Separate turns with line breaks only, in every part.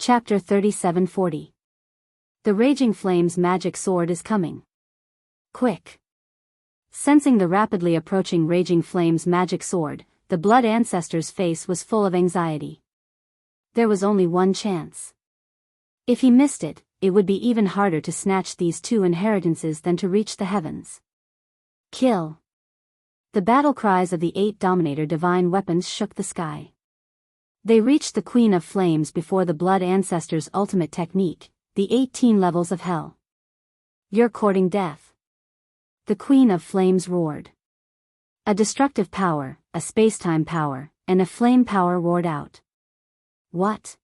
Chapter 3740. The Raging Flame's magic sword is coming. Quick! Sensing the rapidly approaching Raging Flame's magic sword, the Blood Ancestor's face was full of anxiety. There was only one chance. If he missed it, it would be even harder to snatch these two inheritances than to reach the heavens. Kill! The battle cries of the 8 Dominator divine weapons shook the sky. They reached the Queen of Flames before the Blood Ancestor's ultimate technique, the 18 levels of hell. You're courting death. The Queen of Flames roared. A destructive power, a spacetime power, and a flame power roared out. What?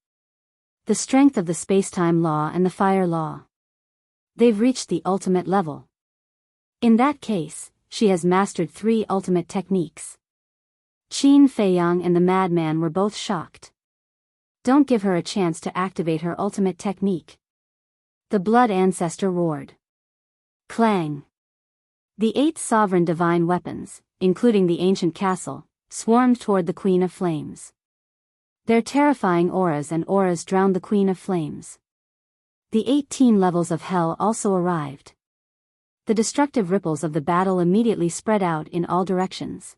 The strength of the spacetime law and the fire law. They've reached the ultimate level. In that case, she has mastered 3 ultimate techniques. Qin Feiyang and the madman were both shocked. Don't give her a chance to activate her ultimate technique. The Blood Ancestor roared. Clang! The 8 sovereign divine weapons, including the ancient castle, swarmed toward the Queen of Flames. Their terrifying auras drowned the Queen of Flames. The 18 levels of hell also arrived. The destructive ripples of the battle immediately spread out in all directions.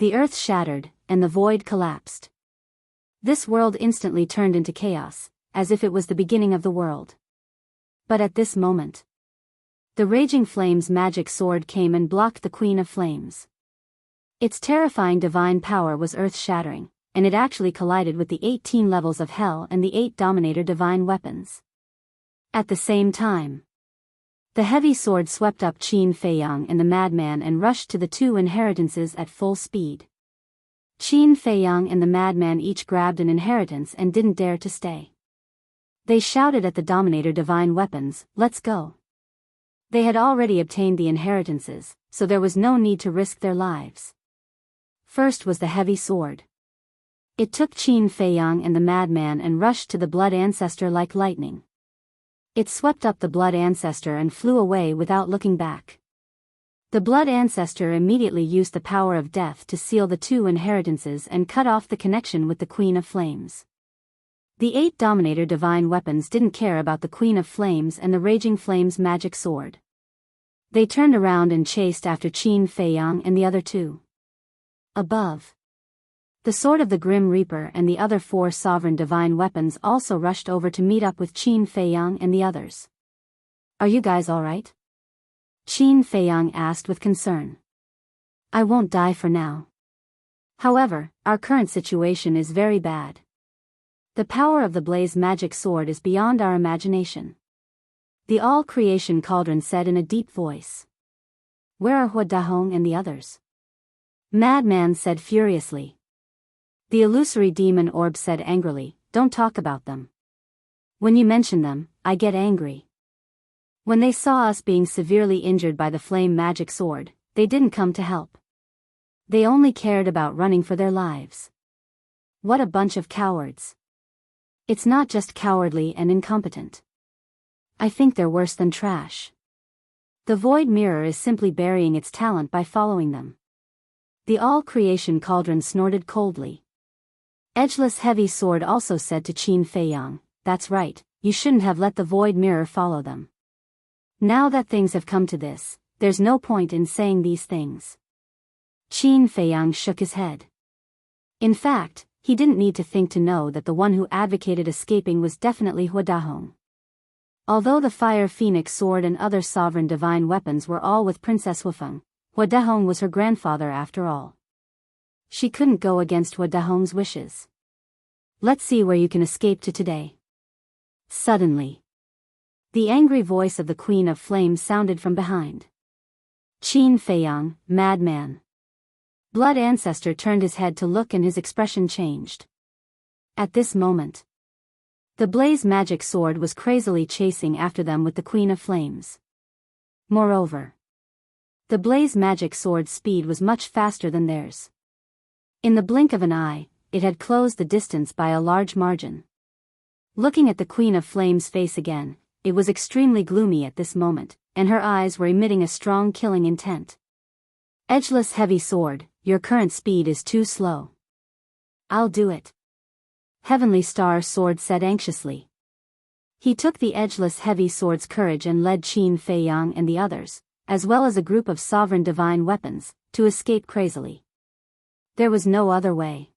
The earth shattered, and the void collapsed. This world instantly turned into chaos, as if it was the beginning of the world. But at this moment, the Raging Flame's magic sword came and blocked the Queen of Flames. Its terrifying divine power was earth-shattering, and it actually collided with the 18 levels of hell and the 8 Dominator divine weapons. At the same time, the heavy sword swept up Qin Feiyang and the madman and rushed to the 2 inheritances at full speed. Qin Feiyang and the madman each grabbed an inheritance and didn't dare to stay. They shouted at the Dominator divine weapons, "Let's go!" They had already obtained the inheritances, so there was no need to risk their lives. First was the heavy sword. It took Qin Feiyang and the madman and rushed to the Blood Ancestor like lightning. It swept up the Blood Ancestor and flew away without looking back. The Blood Ancestor immediately used the power of death to seal the 2 inheritances and cut off the connection with the Queen of Flames. The 8 Dominator divine weapons didn't care about the Queen of Flames and the Raging Flame's magic sword. They turned around and chased after Qin Feiyang and the other 2. Above, the sword of the Grim Reaper and the other 4 sovereign divine weapons also rushed over to meet up with Qin Feiyang and the others. "Are you guys alright?" Qin Feiyang asked with concern. "I won't die for now. However, our current situation is very bad. The power of the Blaze magic sword is beyond our imagination." The All-Creation Cauldron said in a deep voice. "Where are Hua Dahong and the others?" Madman said furiously. The illusory demon orb said angrily, "Don't talk about them. When you mention them, I get angry." When they saw us being severely injured by the flame magic sword, they didn't come to help. They only cared about running for their lives. What a bunch of cowards. It's not just cowardly and incompetent. I think they're worse than trash. The Void Mirror is simply burying its talent by following them. The All-Creation Cauldron snorted coldly. Edgeless Heavy Sword also said to Qin Feiyang, "That's right, you shouldn't have let the Void Mirror follow them. Now that things have come to this, there's no point in saying these things." Qin Feiyang shook his head. In fact, he didn't need to think to know that the one who advocated escaping was definitely Hua Dahong. Although the Fire Phoenix sword and other sovereign divine weapons were all with Princess Wufeng, Hua Dahong was her grandfather after all. She couldn't go against Hua Dahong's wishes. "Let's see where you can escape to today." Suddenly, the angry voice of the Queen of Flames sounded from behind. "Qin Feiyang, madman." Blood Ancestor turned his head to look and his expression changed. At this moment, the Blaze magic sword was crazily chasing after them with the Queen of Flames. Moreover, the Blaze magic sword's speed was much faster than theirs. In the blink of an eye, it had closed the distance by a large margin. Looking at the Queen of Flames' face again, it was extremely gloomy at this moment, and her eyes were emitting a strong killing intent. "Edgeless Heavy Sword, your current speed is too slow." "I'll do it." Heavenly Star Sword said anxiously. He took the edgeless heavy sword's courage and led Qin Fei Yang and the others, as well as a group of sovereign divine weapons, to escape crazily. There was no other way.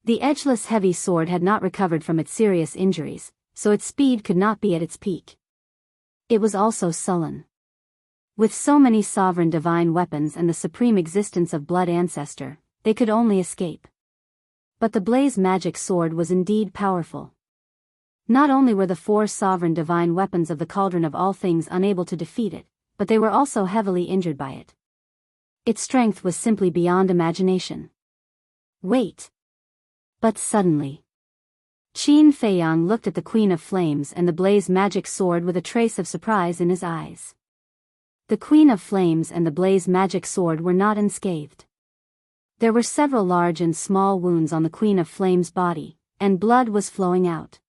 The edgeless heavy sword had not recovered from its serious injuries, so its speed could not be at its peak. It was also sullen. With so many sovereign divine weapons and the supreme existence of Blood Ancestor, they could only escape. But the blaze magic sword was indeed powerful. Not only were the 4 sovereign divine weapons of the Cauldron of All Things unable to defeat it, but they were also heavily injured by it. Its strength was simply beyond imagination. Wait! But suddenly, Qin Fei Yang looked at the Queen of Flames and the blaze magic sword with a trace of surprise in his eyes. The Queen of Flames and the blaze magic sword were not unscathed. There were several large and small wounds on the Queen of Flames' body, and blood was flowing out.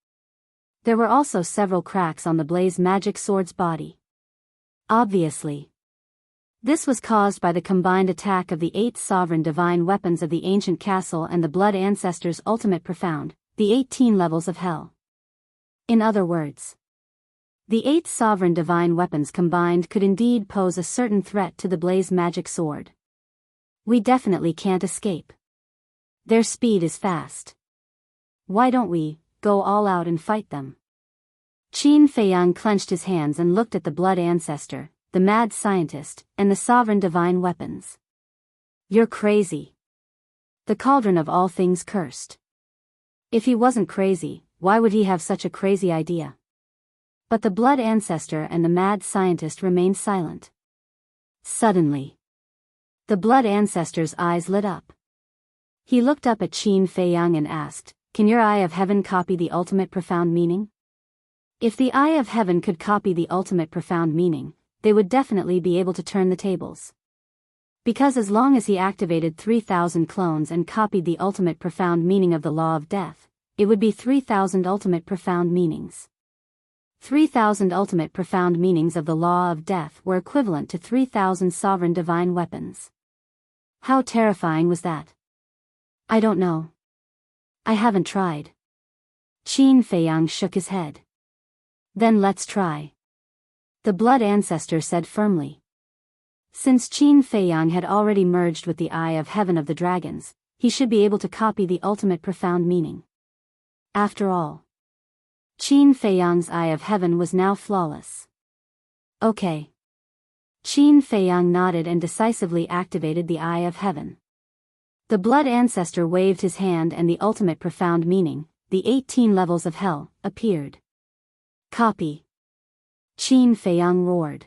There were also several cracks on the blaze magic sword's body. Obviously, this was caused by the combined attack of the 8 sovereign divine weapons of the ancient castle and the Blood Ancestor's ultimate profound, the 18 levels of hell. In other words, the 8 sovereign divine weapons combined could indeed pose a certain threat to the blaze magic sword. We definitely can't escape. Their speed is fast. Why don't we go all out and fight them? Qin Fei Yang clenched his hands and looked at the Blood Ancestor, the mad scientist, and the sovereign divine weapons. You're crazy. The Cauldron of All Things cursed. If he wasn't crazy, why would he have such a crazy idea? But the Blood Ancestor and the mad scientist remained silent. Suddenly, the Blood Ancestor's eyes lit up. He looked up at Qin Fei Yang and asked, "Can your Eye of Heaven copy the ultimate profound meaning?" If the Eye of Heaven could copy the ultimate profound meaning, they would definitely be able to turn the tables. Because as long as he activated 3,000 clones and copied the ultimate profound meaning of the law of death, it would be 3,000 ultimate profound meanings. 3,000 ultimate profound meanings of the law of death were equivalent to 3,000 sovereign divine weapons. How terrifying was that? I don't know. I haven't tried. Qin Fei Yang shook his head. Then let's try. The Blood Ancestor said firmly. Since Qin Fei Yang had already merged with the Eye of Heaven of the dragons, he should be able to copy the ultimate profound meaning. After all, Qin Fei Yang's Eye of Heaven was now flawless. Okay. Qin Fei Yang nodded and decisively activated the Eye of Heaven. The Blood Ancestor waved his hand and the ultimate profound meaning, the 18 levels of hell, appeared. Copy. Qin Fei Yang roared.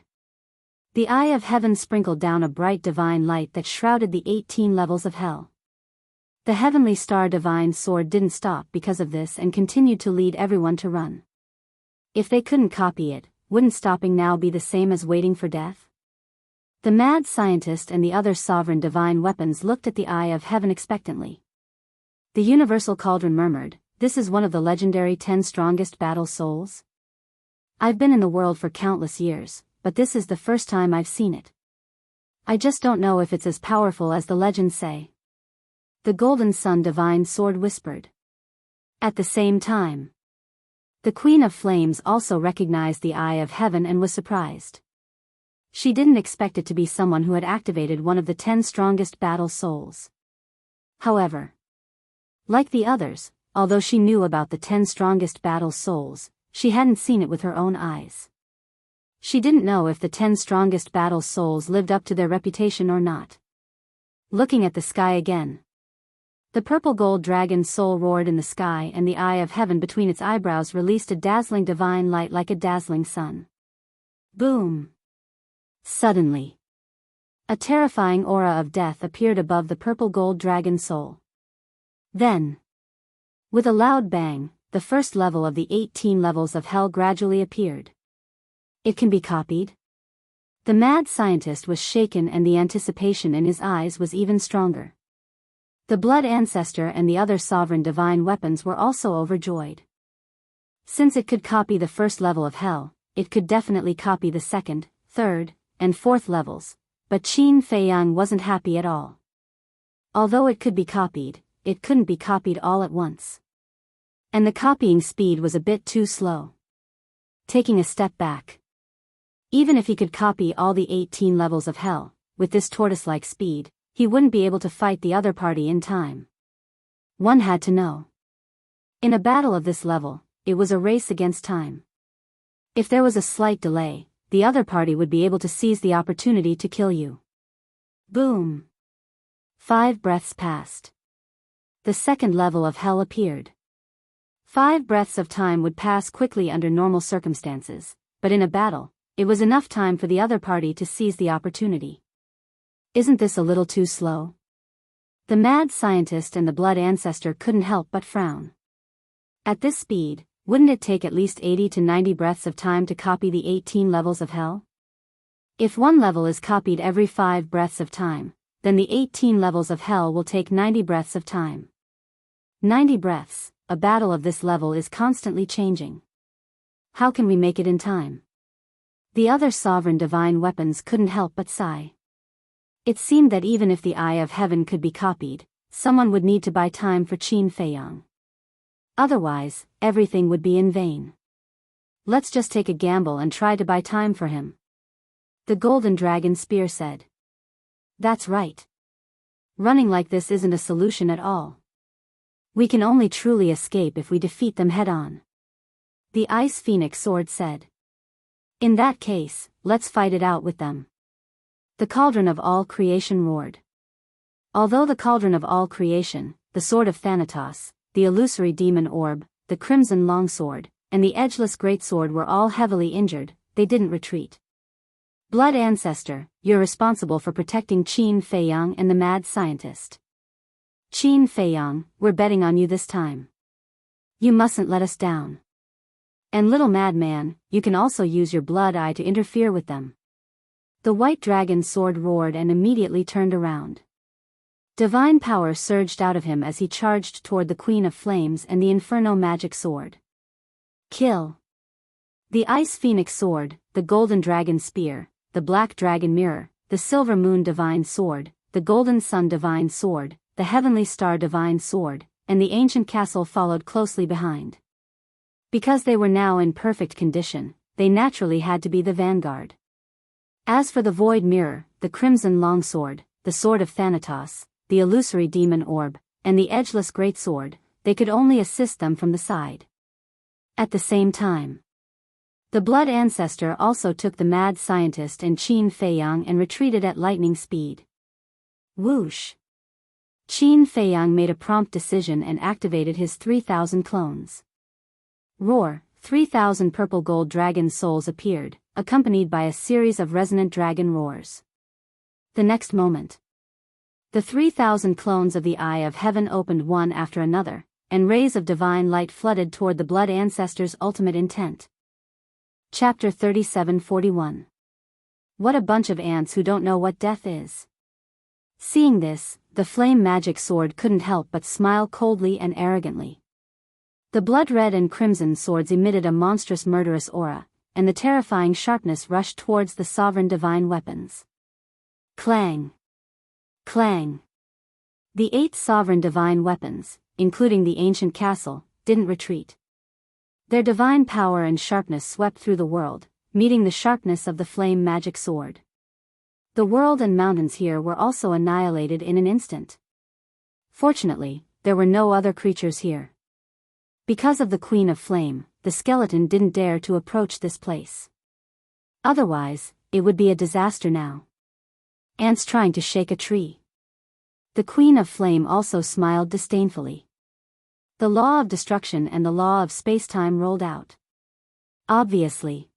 The Eye of Heaven sprinkled down a bright divine light that shrouded the 18 levels of hell. The Heavenly Star Divine Sword didn't stop because of this and continued to lead everyone to run. If they couldn't copy it, wouldn't stopping now be the same as waiting for death? The mad scientist and the other sovereign divine weapons looked at the Eye of Heaven expectantly. The Universal Cauldron murmured, "This is one of the legendary 10 strongest battle souls? I've been in the world for countless years, but this is the first time I've seen it. I just don't know if it's as powerful as the legends say." The Golden Sun Divine Sword whispered. At the same time, the Queen of Flames also recognized the Eye of Heaven and was surprised. She didn't expect it to be someone who had activated one of the 10 strongest battle souls. However, like the others, although she knew about the 10 strongest battle souls, she hadn't seen it with her own eyes. She didn't know if the 10 strongest battle souls lived up to their reputation or not. Looking at the sky again, the purple gold dragon soul roared in the sky, and the Eye of Heaven between its eyebrows released a dazzling divine light like a dazzling sun. Boom! Suddenly, a terrifying aura of death appeared above the purple gold dragon soul. Then, with a loud bang, the first level of the 18 levels of hell gradually appeared. It can be copied? The mad scientist was shaken and the anticipation in his eyes was even stronger. The Blood Ancestor and the other sovereign divine weapons were also overjoyed. Since it could copy the first level of hell, it could definitely copy the second, third, and fourth levels, but Qin Fei Yang wasn't happy at all. Although it could be copied, it couldn't be copied all at once. And the copying speed was a bit too slow. Taking a step back. Even if he could copy all the 18 levels of hell, with this tortoise-like speed, he wouldn't be able to fight the other party in time. One had to know. In a battle of this level, it was a race against time. If there was a slight delay, the other party would be able to seize the opportunity to kill you. Boom! 5 breaths passed. The second level of hell appeared. 5 breaths of time would pass quickly under normal circumstances, but in a battle, it was enough time for the other party to seize the opportunity. Isn't this a little too slow? The mad scientist and the blood ancestor couldn't help but frown. At this speed, wouldn't it take at least 80 to 90 breaths of time to copy the 18 levels of hell? If one level is copied every 5 breaths of time, then the 18 levels of hell will take 90 breaths of time. 90 breaths, a battle of this level is constantly changing. How can we make it in time? The other sovereign divine weapons couldn't help but sigh. It seemed that even if the eye of heaven could be copied, someone would need to buy time for Qin Feiyang. Otherwise, everything would be in vain. Let's just take a gamble and try to buy time for him. The golden dragon spear said. That's right. Running like this isn't a solution at all. We can only truly escape if we defeat them head-on. The ice phoenix sword said. In that case, let's fight it out with them. The cauldron of all creation roared. Although the cauldron of all creation, the sword of Thanatos, the illusory demon orb, the crimson longsword, and the edgeless greatsword were all heavily injured, they didn't retreat. Blood ancestor, you're responsible for protecting Qin Feiyang and the mad scientist. Qin Feiyang, we're betting on you this time. You mustn't let us down. And little madman, you can also use your blood eye to interfere with them. The white dragon's sword roared and immediately turned around. Divine power surged out of him as he charged toward the Queen of Flames and the Inferno magic sword. Kill. The Ice Phoenix sword, the Golden Dragon spear, the Black Dragon mirror, the Silver Moon divine sword, the Golden Sun divine sword, the Heavenly Star divine sword, and the Ancient Castle followed closely behind. Because they were now in perfect condition, they naturally had to be the vanguard. As for the Void Mirror, the Crimson Longsword, the Sword of Thanatos, the Illusory Demon Orb, and the Edgeless Greatsword, they could only assist them from the side. At the same time, the Blood Ancestor also took the Mad Scientist and Qin Feiyang and retreated at lightning speed. Whoosh! Qin Feiyang made a prompt decision and activated his 3,000 clones. Roar! 3,000 purple gold dragon souls appeared, accompanied by a series of resonant dragon roars. The next moment, the 3,000 clones of the Eye of Heaven opened one after another, and rays of divine light flooded toward the Blood Ancestor's ultimate intent. Chapter 37:41. What a bunch of ants who don't know what death is. Seeing this, the flame magic sword couldn't help but smile coldly and arrogantly. The blood-red and crimson swords emitted a monstrous murderous aura, and the terrifying sharpness rushed towards the sovereign divine weapons. Clang! Clang! The 8 sovereign divine weapons, including the ancient castle, didn't retreat. Their divine power and sharpness swept through the world, meeting the sharpness of the flame magic sword. The world and mountains here were also annihilated in an instant. Fortunately, there were no other creatures here. Because of the Queen of Flame, the skeleton didn't dare to approach this place. Otherwise, it would be a disaster now. Ants trying to shake a tree. The Queen of Flame also smiled disdainfully. The law of destruction and the law of space-time rolled out. Obviously,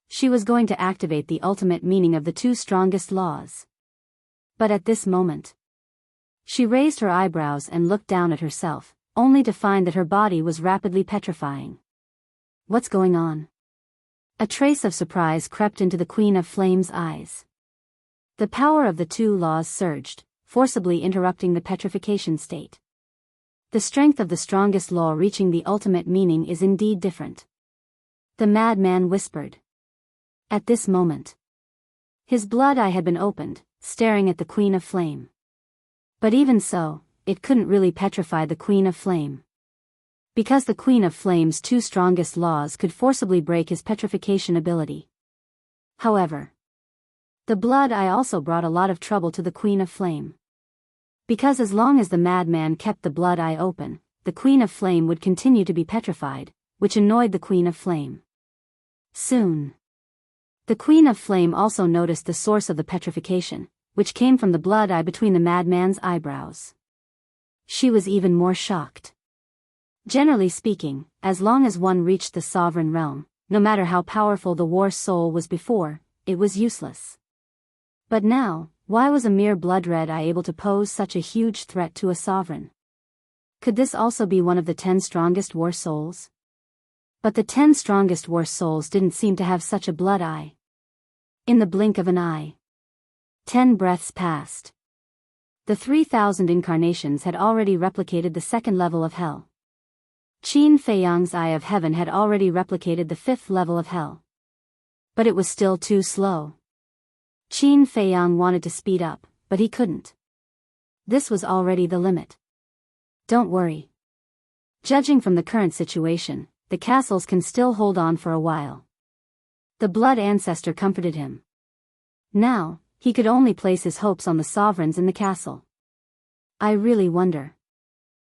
she was going to activate the ultimate meaning of the 2 strongest laws. But at this moment, she raised her eyebrows and looked down at herself, only to find that her body was rapidly petrifying. What's going on? A trace of surprise crept into the Queen of Flame's eyes. The power of the 2 laws surged, forcibly interrupting the petrification state. The strength of the strongest law reaching the ultimate meaning is indeed different. The madman whispered. At this moment, his blood eye had been opened, staring at the Queen of Flame. But even so, it couldn't really petrify the Queen of Flame. Because the Queen of Flame's two strongest laws could forcibly break his petrification ability. However, the blood eye also brought a lot of trouble to the Queen of Flame. Because as long as the madman kept the blood eye open, the Queen of Flame would continue to be petrified, which annoyed the Queen of Flame. Soon, the Queen of Flame also noticed the source of the petrification, which came from the blood eye between the madman's eyebrows. She was even more shocked. Generally speaking, as long as one reached the sovereign realm, no matter how powerful the war soul was before, it was useless. But now, why was a mere blood red eye able to pose such a huge threat to a sovereign? Could this also be one of the 10 strongest war souls? But the 10 strongest war souls didn't seem to have such a blood eye. In the blink of an eye, 10 breaths passed. The 3,000 incarnations had already replicated the second level of hell. Qin Feiyang's Eye of Heaven had already replicated the 5th level of hell. But it was still too slow. Qin Feiyang wanted to speed up, but he couldn't. This was already the limit. Don't worry. Judging from the current situation, the castles can still hold on for a while. The blood ancestor comforted him. Now, he could only place his hopes on the sovereigns in the castle. I really wonder.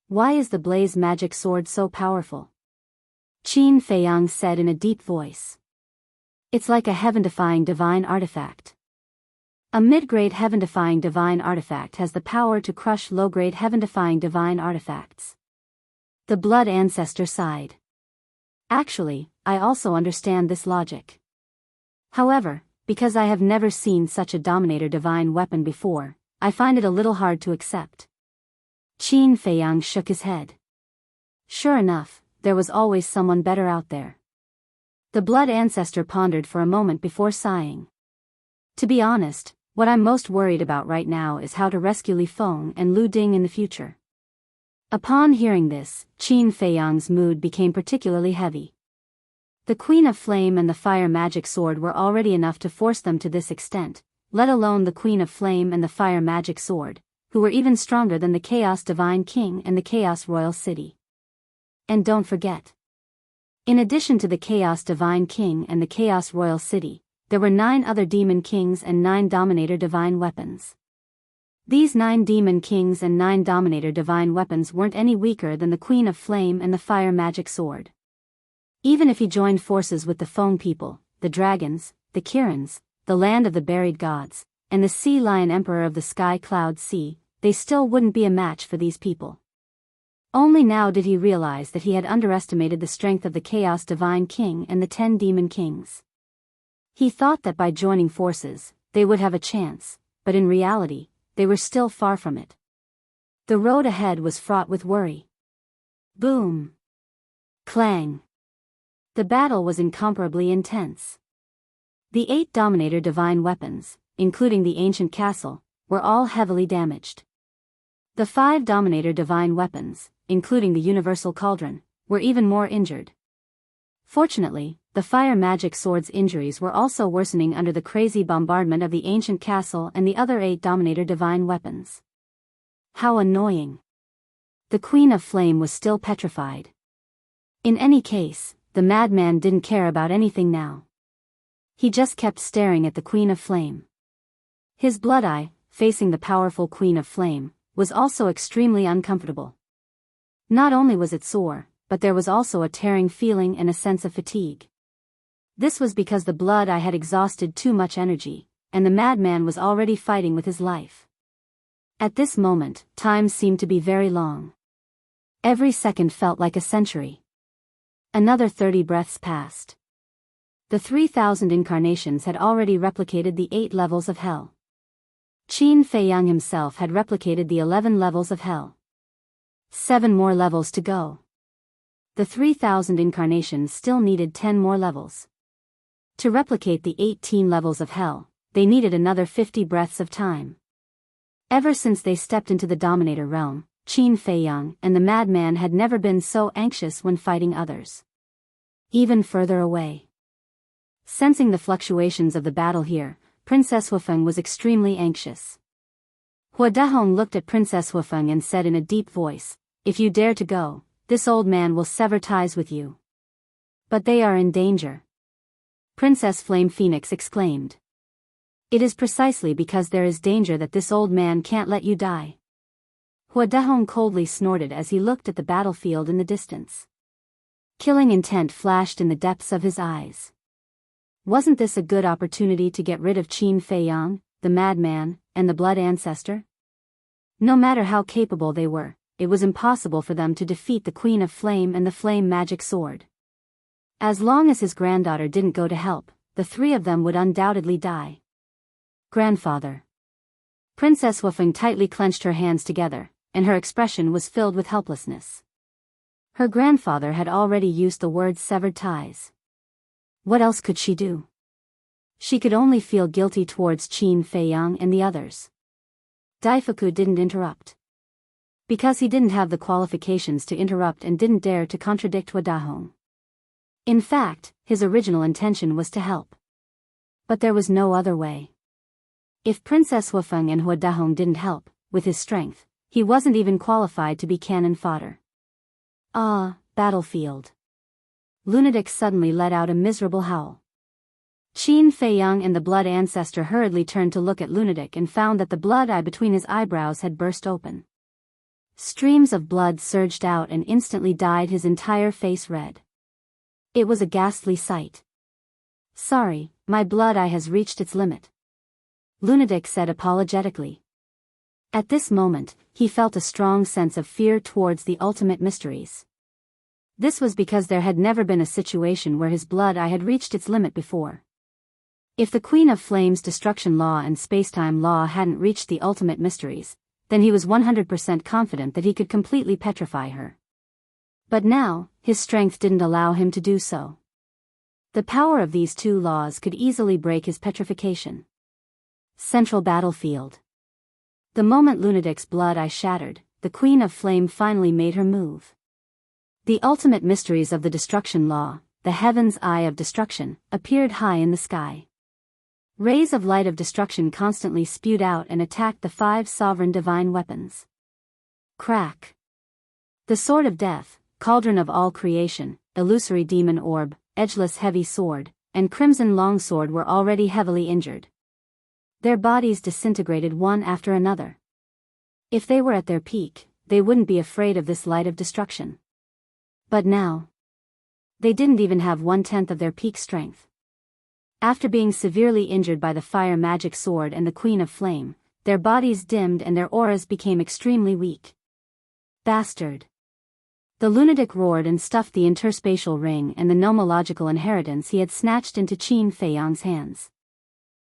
Why is the blaze magic sword so powerful? Qin Feiyang said in a deep voice. It's like a heaven-defying divine artifact. A mid-grade heaven-defying divine artifact has the power to crush low-grade heaven-defying divine artifacts. The blood ancestor sighed. Actually, I also understand this logic. However, because I have never seen such a dominator divine weapon before, I find it a little hard to accept. Qin Feiyang shook his head. Sure enough, there was always someone better out there. The blood ancestor pondered for a moment before sighing. To be honest, what I'm most worried about right now is how to rescue Li Feng and Lu Ding in the future. Upon hearing this, Qin Feiyang's mood became particularly heavy. The Queen of Flame and the Fire Magic Sword were already enough to force them to this extent, let alone the Queen of Flame and the Fire Magic Sword, who were even stronger than the Chaos Divine King and the Chaos Royal City. And don't forget. In addition to the Chaos Divine King and the Chaos Royal City, there were 9 other Demon Kings and 9 Dominator Divine Weapons. These 9 Demon Kings and 9 Dominator Divine Weapons weren't any weaker than the Queen of Flame and the Fire Magic Sword. Even if he joined forces with the Feng people, the dragons, the Kirans, the Land of the Buried Gods, and the Sea Lion Emperor of the Sky Cloud Sea, they still wouldn't be a match for these people. Only now did he realize that he had underestimated the strength of the Chaos Divine King and the 10 Demon Kings. He thought that by joining forces, they would have a chance, but in reality, they were still far from it. The road ahead was fraught with worry. Boom! Clang! The battle was incomparably intense. The 8 Dominator Divine Weapons, including the Ancient Castle, were all heavily damaged. The 5 Dominator Divine Weapons, including the Universal Cauldron, were even more injured. Fortunately, the Fire Magic Sword's injuries were also worsening under the crazy bombardment of the Ancient Castle and the other 8 Dominator Divine Weapons. How annoying! The Queen of Flame was still petrified. In any case, the madman didn't care about anything now. He just kept staring at the Queen of Flame. His blood eye, facing the powerful Queen of Flame, was also extremely uncomfortable. Not only was it sore, but there was also a tearing feeling and a sense of fatigue. This was because the blood eye had exhausted too much energy, and the madman was already fighting with his life. At this moment, time seemed to be very long. Every second felt like a century. Another 30 breaths passed. The 3,000 incarnations had already replicated the 8 levels of hell. Qin Feiyang himself had replicated the 11 levels of hell. 7 more levels to go. The 3,000 incarnations still needed 10 more levels. To replicate the 18 levels of hell, they needed another 50 breaths of time. Ever since they stepped into the Dominator realm, Qin Feiyang and the madman had never been so anxious when fighting others. Even further away. Sensing the fluctuations of the battle here, Princess Huifeng was extremely anxious. Hua Dahong looked at Princess Huifeng and said in a deep voice, "If you dare to go, this old man will sever ties with you. But they are in danger. Princess Flame Phoenix exclaimed. It is precisely because there is danger that this old man can't let you die. Hua Dahong coldly snorted as he looked at the battlefield in the distance. Killing intent flashed in the depths of his eyes. Wasn't this a good opportunity to get rid of Qin Feiyang, the madman, and the blood ancestor? No matter how capable they were, it was impossible for them to defeat the Queen of Flame and the flame magic sword. As long as his granddaughter didn't go to help, the three of them would undoubtedly die. Grandfather. Princess Wufeng tightly clenched her hands together, and her expression was filled with helplessness. Her grandfather had already used the word severed ties. What else could she do? She could only feel guilty towards Qin Feiyang and the others. Daifuku didn't interrupt. Because he didn't have the qualifications to interrupt and didn't dare to contradict Hua Dahong. In fact, his original intention was to help. But there was no other way. If Princess Wufeng and Hua Dahong didn't help, with his strength, he wasn't even qualified to be cannon fodder. Ah, battlefield. Lunatic suddenly let out a miserable howl. Qin Feiyang and the blood ancestor hurriedly turned to look at Lunatic and found that the blood eye between his eyebrows had burst open. Streams of blood surged out and instantly dyed his entire face red. It was a ghastly sight. Sorry, my blood eye has reached its limit. Lunatic said apologetically. At this moment, he felt a strong sense of fear towards the ultimate mysteries. This was because there had never been a situation where his blood eye had reached its limit before. If the Queen of Flame's destruction law and spacetime law hadn't reached the ultimate mysteries, then he was 100% confident that he could completely petrify her. But now, his strength didn't allow him to do so. The power of these two laws could easily break his petrification. Central battlefield. The moment Lunatic's blood eye shattered, the Queen of Flame finally made her move. The ultimate mysteries of the destruction law, the Heaven's Eye of Destruction, appeared high in the sky. Rays of light of destruction constantly spewed out and attacked the 5 sovereign divine weapons. Crack. The Sword of Death, Cauldron of all creation, Illusory Demon Orb, Edgeless Heavy Sword, and Crimson Longsword were already heavily injured. Their bodies disintegrated one after another. If they were at their peak, they wouldn't be afraid of this light of destruction. But now, they didn't even have 1/10 of their peak strength. After being severely injured by the fire magic sword and the Queen of Flame, their bodies dimmed and their auras became extremely weak. Bastard! The lunatic roared and stuffed the interspatial ring and the nomological inheritance he had snatched into Qin Feiyang's hands.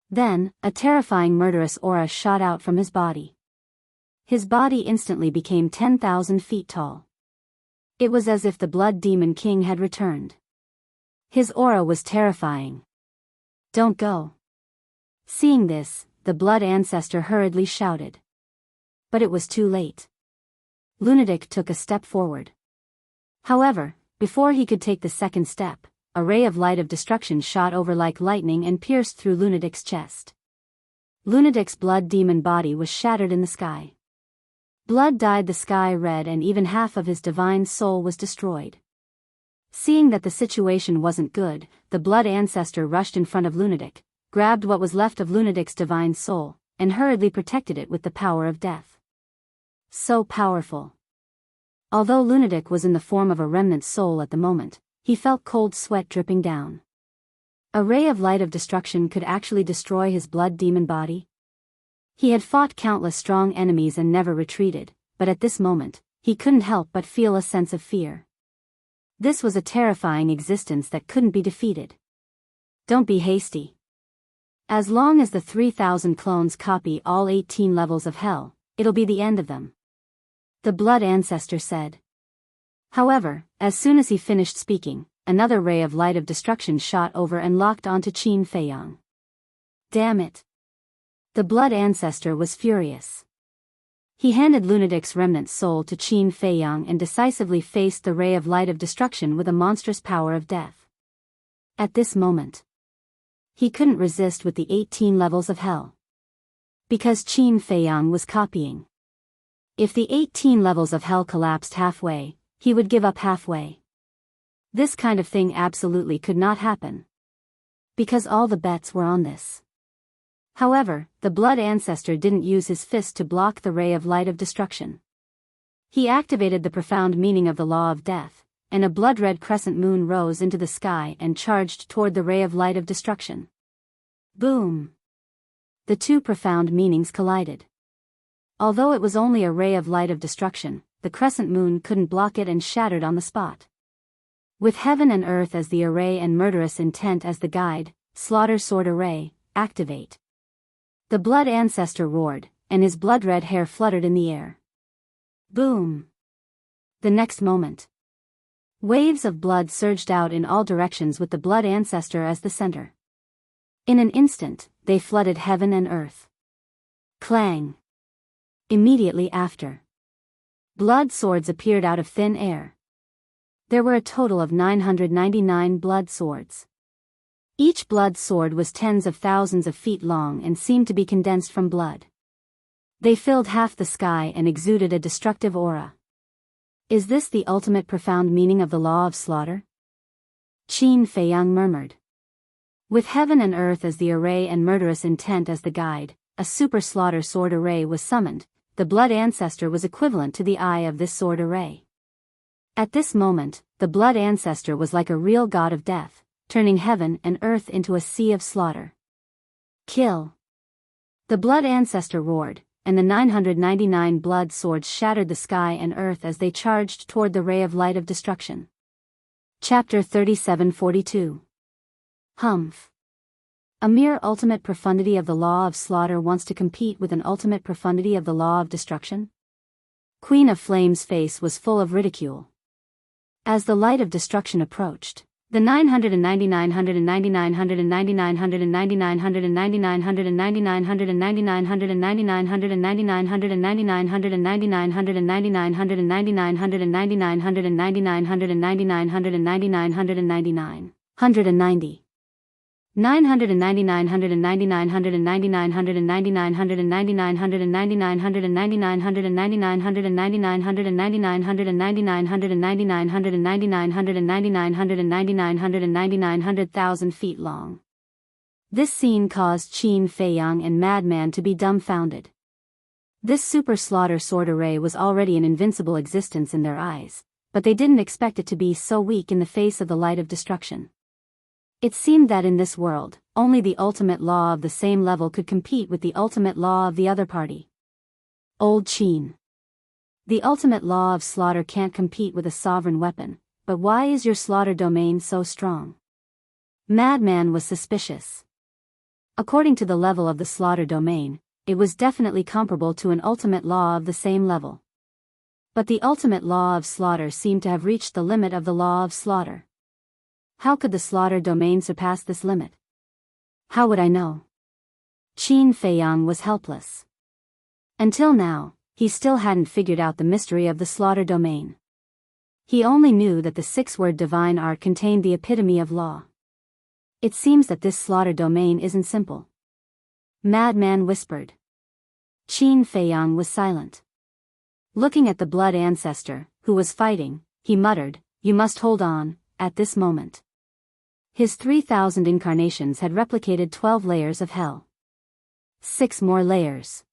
Then, a terrifying murderous aura shot out from his body. His body instantly became 10,000 feet tall. It was as if the Blood Demon King had returned. His aura was terrifying. Don't go. Seeing this, the Blood Ancestor hurriedly shouted. But it was too late. Lunatic took a step forward. However, before he could take the second step, a ray of light of destruction shot over like lightning and pierced through Lunatic's chest. Lunatic's blood demon body was shattered in the sky. Blood dyed the sky red and even half of his divine soul was destroyed. Seeing that the situation wasn't good, the Blood Ancestor rushed in front of Lunatic, grabbed what was left of Lunatic's divine soul, and hurriedly protected it with the power of death. So powerful. Although Lunatic was in the form of a remnant soul at the moment, he felt cold sweat dripping down. A ray of light of destruction could actually destroy his blood demon body? He had fought countless strong enemies and never retreated, but at this moment, he couldn't help but feel a sense of fear. This was a terrifying existence that couldn't be defeated. Don't be hasty. As long as the 3,000 clones copy all 18 levels of hell, it'll be the end of them. The Blood Ancestor said. However, as soon as he finished speaking, another ray of light of destruction shot over and locked onto Qin Feiyang. Damn it! The Blood Ancestor was furious. He handed Lunatic's remnant soul to Qin Feiyang and decisively faced the ray of light of destruction with a monstrous power of death. At this moment, he couldn't resist with the 18 levels of hell. Because Qin Feiyang was copying. If the 18 levels of hell collapsed halfway, he would give up halfway. This kind of thing absolutely could not happen. Because all the bets were on this. However, the blood ancestor didn't use his fist to block the ray of light of destruction. He activated the profound meaning of the law of death, and a blood-red crescent moon rose into the sky and charged toward the ray of light of destruction. Boom! The two profound meanings collided. Although it was only a ray of light of destruction, the crescent moon couldn't block it and shattered on the spot. With heaven and earth as the array and murderous intent as the guide, slaughter sword array, activate. The blood ancestor roared, and his blood-red hair fluttered in the air. Boom! The next moment, waves of blood surged out in all directions with the blood ancestor as the center. In an instant, they flooded heaven and earth. Clang! Immediately after, blood swords appeared out of thin air. There were a total of 999 blood swords. Each blood sword was tens of thousands of feet long and seemed to be condensed from blood. They filled half the sky and exuded a destructive aura. Is this the ultimate profound meaning of the law of slaughter? Qin Feiyang murmured. With heaven and earth as the array and murderous intent as the guide, a super slaughter sword array was summoned. The blood ancestor was equivalent to the eye of this sword array. At this moment, the blood ancestor was like a real god of death, turning heaven and earth into a sea of slaughter. Kill! The blood ancestor roared, and the 999 blood swords shattered the sky and earth as they charged toward the ray of light of destruction. Chapter 3742. Humph. A mere ultimate profundity of the law of slaughter wants to compete with an ultimate profundity of the law of destruction? Queen of Flame's face was full of ridicule. As the light of destruction approached, the 999 100,000 feet long. This scene caused Qin Feiyang and Madman to be dumbfounded. This super slaughter sword array was already an invincible existence in their eyes, but they didn't expect it to be so weak in the face of the light of destruction. It seemed that in this world, only the ultimate law of the same level could compete with the ultimate law of the other party. Old Qin. The ultimate law of slaughter can't compete with a sovereign weapon, but why is your slaughter domain so strong? Madman was suspicious. According to the level of the slaughter domain, it was definitely comparable to an ultimate law of the same level. But the ultimate law of slaughter seemed to have reached the limit of the law of slaughter. How could the slaughter domain surpass this limit? How would I know? Qin Feiyang was helpless. Until now, he still hadn't figured out the mystery of the slaughter domain. He only knew that the six-word divine art contained the epitome of law. It seems that this slaughter domain isn't simple. Madman whispered. Qin Feiyang was silent. Looking at the blood ancestor, who was fighting, he muttered, "You must hold on," at this moment. His 3,000 incarnations had replicated 12 layers of hell. 6 more layers.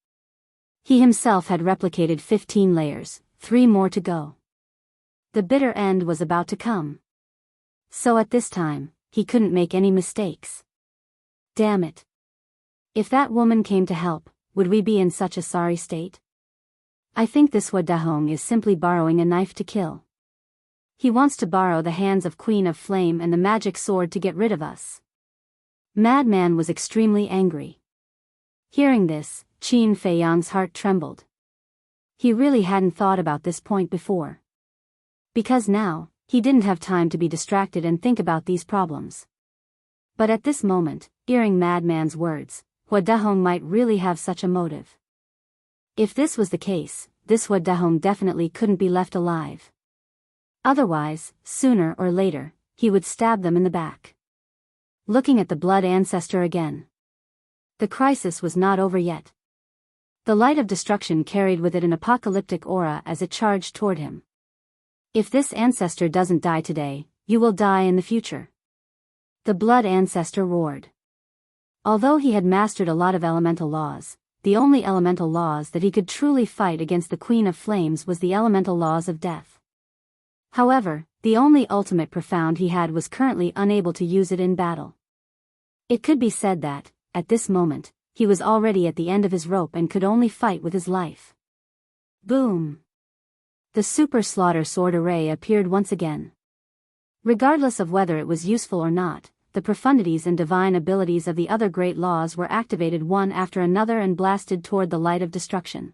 He himself had replicated 15 layers, 3 more to go. The bitter end was about to come. So at this time, he couldn't make any mistakes. Damn it. If that woman came to help, would we be in such a sorry state? I think this Wadahong is simply borrowing a knife to kill. He wants to borrow the hands of Queen of Flame and the magic sword to get rid of us. Madman was extremely angry. Hearing this, Qin Feiyang's heart trembled. He really hadn't thought about this point before. Because now, he didn't have time to be distracted and think about these problems. But at this moment, hearing Madman's words, Wadahong might really have such a motive. If this was the case, this Wadahong definitely couldn't be left alive. Otherwise, sooner or later, he would stab them in the back. Looking at the blood ancestor again. The crisis was not over yet. The light of destruction carried with it an apocalyptic aura as it charged toward him. If this ancestor doesn't die today, you will die in the future. The blood ancestor roared. Although he had mastered a lot of elemental laws, the only elemental laws that he could truly fight against the Queen of Flames was the elemental laws of death. However, the only ultimate profound he had was currently unable to use it in battle. It could be said that, at this moment, he was already at the end of his rope and could only fight with his life. Boom! The Super Slaughter Sword Array appeared once again. Regardless of whether it was useful or not, the profundities and divine abilities of the other great laws were activated one after another and blasted toward the light of destruction.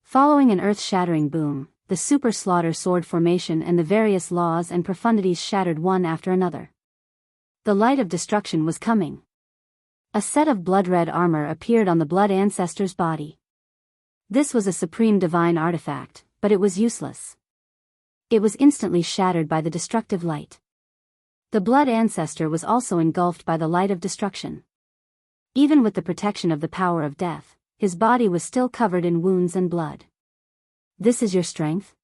Following an earth-shattering boom, the Super Slaughter Sword formation and the various laws and profundities shattered one after another. The light of destruction was coming. A set of blood-red armor appeared on the blood ancestor's body. This was a supreme divine artifact, but it was useless. It was instantly shattered by the destructive light. The blood ancestor was also engulfed by the light of destruction. Even with the protection of the power of death, his body was still covered in wounds and blood. This is your strength?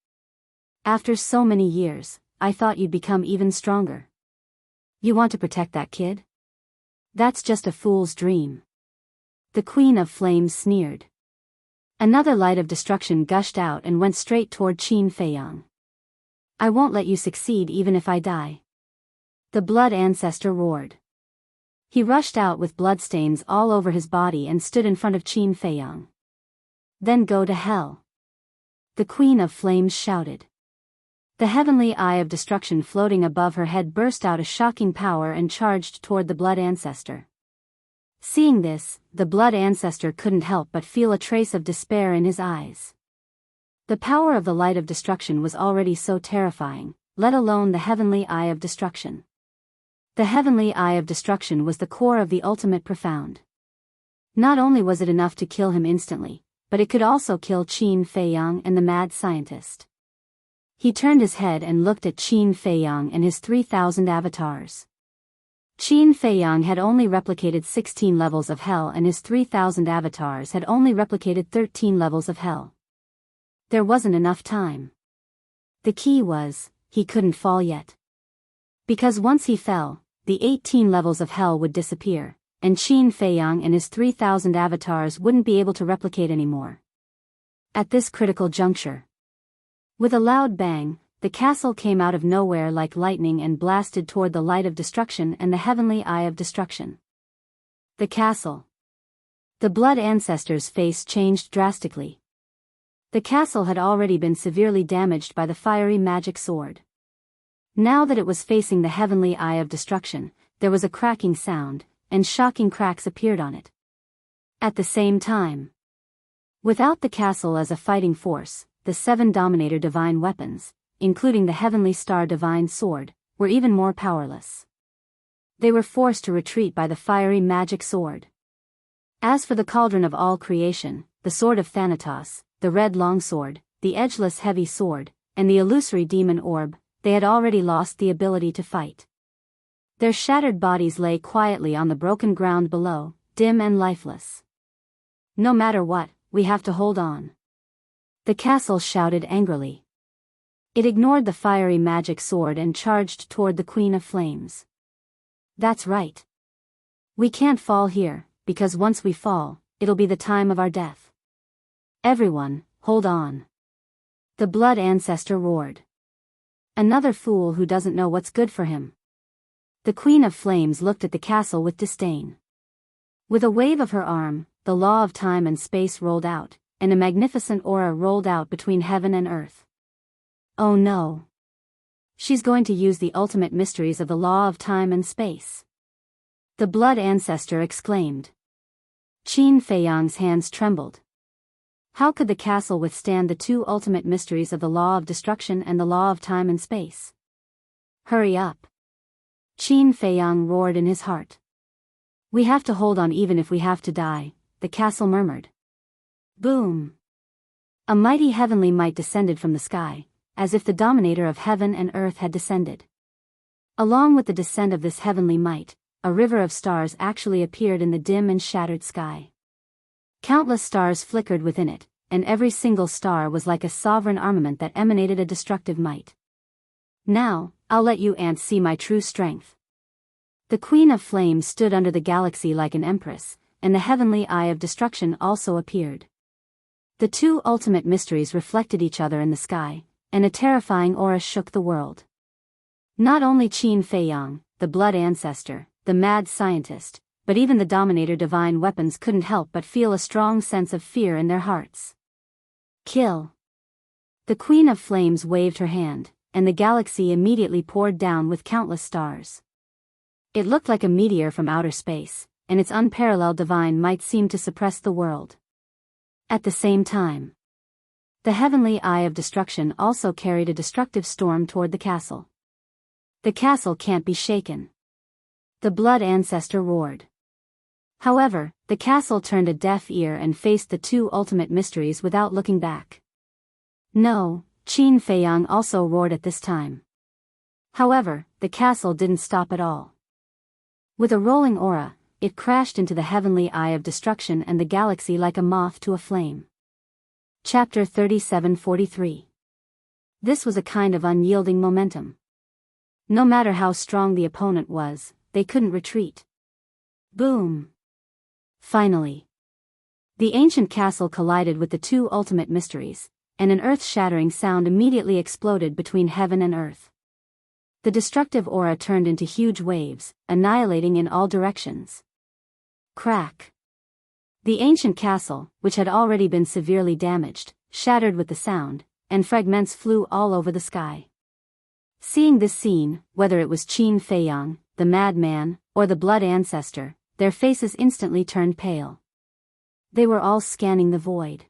After so many years, I thought you'd become even stronger. You want to protect that kid? That's just a fool's dream. The Queen of Flames sneered. Another light of destruction gushed out and went straight toward Qin Feiyang. I won't let you succeed even if I die. The blood ancestor roared. He rushed out with bloodstains all over his body and stood in front of Qin Feiyang. Then go to hell. The Queen of Flames shouted. The heavenly eye of destruction floating above her head burst out a shocking power and charged toward the blood ancestor. Seeing this, the blood ancestor couldn't help but feel a trace of despair in his eyes. The power of the light of destruction was already so terrifying, let alone the heavenly eye of destruction. The heavenly eye of destruction was the core of the ultimate profound. Not only was it enough to kill him instantly, but it could also kill Qin Feiyang and the mad scientist. He turned his head and looked at Qin Feiyang and his 3,000 avatars. Qin Feiyang had only replicated 16 levels of hell and his 3,000 avatars had only replicated 13 levels of hell. There wasn't enough time. The key was, he couldn't fall yet. Because once he fell, the 18 levels of hell would disappear, and Qin Feiyang and his 3,000 avatars wouldn't be able to replicate anymore. At this critical juncture, with a loud bang, the castle came out of nowhere like lightning and blasted toward the light of destruction and the heavenly eye of destruction. The castle. The blood ancestor's face changed drastically. The castle had already been severely damaged by the fiery magic sword. Now that it was facing the heavenly eye of destruction, there was a cracking sound, and shocking cracks appeared on it. At the same time, without the castle as a fighting force, the 7 Dominator divine weapons, including the Heavenly Star Divine Sword, were even more powerless. They were forced to retreat by the fiery magic sword. As for the Cauldron of all creation, the Sword of Thanatos, the Red Longsword, the Edgeless Heavy Sword, and the illusory Demon Orb, they had already lost the ability to fight. Their shattered bodies lay quietly on the broken ground below, dim and lifeless. No matter what, we have to hold on. The castle shouted angrily. It ignored the fiery magic sword and charged toward the Queen of Flames. That's right. We can't fall here, because once we fall, it'll be the time of our death. Everyone, hold on. The blood ancestor roared. Another fool who doesn't know what's good for him. The Queen of Flames looked at the castle with disdain. With a wave of her arm, the law of time and space rolled out, and a magnificent aura rolled out between heaven and earth. Oh no. She's going to use the ultimate mysteries of the law of time and space. The blood ancestor exclaimed. Qin Feiyang's hands trembled. How could the castle withstand the 2 ultimate mysteries of the law of destruction and the law of time and space? Hurry up. Qin Feiyang roared in his heart. We have to hold on even if we have to die, the castle murmured. Boom. A mighty heavenly might descended from the sky, as if the Dominator of heaven and earth had descended. Along with the descent of this heavenly might, a river of stars actually appeared in the dim and shattered sky. Countless stars flickered within it, and every single star was like a sovereign armament that emanated a destructive might. Now, I'll let you ants see my true strength. The Queen of Flames stood under the galaxy like an empress, and the heavenly eye of destruction also appeared. The two ultimate mysteries reflected each other in the sky, and a terrifying aura shook the world. Not only Qin Feiyang, the blood ancestor, the mad scientist, but even the Dominator divine weapons couldn't help but feel a strong sense of fear in their hearts. Kill! The Queen of Flames waved her hand, and the galaxy immediately poured down with countless stars. It looked like a meteor from outer space, and its unparalleled divine might seemed to suppress the world. At the same time, the heavenly eye of destruction also carried a destructive storm toward the castle. The castle can't be shaken. The blood ancestor roared. However, the castle turned a deaf ear and faced the two ultimate mysteries without looking back. No, Qin Feiyang also roared at this time. However, the castle didn't stop at all. With a rolling aura, it crashed into the heavenly eye of destruction and the galaxy like a moth to a flame. Chapter 37:43. This was a kind of unyielding momentum. No matter how strong the opponent was, they couldn't retreat. Boom! Finally, the ancient castle collided with the two ultimate mysteries, and an earth-shattering sound immediately exploded between heaven and earth. The destructive aura turned into huge waves, annihilating in all directions. Crack! The ancient castle, which had already been severely damaged, shattered with the sound, and fragments flew all over the sky. Seeing this scene, whether it was Qin Feiyang, the madman, or the blood ancestor, their faces instantly turned pale. They were all scanning the void.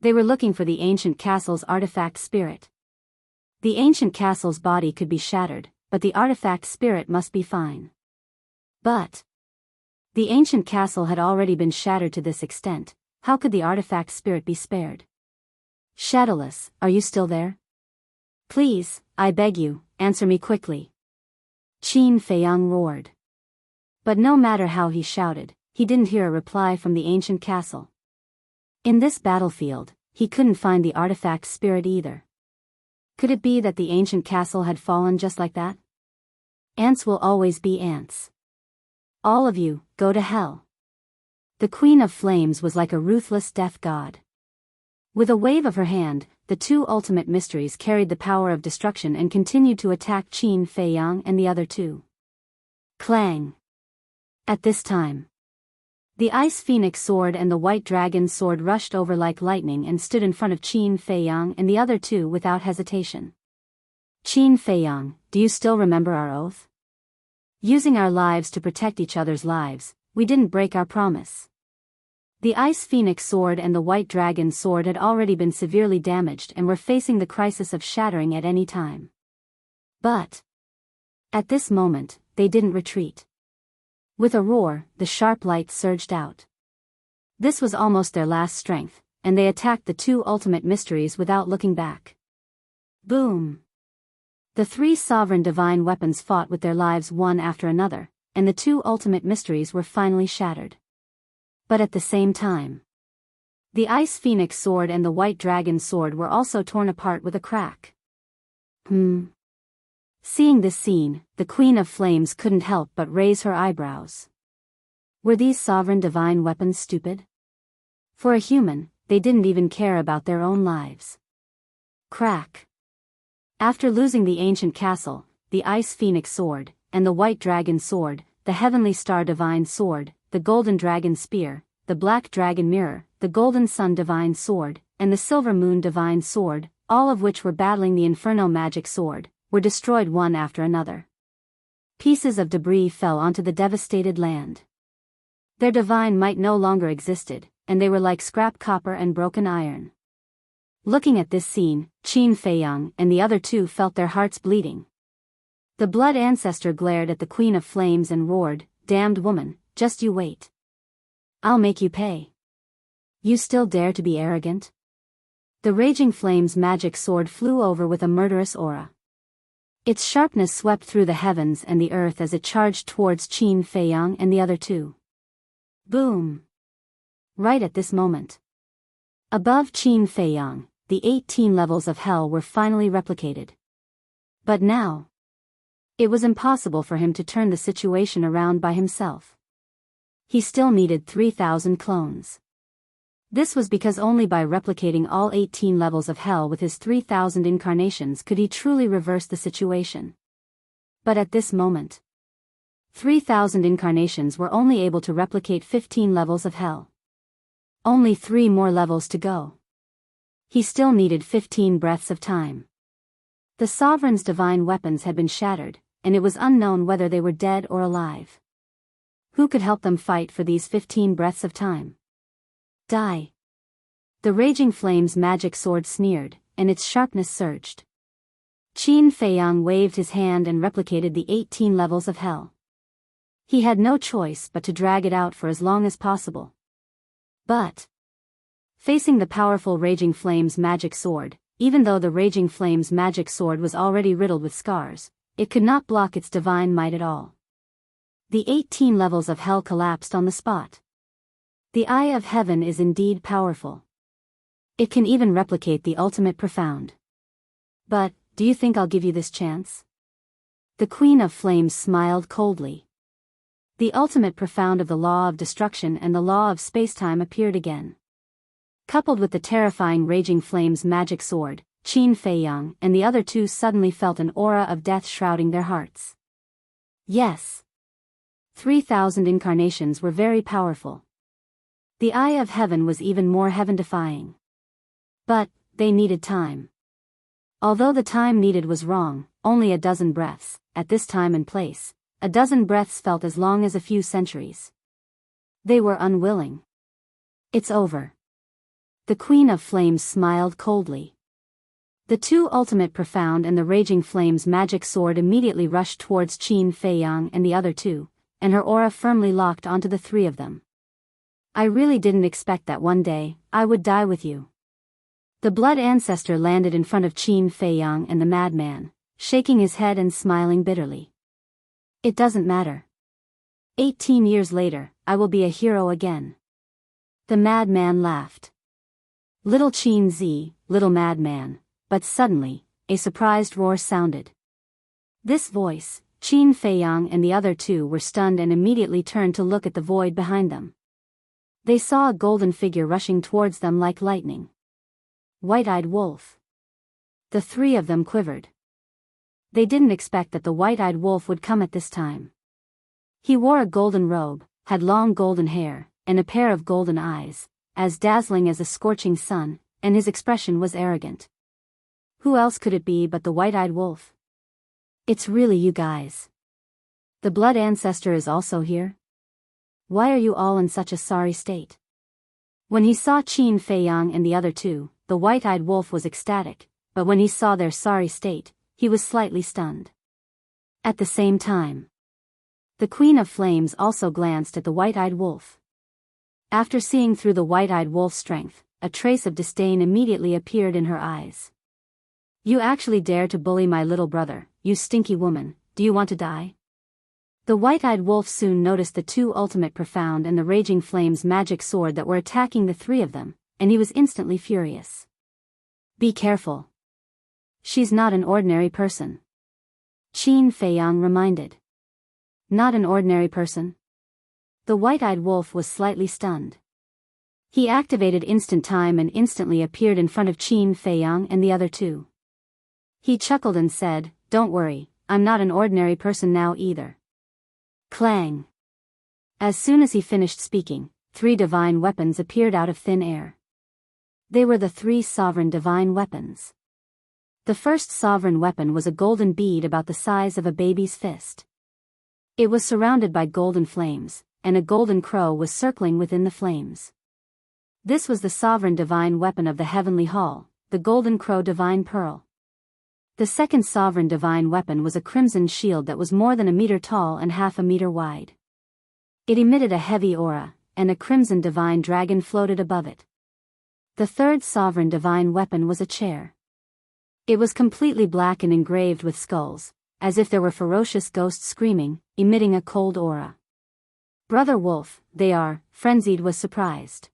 They were looking for the ancient castle's artifact spirit. The ancient castle's body could be shattered, but the artifact spirit must be fine. But the ancient castle had already been shattered to this extent. How could the artifact spirit be spared? Shadowless, are you still there? Please, I beg you, answer me quickly. Qin Feiyang roared. But no matter how he shouted, he didn't hear a reply from the ancient castle. In this battlefield, he couldn't find the artifact spirit either. Could it be that the ancient castle had fallen just like that? Ants will always be ants. All of you, go to hell. The Queen of Flames was like a ruthless death god. With a wave of her hand, the two ultimate mysteries carried the power of destruction and continued to attack Qin Feiyang and the other two. Clang! At this time, the Ice Phoenix sword and the White Dragon sword rushed over like lightning and stood in front of Qin Feiyang and the other two without hesitation. Qin Feiyang, do you still remember our oath? Using our lives to protect each other's lives, we didn't break our promise. The Ice Phoenix sword and the White Dragon sword had already been severely damaged and were facing the crisis of shattering at any time. But at this moment, they didn't retreat. With a roar, the sharp light surged out. This was almost their last strength, and they attacked the two ultimate mysteries without looking back. Boom! The three sovereign divine weapons fought with their lives one after another, and the two ultimate mysteries were finally shattered. But at the same time, the Ice Phoenix sword and the White Dragon sword were also torn apart with a crack. Seeing this scene, the Queen of Flames couldn't help but raise her eyebrows. Were these sovereign divine weapons stupid? For a human, they didn't even care about their own lives. Crack! After losing the ancient castle, the Ice Phoenix sword, and the White Dragon sword, the Heavenly Star Divine sword, the Golden Dragon spear, the Black Dragon mirror, the Golden Sun Divine sword, and the Silver Moon Divine sword, all of which were battling the Inferno Magic sword, were destroyed one after another. Pieces of debris fell onto the devastated land. Their divine might no longer existed, and they were like scrap copper and broken iron. Looking at this scene, Qin Feiyang and the other two felt their hearts bleeding. The blood ancestor glared at the Queen of Flames and roared, "Damned woman, just you wait. I'll make you pay. You still dare to be arrogant?" The Raging Flame's magic sword flew over with a murderous aura. Its sharpness swept through the heavens and the earth as it charged towards Qin Feiyang and the other two. Boom! Right at this moment, Above Qin Feiyang, the 18 levels of hell were finally replicated. But now, it was impossible for him to turn the situation around by himself. He still needed 3,000 clones. This was because only by replicating all 18 levels of hell with his 3,000 incarnations could he truly reverse the situation. But at this moment, 3,000 incarnations were only able to replicate 15 levels of hell. Only 3 more levels to go. He still needed 15 breaths of time. The Sovereign's divine weapons had been shattered, and it was unknown whether they were dead or alive. Who could help them fight for these 15 breaths of time? Die. The Raging Flame's magic sword sneered, and its sharpness surged. Qin Feiyang waved his hand and replicated the 18 levels of hell. He had no choice but to drag it out for as long as possible. But, facing the powerful Raging Flame's magic sword, even though the Raging Flame's magic sword was already riddled with scars, it could not block its divine might at all. The 18 levels of hell collapsed on the spot. The Eye of Heaven is indeed powerful. It can even replicate the ultimate profound. But, do you think I'll give you this chance? The Queen of Flames smiled coldly. The ultimate profound of the law of destruction and the law of spacetime appeared again. Coupled with the terrifying Raging Flame's magic sword, Qin Feiyang and the other two suddenly felt an aura of death shrouding their hearts. Yes. 3,000 incarnations were very powerful. The Eye of Heaven was even more heaven-defying. But, they needed time. Although the time needed was wrong, only a dozen breaths, at this time and place, a dozen breaths felt as long as a few centuries. They were unwilling. It's over. The Queen of Flames smiled coldly. The two ultimate profound and the Raging Flame's magic sword immediately rushed towards Qin Feiyang and the other two, and her aura firmly locked onto the three of them. I really didn't expect that one day, I would die with you. The Blood Ancestor landed in front of Qin Feiyang and the madman, shaking his head and smiling bitterly. It doesn't matter. 18 years later, I will be a hero again. The madman laughed. Little Qin Zi, little madman, but suddenly, a surprised roar sounded. This voice, Qin Feiyang and the other two were stunned and immediately turned to look at the void behind them. They saw a golden figure rushing towards them like lightning. White-eyed wolf. The three of them quivered. They didn't expect that the white-eyed wolf would come at this time. He wore a golden robe, had long golden hair, and a pair of golden eyes, as dazzling as a scorching sun, and his expression was arrogant. Who else could it be but the white-eyed wolf? It's really you guys. The Blood Ancestor is also here? Why are you all in such a sorry state? When he saw Qin Feiyang and the other two, the white-eyed wolf was ecstatic, but when he saw their sorry state, he was slightly stunned. At the same time, the Queen of Flames also glanced at the white-eyed wolf. After seeing through the white-eyed wolf's strength, a trace of disdain immediately appeared in her eyes. You actually dare to bully my little brother, you stinky woman, do you want to die? The white-eyed wolf soon noticed the two ultimate profound and the Raging Flame's magic sword that were attacking the three of them, and he was instantly furious. Be careful. She's not an ordinary person. Qin Feiyang reminded. Not an ordinary person? The white-eyed wolf was slightly stunned. He activated instant time and instantly appeared in front of Qin Feiyang and the other two. He chuckled and said, Don't worry, I'm not an ordinary person now either. Clang. As soon as he finished speaking, 3 divine weapons appeared out of thin air. They were the 3 sovereign divine weapons. The first sovereign weapon was a golden bead about the size of a baby's fist. It was surrounded by golden flames, and a golden crow was circling within the flames. This was the sovereign divine weapon of the Heavenly Hall, the Golden Crow Divine Pearl. The second sovereign divine weapon was a crimson shield that was more than a meter tall and half a meter wide. It emitted a heavy aura, and a crimson divine dragon floated above it. The third sovereign divine weapon was a chair. It was completely black and engraved with skulls, as if there were ferocious ghosts screaming, emitting a cold aura. Brother Wolf, they are, Frenzied was surprised.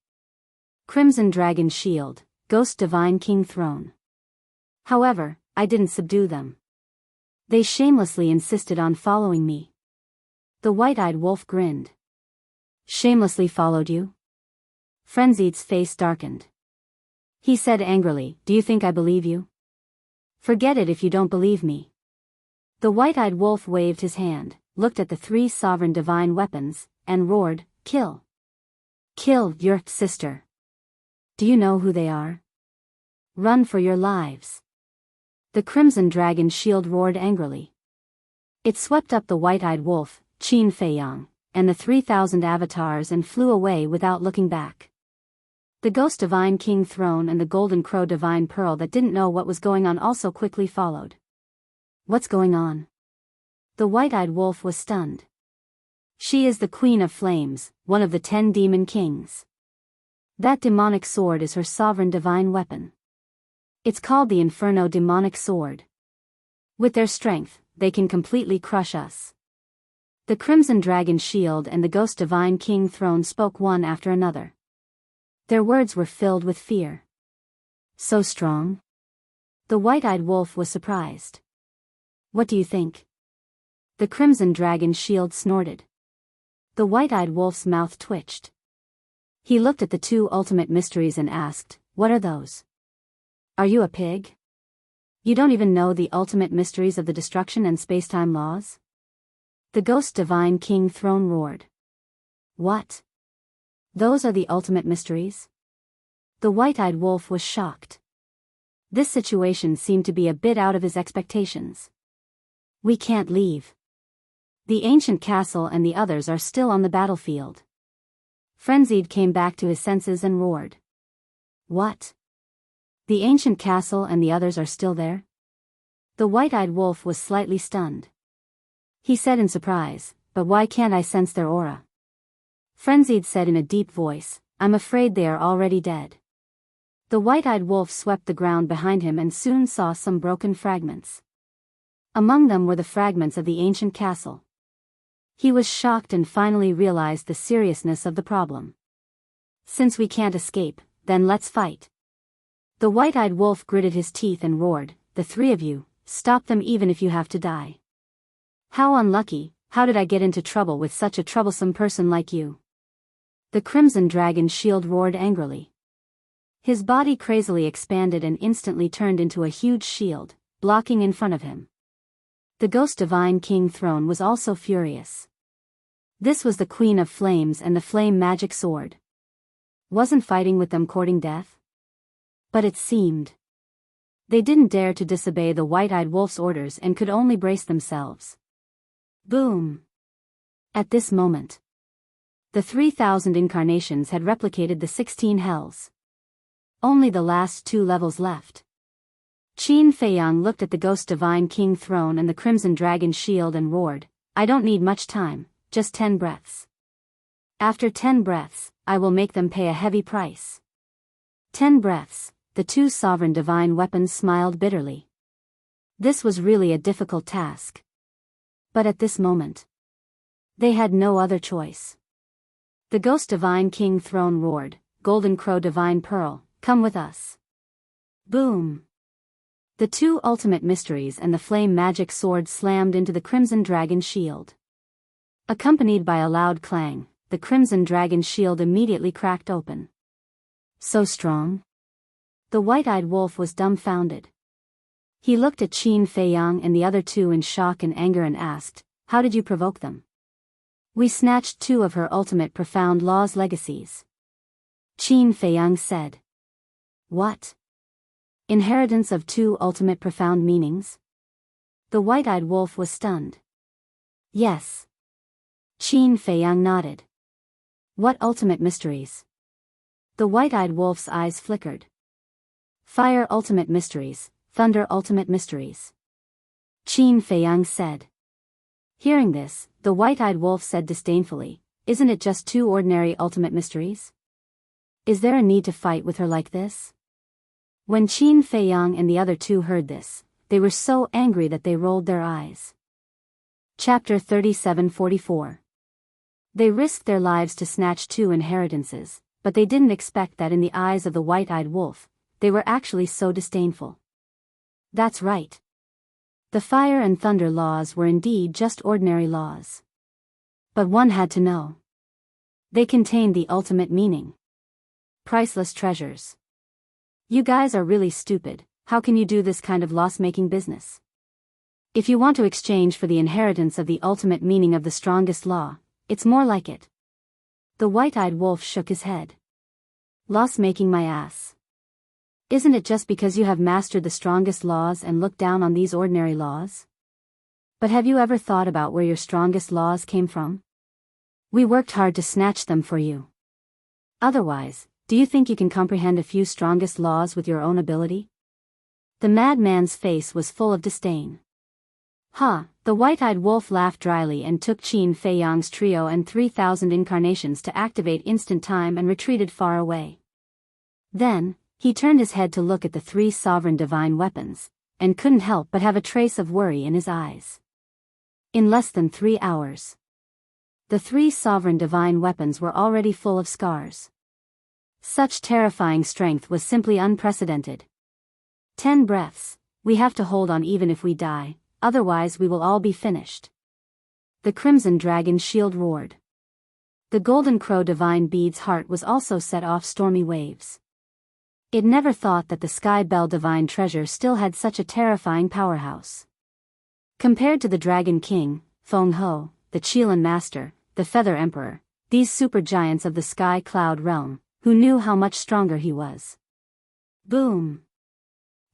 Crimson Dragon Shield, Ghost Divine King Throne. However, I didn't subdue them. They shamelessly insisted on following me. The white-eyed wolf grinned. Shamelessly followed you? Frenzied's face darkened. He said angrily, "Do you think I believe you? Forget it if you don't believe me." The white-eyed wolf waved his hand, looked at the 3 sovereign divine weapons, and roared, "Kill! Kill your sister! Do you know who they are? Run for your lives!" The Crimson Dragon Shield roared angrily. It swept up the white-eyed wolf, Qin Feiyang, and the 3,000 avatars and flew away without looking back. The Ghost Divine King Throne and the Golden Crow Divine Pearl that didn't know what was going on also quickly followed. What's going on? The white-eyed wolf was stunned. She is the Queen of Flames, one of the 10 demon kings. That demonic sword is her sovereign divine weapon. It's called the Inferno Demonic Sword. With their strength, they can completely crush us. The Crimson Dragon Shield and the Ghost Divine King Throne spoke one after another. Their words were filled with fear. So strong? The white-eyed wolf was surprised. What do you think? The Crimson Dragon Shield snorted. The white-eyed wolf's mouth twitched. He looked at the 2 ultimate mysteries and asked, "What are those? Are you a pig? You don't even know the ultimate mysteries of the destruction and space-time laws?" The Ghost Divine King Throne roared. What? Those are the ultimate mysteries? The white-eyed wolf was shocked. This situation seemed to be a bit out of his expectations. We can't leave. The ancient castle and the others are still on the battlefield. Frenzied came back to his senses and roared. What? The ancient castle and the others are still there? The white-eyed wolf was slightly stunned. He said in surprise, "But why can't I sense their aura?" Frenzied said in a deep voice, "I'm afraid they are already dead." The white-eyed wolf swept the ground behind him and soon saw some broken fragments. Among them were the fragments of the ancient castle. He was shocked and finally realized the seriousness of the problem. "Since we can't escape, then let's fight." The white-eyed wolf gritted his teeth and roared, "The 3 of you, stop them even if you have to die." "How unlucky, how did I get into trouble with such a troublesome person like you?" The Crimson Dragon Shield roared angrily. His body crazily expanded and instantly turned into a huge shield, blocking in front of him. The Ghost Divine King Throne was also furious. This was the Queen of Flames and the Flame Magic Sword. Wasn't fighting with them courting death? But it seemed. They didn't dare to disobey the white-eyed wolf's orders and could only brace themselves. Boom! At this moment, the 3,000 incarnations had replicated the 16 hells. Only the last 2 levels left. Qin Feiyang looked at the Ghost Divine King Throne and the Crimson Dragon Shield and roared, "I don't need much time, just 10 breaths. After 10 breaths, I will make them pay a heavy price." 10 breaths, the 2 sovereign divine weapons smiled bitterly. This was really a difficult task. But at this moment, they had no other choice. The Ghost Divine King Throne roared, "Golden Crow Divine Pearl, come with us." Boom! The 2 ultimate mysteries and the Flame Magic Sword slammed into the Crimson Dragon Shield. Accompanied by a loud clang, the Crimson Dragon Shield immediately cracked open. So strong? The white-eyed wolf was dumbfounded. He looked at Qin Feiyang and the other 2 in shock and anger and asked, "How did you provoke them?" "We snatched 2 of her ultimate profound law's legacies." Qin Feiyang said. "What? Inheritance of 2 ultimate profound meanings?" The white-eyed wolf was stunned. "Yes." Qin Feiyang nodded. "What ultimate mysteries?" The white-eyed wolf's eyes flickered. "Fire ultimate mysteries, thunder ultimate mysteries," Qin Feiyang said. Hearing this, the white-eyed wolf said disdainfully, "Isn't it just 2 ordinary ultimate mysteries? Is there a need to fight with her like this?" When Qin Feiyang and the other 2 heard this, they were so angry that they rolled their eyes. Chapter 37-44. They risked their lives to snatch 2 inheritances, but they didn't expect that in the eyes of the white-eyed wolf, they were actually so disdainful. That's right. The fire and thunder laws were indeed just ordinary laws. But one had to know. They contained the ultimate meaning. Priceless treasures. You guys are really stupid. How can you do this kind of loss-making business? If you want to exchange for the inheritance of the ultimate meaning of the strongest law, it's more like it. The white-eyed wolf shook his head. Loss-making my ass. Isn't it just because you have mastered the strongest laws and looked down on these ordinary laws? But have you ever thought about where your strongest laws came from? We worked hard to snatch them for you. Otherwise, do you think you can comprehend a few strongest laws with your own ability? The madman's face was full of disdain. The white-eyed wolf laughed dryly and took Qin Fei Yang's trio and 3,000 incarnations to activate instant time and retreated far away. Then, he turned his head to look at the 3 sovereign divine weapons, and couldn't help but have a trace of worry in his eyes. In less than 3 hours, the 3 sovereign divine weapons were already full of scars. Such terrifying strength was simply unprecedented. 10 breaths, we have to hold on even if we die, otherwise we will all be finished. The crimson dragon's shield roared. The golden crow divine bead's heart was also set off stormy waves. It never thought that the sky bell divine treasure still had such a terrifying powerhouse. Compared to the dragon king, Feng Ho, the Qilin master, the feather emperor, these supergiants of the sky cloud realm, who knew how much stronger he was. Boom!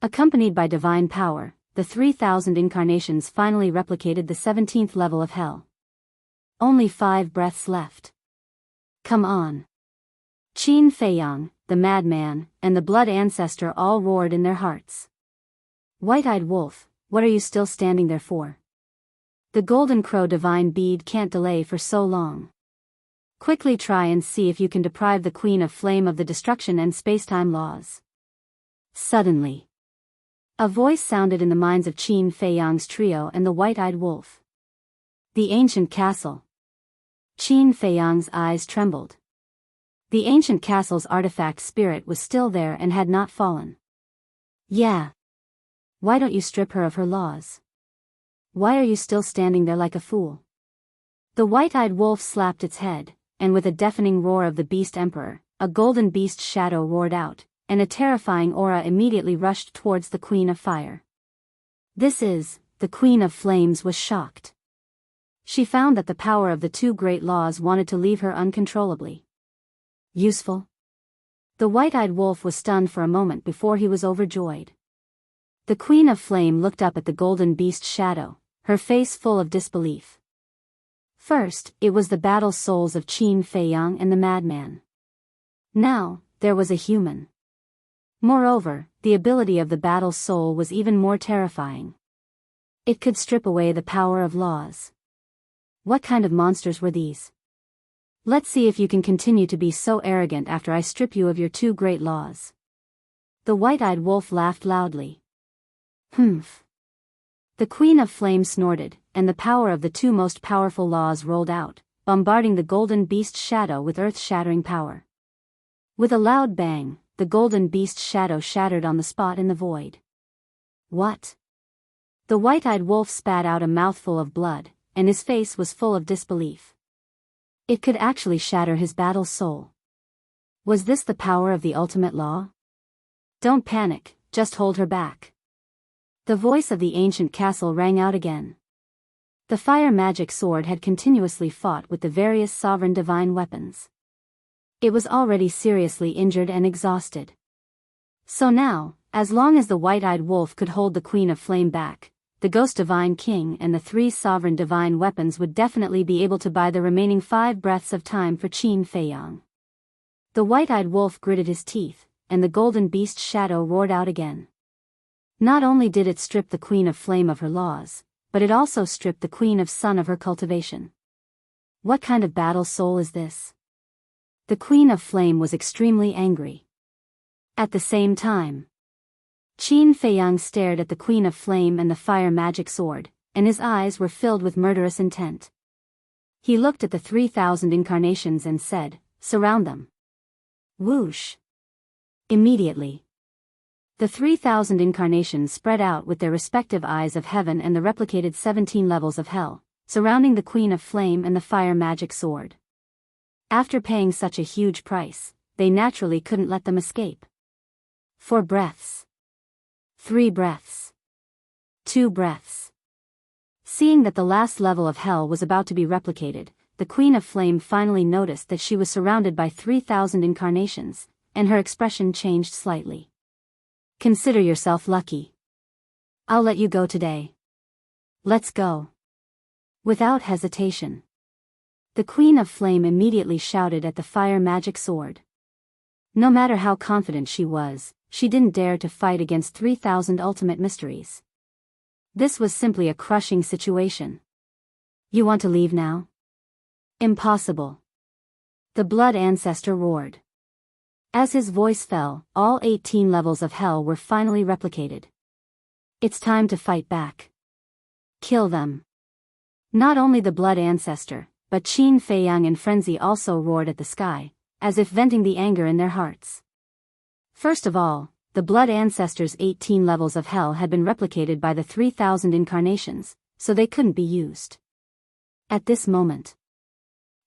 Accompanied by divine power, the 3,000 incarnations finally replicated the 17th level of hell. Only 5 breaths left. Come on. Qin Fei Yang, the madman, and the blood ancestor all roared in their hearts. White-eyed wolf, what are you still standing there for? The golden crow divine bead can't delay for so long. Quickly try and see if you can deprive the Queen of Flame of the destruction and spacetime laws. Suddenly, a voice sounded in the minds of Qin Fei Yang's trio and the white-eyed wolf. The ancient castle. Qin Fei Yang's eyes trembled. The ancient castle's artifact spirit was still there and had not fallen. Yeah. Why don't you strip her of her laws? Why are you still standing there like a fool? The white-eyed wolf slapped its head, and with a deafening roar of the beast emperor, a golden beast shadow roared out, and a terrifying aura immediately rushed towards the Queen of Fire. The Queen of Flames was shocked. She found that the power of the 2 great laws wanted to leave her uncontrollably. Useful? The white-eyed wolf was stunned for a moment before he was overjoyed. The Queen of Flame looked up at the golden beast shadow, her face full of disbelief. First, it was the battle souls of Qin Fei Yang and the madman. Now, there was a human. Moreover, the ability of the battle soul was even more terrifying. It could strip away the power of laws. What kind of monsters were these? Let's see if you can continue to be so arrogant after I strip you of your 2 great laws. The white-eyed wolf laughed loudly. Humph. The Queen of Flame snorted, and the power of the 2 most powerful laws rolled out, bombarding the golden beast shadow with earth-shattering power. With a loud bang, the golden beast shadow shattered on the spot in the void. What? The white-eyed wolf spat out a mouthful of blood, and his face was full of disbelief. It could actually shatter his battle soul. Was this the power of the ultimate law? Don't panic, just hold her back. The voice of the ancient castle rang out again. The fire magic sword had continuously fought with the various sovereign divine weapons. It was already seriously injured and exhausted. So now, as long as the white-eyed wolf could hold the Queen of Flame back, the Ghost Divine King and the 3 sovereign divine weapons would definitely be able to buy the remaining 5 breaths of time for Qin Fei Yang. The white-eyed wolf gritted his teeth, and the golden beast shadow roared out again. Not only did it strip the Queen of Flame of her laws, but it also stripped the Queen of Sun of her cultivation. What kind of battle soul is this? The Queen of Flame was extremely angry. At the same time, Qin Fei Yang stared at the Queen of Flame and the fire magic sword, and his eyes were filled with murderous intent. He looked at the 3,000 incarnations and said, "Surround them." Whoosh! Immediately, the 3,000 incarnations spread out with their respective eyes of heaven and the replicated 17 levels of hell, surrounding the Queen of Flame and the Fire Magic Sword. After paying such a huge price, they naturally couldn't let them escape. 4 breaths. 3 breaths. 2 breaths. Seeing that the last level of hell was about to be replicated, the Queen of Flame finally noticed that she was surrounded by 3,000 incarnations, and her expression changed slightly. Consider yourself lucky. I'll let you go today. Let's go. Without hesitation, the Queen of Flame immediately shouted at the Fire Magic Sword. No matter how confident she was, she didn't dare to fight against 3,000 ultimate mysteries. This was simply a crushing situation. You want to leave now? Impossible. The Blood Ancestor roared. As his voice fell, all 18 levels of hell were finally replicated. It's time to fight back. Kill them. Not only the Blood Ancestor, but Qin Feiyang in frenzy also roared at the sky, as if venting the anger in their hearts. First of all, the Blood Ancestor's 18 levels of hell had been replicated by the 3,000 incarnations, so they couldn't be used. At this moment,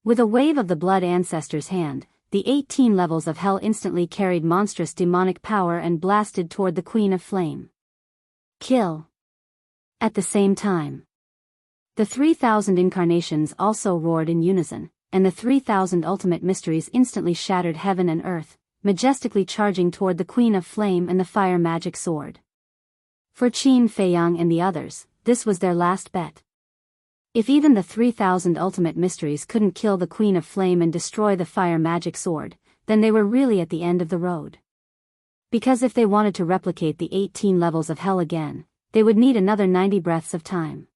with a wave of the Blood Ancestor's hand, the 18 levels of hell instantly carried monstrous demonic power and blasted toward the Queen of Flame. Kill. At the same time, the 3,000 incarnations also roared in unison, and the 3,000 ultimate mysteries instantly shattered heaven and earth, majestically charging toward the Queen of Flame and the Fire Magic Sword. For Qin Feiyang and the others, this was their last bet. If even the 3,000 ultimate mysteries couldn't kill the Queen of Flame and destroy the Fire Magic Sword, then they were really at the end of the road. Because if they wanted to replicate the 18 levels of hell again, they would need another 90 breaths of time.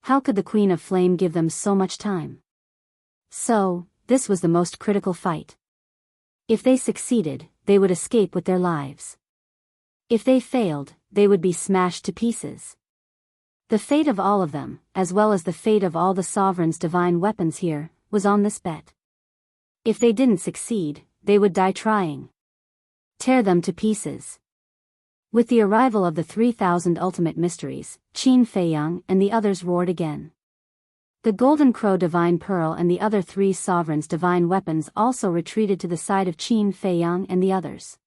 How could the Queen of Flame give them so much time? So, this was the most critical fight. If they succeeded, they would escape with their lives. If they failed, they would be smashed to pieces. The fate of all of them, as well as the fate of all the Sovereign's divine weapons here, was on this bet. If they didn't succeed, they would die trying. Tear them to pieces. With the arrival of the 3,000 ultimate mysteries, Qin Feiyang and the others roared again. The Golden Crow Divine Pearl and the other 3 Sovereigns' divine weapons also retreated to the side of Qin Feiyang and the others.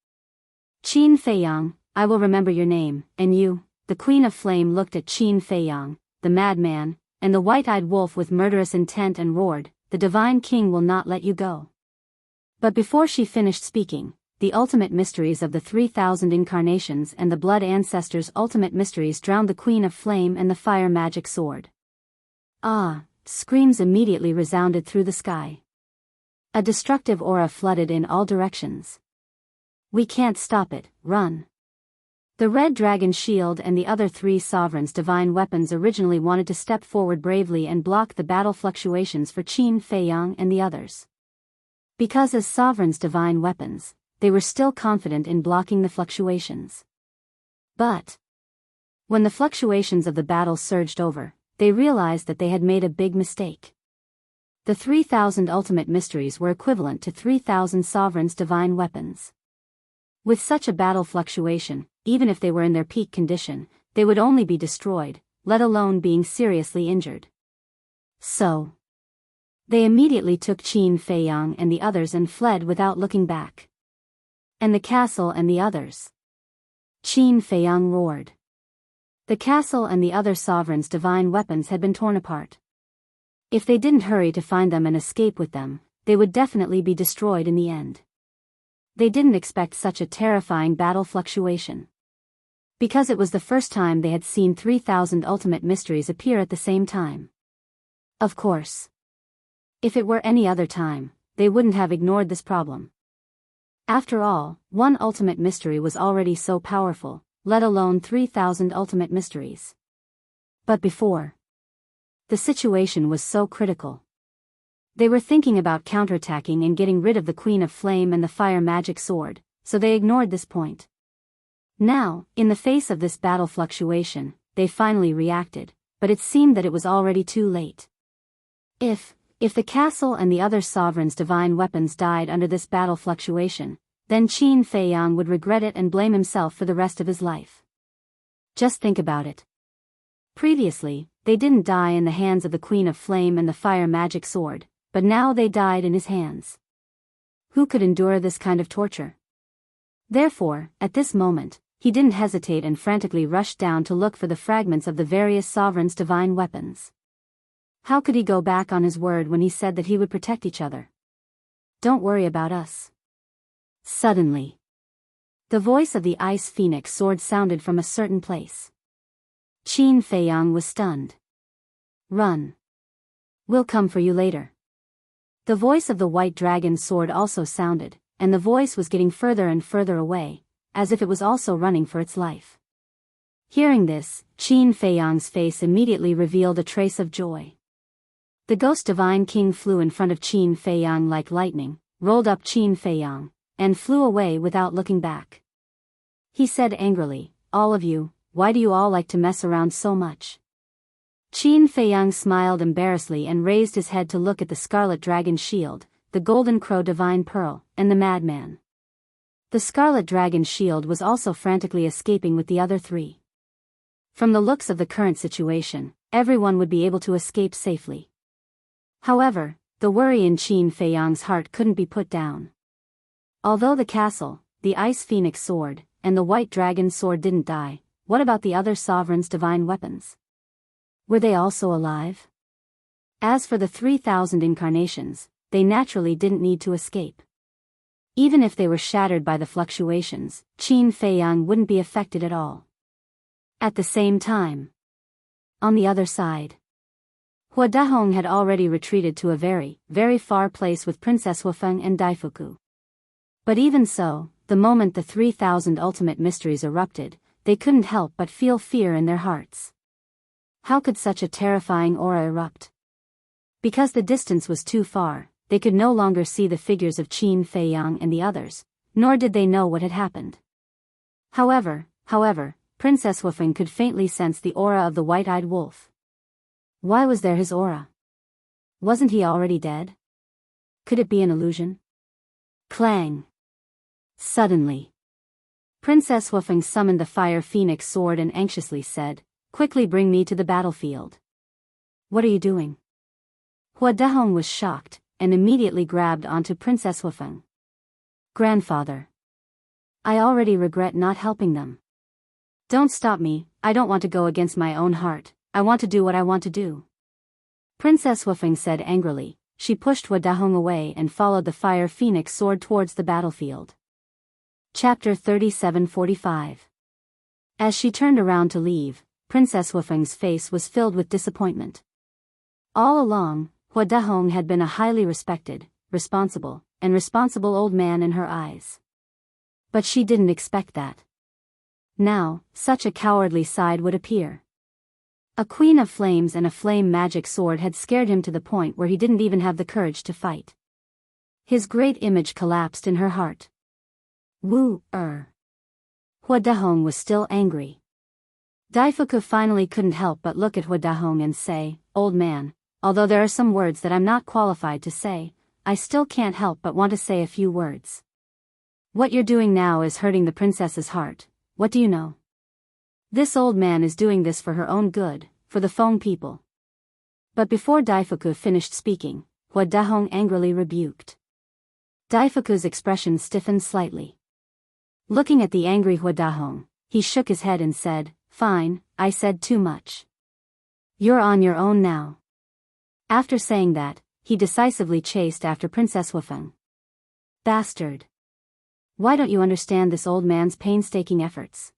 Qin Feiyang, I will remember your name, and you. The Queen of Flame looked at Qin Feiyang, the madman, and the white-eyed wolf with murderous intent and roared, the Divine King will not let you go. But before she finished speaking, the ultimate mysteries of the 3,000 incarnations and the Blood Ancestor's ultimate mysteries drowned the Queen of Flame and the Fire Magic Sword. Ah! Screams immediately resounded through the sky. A destructive aura flooded in all directions. We can't stop it, run. The Red Dragon Shield and the other 3 Sovereigns' divine weapons originally wanted to step forward bravely and block the battle fluctuations for Qin Feiyang and the others. Because as Sovereigns' divine weapons, they were still confident in blocking the fluctuations. But when the fluctuations of the battle surged over, they realized that they had made a big mistake. The 3,000 ultimate mysteries were equivalent to 3,000 Sovereigns' divine weapons. With such a battle fluctuation, even if they were in their peak condition, they would only be destroyed, let alone being seriously injured. So, they immediately took Qin Feiyang and the others and fled without looking back. And the castle and the others? Qin Feiyang roared. The castle and the other Sovereigns' divine weapons had been torn apart. If they didn't hurry to find them and escape with them, they would definitely be destroyed in the end. They didn't expect such a terrifying battle fluctuation. Because it was the first time they had seen 3,000 ultimate mysteries appear at the same time. Of course. If it were any other time, they wouldn't have ignored this problem. After all, one ultimate mystery was already so powerful, let alone 3,000 ultimate mysteries. But before, the situation was so critical. They were thinking about counterattacking and getting rid of the Queen of Flame and the Fire Magic Sword, so they ignored this point. Now, in the face of this battle fluctuation, they finally reacted, but it seemed that it was already too late. If If the castle and the other sovereign's divine weapons died under this battle fluctuation, then Qin Feiyang would regret it and blame himself for the rest of his life. Just think about it. Previously, they didn't die in the hands of the Queen of Flame and the Fire Magic Sword, but now they died in his hands. Who could endure this kind of torture? Therefore, at this moment, he didn't hesitate and frantically rushed down to look for the fragments of the various sovereigns' divine weapons. How could he go back on his word when he said that he would protect each other? Don't worry about us. Suddenly, the voice of the Ice Phoenix sword sounded from a certain place. Qin Feiyang was stunned. Run. We'll come for you later. The voice of the White Dragon sword also sounded, and the voice was getting further and further away, as if it was also running for its life. Hearing this, Qin Feiyang's face immediately revealed a trace of joy. The Ghost Divine King flew in front of Qin Feiyang like lightning, rolled up Qin Feiyang, and flew away without looking back. He said angrily, "All of you, why do you all like to mess around so much?" Qin Feiyang smiled embarrassedly and raised his head to look at the Scarlet Dragon Shield, the Golden Crow Divine Pearl, and the Madman. The Scarlet Dragon Shield was also frantically escaping with the other three. From the looks of the current situation, everyone would be able to escape safely. However, the worry in Qin Feiyang's heart couldn't be put down. Although the castle, the Ice Phoenix sword, and the White Dragon sword didn't die, what about the other sovereigns' divine weapons? Were they also alive? As for the 3,000 incarnations, they naturally didn't need to escape. Even if they were shattered by the fluctuations, Qin Feiyang wouldn't be affected at all. At the same time, on the other side, Hua Dahong had already retreated to a very, very far place with Princess Huafeng and Daifuku. But even so, the moment the 3,000 ultimate mysteries erupted, they couldn't help but feel fear in their hearts. How could such a terrifying aura erupt? Because the distance was too far, they could no longer see the figures of Qin Feiyang and the others, nor did they know what had happened. However, Princess Huafeng could faintly sense the aura of the white-eyed wolf. Why was there his aura? Wasn't he already dead? Could it be an illusion? Clang! Suddenly, Princess Huafeng summoned the Fire Phoenix sword and anxiously said, "Quickly bring me to the battlefield." "What are you doing?" Hua Dahong was shocked, and immediately grabbed onto Princess Huafeng. "Grandfather, I already regret not helping them. Don't stop me, I don't want to go against my own heart, I want to do what I want to do." Princess Huafeng said angrily. She pushed Hua Dahong away and followed the Fire Phoenix sword towards the battlefield. Chapter 37:45. As she turned around to leave, Princess Huafeng's face was filled with disappointment. All along, Hua Dahong had been a highly respected, responsible old man in her eyes. But she didn't expect that. Now, such a cowardly side would appear. A Queen of Flames and a flame magic sword had scared him to the point where he didn't even have the courage to fight. His great image collapsed in her heart. Hua Dahong was still angry. Daifuku finally couldn't help but look at Hua Dahong and say, "Old man, although there are some words that I'm not qualified to say, I still can't help but want to say a few words. What you're doing now is hurting the princess's heart, what do you know? This old man is doing this for her own good, for the Feng people." But before Daifuku finished speaking, Hua Dahong angrily rebuked. Daifuku's expression stiffened slightly. Looking at the angry Hua Dahong, he shook his head and said, "Fine, I said too much. You're on your own now." After saying that, he decisively chased after Princess Huafeng. "Bastard! Why don't you understand this old man's painstaking efforts?"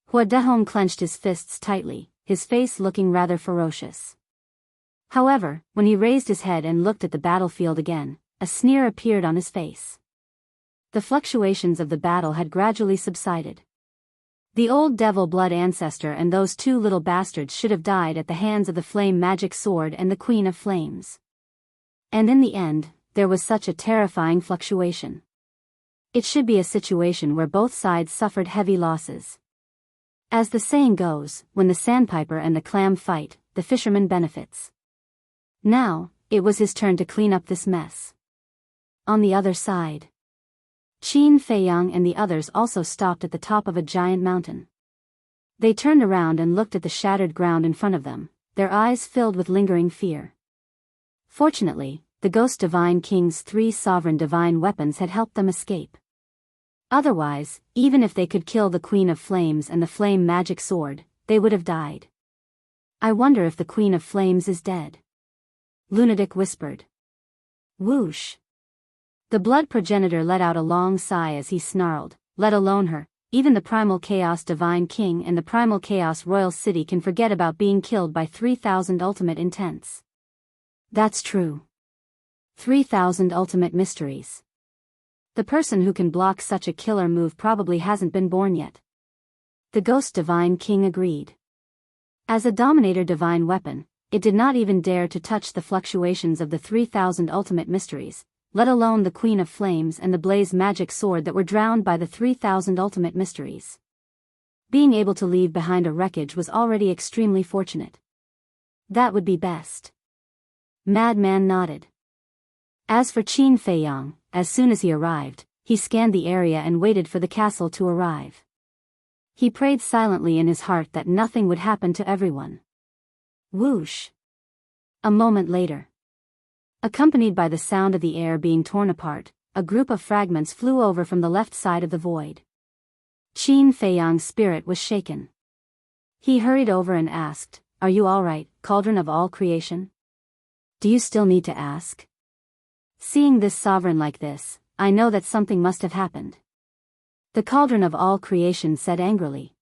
Hua Dahong clenched his fists tightly, his face looking rather ferocious. However, when he raised his head and looked at the battlefield again, a sneer appeared on his face. The fluctuations of the battle had gradually subsided. The old devil blood ancestor and those two little bastards should have died at the hands of the flame magic sword and the Queen of Flames. And in the end, there was such a terrifying fluctuation. It should be a situation where both sides suffered heavy losses. As the saying goes, when the sandpiper and the clam fight, the fisherman benefits. Now, it was his turn to clean up this mess. On the other side, Qin Feiyang and the others also stopped at the top of a giant mountain. They turned around and looked at the shattered ground in front of them, their eyes filled with lingering fear. Fortunately, the Ghost Divine King's 3 sovereign divine weapons had helped them escape. Otherwise, even if they could kill the Queen of Flames and the flame magic sword, they would have died. I wonder if the Queen of Flames is dead. Lunatic whispered. Whoosh. The blood progenitor let out a long sigh as he snarled, let alone her, even the Primal Chaos Divine King and the Primal Chaos Royal City can forget about being killed by 3,000 ultimate intents. That's true. 3,000 ultimate mysteries. The person who can block such a killer move probably hasn't been born yet. The Ghost Divine King agreed. As a Dominator divine weapon, it did not even dare to touch the fluctuations of the 3,000 ultimate mysteries, let alone the Queen of Flames and the Blaze magic sword that were drowned by the 3,000 ultimate mysteries. Being able to leave behind a wreckage was already extremely fortunate. That would be best. Madman nodded. As for Qin Feiyang, as soon as he arrived, he scanned the area and waited for the castle to arrive. He prayed silently in his heart that nothing would happen to everyone. Whoosh. A moment later, accompanied by the sound of the air being torn apart, a group of fragments flew over from the left side of the void. Qin Feiyang's spirit was shaken. He hurried over and asked, "Are you all right, Cauldron of all creation? Do you still need to ask?" Seeing this sovereign like this, I know that something must have happened. The Cauldron of all creation said angrily.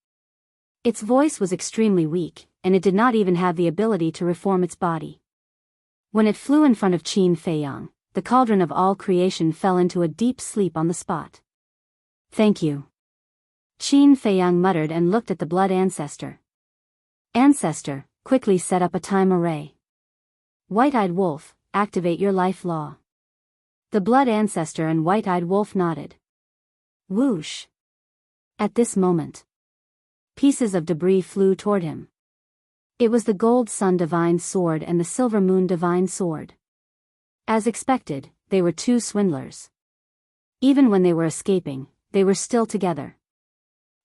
Its voice was extremely weak, and it did not even have the ability to reform its body. When it flew in front of Qin Feiyang, the Cauldron of all creation fell into a deep sleep on the spot. Thank you. Qin Feiyang muttered and looked at the Blood Ancestor. Ancestor, quickly set up a time array. White-Eyed Wolf, activate your life law. The Blood Ancestor and White-Eyed Wolf nodded. Whoosh. At this moment, pieces of debris flew toward him. It was the Gold Sun Divine Sword and the Silver Moon Divine Sword. As expected, they were 2 swindlers. Even when they were escaping, they were still together.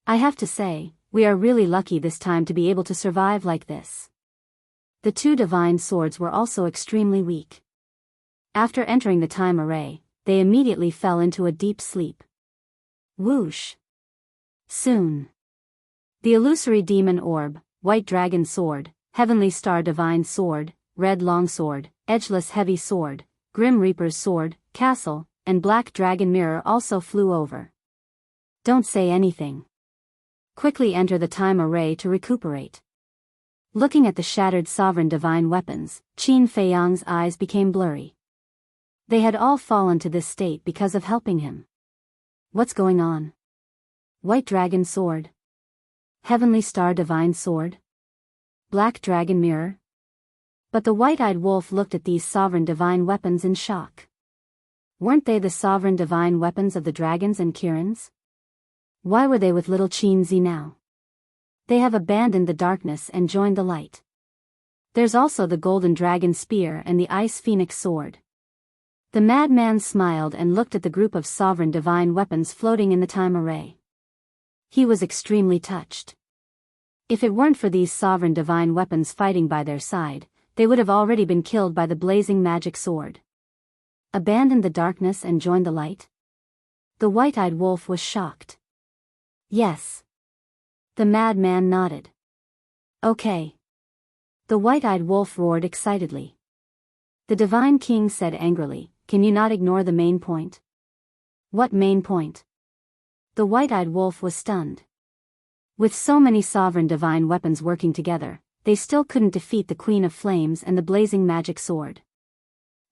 I have to say, we are really lucky this time to be able to survive like this. The 2 divine swords were also extremely weak. After entering the time array, they immediately fell into a deep sleep. Whoosh. Soon. The Illusory Demon Orb, White Dragon Sword, Heavenly Star Divine Sword, Red Longsword, Edgeless Heavy Sword, Grim Reaper's Sword, Castle, and Black Dragon Mirror also flew over. Don't say anything. Quickly enter the time array to recuperate. Looking at the shattered sovereign divine weapons, Qin Feiyang's eyes became blurry. They had all fallen to this state because of helping him. What's going on? White Dragon Sword. Heavenly Star Divine Sword. Black Dragon Mirror. But the White-Eyed Wolf looked at these sovereign divine weapons in shock. Weren't they the sovereign divine weapons of the dragons and Kirins? Why were they with little Qin Zi now? They have abandoned the darkness and joined the light. There's also the Golden Dragon Spear and the Ice Phoenix Sword. The madman smiled and looked at the group of sovereign divine weapons floating in the time array. He was extremely touched. If it weren't for these sovereign divine weapons fighting by their side, they would have already been killed by the blazing magic sword. Abandoned the darkness and joined the light? The White-Eyed Wolf was shocked. Yes. The madman nodded. Okay. The White-Eyed Wolf roared excitedly. The Divine King said angrily, "Can you not ignore the main point?" What main point? The White-Eyed Wolf was stunned. With so many sovereign divine weapons working together, they still couldn't defeat the Queen of Flames and the blazing magic sword.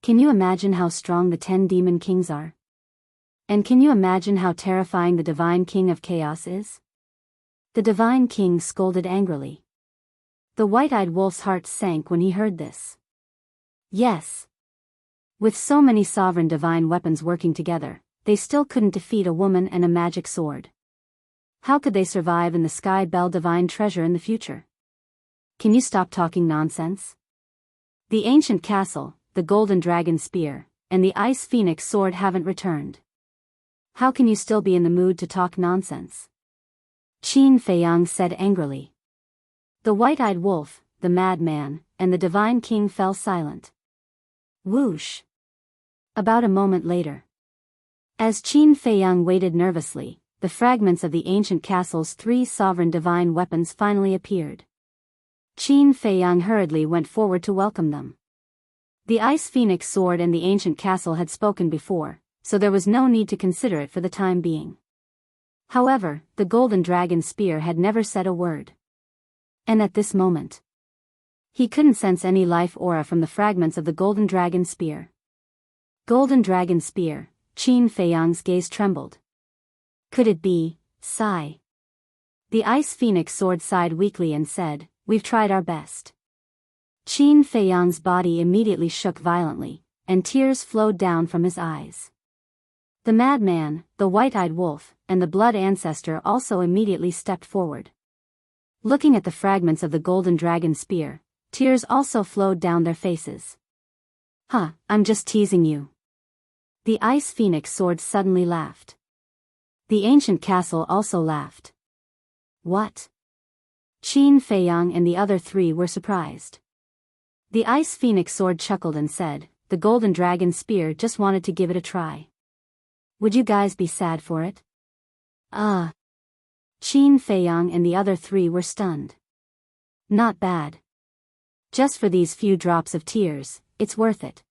Can you imagine how strong the 10 demon kings are? And can you imagine how terrifying the Divine King of Chaos is? The Divine King scolded angrily. The White-Eyed Wolf's heart sank when he heard this. Yes. With so many sovereign divine weapons working together, they still couldn't defeat a woman and a magic sword. How could they survive in the Sky Bell Divine Treasure in the future? Can you stop talking nonsense? The ancient castle, the golden dragon spear, and the ice phoenix sword haven't returned. How can you still be in the mood to talk nonsense? Qin Feiyang said angrily. The white-eyed wolf, the madman, and the divine king fell silent. Whoosh! About a moment later. As Qin Feiyang waited nervously, the fragments of the ancient castle's 3 sovereign divine weapons finally appeared. Qin Feiyang hurriedly went forward to welcome them. The ice phoenix sword and the ancient castle had spoken before, so there was no need to consider it for the time being. However, the golden dragon spear had never said a word. And at this moment, he couldn't sense any life aura from the fragments of the golden dragon spear. Golden dragon spear, Qin Feiyang's gaze trembled. Could it be, Sai? The ice phoenix sword sighed weakly and said, "We've tried our best." Qin Feiyang's body immediately shook violently, and tears flowed down from his eyes. The madman, the white-eyed wolf, and the blood ancestor also immediately stepped forward. Looking at the fragments of the golden dragon spear, tears also flowed down their faces. "Huh, I'm just teasing you." The ice phoenix sword suddenly laughed. The ancient castle also laughed. What? Qin Feiyang and the other 3 were surprised. The ice phoenix sword chuckled and said, "The golden dragon spear just wanted to give it a try. Would you guys be sad for it?" Qin Feiyang and the other 3 were stunned. Not bad. Just for these few drops of tears, it's worth it.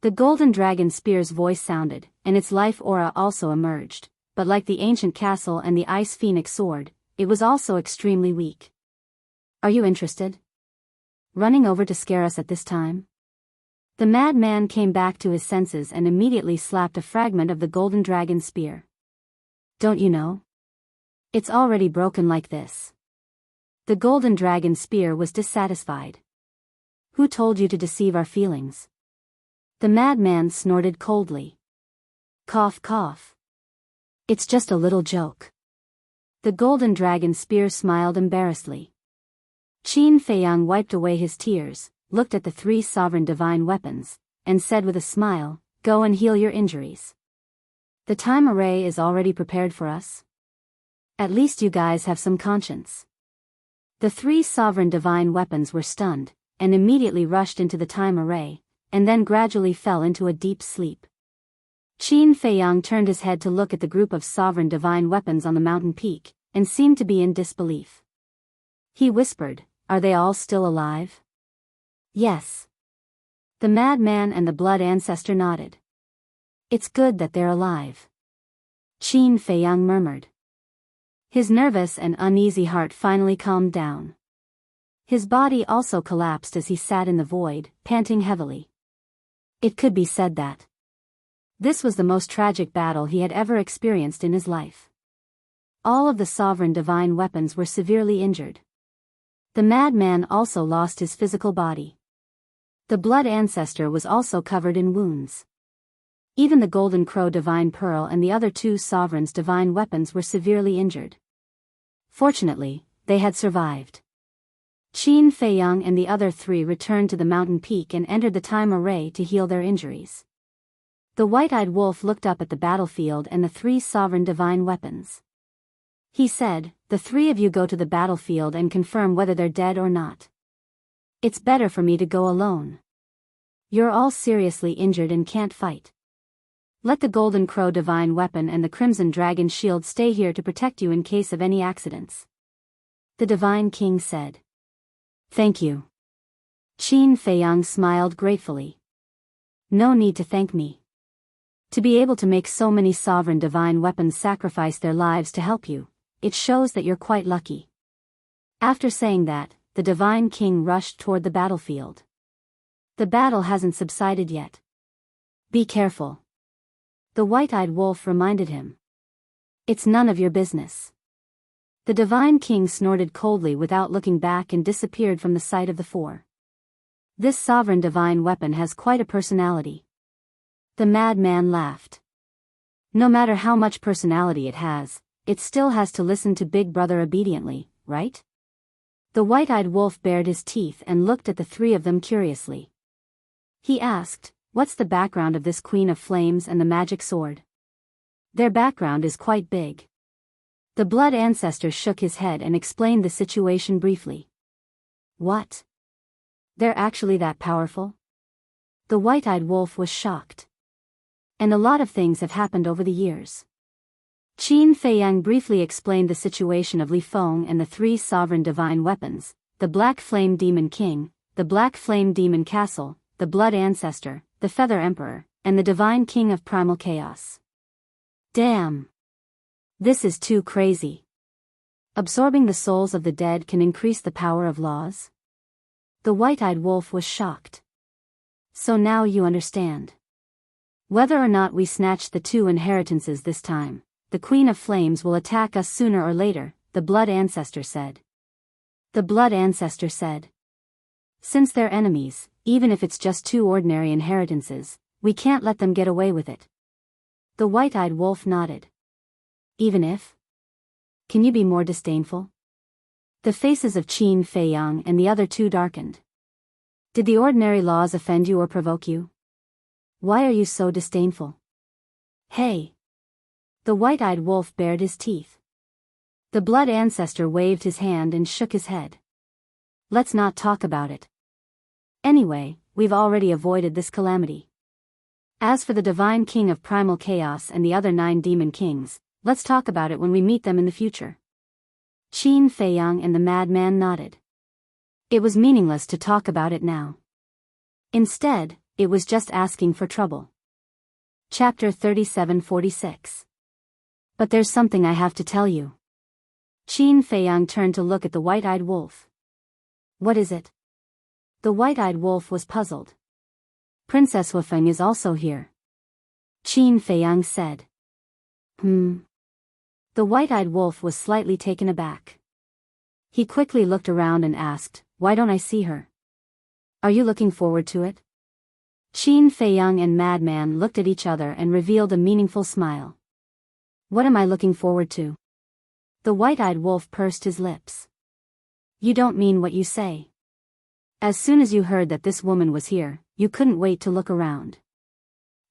The golden dragon spear's voice sounded, and its life aura also emerged, but like the ancient castle and the ice phoenix sword, it was also extremely weak. Are you interested? Running over to scare us at this time? The madman came back to his senses and immediately slapped a fragment of the golden dragon spear. Don't you know? It's already broken like this. The golden dragon spear was dissatisfied. Who told you to deceive our feelings? The madman snorted coldly. Cough cough. It's just a little joke. The golden dragon spear smiled embarrassedly. Qin Feiyang wiped away his tears, looked at the 3 sovereign divine weapons, and said with a smile, "Go and heal your injuries. The time array is already prepared for us. At least you guys have some conscience." The 3 sovereign divine weapons were stunned, and immediately rushed into the time array, and then gradually fell into a deep sleep. Qin Feiyang turned his head to look at the group of sovereign divine weapons on the mountain peak, and seemed to be in disbelief. He whispered, "Are they all still alive?" "Yes." The madman and the blood ancestor nodded. "It's good that they're alive," Qin Feiyang murmured. His nervous and uneasy heart finally calmed down. His body also collapsed as he sat in the void, panting heavily. It could be said that this was the most tragic battle he had ever experienced in his life. All of the sovereign divine weapons were severely injured. The madman also lost his physical body. The blood ancestor was also covered in wounds. Even the golden crow divine pearl and the other 2 sovereigns' divine weapons were severely injured. Fortunately, they had survived. Qin Feiyang and the other 3 returned to the mountain peak and entered the time array to heal their injuries. The white-eyed wolf looked up at the battlefield and the 3 sovereign divine weapons. He said, "The 3 of you go to the battlefield and confirm whether they're dead or not. It's better for me to go alone. You're all seriously injured and can't fight. Let the golden crow divine weapon and the crimson dragon shield stay here to protect you in case of any accidents." The divine king said. "Thank you." Qin Feiyang smiled gratefully. "No need to thank me. To be able to make so many sovereign divine weapons sacrifice their lives to help you, it shows that you're quite lucky." After saying that, the divine king rushed toward the battlefield. The battle hasn't subsided yet. Be careful. The white-eyed wolf reminded him. It's none of your business. The divine king snorted coldly without looking back and disappeared from the sight of the 4. This sovereign divine weapon has quite a personality. The madman laughed. No matter how much personality it has, it still has to listen to Big Brother obediently, right? The white-eyed wolf bared his teeth and looked at the 3 of them curiously. He asked, "What's the background of this Queen of Flames and the magic sword?" "Their background is quite big." The blood ancestor shook his head and explained the situation briefly. "What? They're actually that powerful?" The white-eyed wolf was shocked. "And a lot of things have happened over the years." Qin Feiyang briefly explained the situation of Li Feng and the three sovereign divine weapons, the Black Flame Demon King, the Black Flame Demon Castle, the Blood Ancestor, the Feather Emperor, and the Divine King of Primal Chaos. Damn! This is too crazy. Absorbing the souls of the dead can increase the power of laws? The white-eyed wolf was shocked. So now you understand. Whether or not we snatch the two inheritances this time, the Queen of Flames will attack us sooner or later, the Blood Ancestor said. The Blood Ancestor said. Since they're enemies, even if it's just two ordinary inheritances, we can't let them get away with it. The white-eyed wolf nodded. Even if? Can you be more disdainful? The faces of Qin Feiyang and the other two darkened. Did the ordinary laws offend you or provoke you? Why are you so disdainful? Hey! The white-eyed wolf bared his teeth. The Blood Ancestor waved his hand and shook his head. Let's not talk about it. Anyway, we've already avoided this calamity. As for the Divine King of Primal Chaos and the other 9 Demon Kings, let's talk about it when we meet them in the future. Qin Feiyang and the madman nodded. It was meaningless to talk about it now. Instead, it was just asking for trouble. Chapter 37-46. But there's something I have to tell you. Qin Feiyang turned to look at the white-eyed wolf. What is it? The white-eyed wolf was puzzled. Princess Wufeng is also here. Qin Feiyang said. The white-eyed wolf was slightly taken aback. He quickly looked around and asked, "Why don't I see her? Are you looking forward to it?" Qin Feiyang and Madman looked at each other and revealed a meaningful smile. "What am I looking forward to?" The white-eyed wolf pursed his lips. "You don't mean what you say. As soon as you heard that this woman was here, you couldn't wait to look around."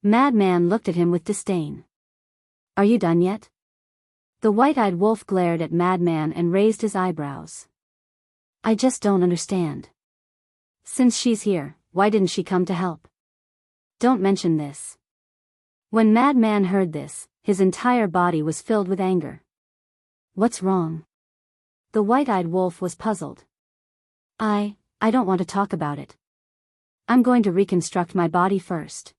Madman looked at him with disdain. "Are you done yet?" The white-eyed wolf glared at Madman and raised his eyebrows. "I just don't understand. Since she's here, why didn't she come to help? Don't mention this." When Madman heard this, his entire body was filled with anger. "What's wrong?" The white-eyed wolf was puzzled. I don't want to talk about it. I'm going to reconstruct my body first.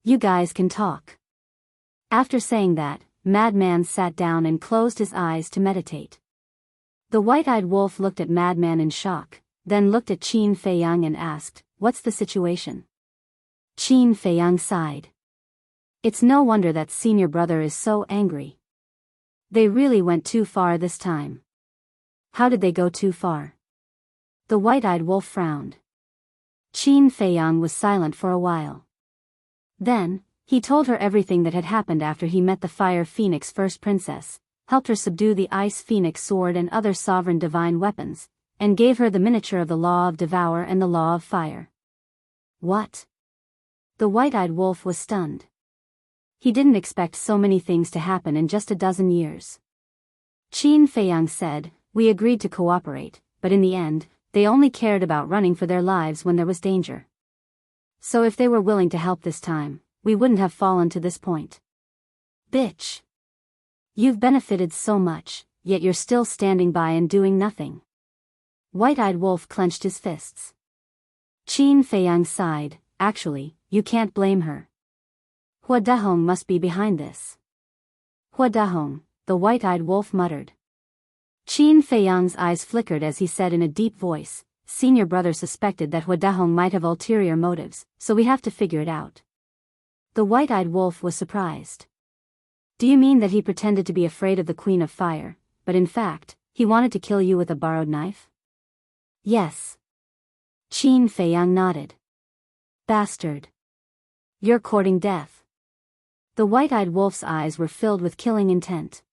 You guys can talk." After saying that, Madman sat down and closed his eyes to meditate. The white-eyed wolf looked at Madman in shock, then looked at Qin Feiyang and asked, "What's the situation?" Qin Feiyang sighed. It's no wonder that senior brother is so angry. They really went too far this time. How did they go too far? The white-eyed wolf frowned. Qin Feiyang was silent for a while. Then, he told her everything that had happened after he met the Fire Phoenix First Princess, helped her subdue the Ice Phoenix Sword and other sovereign divine weapons, and gave her the miniature of the Law of Devour and the Law of Fire. What? The white-eyed wolf was stunned. He didn't expect so many things to happen in just a dozen years. Qin Feiyang said, "We agreed to cooperate, but in the end, they only cared about running for their lives when there was danger. So if they were willing to help this time, we wouldn't have fallen to this point." Bitch. You've benefited so much, yet you're still standing by and doing nothing. White-eyed wolf clenched his fists. Qin Feiyang sighed, "Actually, you can't blame her. Hua Dahong must be behind this." Hua Dahong, the white-eyed wolf muttered. Qin Feiyang's eyes flickered as he said in a deep voice, "Senior brother suspected that Hua Dahong might have ulterior motives, so we have to figure it out." The white-eyed wolf was surprised. "Do you mean that he pretended to be afraid of the Queen of Fire, but in fact, he wanted to kill you with a borrowed knife?" "Yes." Qin Feiyang nodded. "Bastard. You're courting death." The white-eyed wolf's eyes were filled with killing intent.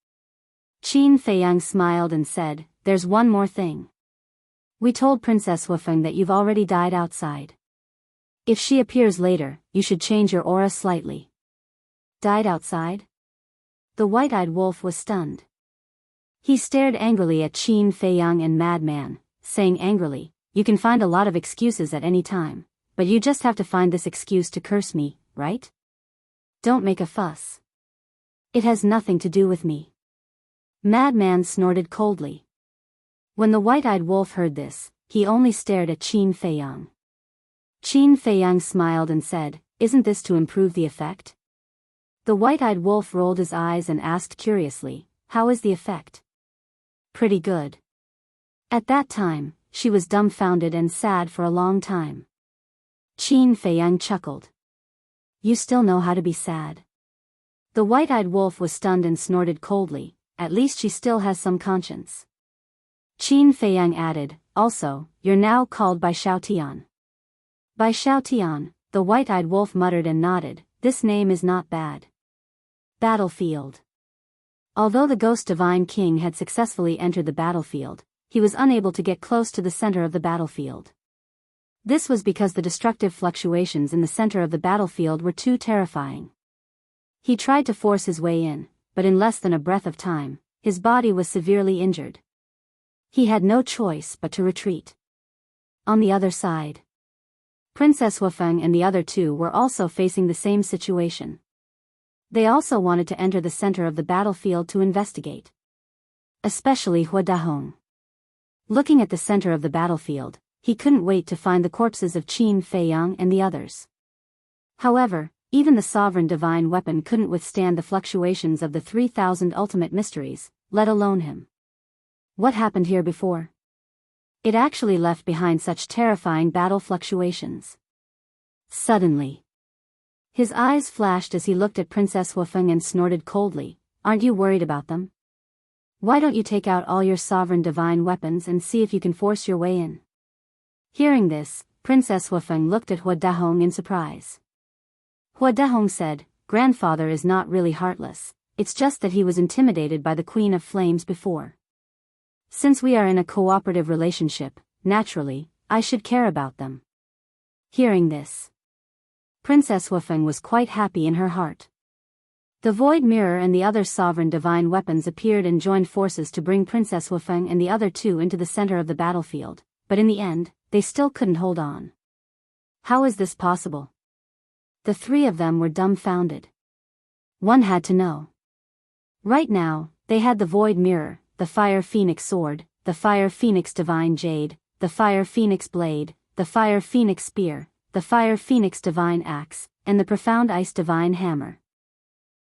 Qin Feiyang smiled and said, "There's one more thing. We told Princess Wufeng that you've already died outside." If she appears later, you should change your aura slightly. Died outside? The white-eyed wolf was stunned. He stared angrily at Qin Feiyang and Madman, saying angrily, "You can find a lot of excuses at any time, but you just have to find this excuse to curse me, right? Don't make a fuss. It has nothing to do with me." Madman snorted coldly. When the white-eyed wolf heard this, he only stared at Qin Feiyang. Qin Feiyang smiled and said, "Isn't this to improve the effect?" The white-eyed wolf rolled his eyes and asked curiously, "How is the effect?" "Pretty good." At that time, she was dumbfounded and sad for a long time. Qin Feiyang chuckled. "You still know how to be sad." The white-eyed wolf was stunned and snorted coldly, "At least she still has some conscience." Qin Feiyang added, "Also, you're now called Bai Shao Tian." Bai Shao Tian, the white-eyed wolf muttered and nodded, "This name is not bad." Battlefield. Although the Ghost Divine King had successfully entered the battlefield, he was unable to get close to the center of the battlefield. This was because the destructive fluctuations in the center of the battlefield were too terrifying. He tried to force his way in, but in less than a breath of time, his body was severely injured. He had no choice but to retreat. On the other side, Princess Wufeng and the other two were also facing the same situation. They also wanted to enter the center of the battlefield to investigate. Especially Hua Dahong. Looking at the center of the battlefield, he couldn't wait to find the corpses of Qin Feiyang and the others. However, even the sovereign divine weapon couldn't withstand the fluctuations of the 3,000 ultimate mysteries, let alone him. What happened here before? It actually left behind such terrifying battle fluctuations. Suddenly, his eyes flashed as he looked at Princess Wufeng and snorted coldly, "Aren't you worried about them? Why don't you take out all your sovereign divine weapons and see if you can force your way in?" Hearing this, Princess Wufeng looked at Hua Dahong in surprise. Hua Dahong said, "Grandfather is not really heartless, it's just that he was intimidated by the Queen of Flames before. Since we are in a cooperative relationship, naturally, I should care about them." Hearing this, Princess Wufeng was quite happy in her heart. The Void Mirror and the other sovereign divine weapons appeared and joined forces to bring Princess Wufeng and the other two into the center of the battlefield, but in the end, they still couldn't hold on. How is this possible? The three of them were dumbfounded. One had to know. Right now, they had the Void Mirror, the Fire Phoenix Sword, the Fire Phoenix Divine Jade, the Fire Phoenix Blade, the Fire Phoenix Spear, the Fire Phoenix Divine Axe, and the Profound Ice Divine Hammer.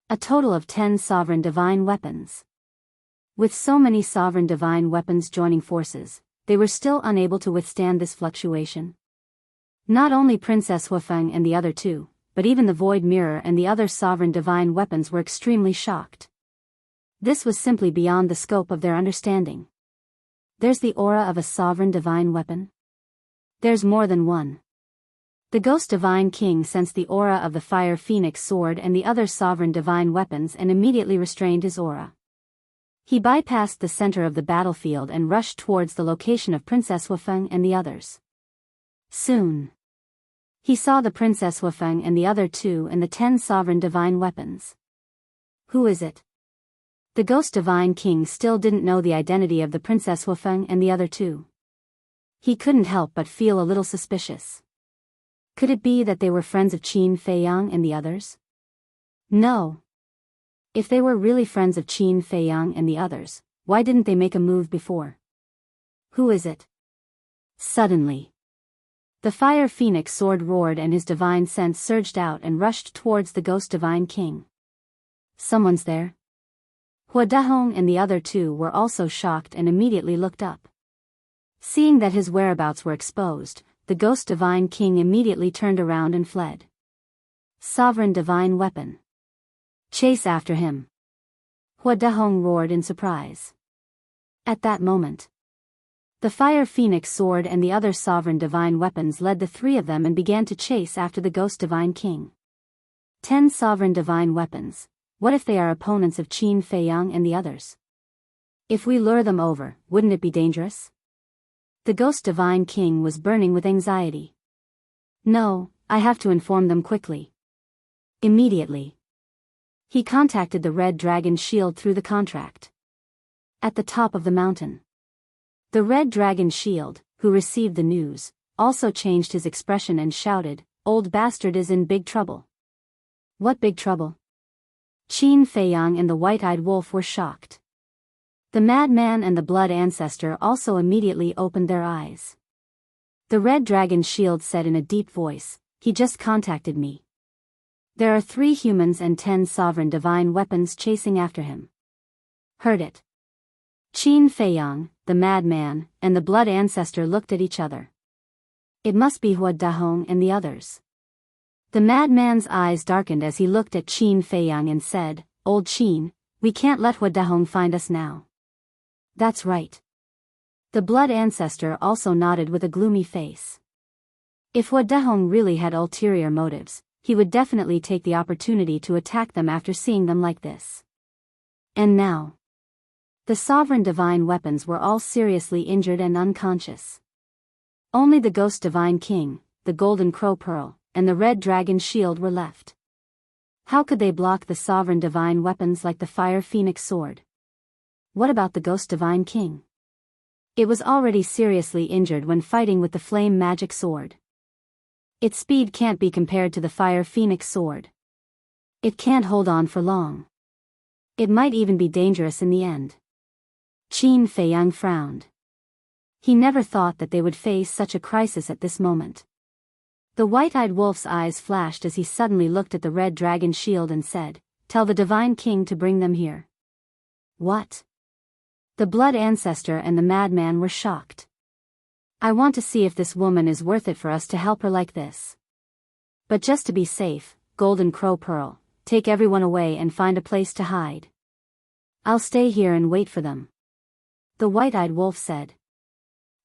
A total of 10 sovereign divine weapons. With so many sovereign divine weapons joining forces, they were still unable to withstand this fluctuation. Not only Princess Wufeng and the other two, but even the Void Mirror and the other sovereign divine weapons were extremely shocked. This was simply beyond the scope of their understanding. There's the aura of a sovereign divine weapon? There's more than one. The Ghost Divine King sensed the aura of the Fire Phoenix Sword and the other sovereign divine weapons and immediately restrained his aura. He bypassed the center of the battlefield and rushed towards the location of Princess Wufeng and the others. Soon, he saw the Princess Wufeng and the other two and the 10 sovereign divine weapons. Who is it? The Ghost Divine King still didn't know the identity of the Princess Wufeng and the other two. He couldn't help but feel a little suspicious. Could it be that they were friends of Qin Feiyang and the others? No. If they were really friends of Qin Feiyang and the others, why didn't they make a move before? Who is it? Suddenly, the Fire Phoenix Sword roared and his divine sense surged out and rushed towards the Ghost Divine King. Someone's there. Hua Dahong and the other two were also shocked and immediately looked up. Seeing that his whereabouts were exposed, the Ghost Divine King immediately turned around and fled. Sovereign Divine Weapon. Chase after him. Hua Dahong roared in surprise. At that moment, the Fire Phoenix Sword and the other sovereign divine weapons led the three of them and began to chase after the Ghost Divine King. 10 sovereign divine weapons. What if they are opponents of Qin Feiyang and the others? If we lure them over, wouldn't it be dangerous? The Ghost Divine King was burning with anxiety. No, I have to inform them quickly. Immediately. He contacted the Red Dragon's shield through the contract. At the top of the mountain. The Red Dragon's shield, who received the news, also changed his expression and shouted, "Old bastard is in big trouble." What big trouble? Qin Feiyang and the White-Eyed Wolf were shocked. The madman and the blood ancestor also immediately opened their eyes. The Red Dragon's shield said in a deep voice, "He just contacted me. There are 3 humans and 10 sovereign divine weapons chasing after him." Heard it. Qin Feiyang, the madman, and the blood ancestor looked at each other. It must be Hua Dahong and the others. The madman's eyes darkened as he looked at Qin Feiyang and said, "Old Qin, we can't let Hua Dahong find us now." That's right. The blood ancestor also nodded with a gloomy face. If Hua Dahong really had ulterior motives, he would definitely take the opportunity to attack them after seeing them like this. And now. The sovereign divine weapons were all seriously injured and unconscious. Only the Ghost Divine King, the Golden Crow Pearl, and the Red Dragon Shield were left. How could they block the sovereign divine weapons like the Fire Phoenix Sword? What about the Ghost Divine King? It was already seriously injured when fighting with the Flame Magic Sword. Its speed can't be compared to the Fire Phoenix Sword. It can't hold on for long. It might even be dangerous in the end. Qin Feiyang frowned. He never thought that they would face such a crisis at this moment. The White-Eyed Wolf's eyes flashed as he suddenly looked at the Red Dragon Shield and said, "Tell the Divine King to bring them here." What? The blood ancestor and the madman were shocked. "I want to see if this woman is worth it for us to help her like this. But just to be safe, Golden Crow Pearl, take everyone away and find a place to hide. I'll stay here and wait for them." The White-Eyed Wolf said.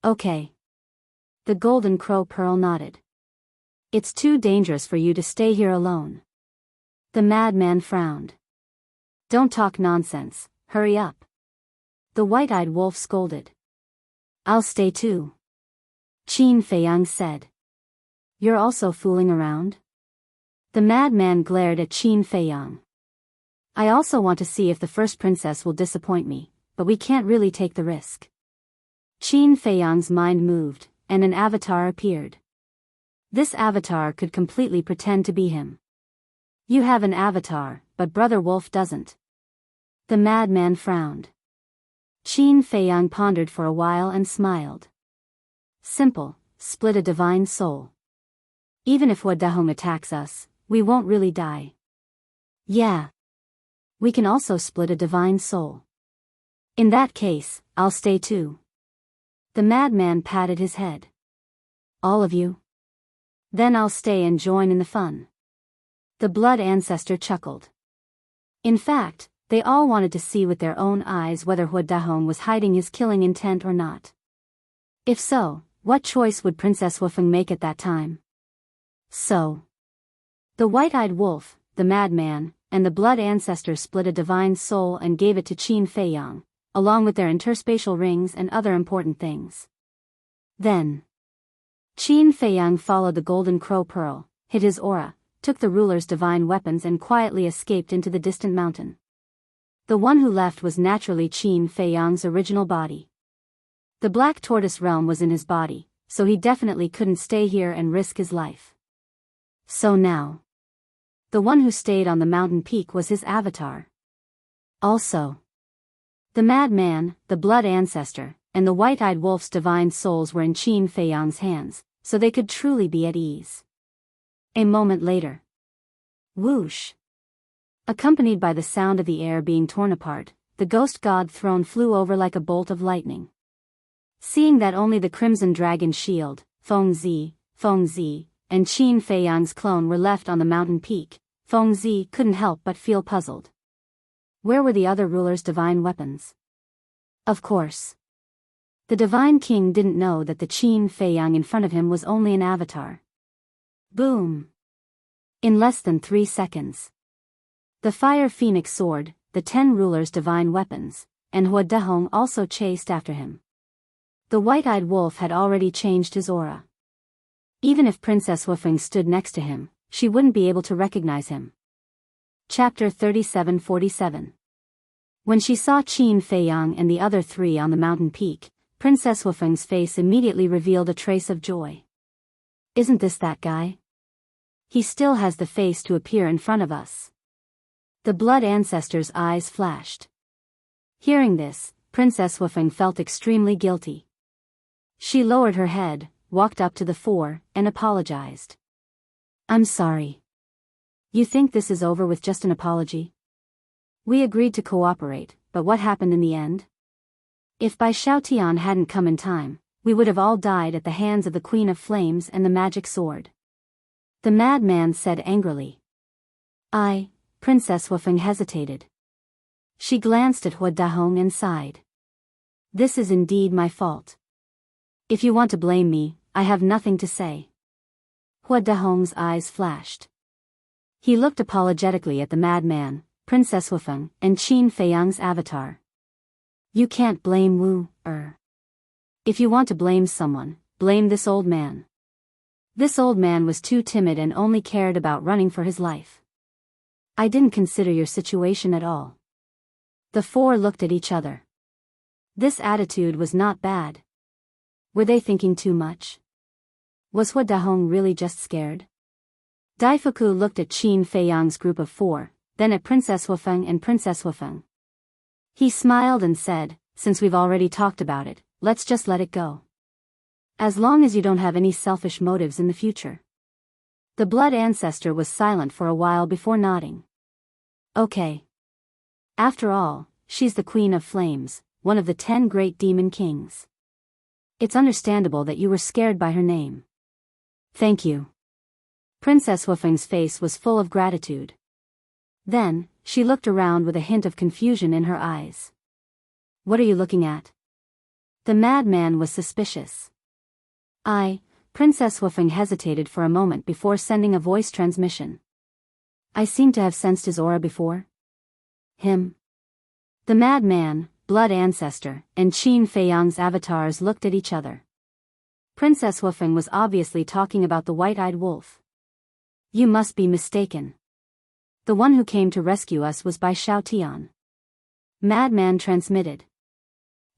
"Okay." The Golden Crow Pearl nodded. "It's too dangerous for you to stay here alone." The madman frowned. "Don't talk nonsense, hurry up." The White-Eyed Wolf scolded. "I'll stay too." Qin Feiyang said. "You're also fooling around?" The madman glared at Qin Feiyang. "I also want to see if the first princess will disappoint me, but we can't really take the risk." Qin Feiyang's mind moved, and an avatar appeared. This avatar could completely pretend to be him. "You have an avatar, but Brother Wolf doesn't." The madman frowned. Qin Feiyang pondered for a while and smiled. "Simple, split a divine soul. Even if Hua Dahong attacks us, we won't really die." "Yeah. We can also split a divine soul." "In that case, I'll stay too." The madman patted his head. "All of you? Then I'll stay and join in the fun." The blood ancestor chuckled. In fact, they all wanted to see with their own eyes whether Hua Dahong was hiding his killing intent or not. If so, what choice would Princess Wufeng make at that time? So, the White-Eyed Wolf, the madman, and the blood ancestor split a divine soul and gave it to Qin Feiyang, along with their interspatial rings and other important things. Then, Qin Feiyang followed the Golden Crow Pearl, hid his aura, took the ruler's divine weapons and quietly escaped into the distant mountain. The one who left was naturally Qin Feiyang's original body. The Black Tortoise realm was in his body, so he definitely couldn't stay here and risk his life. So now, the one who stayed on the mountain peak was his avatar. Also, the madman, the blood ancestor, and the White-Eyed Wolf's divine souls were in Qin Feiyang's hands, so they could truly be at ease. A moment later. Whoosh! Accompanied by the sound of the air being torn apart, the ghost god throne flew over like a bolt of lightning. Seeing that only the Crimson Dragon Shield, Fengzi, and Qin Feiyang's clone were left on the mountain peak, Fengzi couldn't help but feel puzzled. Where were the other rulers' divine weapons? Of course. The Divine King didn't know that the Qin Feiyang in front of him was only an avatar. Boom! In less than 3 seconds. The Fire Phoenix Sword, the 10 rulers' divine weapons, and Hua Dahong also chased after him. The White-Eyed Wolf had already changed his aura. Even if Princess Wufeng stood next to him, she wouldn't be able to recognize him. Chapter 37-47. When she saw Qin Feiyang and the other three on the mountain peak, Princess Wufeng's face immediately revealed a trace of joy. Isn't this that guy? He still has the face to appear in front of us. The blood ancestor's eyes flashed. Hearing this, Princess Wufeng felt extremely guilty. She lowered her head, walked up to the four, and apologized. I'm sorry. You think this is over with just an apology? We agreed to cooperate, but what happened in the end? If Bai Xiaotian hadn't come in time, we would have all died at the hands of the Queen of Flames and the magic sword. The madman said angrily. Princess Wufeng hesitated. She glanced at Hua Dahong and sighed. This is indeed my fault. If you want to blame me, I have nothing to say. Hua Dahong's eyes flashed. He looked apologetically at the madman, Princess Wufeng, and Qin Feiyang's avatar. You can't blame Wu. If you want to blame someone, blame this old man. This old man was too timid and only cared about running for his life. I didn't consider your situation at all. The four looked at each other. This attitude was not bad. Were they thinking too much? Was Hua Dahong really just scared? Daifuku looked at Qin Feiyang's group of four, then at Princess Wufeng and Princess Wufeng. He smiled and said, since we've already talked about it, let's just let it go. As long as you don't have any selfish motives in the future. The blood ancestor was silent for a while before nodding. Okay. After all, she's the Queen of Flames, one of the 10 great demon kings. It's understandable that you were scared by her name. Thank you. Princess Wufeng's face was full of gratitude. Then, she looked around with a hint of confusion in her eyes. What are you looking at? The madman was suspicious. Princess Wufeng hesitated for a moment before sending a voice transmission. I seem to have sensed his aura before. Him. The madman, blood ancestor, and Qin Feiyang's avatars looked at each other. Princess Wufeng was obviously talking about the white-eyed wolf. You must be mistaken. The one who came to rescue us was Bai Xiaotian. Madman transmitted.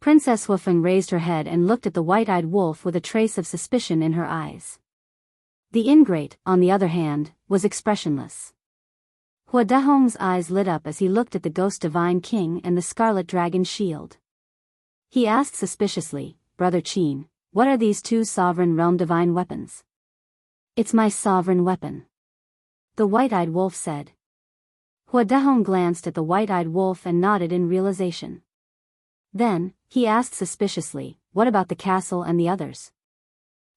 Princess Wufeng raised her head and looked at the white-eyed wolf with a trace of suspicion in her eyes. The ingrate, on the other hand, was expressionless. Hua Dahong's eyes lit up as he looked at the Ghost Divine King and the Scarlet Dragon shield. He asked suspiciously, Brother Qin, what are these two Sovereign Realm Divine weapons? It's my sovereign weapon. The white-eyed wolf said. Hua Dahong glanced at the white-eyed wolf and nodded in realization. Then, he asked suspiciously, what about the castle and the others?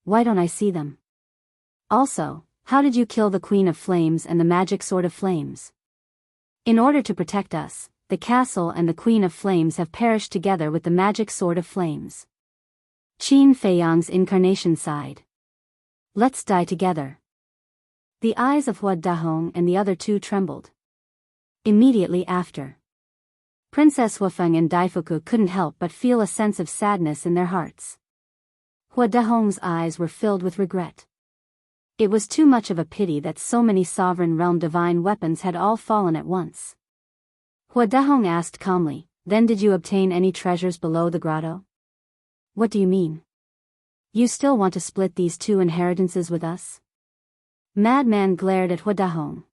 Why don't I see them? Also, how did you kill the Queen of Flames and the Magic Sword of Flames? In order to protect us, the castle and the Queen of Flames have perished together with the Magic Sword of Flames. Qin Feiyang's incarnation sighed. Let's die together. The eyes of Hua Dahong and the other two trembled. Immediately after, Princess Wufeng and Daifuku couldn't help but feel a sense of sadness in their hearts. Hua Dahong's eyes were filled with regret. It was too much of a pity that so many Sovereign Realm Divine weapons had all fallen at once. Hua Dahong asked calmly, then did you obtain any treasures below the grotto? What do you mean? You still want to split these two inheritances with us? Madman glared at Hua Dahong.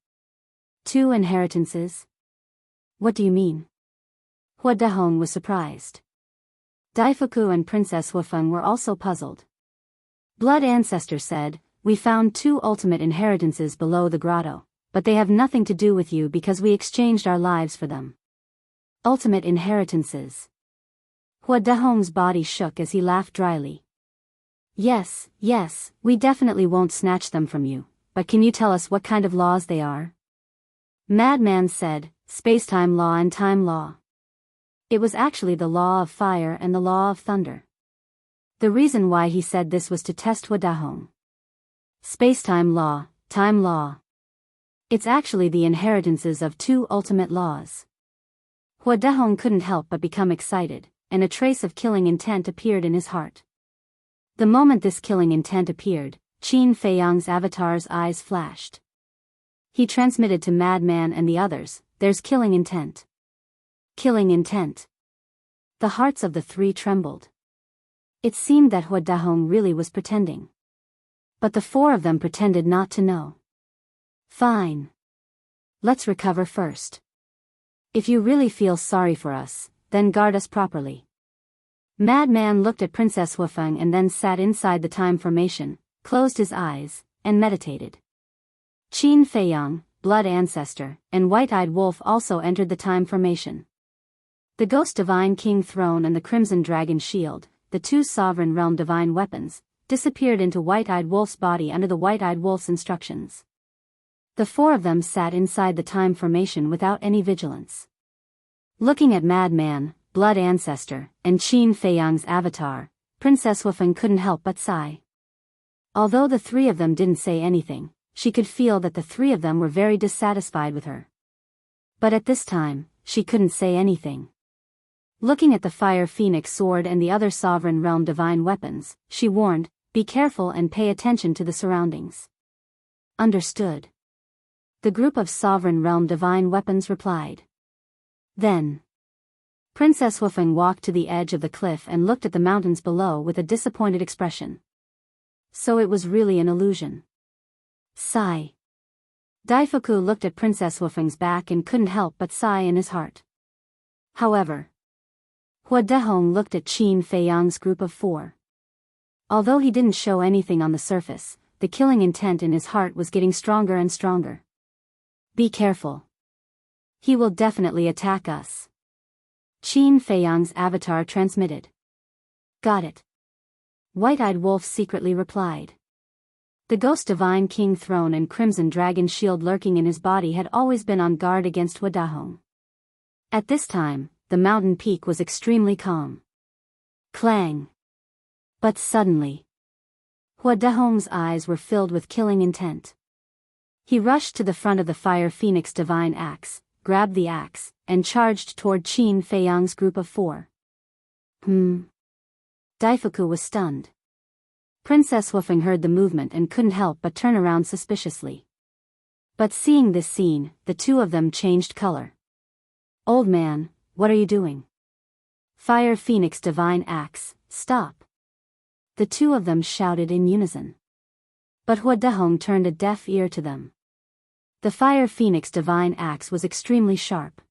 2 inheritances? What do you mean? Hua Dahong was surprised. Daifuku and Princess Wufeng were also puzzled. Blood Ancestor said, we found 2 ultimate inheritances below the grotto, but they have nothing to do with you because we exchanged our lives for them. Ultimate inheritances. Hua Dahong's body shook as he laughed dryly. Yes, we definitely won't snatch them from you, but can you tell us what kind of laws they are? Madman said, space-time law and time law. It was actually the law of fire and the law of thunder. The reason why he said this was to test Hua Dahong. Space-time law, time law. It's actually the inheritances of 2 ultimate laws. Hua Dahong couldn't help but become excited, and a trace of killing intent appeared in his heart. The moment this killing intent appeared, Qin Feiyang's avatar's eyes flashed. He transmitted to Madman and the others, "There's killing intent." Killing intent. The hearts of the three trembled. It seemed that Hua Dahong really was pretending. But the four of them pretended not to know. Fine. Let's recover first. If you really feel sorry for us, then guard us properly. Madman looked at Princess Huafeng and then sat inside the time formation, closed his eyes, and meditated. Qin Feiyang, Blood Ancestor, and White-Eyed Wolf also entered the time formation. The Ghost Divine King Throne and the Crimson Dragon Shield, the two Sovereign Realm Divine Weapons, disappeared into White-Eyed Wolf's body under the White-Eyed Wolf's instructions. The four of them sat inside the time formation without any vigilance. Looking at Madman, Blood Ancestor, and Qin Feiyang's avatar, Princess Huafeng couldn't help but sigh. Although the three of them didn't say anything, she could feel that the three of them were very dissatisfied with her. But at this time, she couldn't say anything. Looking at the Fire Phoenix sword and the other Sovereign Realm Divine Weapons, she warned, "Be careful and pay attention to the surroundings." Understood. The group of Sovereign Realm Divine Weapons replied. Then, Princess Huafeng walked to the edge of the cliff and looked at the mountains below with a disappointed expression. So it was really an illusion. Sigh. Daifuku looked at Princess Huafeng's back and couldn't help but sigh in his heart. However, Hua Dahong looked at Qin Feiyang's group of four. Although he didn't show anything on the surface, the killing intent in his heart was getting stronger and stronger. Be careful. He will definitely attack us. Qin Feiyang's avatar transmitted. Got it. White-Eyed Wolf secretly replied. The Ghost Divine King Throne and Crimson Dragon Shield lurking in his body had always been on guard against Hua Dahong. At this time, the mountain peak was extremely calm. Clang. But suddenly, Hua Dahong's eyes were filled with killing intent. He rushed to the front of the Fire Phoenix Divine Axe, grabbed the axe, and charged toward Qin Feiyang's group of four. Daifuku was stunned. Princess Huafeng heard the movement and couldn't help but turn around suspiciously. But seeing this scene, the two of them changed color. Old man, what are you doing? Fire Phoenix Divine Axe, stop. The two of them shouted in unison. But Hua Dahong turned a deaf ear to them. The Fire Phoenix Divine Axe was extremely sharp.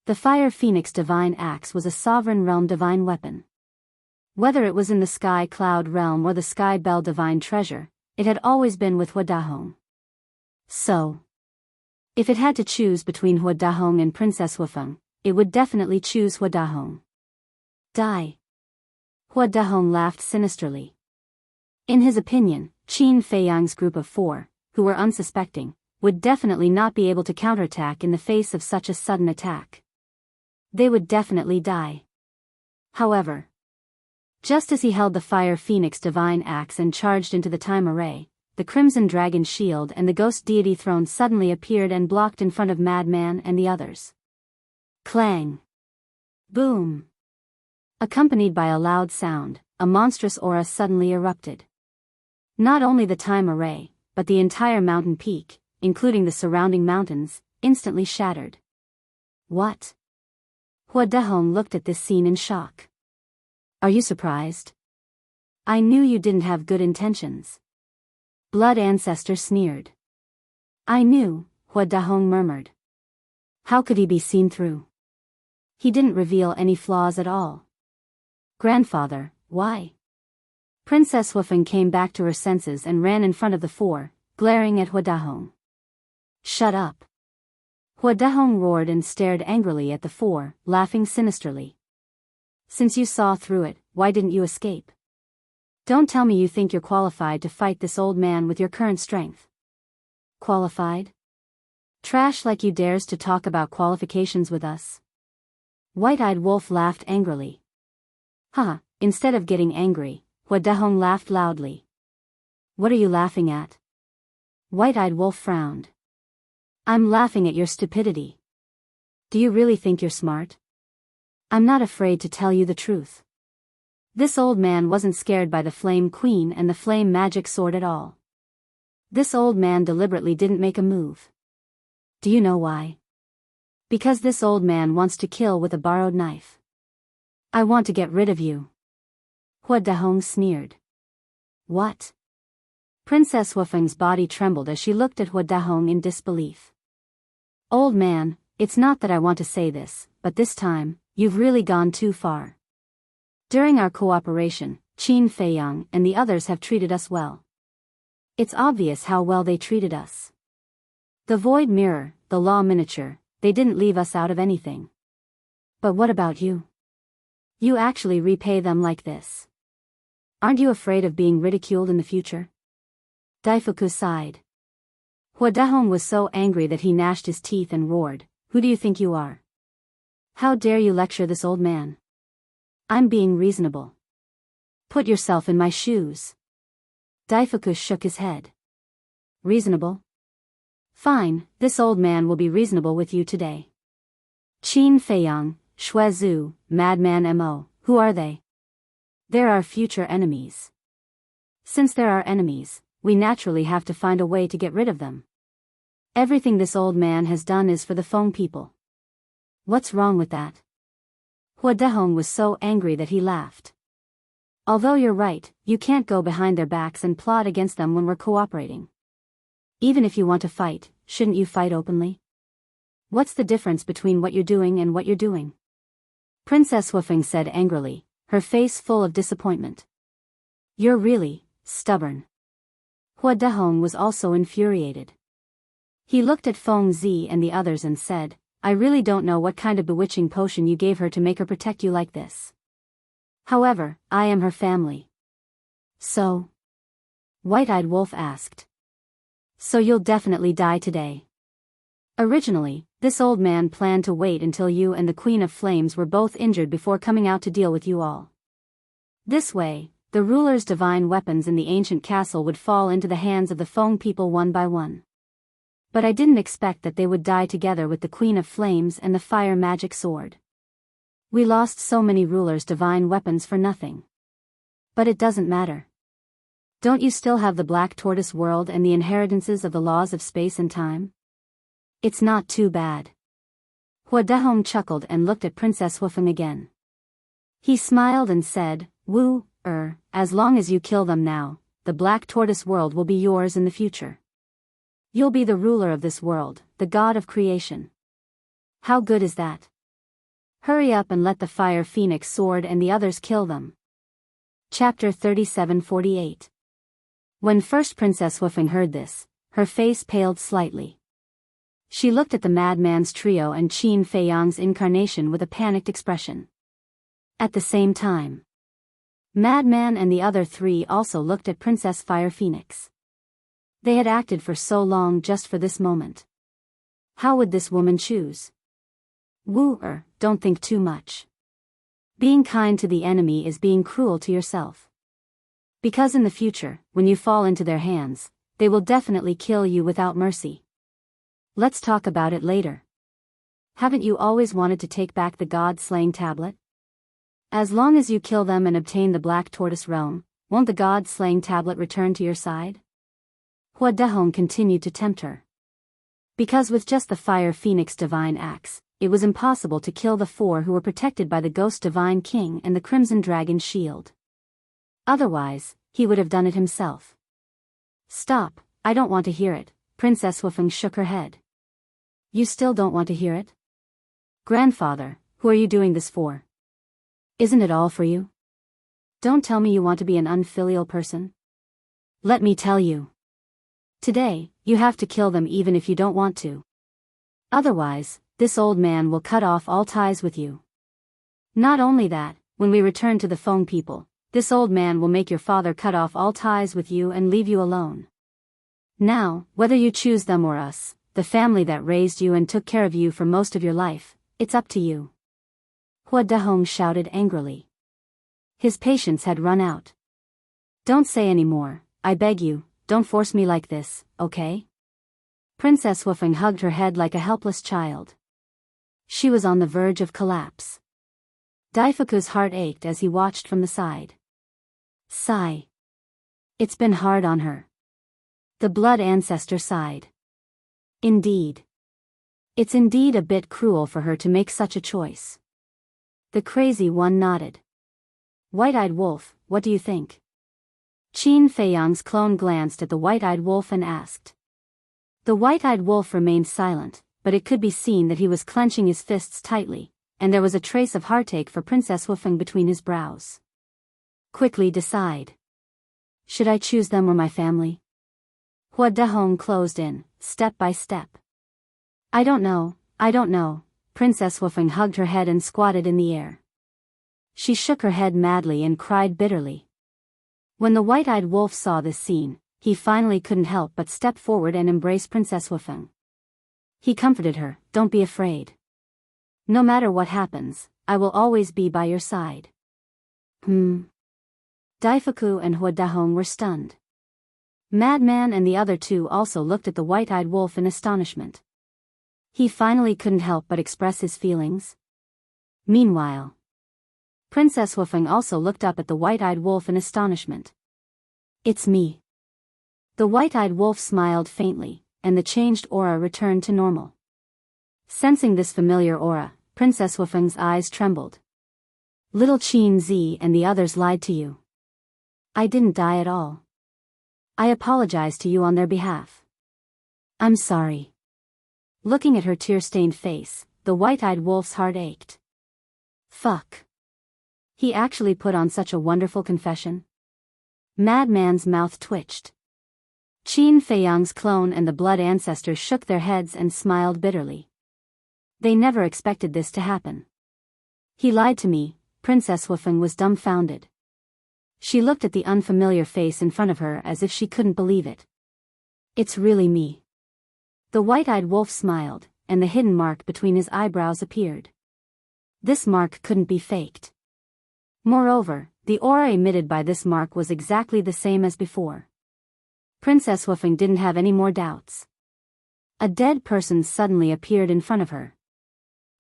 The Fire Phoenix Divine Axe was a Sovereign Realm Divine Weapon. Whether it was in the Sky Cloud Realm or the Sky Bell Divine Treasure, it had always been with Hua Dahong. So, if it had to choose between Hua Dahong and Princess Huafeng, it would definitely choose Hua Dahong. Die. Hua Dahong laughed sinisterly. In his opinion, Qin Feiyang's group of four, who were unsuspecting, would definitely not be able to counterattack in the face of such a sudden attack. They would definitely die. However, just as he held the Fire Phoenix Divine Axe and charged into the time array, the Crimson Dragon Shield and the Ghost Deity Throne suddenly appeared and blocked in front of Madman and the others. Clang. Boom. Accompanied by a loud sound, a monstrous aura suddenly erupted. Not only the time array, but the entire mountain peak, including the surrounding mountains, instantly shattered. What? Hua Dahong looked at this scene in shock. Are you surprised? I knew you didn't have good intentions. Blood Ancestor sneered. I knew, Hua Dahong murmured. How could he be seen through? He didn't reveal any flaws at all. Grandfather, why? Princess Huafeng came back to her senses and ran in front of the four, glaring at Hua Dahong. Shut up. Hua Dahong roared and stared angrily at the four, laughing sinisterly. Since you saw through it, why didn't you escape? Don't tell me you think you're qualified to fight this old man with your current strength. Qualified? Trash like you dares to talk about qualifications with us? White-Eyed Wolf laughed angrily. Haha, instead of getting angry, Hua Dahong laughed loudly. What are you laughing at? White-Eyed Wolf frowned. I'm laughing at your stupidity. Do you really think you're smart? I'm not afraid to tell you the truth. This old man wasn't scared by the Flame Queen and the flame magic sword at all. This old man deliberately didn't make a move. Do you know why? Because this old man wants to kill with a borrowed knife. I want to get rid of you. Hua Dahong sneered. What? Princess Wufeng's body trembled as she looked at Hua Dahong in disbelief. Old man, it's not that I want to say this, but this time, you've really gone too far. During our cooperation, Qin Feiyang and the others have treated us well. It's obvious how well they treated us. The Void Mirror, the Law Miniature, they didn't leave us out of anything. But what about you? You actually repay them like this. Aren't you afraid of being ridiculed in the future? Daifuku sighed. Hua Dahong was so angry that he gnashed his teeth and roared, Who do you think you are? How dare you lecture this old man? I'm being reasonable. Put yourself in my shoes. Daifuku shook his head. Reasonable? Fine, this old man will be reasonable with you today. Qin Feiyang, Xue Zhu, Madman Mo, who are they? They're our future enemies. Since they're our enemies, we naturally have to find a way to get rid of them. Everything this old man has done is for the Feng people. What's wrong with that? Hua Dahong was so angry that he laughed. Although you're right, you can't go behind their backs and plot against them when we're cooperating. Even if you want to fight, shouldn't you fight openly? What's the difference between what you're doing and what you're doing? Princess Wufeng said angrily, her face full of disappointment. You're really stubborn. Hua Dahong was also infuriated. He looked at Feng Zi and the others and said, I really don't know what kind of bewitching potion you gave her to make her protect you like this. However, I am her family. So? White-Eyed Wolf asked. So you'll definitely die today. Originally, this old man planned to wait until you and the Queen of Flames were both injured before coming out to deal with you all. This way, the ruler's divine weapons in the ancient castle would fall into the hands of the Feng people one by one. But I didn't expect that they would die together with the Queen of Flames and the fire magic sword. We lost so many rulers' divine weapons for nothing. But it doesn't matter. Don't you still have the Black Tortoise world and the inheritances of the laws of space and time? It's not too bad. Hua Dahong chuckled and looked at Princess Wufeng again. He smiled and said, as long as you kill them now, the Black Tortoise world will be yours in the future. You'll be the ruler of this world, the god of creation. How good is that? Hurry up and let the Fire Phoenix sword and the others kill them. Chapter 37:48. When first Princess Wufeng heard this, her face paled slightly. She looked at the madman's trio and Qin Feiyang's incarnation with a panicked expression. At the same time, Madman and the other three also looked at Princess Fire Phoenix. They had acted for so long just for this moment. How would this woman choose? Don't think too much. Being kind to the enemy is being cruel to yourself. Because in the future, when you fall into their hands, they will definitely kill you without mercy. Let's talk about it later. Haven't you always wanted to take back the God-slaying tablet? As long as you kill them and obtain the Black Tortoise realm, won't the God-slaying tablet return to your side? Hua Dahong continued to tempt her. Because with just the Fire Phoenix divine axe, it was impossible to kill the four who were protected by the Ghost Divine King and the Crimson Dragon shield. Otherwise, he would have done it himself. Stop, I don't want to hear it, Princess Wufeng shook her head. You still don't want to hear it? Grandfather, who are you doing this for? Isn't it all for you? Don't tell me you want to be an unfilial person. Let me tell you. Today, you have to kill them even if you don't want to. Otherwise, this old man will cut off all ties with you. Not only that, when we return to the Feng people, this old man will make your father cut off all ties with you and leave you alone. Now, whether you choose them or us, the family that raised you and took care of you for most of your life, it's up to you. Hua Dahong shouted angrily. His patience had run out. Don't say any more, I beg you, don't force me like this, okay? Princess Wufeng hugged her head like a helpless child. She was on the verge of collapse. Daifuku's heart ached as he watched from the side. Sigh. It's been hard on her. The blood ancestor sighed. Indeed. It's indeed a bit cruel for her to make such a choice. The crazy one nodded. White-eyed wolf, what do you think? Qin Feiyang's clone glanced at the white-eyed wolf and asked. The white-eyed wolf remained silent, but it could be seen that he was clenching his fists tightly, and there was a trace of heartache for Princess Wufeng between his brows. Quickly decide. Should I choose them or my family? Hua Dahong closed in, step by step. I don't know. Princess Wufeng hugged her head and squatted in the air. She shook her head madly and cried bitterly. When the white-eyed wolf saw this scene, he finally couldn't help but step forward and embrace Princess Wufeng. He comforted her, don't be afraid. No matter what happens, I will always be by your side. Daifuku and Hua Dahong were stunned. Madman and the other two also looked at the white-eyed wolf in astonishment. He finally couldn't help but express his feelings. Meanwhile, Princess Wufeng also looked up at the white-eyed wolf in astonishment. It's me. The white-eyed wolf smiled faintly, and the changed aura returned to normal. Sensing this familiar aura, Princess Wufeng's eyes trembled. Little Qin Zi and the others lied to you. I didn't die at all. I apologize to you on their behalf. I'm sorry. Looking at her tear-stained face, the white-eyed wolf's heart ached. Fuck. He actually put on such a wonderful confession. Madman's mouth twitched. Qin Feiyang's clone and the blood ancestors shook their heads and smiled bitterly. They never expected this to happen. He lied to me. Princess Wufeng was dumbfounded. She looked at the unfamiliar face in front of her as if she couldn't believe it. It's really me. The white-eyed wolf smiled, and the hidden mark between his eyebrows appeared. This mark couldn't be faked. Moreover, the aura emitted by this mark was exactly the same as before. Princess Wufeng didn't have any more doubts. A dead person suddenly appeared in front of her.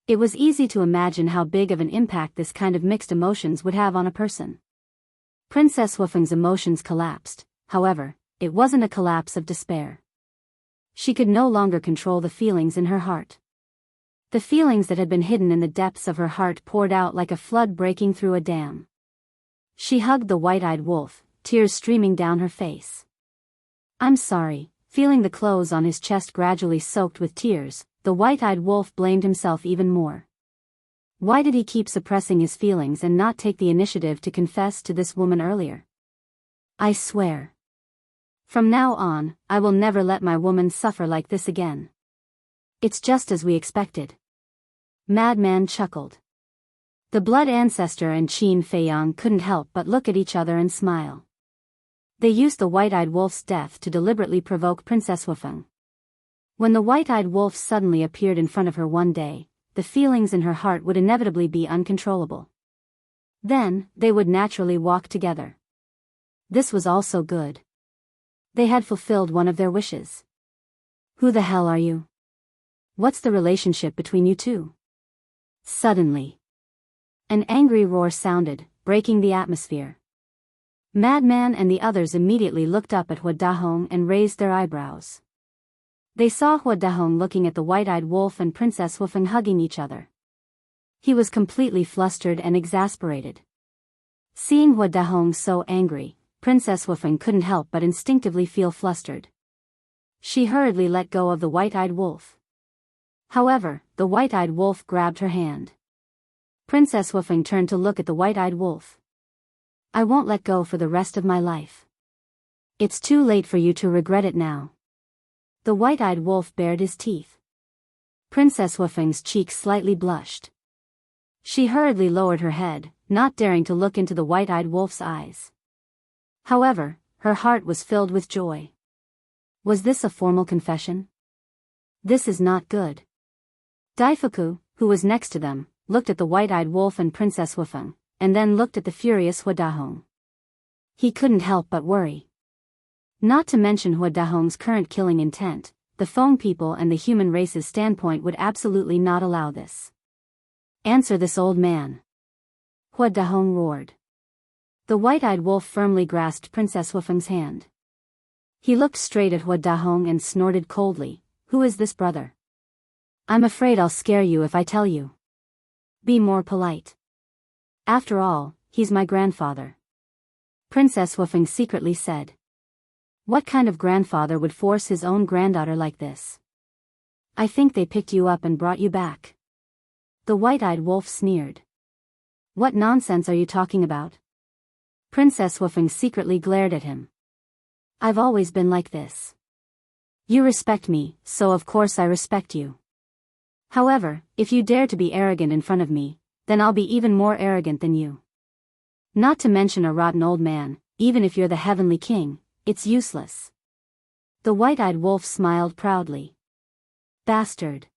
It was easy to imagine how big of an impact this kind of mixed emotions would have on a person. Princess Wufeng's emotions collapsed, however, it wasn't a collapse of despair. She could no longer control the feelings in her heart. The feelings that had been hidden in the depths of her heart poured out like a flood breaking through a dam. She hugged the white-eyed wolf, tears streaming down her face. I'm sorry. Feeling the clothes on his chest gradually soaked with tears, the white-eyed wolf blamed himself even more. Why did he keep suppressing his feelings and not take the initiative to confess to this woman earlier? I swear. From now on, I will never let my woman suffer like this again. It's just as we expected. Madman chuckled. The blood ancestor and Qin Feiyang couldn't help but look at each other and smile. They used the white-eyed wolf's death to deliberately provoke Princess Wufeng. When the white-eyed wolf suddenly appeared in front of her one day, the feelings in her heart would inevitably be uncontrollable. Then, they would naturally walk together. This was also good. They had fulfilled one of their wishes. Who the hell are you? What's the relationship between you two? Suddenly, an angry roar sounded, breaking the atmosphere. Madman and the others immediately looked up at Hua Dahong and raised their eyebrows. They saw Hua Dahong looking at the white-eyed wolf and Princess Wufeng hugging each other. He was completely flustered and exasperated. Seeing Hua Dahong so angry, Princess Wufeng couldn't help but instinctively feel flustered. She hurriedly let go of the white-eyed wolf. However, the white-eyed wolf grabbed her hand. Princess Wufeng turned to look at the white-eyed wolf. I won't let go for the rest of my life. It's too late for you to regret it now. The white-eyed wolf bared his teeth. Princess Wufeng's cheeks slightly blushed. She hurriedly lowered her head, not daring to look into the white-eyed wolf's eyes. However, her heart was filled with joy. Was this a formal confession? This is not good. Daifuku, who was next to them, looked at the white-eyed wolf and Princess Wufeng, and then looked at the furious Hua Dahong. He couldn't help but worry. Not to mention Hua Dahong's current killing intent, the Feng people and the human race's standpoint would absolutely not allow this. Answer this old man. Hua Dahong roared. The white-eyed wolf firmly grasped Princess Wufeng's hand. He looked straight at Hua Dahong and snorted coldly, "Who is this brother? I'm afraid I'll scare you if I tell you. Be more polite. After all, he's my grandfather." Princess Wufeng secretly said. What kind of grandfather would force his own granddaughter like this? I think they picked you up and brought you back. The white-eyed wolf sneered. What nonsense are you talking about? Princess Wufeng secretly glared at him. I've always been like this. You respect me, so of course I respect you. However, if you dare to be arrogant in front of me, then I'll be even more arrogant than you. Not to mention a rotten old man, even if you're the heavenly king, it's useless. The white-eyed wolf smiled proudly. Bastard.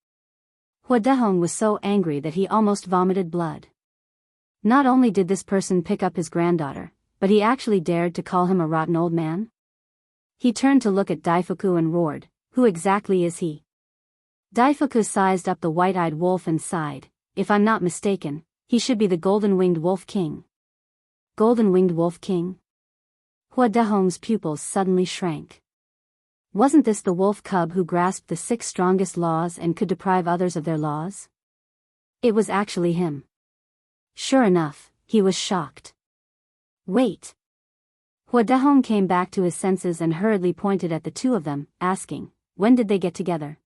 Hua Dahong was so angry that he almost vomited blood. Not only did this person pick up his granddaughter, but he actually dared to call him a rotten old man? He turned to look at Daifuku and roared, "Who exactly is he?" Daifuku sized up the white-eyed wolf and sighed, "If I'm not mistaken, he should be the golden-winged wolf king." Golden-winged wolf king? Hua Dahong's pupils suddenly shrank. Wasn't this the wolf cub who grasped the 6 strongest laws and could deprive others of their laws? It was actually him. Sure enough, he was shocked. Wait. Hua Dahong came back to his senses and hurriedly pointed at the two of them, asking, "When did they get together?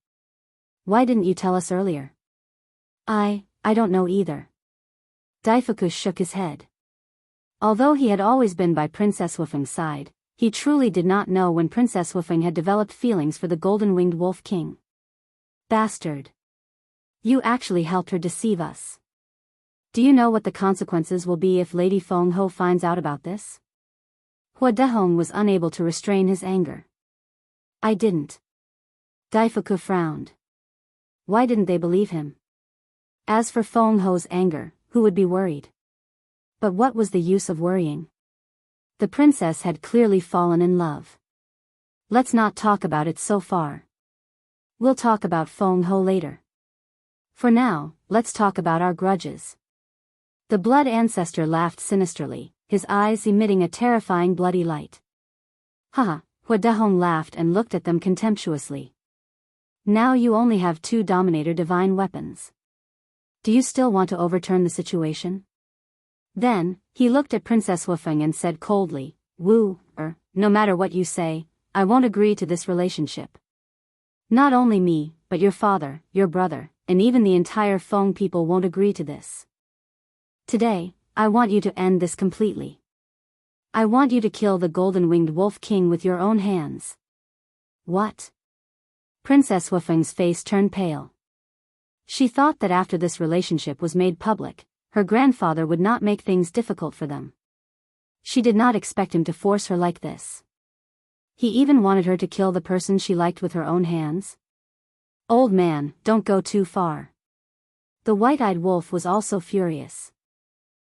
Why didn't you tell us earlier?" I don't know either." Daifuku shook his head. Although he had always been by Princess Wufeng's side, he truly did not know when Princess Wufeng had developed feelings for the golden-winged wolf king. Bastard. You actually helped her deceive us. Do you know what the consequences will be if Lady Feng Ho finds out about this? Hua Dahong was unable to restrain his anger. I didn't. Daifuku frowned. Why didn't they believe him? As for Feng Ho's anger, who would be worried? But what was the use of worrying? The princess had clearly fallen in love. Let's not talk about it so far. We'll talk about Feng Ho later. For now, let's talk about our grudges. The blood ancestor laughed sinisterly, his eyes emitting a terrifying bloody light. Haha, Hua Dahong laughed and looked at them contemptuously. Now you only have 2 Dominator divine weapons. Do you still want to overturn the situation? Then, he looked at Princess Wufeng and said coldly, No matter what you say, I won't agree to this relationship. Not only me, but your father, your brother, and even the entire Feng people won't agree to this. Today, I want you to end this completely. I want you to kill the golden-winged wolf king with your own hands." What? Princess Wufeng's face turned pale. She thought that after this relationship was made public, her grandfather would not make things difficult for them. She did not expect him to force her like this. He even wanted her to kill the person she liked with her own hands. Old man, don't go too far. The white-eyed wolf was also furious.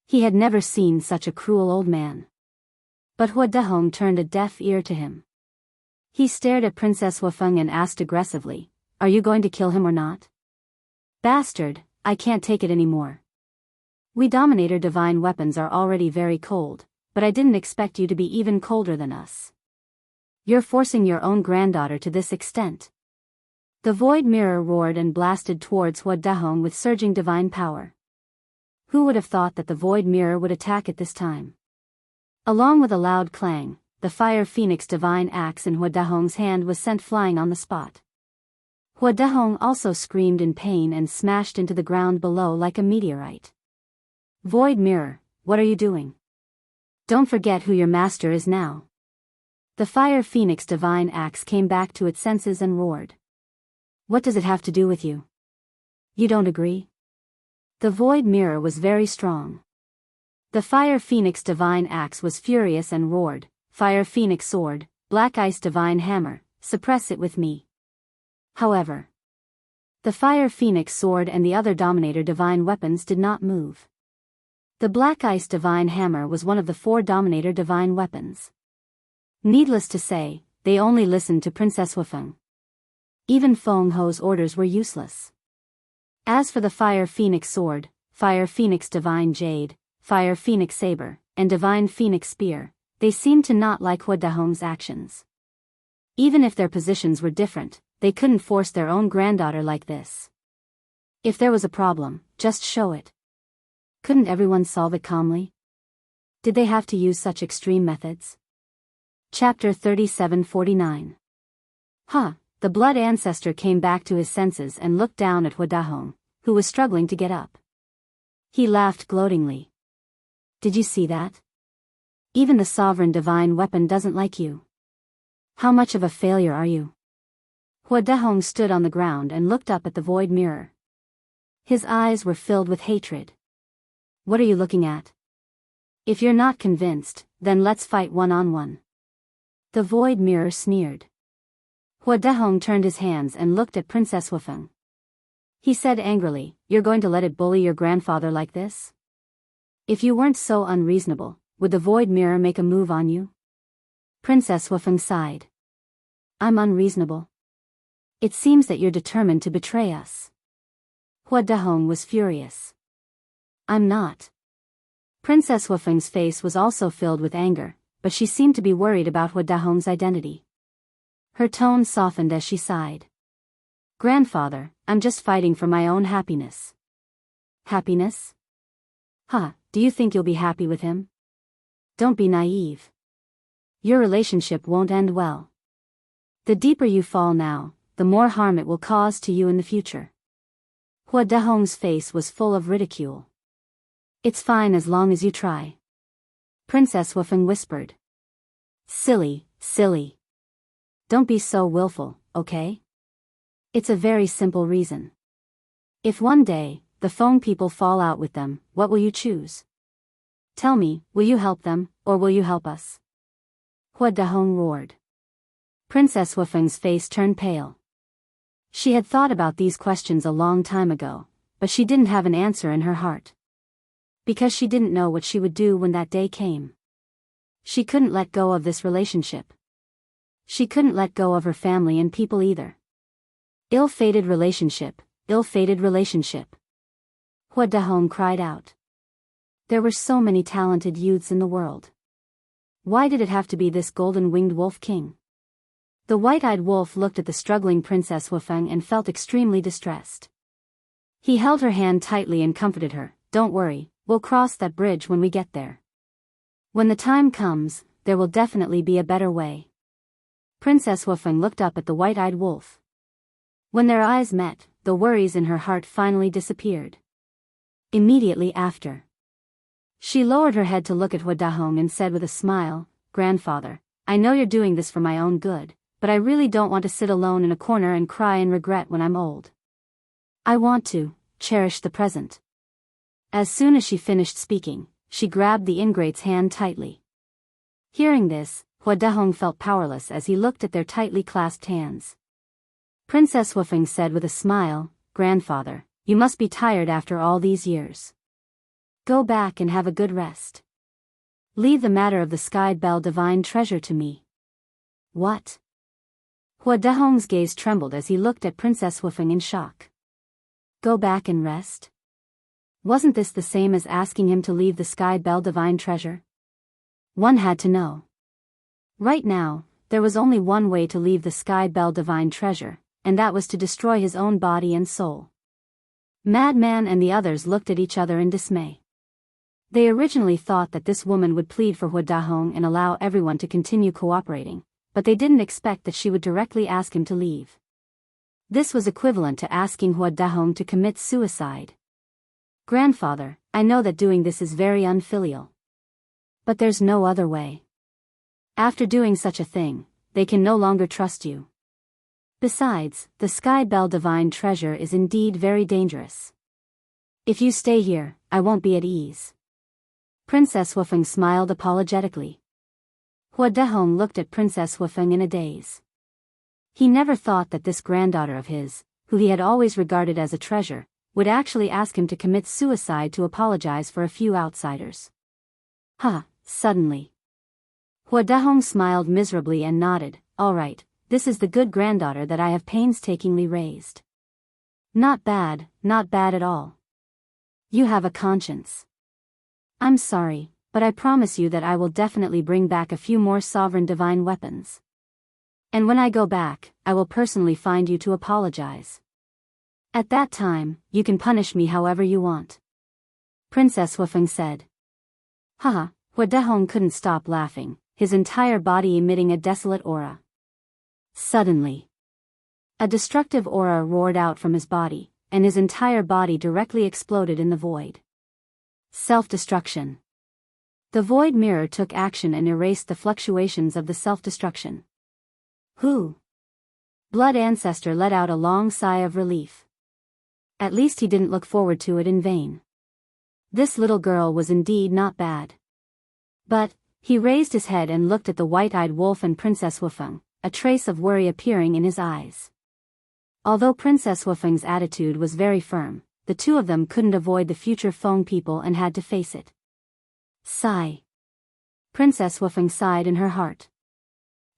He had never seen such a cruel old man. But Hua Dahong turned a deaf ear to him. He stared at Princess Wufeng and asked aggressively, "Are you going to kill him or not?" "Bastard, I can't take it anymore. We Dominator divine weapons are already very cold, but I didn't expect you to be even colder than us. You're forcing your own granddaughter to this extent." The void mirror roared and blasted towards Hua Dahong with surging divine power. Who would have thought that the void mirror would attack at this time? Along with a loud clang, the fire phoenix divine axe in Hua Dahong's hand was sent flying on the spot. Hua Dahong also screamed in pain and smashed into the ground below like a meteorite. Void mirror, what are you doing? Don't forget who your master is now. The fire phoenix divine axe came back to its senses and roared. What does it have to do with you? You don't agree? The void mirror was very strong. The fire phoenix divine axe was furious and roared, Fire phoenix sword, black ice divine hammer, suppress it with me. However, the fire phoenix sword and the other Dominator divine weapons did not move. The black ice divine hammer was one of the 4 Dominator divine weapons. Needless to say, they only listened to Princess Wufeng. Even Feng Ho's orders were useless. As for the fire phoenix sword, fire phoenix divine jade, Fire Phoenix Saber, and Divine Phoenix Spear, they seemed to not like Hua Dahong's actions. Even if their positions were different, they couldn't force their own granddaughter like this. If there was a problem, just show it. Couldn't everyone solve it calmly? Did they have to use such extreme methods? Chapter 3749. The blood ancestor came back to his senses and looked down at Hua Dahong, who was struggling to get up. He laughed gloatingly. Did you see that? Even the sovereign divine weapon doesn't like you. How much of a failure are you? Hua Dahong stood on the ground and looked up at the void mirror. His eyes were filled with hatred. What are you looking at? If you're not convinced, then let's fight one-on-one. The void mirror sneered. Hua Dahong turned his hands and looked at Princess Wufeng. He said angrily, "You're going to let it bully your grandfather like this? If you weren't so unreasonable, would the void mirror make a move on you?" Princess Wufeng sighed. "I'm unreasonable. It seems that you're determined to betray us." Hua Dahong was furious. "I'm not." Princess Wufeng's face was also filled with anger, but she seemed to be worried about Hua Dahong's identity. Her tone softened as she sighed. "Grandfather, I'm just fighting for my own happiness." "Happiness? Do you think you'll be happy with him? Don't be naive. Your relationship won't end well. The deeper you fall now, the more harm it will cause to you in the future." Hua Dahong's face was full of ridicule. "It's fine as long as you try." Princess Wufeng whispered. Silly. Don't be so willful, okay? It's a very simple reason. If one day, the Feng people fall out with them, what will you choose? Tell me, will you help them, or will you help us?" Hua Dahong roared. Princess Wufeng's face turned pale. She had thought about these questions a long time ago, but she didn't have an answer in her heart. Because she didn't know what she would do when that day came. She couldn't let go of this relationship. She couldn't let go of her family and people either. Ill-fated relationship. Hua Dahong cried out. There were so many talented youths in the world. Why did it have to be this golden-winged wolf king? The white-eyed wolf looked at the struggling Princess Wufeng and felt extremely distressed. He held her hand tightly and comforted her. "Don't worry, we'll cross that bridge when we get there. When the time comes, there will definitely be a better way." Princess Wufeng looked up at the white-eyed wolf. When their eyes met, the worries in her heart finally disappeared. Immediately after, she lowered her head to look at Hua Dahong and said with a smile, "Grandfather, I know you're doing this for my own good, but I really don't want to sit alone in a corner and cry and regret when I'm old. I want to cherish the present." As soon as she finished speaking, she grabbed the ingrate's hand tightly. Hearing this, Hua Dahong felt powerless as he looked at their tightly clasped hands. Princess Wufeng said with a smile, "Grandfather, you must be tired after all these years. Go back and have a good rest. Leave the matter of the Sky Bell divine treasure to me." "What?" Hua Dahong's gaze trembled as he looked at Princess Wufeng in shock. Go back and rest? Wasn't this the same as asking him to leave the Sky Bell divine treasure? One had to know. Right now, there was only one way to leave the Sky Bell divine treasure, and that was to destroy his own body and soul. Madman and the others looked at each other in dismay. They originally thought that this woman would plead for Hua Dahong and allow everyone to continue cooperating, but they didn't expect that she would directly ask him to leave. This was equivalent to asking Hua Dahong to commit suicide. "Grandfather, I know that doing this is very unfilial. But there's no other way. After doing such a thing, they can no longer trust you. Besides, the Sky Bell divine treasure is indeed very dangerous. If you stay here, I won't be at ease." Princess Wufeng smiled apologetically. Hua Dahong looked at Princess Wufeng in a daze. He never thought that this granddaughter of his, who he had always regarded as a treasure, would actually ask him to commit suicide to apologize for a few outsiders. Suddenly. Hua Dahong smiled miserably and nodded. "All right, this is the good granddaughter that I have painstakingly raised. Not bad at all. You have a conscience." I'm sorry, but I promise you that I will definitely bring back a few more sovereign divine weapons. And when I go back, I will personally find you to apologize. At that time, you can punish me however you want. Princess Wufeng said. Haha, Hua Dehong couldn't stop laughing, his entire body emitting a desolate aura. Suddenly, a destructive aura roared out from his body, and his entire body directly exploded in the void. Self-destruction. The void mirror took action and erased the fluctuations of the self-destruction. Who? Blood Ancestor let out a long sigh of relief. At least he didn't look forward to it in vain. This little girl was indeed not bad. But, he raised his head and looked at the white-eyed wolf and Princess Wufeng, a trace of worry appearing in his eyes. Although Princess Wufeng's attitude was very firm, the two of them couldn't avoid the future Feng people and had to face it. Sigh. Princess Wufeng sighed in her heart.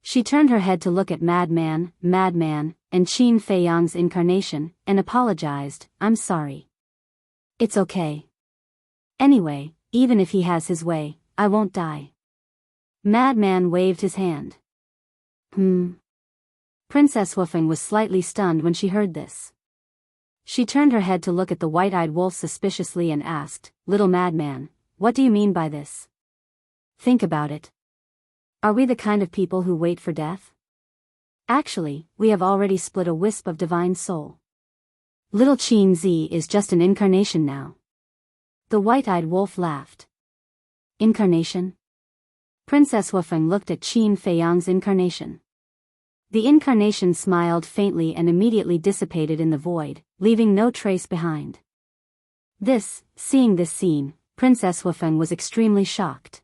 She turned her head to look at Madman, and Qin Feiyang's incarnation, and apologized, I'm sorry. It's okay. Anyway, even if he has his way, I won't die. Madman waved his hand. Princess Wufeng was slightly stunned when she heard this. She turned her head to look at the white-eyed wolf suspiciously and asked, Little Madman, what do you mean by this? Think about it. Are we the kind of people who wait for death? Actually, we have already split a wisp of divine soul. Little Qin Zi is just an incarnation now. The white-eyed wolf laughed. Incarnation? Princess Wufeng looked at Qin Feiyang's incarnation. The incarnation smiled faintly and immediately dissipated in the void, leaving no trace behind. Seeing this scene, Princess Wufeng was extremely shocked.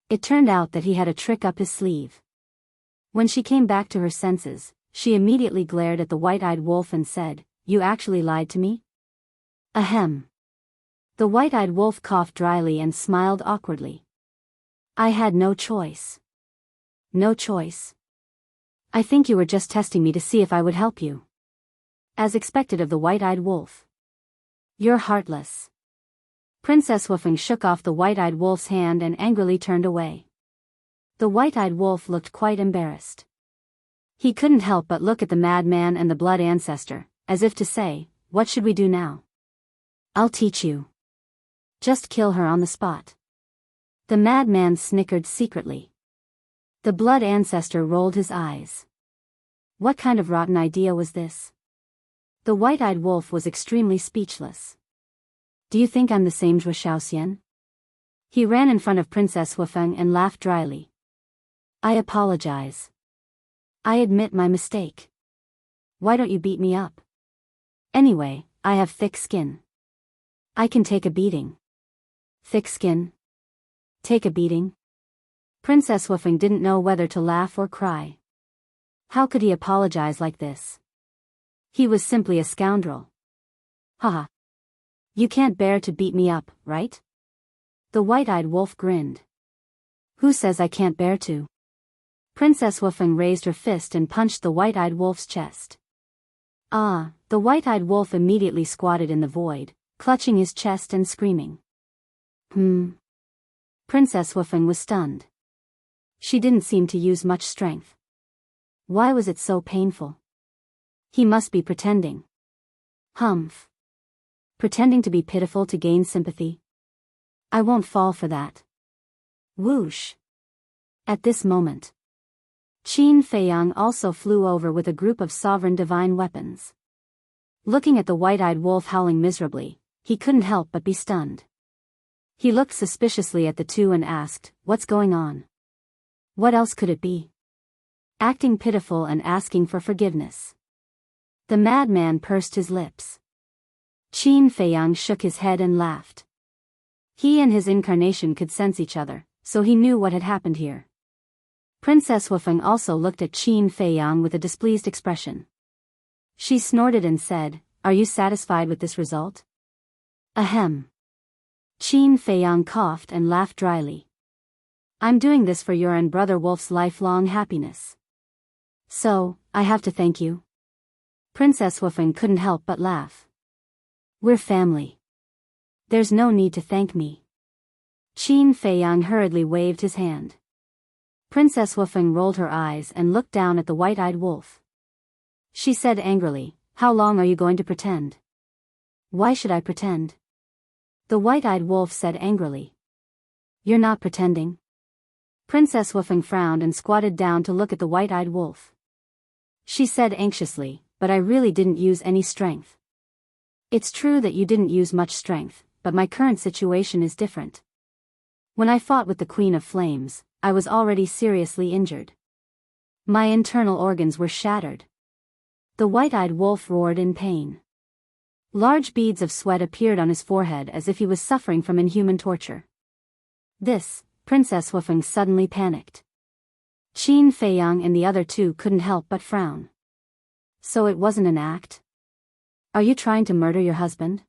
It turned out that he had a trick up his sleeve. When she came back to her senses, she immediately glared at the white-eyed wolf and said, You actually lied to me? Ahem. The white-eyed wolf coughed dryly and smiled awkwardly. I had no choice. No choice. I think you were just testing me to see if I would help you. As expected of the white-eyed wolf. You're heartless. Princess Wufeng shook off the white-eyed wolf's hand and angrily turned away. The white-eyed wolf looked quite embarrassed. He couldn't help but look at the madman and the blood ancestor, as if to say, What should we do now? I'll teach you. Just kill her on the spot. The madman snickered secretly. The blood ancestor rolled his eyes. What kind of rotten idea was this? The white-eyed wolf was extremely speechless. Do you think I'm the same Zhuo Shaoxian? He ran in front of Princess Wufeng and laughed dryly. I apologize. I admit my mistake. Why don't you beat me up? Anyway, I have thick skin. I can take a beating. Thick skin? Take a beating? Princess Wufeng didn't know whether to laugh or cry. How could he apologize like this? He was simply a scoundrel. Haha. You can't bear to beat me up, right? The white-eyed wolf grinned. Who says I can't bear to? Princess Wufeng raised her fist and punched the white-eyed wolf's chest. Ah, the white-eyed wolf immediately squatted in the void, clutching his chest and screaming. Princess Wufeng was stunned. She didn't seem to use much strength. Why was it so painful? He must be pretending. Humph. Pretending to be pitiful to gain sympathy? I won't fall for that. Whoosh. At this moment, Qin Feiyang also flew over with a group of sovereign divine weapons. Looking at the white-eyed wolf howling miserably, he couldn't help but be stunned. He looked suspiciously at the two and asked, What's going on? What else could it be? Acting pitiful and asking for forgiveness. The madman pursed his lips. Qin Feiyang shook his head and laughed. He and his incarnation could sense each other, so he knew what had happened here. Princess Wufeng also looked at Qin Feiyang with a displeased expression. She snorted and said, Are you satisfied with this result? Ahem. Qin Feiyang coughed and laughed dryly. I'm doing this for your and Brother Wolf's lifelong happiness. So, I have to thank you? Princess Wufeng couldn't help but laugh. We're family. There's no need to thank me. Qin Feiyang hurriedly waved his hand. Princess Wufeng rolled her eyes and looked down at the white-eyed wolf. She said angrily, "How long are you going to pretend?" "Why should I pretend?" The white-eyed wolf said angrily. "You're not pretending." Princess Wufeng frowned and squatted down to look at the white-eyed wolf. She said anxiously, "But I really didn't use any strength." "It's true that you didn't use much strength, but my current situation is different. When I fought with the Queen of Flames, I was already seriously injured. My internal organs were shattered." The white-eyed wolf roared in pain. Large beads of sweat appeared on his forehead as if he was suffering from inhuman torture. This, Princess Wufeng suddenly panicked. Qin Feiyang and the other two couldn't help but frown. "So it wasn't an act? Are you trying to murder your husband?"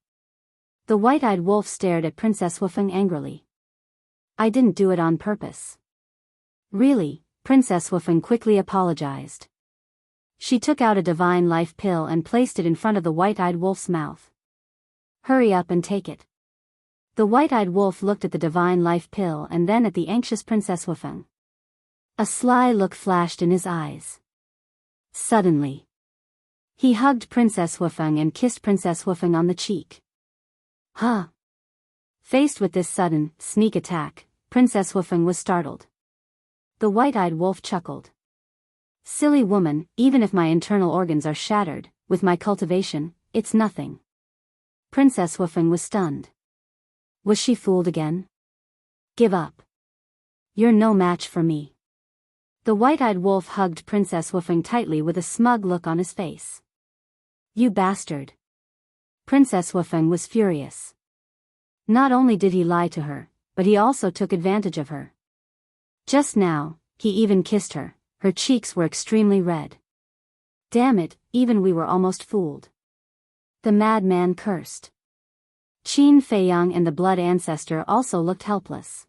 The white-eyed wolf stared at Princess Wufeng angrily. "I didn't do it on purpose." "Really?" Princess Wufeng quickly apologized. She took out a divine life pill and placed it in front of the white-eyed wolf's mouth. "Hurry up and take it." The white-eyed wolf looked at the divine life pill and then at the anxious Princess Wufeng. A sly look flashed in his eyes. Suddenly, he hugged Princess Wufeng and kissed Princess Wufeng on the cheek. "Huh?" Faced with this sudden, sneak attack, Princess Wufeng was startled. The white-eyed wolf chuckled. "Silly woman, even if my internal organs are shattered, with my cultivation, it's nothing." Princess Wufeng was stunned. Was she fooled again? "Give up. You're no match for me." The white-eyed wolf hugged Princess Wufeng tightly with a smug look on his face. "You bastard." Princess Wufeng was furious. Not only did he lie to her, but he also took advantage of her. Just now, he even kissed her. Her cheeks were extremely red. "Damn it, even we were almost fooled." The madman cursed. Qin Feiyang and the blood ancestor also looked helpless.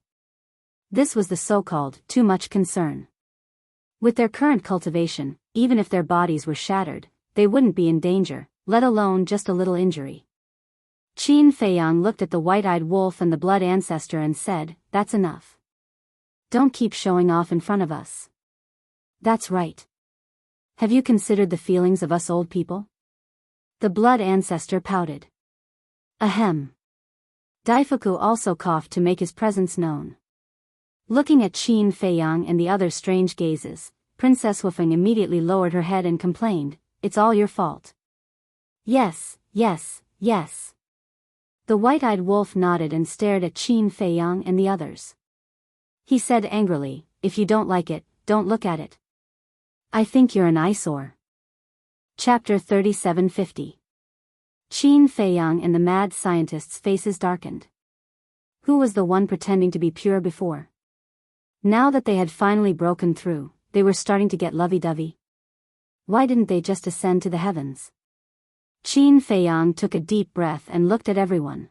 This was the so-called too much concern. With their current cultivation, even if their bodies were shattered, they wouldn't be in danger, let alone just a little injury. Qin Feiyang looked at the white-eyed wolf and the blood ancestor and said, "That's enough. Don't keep showing off in front of us." "That's right. Have you considered the feelings of us old people?" The blood ancestor pouted. Ahem. Daifuku also coughed to make his presence known. Looking at Qin Feiyang and the other strange gazes, Princess Wufeng immediately lowered her head and complained, "It's all your fault." "Yes, yes, yes." The white-eyed wolf nodded and stared at Qin Feiyang and the others. He said angrily, "If you don't like it, don't look at it. I think you're an eyesore." Chapter 3750. Qin Feiyang and the mad scientist's faces darkened. Who was the one pretending to be pure before? Now that they had finally broken through, they were starting to get lovey-dovey. Why didn't they just ascend to the heavens? Qin Feiyang took a deep breath and looked at everyone.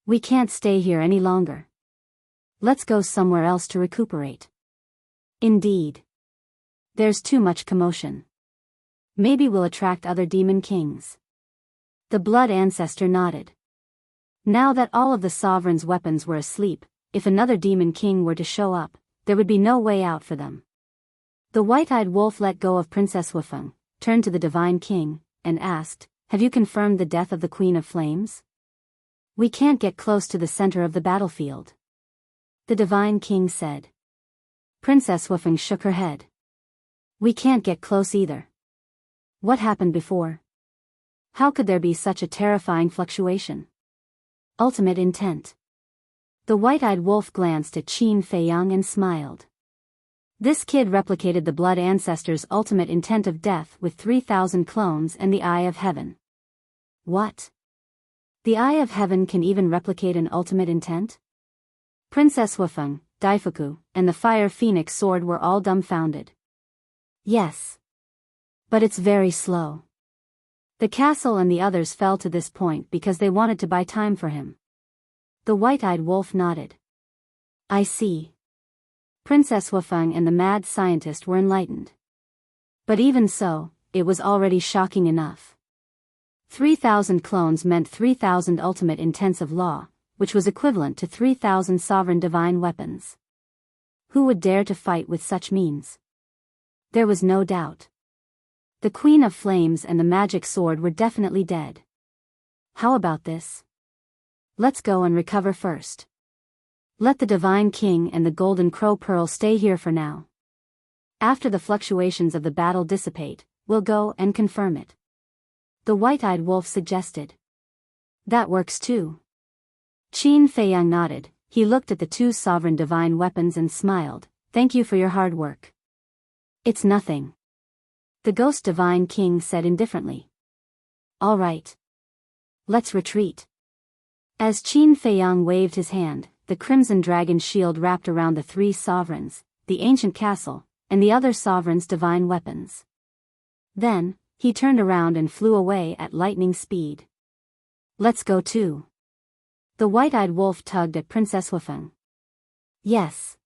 "We can't stay here any longer. Let's go somewhere else to recuperate." "Indeed. There's too much commotion. Maybe we'll attract other demon kings." The blood ancestor nodded. Now that all of the sovereign's weapons were asleep, if another demon king were to show up, there would be no way out for them. The white-eyed wolf let go of Princess Wufeng, turned to the divine king, and asked, "Have you confirmed the death of the Queen of Flames?" "We can't get close to the center of the battlefield," the divine king said. Princess Wufeng shook her head. "We can't get close either. What happened before? How could there be such a terrifying fluctuation?" Ultimate intent. The white-eyed wolf glanced at Qin Feiyang and smiled. This kid replicated the blood ancestor's ultimate intent of death with 3,000 clones and the Eye of Heaven. What? The Eye of Heaven can even replicate an ultimate intent? Princess Wufeng, Daifuku, and the Fire Phoenix sword were all dumbfounded. Yes. But it's very slow. The castle and the others fell to this point because they wanted to buy time for him. The white-eyed wolf nodded. "I see." Princess Wufeng and the mad scientist were enlightened. But even so, it was already shocking enough. 3,000 clones meant 3,000 ultimate intents of law, which was equivalent to 3,000 sovereign divine weapons. Who would dare to fight with such means? There was no doubt. The Queen of Flames and the magic sword were definitely dead. How about this? Let's go and recover first. Let the Divine King and the Golden Crow Pearl stay here for now. After the fluctuations of the battle dissipate, we'll go and confirm it. The White-Eyed Wolf suggested. That works too. Qin Feiyang nodded. He looked at the two sovereign divine weapons and smiled. Thank you for your hard work. It's nothing. The Ghost Divine King said indifferently. All right. Let's retreat. As Qin Feiyang waved his hand, the Crimson Dragon shield wrapped around the three sovereigns, the ancient castle, and the other sovereigns' divine weapons. Then, he turned around and flew away at lightning speed. Let's go too. The White-Eyed Wolf tugged at Princess Wufeng. Yes.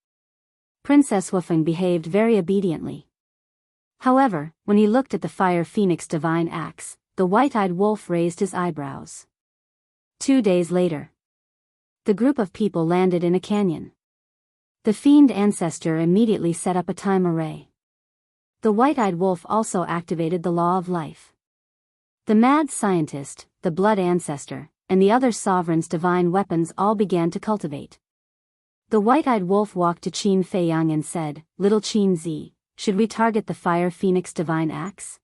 Princess Wufeng behaved very obediently. However, when he looked at the Fire Phoenix divine axe, the White-Eyed Wolf raised his eyebrows. 2 days later, the group of people landed in a canyon. The Fiend Ancestor immediately set up a time array. The White-Eyed Wolf also activated the Law of Life. The Mad Scientist, the Blood Ancestor, and the other sovereigns' divine weapons all began to cultivate. The White-Eyed Wolf walked to Qin Feiyang and said, Little Qin Zi, should we target the Fire Phoenix divine axe?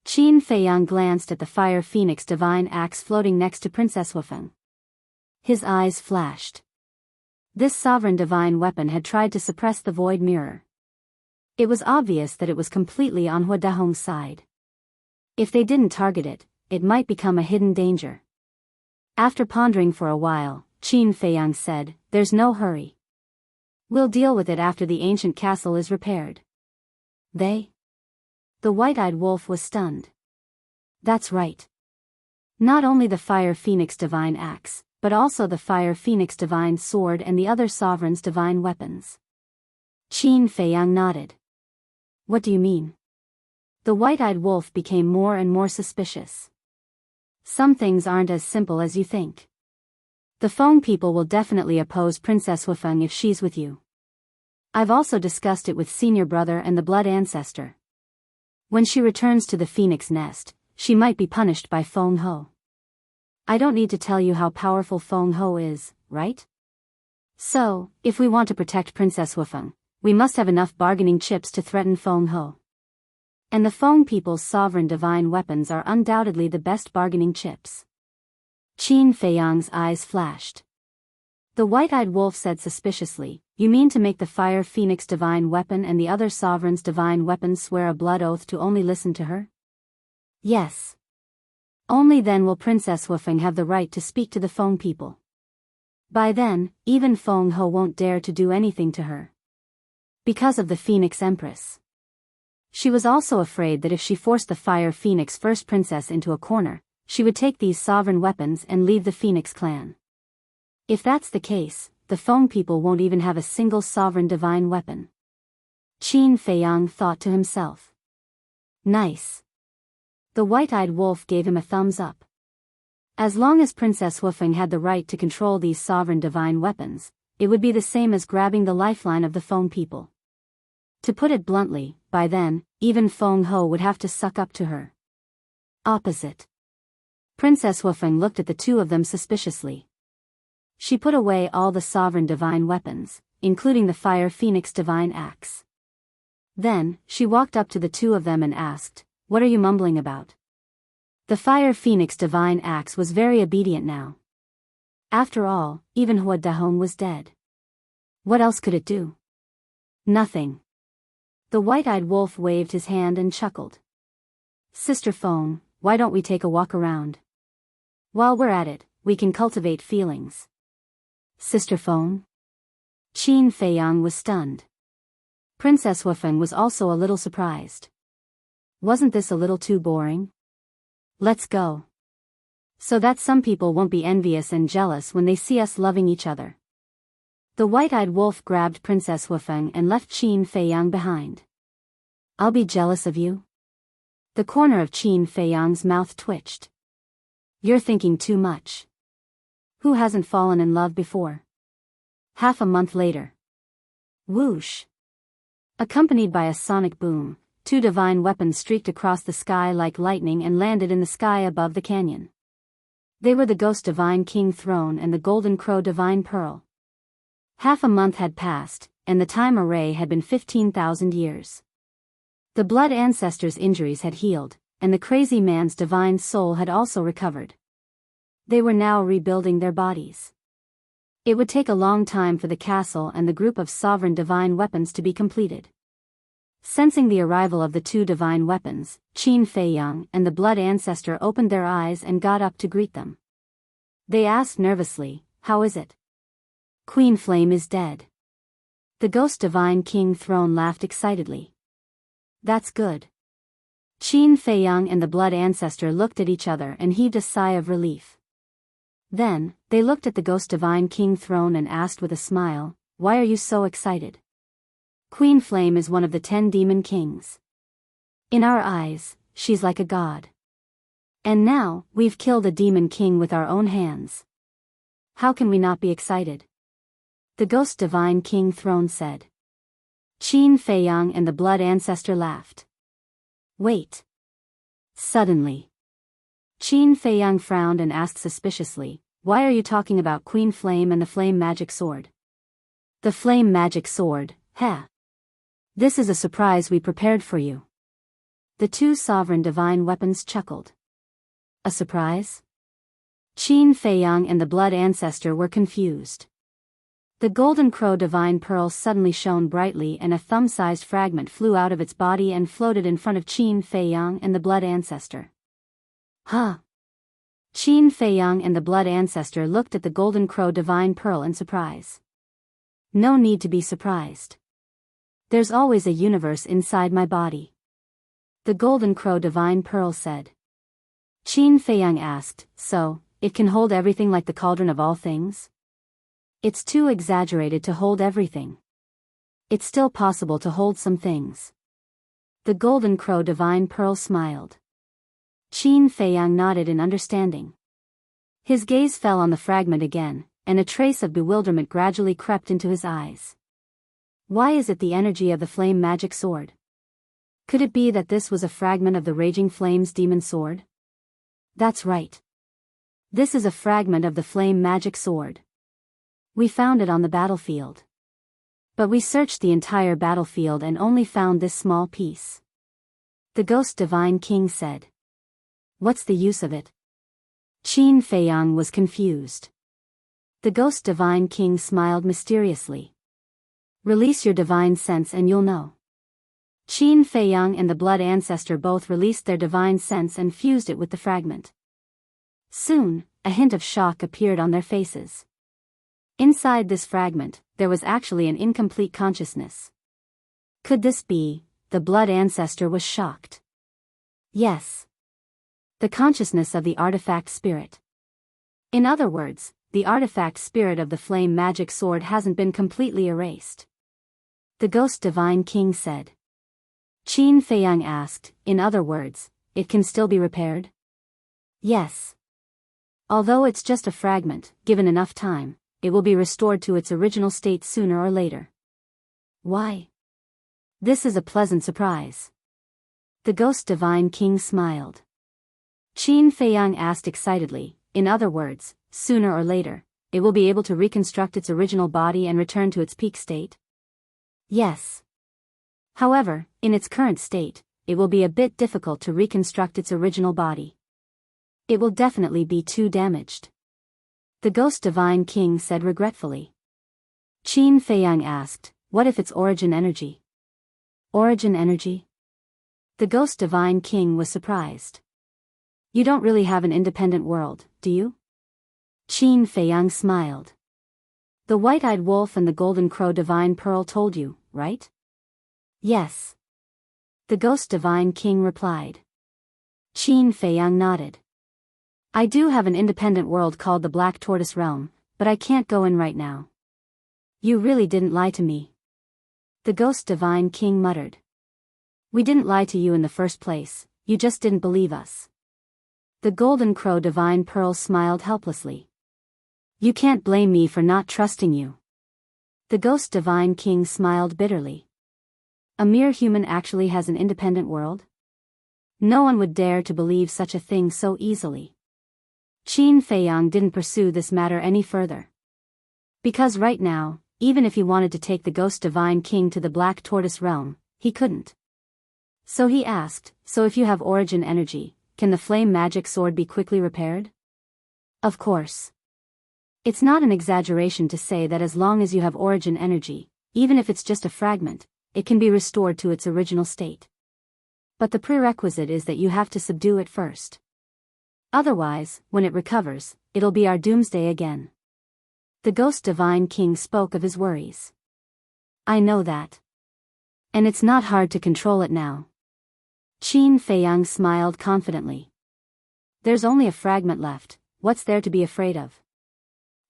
Qin Feiyang glanced at the Fire Phoenix divine axe floating next to Princess Wufeng. His eyes flashed. This sovereign divine weapon had tried to suppress the void mirror. It was obvious that it was completely on Hua Dahong's side. If they didn't target it, it might become a hidden danger. After pondering for a while, Qin Feiyang said, There's no hurry. We'll deal with it after the ancient castle is repaired. They? The White-Eyed Wolf was stunned. That's right. Not only the Fire Phoenix divine axe, but also the Fire Phoenix divine sword and the other sovereigns' divine weapons. Qin Feiyang nodded. What do you mean? The White-Eyed Wolf became more and more suspicious. Some things aren't as simple as you think. The Feng people will definitely oppose Princess Wufeng if she's with you. I've also discussed it with Senior Brother and the Blood Ancestor. When she returns to the Phoenix Nest, she might be punished by Feng Ho. I don't need to tell you how powerful Feng Ho is, right? So, if we want to protect Princess Wufeng, we must have enough bargaining chips to threaten Feng Ho. And the Feng people's sovereign divine weapons are undoubtedly the best bargaining chips. Qin Feiyang's eyes flashed. The White-Eyed Wolf said suspiciously, You mean to make the Fire Phoenix divine weapon and the other sovereigns' divine weapons swear a blood oath to only listen to her? Yes. Only then will Princess Wufeng have the right to speak to the Feng people. By then, even Feng Ho won't dare to do anything to her. Because of the Phoenix Empress. She was also afraid that if she forced the Fire Phoenix First Princess into a corner, she would take these sovereign weapons and leave the Phoenix clan. If that's the case, the Feng people won't even have a single sovereign divine weapon. Qin Feiyang thought to himself. Nice. The White-Eyed Wolf gave him a thumbs up. As long as Princess Wufeng had the right to control these sovereign divine weapons, it would be the same as grabbing the lifeline of the Feng people. To put it bluntly, by then, even Feng Ho would have to suck up to her. Opposite. Princess Wufeng looked at the two of them suspiciously. She put away all the sovereign divine weapons, including the Fire Phoenix divine axe. Then, she walked up to the two of them and asked, What are you mumbling about? The Fire Phoenix divine axe was very obedient now. After all, even Hua Dahong was dead. What else could it do? Nothing. The White-Eyed Wolf waved his hand and chuckled. Sister Feng, why don't we take a walk around? While we're at it, we can cultivate feelings. Sister Feng? Qin Feiyang was stunned. Princess Wufeng was also a little surprised. Wasn't this a little too boring? Let's go. So that some people won't be envious and jealous when they see us loving each other. The White-Eyed Wolf grabbed Princess Wufeng and left Qin Feiyang behind. I'll be jealous of you? The corner of Qin Feiyang's mouth twitched. You're thinking too much. Who hasn't fallen in love before? Half a month later. Whoosh! Accompanied by a sonic boom, two divine weapons streaked across the sky like lightning and landed in the sky above the canyon. They were the Ghost Divine King Throne and the Golden Crow Divine Pearl. Half a month had passed, and the time array had been 15,000 years. The blood ancestor's injuries had healed, and the crazy man's divine soul had also recovered. They were now rebuilding their bodies. It would take a long time for the castle and the group of sovereign divine weapons to be completed. Sensing the arrival of the two divine weapons, Qin Feiyang and the blood ancestor opened their eyes and got up to greet them. They asked nervously, "How is it?" "Queen Flame is dead." The Ghost Divine King Throne laughed excitedly. "That's good." Qin Feiyang and the blood ancestor looked at each other and heaved a sigh of relief. Then, they looked at the Ghost Divine King Throne and asked with a smile, "Why are you so excited?" "Queen Flame is one of the 10 demon kings. In our eyes, she's like a god. And now, we've killed a demon king with our own hands. How can we not be excited?" The Ghost Divine King Throne said. Qin Feiyang and the blood ancestor laughed. "Wait." Suddenly, Qin Feiyang frowned and asked suspiciously, "Why are you talking about Queen Flame and the flame magic sword?" "The flame magic sword, heh. This is a surprise we prepared for you." The two sovereign divine weapons chuckled. "A surprise?" Qin Feiyang and the blood ancestor were confused. The Golden Crow Divine Pearl suddenly shone brightly and a thumb-sized fragment flew out of its body and floated in front of Qin Feiyang and the blood ancestor. "Huh?" Qin Feiyang and the blood ancestor looked at the Golden Crow Divine Pearl in surprise. "No need to be surprised. There's always a universe inside my body," the Golden Crow Divine Pearl said. Qin Feiyang asked, "So, it can hold everything like the cauldron of all things?" "It's too exaggerated to hold everything. It's still possible to hold some things." The Golden Crow Divine Pearl smiled. Qin Feiyang nodded in understanding. His gaze fell on the fragment again, and a trace of bewilderment gradually crept into his eyes. Why is it the energy of the flame magic sword? Could it be that this was a fragment of the Raging Flame's demon sword? That's right. This is a fragment of the flame magic sword. We found it on the battlefield. But we searched the entire battlefield and only found this small piece. The Ghost Divine King said. "What's the use of it?" Qin Feiyang was confused. The Ghost Divine King smiled mysteriously. "Release your divine sense and you'll know." Qin Feiyang and the blood ancestor both released their divine sense and fused it with the fragment. Soon, a hint of shock appeared on their faces. Inside this fragment, there was actually an incomplete consciousness. Could this be? The blood ancestor was shocked. Yes. The consciousness of the artifact spirit. In other words, the artifact spirit of the flame magic sword hasn't been completely erased. The Ghost Divine King said. Qin Feiyang asked, "In other words, it can still be repaired?" "Yes. Although it's just a fragment, given enough time, it will be restored to its original state sooner or later." "Why?" "This is a pleasant surprise." The Ghost Divine King smiled. Qin Feiyang asked excitedly, "In other words, sooner or later, it will be able to reconstruct its original body and return to its peak state?" "Yes. However, in its current state, it will be a bit difficult to reconstruct its original body. It will definitely be too damaged." The Ghost Divine King said regretfully. Qin Feiyang asked, "What if it's origin energy?" "Origin energy?" The Ghost Divine King was surprised. "You don't really have an independent world, do you?" Qin Feiyang smiled. "The White-Eyed Wolf and the Golden Crow Divine Pearl told you, right?" "Yes." The Ghost Divine King replied. Qin Feiyang nodded. "I do have an independent world called the Black Tortoise Realm, but I can't go in right now." "You really didn't lie to me." The Ghost Divine King muttered. "We didn't lie to you in the first place, you just didn't believe us." The Golden Crow Divine Pearl smiled helplessly. You can't blame me for not trusting you. The Ghost Divine King smiled bitterly. A mere human actually has an independent world? No one would dare to believe such a thing so easily. Qin Feiyang didn't pursue this matter any further. Because right now, even if he wanted to take the Ghost Divine King to the Black Tortoise realm, he couldn't. So he asked, so if you have origin energy, can the flame magic sword be quickly repaired? Of course. It's not an exaggeration to say that as long as you have origin energy, even if it's just a fragment, it can be restored to its original state. But the prerequisite is that you have to subdue it first. Otherwise, when it recovers, it'll be our doomsday again. The Ghost Divine King spoke of his worries. I know that. And it's not hard to control it now. Qin Feiyang smiled confidently. There's only a fragment left, what's there to be afraid of?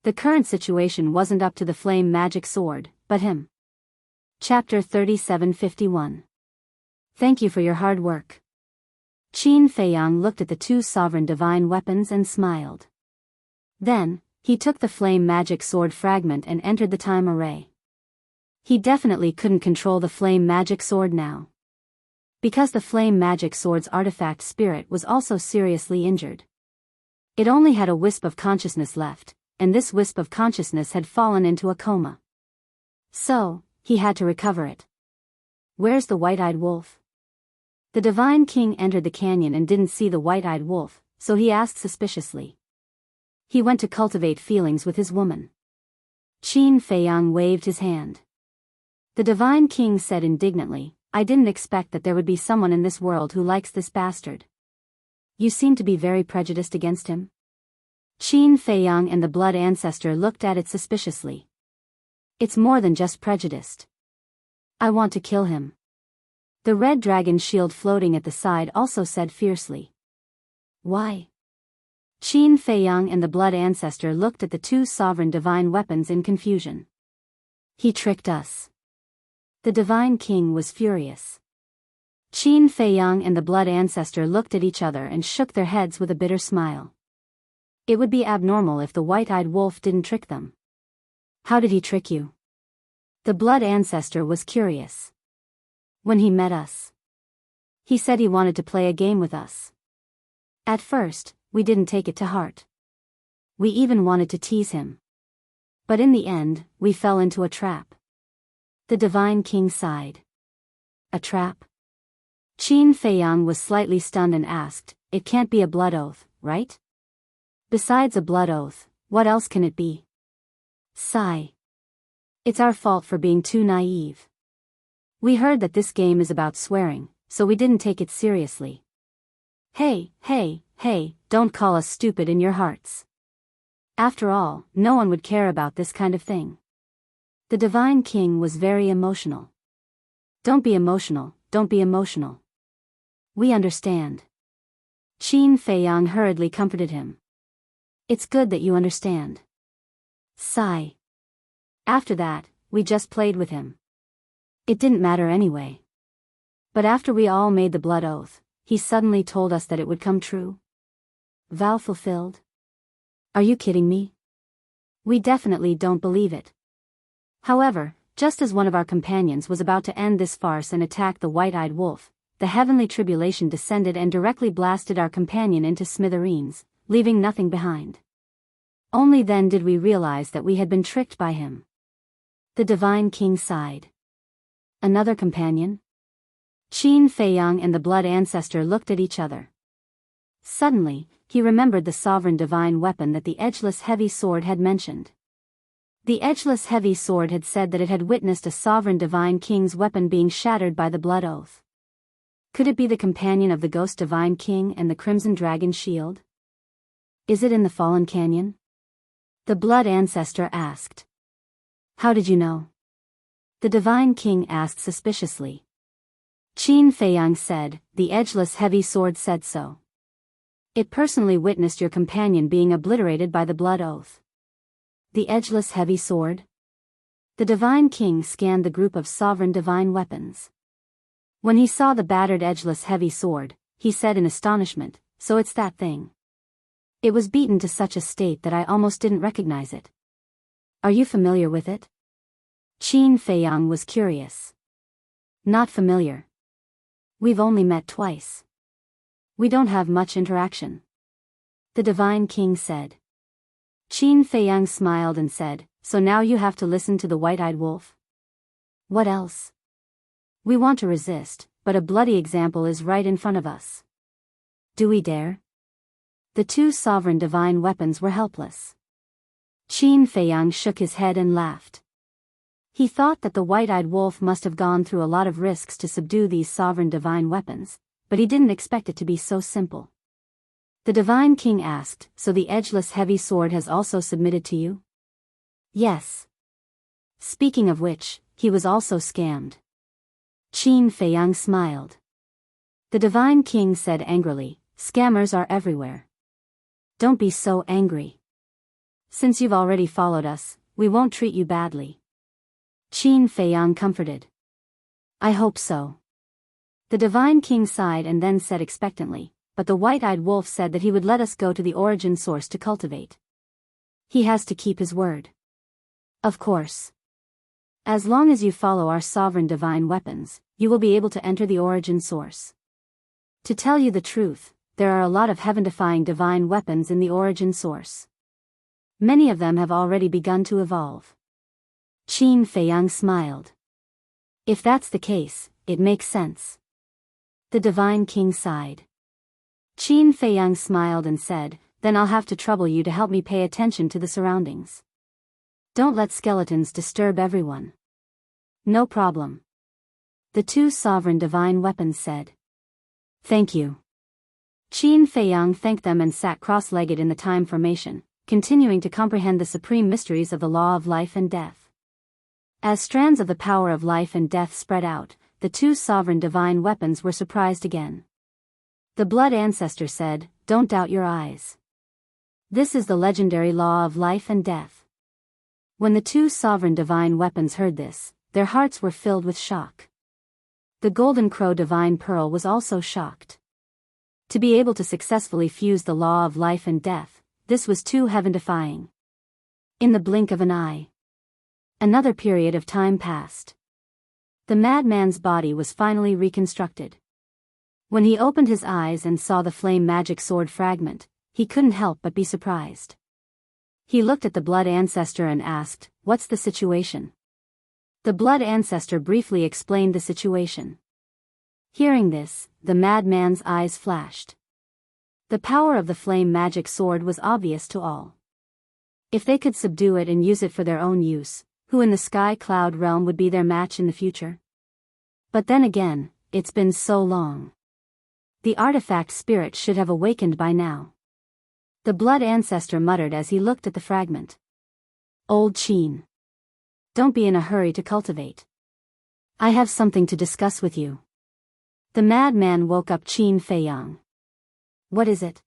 The current situation wasn't up to the flame magic sword, but him. Chapter 3751. Thank you for your hard work. Qin Feiyang looked at the two sovereign divine weapons and smiled. Then, he took the flame magic sword fragment and entered the time array. He definitely couldn't control the flame magic sword now. Because the flame magic sword's artifact spirit was also seriously injured. It only had a wisp of consciousness left, and this wisp of consciousness had fallen into a coma. So, he had to recover it. Where's the white-eyed wolf? The Divine King entered the canyon and didn't see the white-eyed wolf, so he asked suspiciously. He went to cultivate feelings with his woman. Qin Feiyang waved his hand. The Divine King said indignantly, I didn't expect that there would be someone in this world who likes this bastard. You seem to be very prejudiced against him. Qin Feiyang and the Blood Ancestor looked at it suspiciously. It's more than just prejudiced. I want to kill him. The red dragon shield floating at the side also said fiercely. Why? Qin Feiyang and the Blood Ancestor looked at the two sovereign divine weapons in confusion. He tricked us. The Divine King was furious. Qin Feiyang and the Blood Ancestor looked at each other and shook their heads with a bitter smile. It would be abnormal if the white-eyed wolf didn't trick them. How did he trick you? The Blood Ancestor was curious. When he met us. He said he wanted to play a game with us. At first, we didn't take it to heart. We even wanted to tease him. But in the end, we fell into a trap. The Divine King sighed. A trap? Qin Feiyang was slightly stunned and asked, it can't be a blood oath, right? Besides a blood oath, what else can it be? Sigh. It's our fault for being too naive. We heard that this game is about swearing, so we didn't take it seriously. Hey, don't call us stupid in your hearts. After all, no one would care about this kind of thing. The Divine King was very emotional. Don't be emotional. We understand. Qin Feiyang hurriedly comforted him. It's good that you understand. Sigh. After that, we just played with him. It didn't matter anyway. But after we all made the blood oath, he suddenly told us that it would come true. Vow fulfilled? Are you kidding me? We definitely don't believe it. However, just as one of our companions was about to end this farce and attack the white-eyed wolf, the heavenly tribulation descended and directly blasted our companion into smithereens, leaving nothing behind. Only then did we realize that we had been tricked by him. The Divine King sighed. Another companion? Qin Feiyang and the Blood Ancestor looked at each other. Suddenly, he remembered the sovereign divine weapon that the edgeless heavy sword had mentioned. The edgeless heavy sword had said that it had witnessed a sovereign divine king's weapon being shattered by the blood oath. Could it be the companion of the Ghost Divine King and the Crimson Dragon shield? Is it in the Fallen Canyon? The Blood Ancestor asked. How did you know? The Divine King asked suspiciously. Qin Feiyang said, the edgeless heavy sword said so. It personally witnessed your companion being obliterated by the blood oath. The edgeless heavy sword? The Divine King scanned the group of sovereign divine weapons. When he saw the battered edgeless heavy sword, he said in astonishment, so it's that thing. It was beaten to such a state that I almost didn't recognize it. Are you familiar with it? Qin Feiyang was curious. Not familiar. We've only met twice. We don't have much interaction. The Divine King said. Qin Feiyang smiled and said, so now you have to listen to the white-eyed wolf? What else? We want to resist, but a bloody example is right in front of us. Do we dare? The two sovereign divine weapons were helpless. Qin Feiyang shook his head and laughed. He thought that the white-eyed wolf must have gone through a lot of risks to subdue these sovereign divine weapons, but he didn't expect it to be so simple. The Divine King asked, so the edgeless heavy sword has also submitted to you? Yes. Speaking of which, he was also scammed. Qin Feiyang smiled. The Divine King said angrily, scammers are everywhere. Don't be so angry. Since you've already followed us, we won't treat you badly. Qin Feiyang comforted. I hope so. The Divine King sighed and then said expectantly, but the white-eyed wolf said that he would let us go to the origin source to cultivate. He has to keep his word. Of course. As long as you follow our sovereign divine weapons, you will be able to enter the origin source. To tell you the truth, there are a lot of heaven-defying divine weapons in the origin source. Many of them have already begun to evolve. Qin Feiyang smiled. If that's the case, it makes sense. The Divine King sighed. Qin Feiyang smiled and said, then I'll have to trouble you to help me pay attention to the surroundings. Don't let skeletons disturb everyone. No problem. The two sovereign divine weapons said. Thank you. Qin Feiyang thanked them and sat cross-legged in the time formation, continuing to comprehend the supreme mysteries of the law of life and death. As strands of the power of life and death spread out, the two sovereign divine weapons were surprised again. The Blood Ancestor said, don't doubt your eyes. This is the legendary law of life and death. When the two sovereign divine weapons heard this, their hearts were filled with shock. The Golden Crow Divine Pearl was also shocked. To be able to successfully fuse the law of life and death, this was too heaven-defying. In the blink of an eye. Another period of time passed. The madman's body was finally reconstructed. When he opened his eyes and saw the flame magic sword fragment, he couldn't help but be surprised. He looked at the Blood Ancestor and asked, what's the situation? The Blood Ancestor briefly explained the situation. Hearing this, the madman's eyes flashed. The power of the flame magic sword was obvious to all. If they could subdue it and use it for their own use, who in the sky cloud realm would be their match in the future? But then again, it's been so long. The artifact spirit should have awakened by now. The Blood Ancestor muttered as he looked at the fragment. Old Qin. Don't be in a hurry to cultivate. I have something to discuss with you. The madman woke up Qin Feiyang. What is it?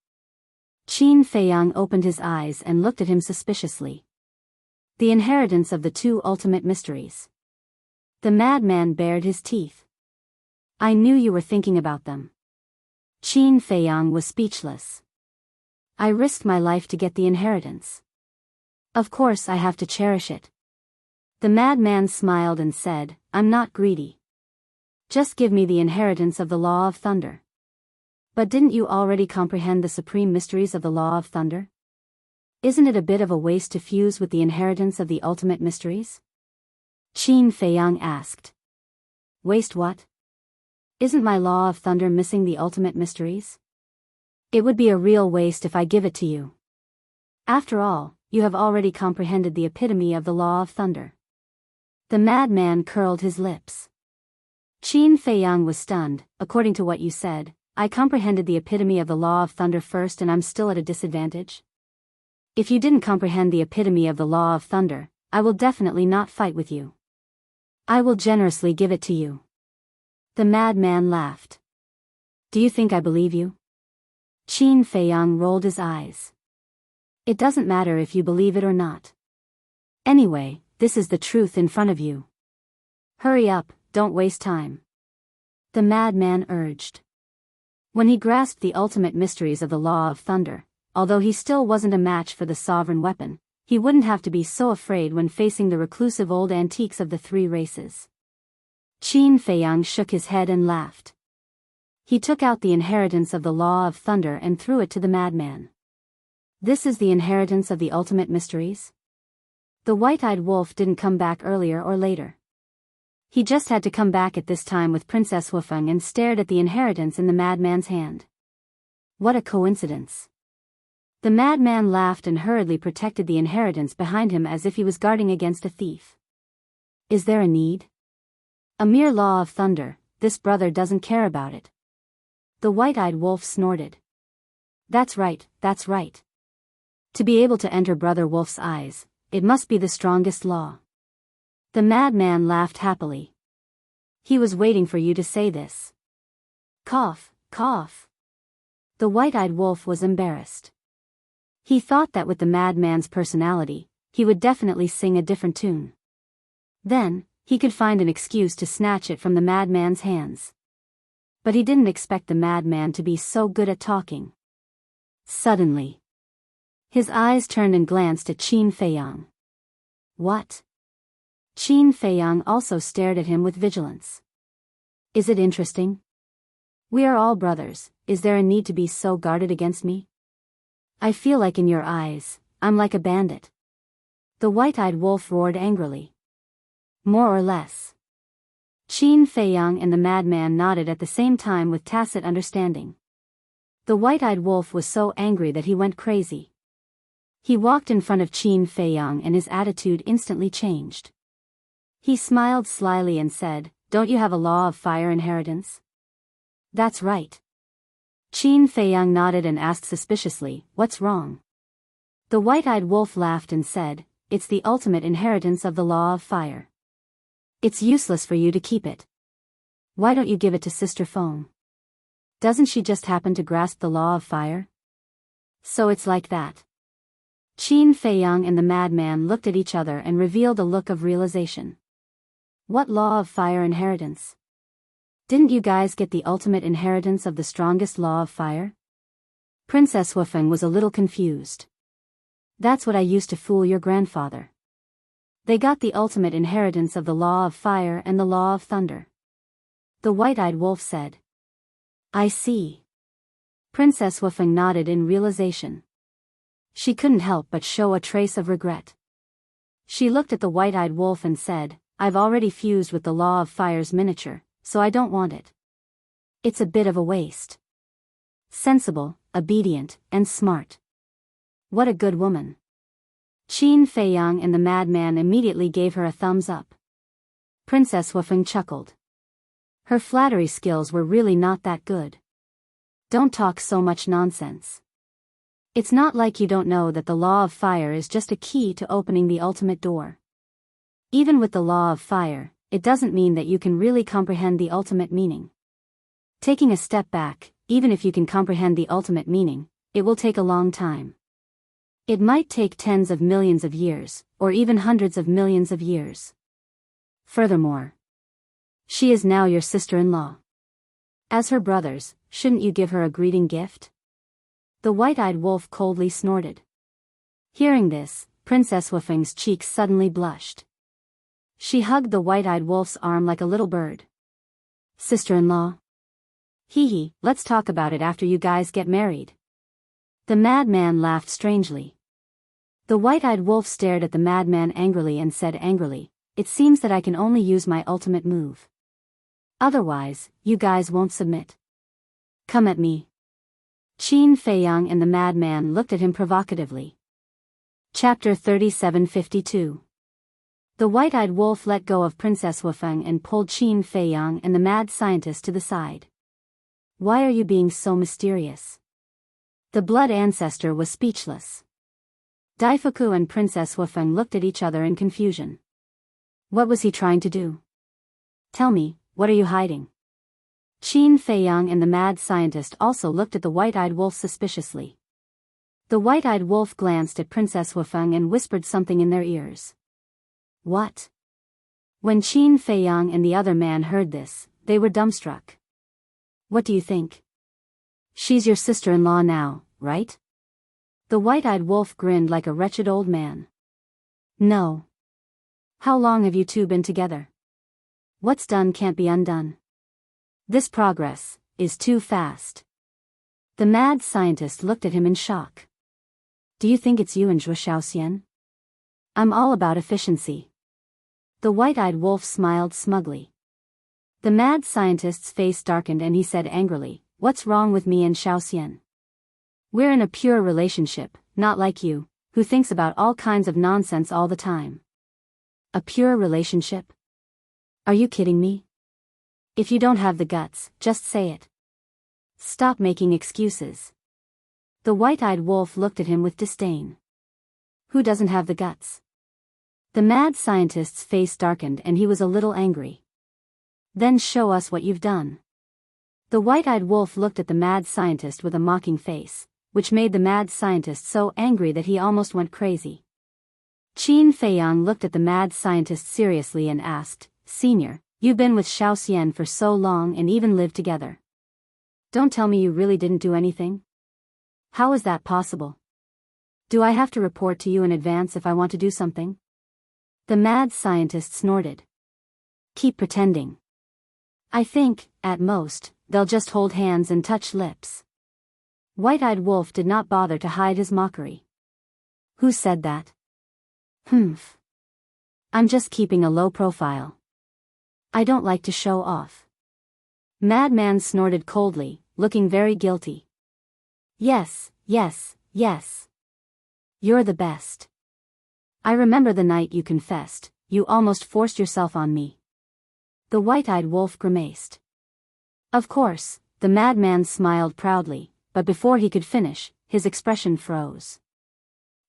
Qin Feiyang opened his eyes and looked at him suspiciously. The inheritance of the two ultimate mysteries. The madman bared his teeth. I knew you were thinking about them. Qin Feiyang was speechless. I risked my life to get the inheritance. Of course I have to cherish it. The madman smiled and said, I'm not greedy. Just give me the inheritance of the law of thunder. But didn't you already comprehend the supreme mysteries of the law of thunder? Isn't it a bit of a waste to fuse with the inheritance of the ultimate mysteries? Qin Feiyang asked. Waste what? Isn't my law of thunder missing the ultimate mysteries? It would be a real waste if I give it to you. After all, you have already comprehended the epitome of the law of thunder. The madman curled his lips. Qin Feiyang was stunned. According to what you said, I comprehended the epitome of the law of thunder first and I'm still at a disadvantage? If you didn't comprehend the epitome of the law of thunder, I will definitely not fight with you. I will generously give it to you. The madman laughed. Do you think I believe you? Qin Feiyang rolled his eyes. It doesn't matter if you believe it or not. Anyway, this is the truth in front of you. Hurry up, don't waste time. The madman urged. When he grasped the ultimate mysteries of the law of thunder, although he still wasn't a match for the sovereign weapon, he wouldn't have to be so afraid when facing the reclusive old antiques of the three races. Qin Feiyang shook his head and laughed. He took out the inheritance of the Law of Thunder and threw it to the madman. This is the inheritance of the ultimate mysteries? The white-eyed wolf didn't come back earlier or later. He just had to come back at this time with Princess Wufeng and stared at the inheritance in the madman's hand. What a coincidence. The madman laughed and hurriedly protected the inheritance behind him as if he was guarding against a thief. Is there a need? A mere law of thunder, this brother doesn't care about it. The white-eyed wolf snorted. That's right, that's right. To be able to enter Brother Wolf's eyes, it must be the strongest law. The madman laughed happily. He was waiting for you to say this. Cough, cough. The white-eyed wolf was embarrassed. He thought that with the madman's personality, he would definitely sing a different tune. Then, he could find an excuse to snatch it from the madman's hands. But he didn't expect the madman to be so good at talking. Suddenly, his eyes turned and glanced at Qin Feiyang. What? Qin Feiyang also stared at him with vigilance. Is it interesting? We are all brothers, is there a need to be so guarded against me? I feel like in your eyes, I'm like a bandit. The white-eyed wolf roared angrily. More or less. Qin Feiyang and the madman nodded at the same time with tacit understanding. The white-eyed wolf was so angry that he went crazy. He walked in front of Qin Feiyang and his attitude instantly changed. He smiled slyly and said, "Don't you have a law of fire inheritance?" "That's right." Qin Feiyang nodded and asked suspiciously, "What's wrong?" The white-eyed wolf laughed and said, "It's the ultimate inheritance of the law of fire. It's useless for you to keep it. Why don't you give it to Sister Feng? Doesn't she just happen to grasp the law of fire?" "So it's like that." Qin Feiyang and the madman looked at each other and revealed a look of realization. What law of fire inheritance? Didn't you guys get the ultimate inheritance of the strongest law of fire? Princess Wufeng was a little confused. That's what I used to fool your grandfather. They got the ultimate inheritance of the law of fire and the law of thunder. The white-eyed wolf said. I see. Princess Wufeng nodded in realization. She couldn't help but show a trace of regret. She looked at the white-eyed wolf and said, I've already fused with the law of fire's miniature, so I don't want it. It's a bit of a waste. Sensible, obedient, and smart. What a good woman. Qin Feiyang and the madman immediately gave her a thumbs up. Princess Wufeng chuckled. Her flattery skills were really not that good. Don't talk so much nonsense. It's not like you don't know that the law of fire is just a key to opening the ultimate door. Even with the law of fire, it doesn't mean that you can really comprehend the ultimate meaning. Taking a step back, even if you can comprehend the ultimate meaning, it will take a long time. It might take tens of millions of years, or even hundreds of millions of years. Furthermore, she is now your sister-in-law. As her brothers, shouldn't you give her a greeting gift? The white-eyed wolf coldly snorted. Hearing this, Princess Wufeng's cheeks suddenly blushed. She hugged the white-eyed wolf's arm like a little bird. Sister-in-law? Hee hee, let's talk about it after you guys get married. The madman laughed strangely. The white-eyed wolf stared at the madman angrily and said angrily, It seems that I can only use my ultimate move. Otherwise, you guys won't submit. Come at me. Qin Feiyang and the madman looked at him provocatively. Chapter 3752. The white-eyed wolf let go of Princess Wufeng and pulled Qin Feiyang and the mad scientist to the side. Why are you being so mysterious? The blood ancestor was speechless. Daifuku and Princess Wufeng looked at each other in confusion. What was he trying to do? Tell me, what are you hiding? Qin Feiyang and the mad scientist also looked at the white-eyed wolf suspiciously. The white-eyed wolf glanced at Princess Wufeng and whispered something in their ears. What? When Qin Feiyang and the other man heard this, they were dumbstruck. What do you think? She's your sister-in-law now, right? The white-eyed wolf grinned like a wretched old man. No. How long have you two been together? What's done can't be undone. This progress is too fast. The mad scientist looked at him in shock. Do you think it's you and Zhuo Shaoxian? I'm all about efficiency. The white-eyed wolf smiled smugly. The mad scientist's face darkened and he said angrily, What's wrong with me and Shaoxian? We're in a pure relationship, not like you, who thinks about all kinds of nonsense all the time. A pure relationship? Are you kidding me? If you don't have the guts, just say it. Stop making excuses. The white-eyed wolf looked at him with disdain. Who doesn't have the guts? The mad scientist's face darkened and he was a little angry. Then show us what you've done. The white-eyed wolf looked at the mad scientist with a mocking face, which made the mad scientist so angry that he almost went crazy. Qin Feiyang looked at the mad scientist seriously and asked, Senior, you've been with Shaoxian for so long and even lived together. Don't tell me you really didn't do anything? How is that possible? Do I have to report to you in advance if I want to do something? The mad scientist snorted. Keep pretending. I think, at most, they'll just hold hands and touch lips. White-eyed wolf did not bother to hide his mockery. Who said that? Humph. I'm just keeping a low profile. I don't like to show off. Madman snorted coldly, looking very guilty. Yes, yes, yes. You're the best. I remember the night you confessed, you almost forced yourself on me. The white-eyed wolf grimaced. Of course, the madman smiled proudly, but before he could finish, his expression froze.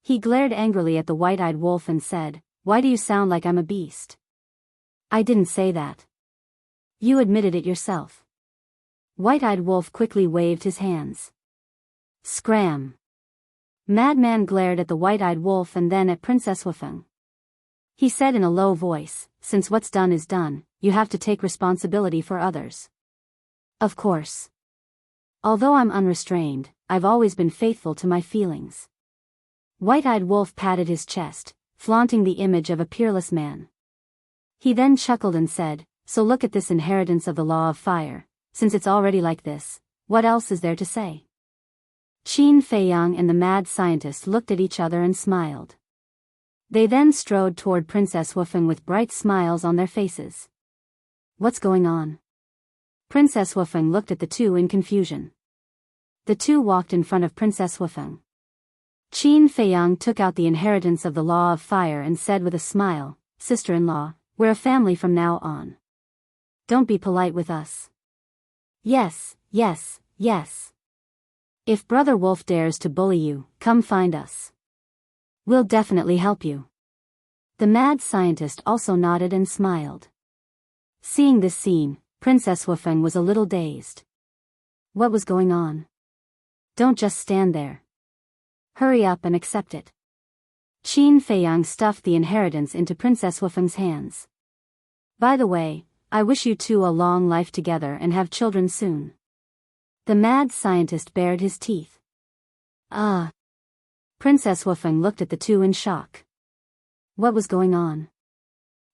He glared angrily at the white-eyed wolf and said, Why do you sound like I'm a beast? I didn't say that. You admitted it yourself. White-eyed wolf quickly waved his hands. Scram. Madman glared at the white-eyed wolf and then at Princess Wufeng. He said in a low voice, Since what's done is done, you have to take responsibility for others. Of course. Although I'm unrestrained, I've always been faithful to my feelings. White-eyed wolf patted his chest, flaunting the image of a peerless man. He then chuckled and said, So look at this inheritance of the law of fire, since it's already like this, what else is there to say? Qin Feiyang and the mad scientist looked at each other and smiled. They then strode toward Princess Wufeng with bright smiles on their faces. What's going on? Princess Wufeng looked at the two in confusion. The two walked in front of Princess Wufeng. Qin Feiyang took out the inheritance of the law of fire and said with a smile, Sister-in-law, we're a family from now on. Don't be polite with us. Yes, yes, yes. If Brother Wolf dares to bully you, come find us. We'll definitely help you. The mad scientist also nodded and smiled. Seeing this scene, Princess Wufeng was a little dazed. What was going on? Don't just stand there. Hurry up and accept it. Qin Feiyang stuffed the inheritance into Princess Wufeng's hands. By the way, I wish you two a long life together and have children soon. The mad scientist bared his teeth. Princess Wufeng looked at the two in shock. What was going on?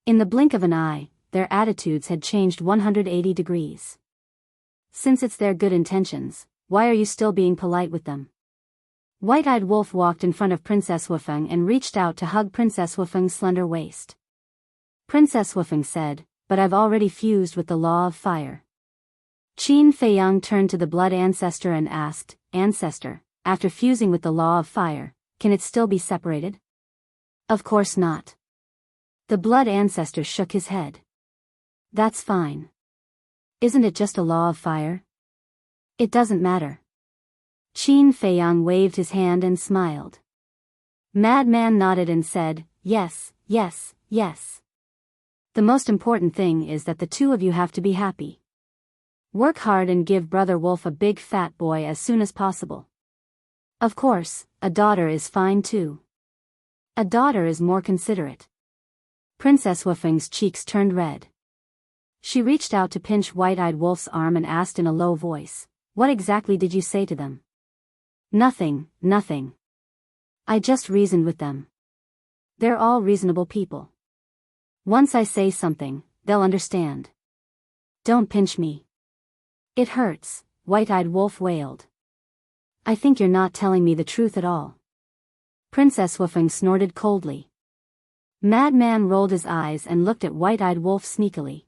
In the blink of an eye, their attitudes had changed 180 degrees. Since it's their good intentions, why are you still being polite with them? White-eyed wolf walked in front of Princess Wufeng and reached out to hug Princess Wufeng's slender waist. Princess Wufeng said, But I've already fused with the law of fire. Qin Feiyang turned to the blood ancestor and asked, Ancestor, after fusing with the law of fire, can it still be separated? Of course not. The blood ancestor shook his head. That's fine. Isn't it just a law of fire? It doesn't matter. Qin Feiyang waved his hand and smiled. Madman nodded and said, Yes, yes, yes. The most important thing is that the two of you have to be happy. Work hard and give Brother Wolf a big fat boy as soon as possible. Of course, a daughter is fine too. A daughter is more considerate. Princess Wufeng's cheeks turned red. She reached out to pinch White-eyed Wolf's arm and asked in a low voice, What exactly did you say to them? Nothing, nothing. I just reasoned with them. They're all reasonable people. Once I say something, they'll understand. Don't pinch me. It hurts, White-Eyed Wolf wailed. I think you're not telling me the truth at all. Princess Wufeng snorted coldly. Madman rolled his eyes and looked at White-Eyed Wolf sneakily.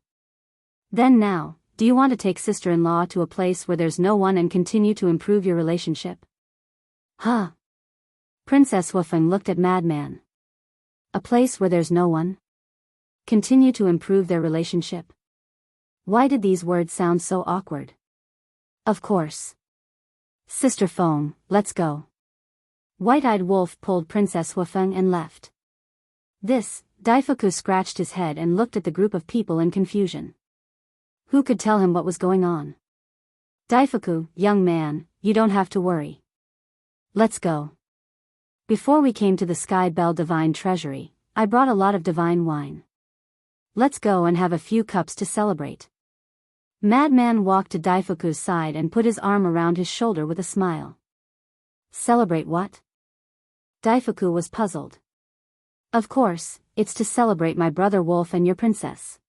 Then now, do you want to take sister-in-law to a place where there's no one and continue to improve your relationship? Huh? Princess Wufeng looked at Madman. A place where there's no one? Continue to improve their relationship? Why did these words sound so awkward? Of course. Sister Feng, let's go. White-Eyed Wolf pulled Princess Wufeng and left. Daifuku scratched his head and looked at the group of people in confusion. Who could tell him what was going on? Daifuku, young man, you don't have to worry. Let's go. Before we came to the Sky Bell Divine Treasury, I brought a lot of divine wine. Let's go and have a few cups to celebrate. Madman walked to Daifuku's side and put his arm around his shoulder with a smile. Celebrate what? Daifuku was puzzled. Of course, it's to celebrate my brother Wolf and your princess.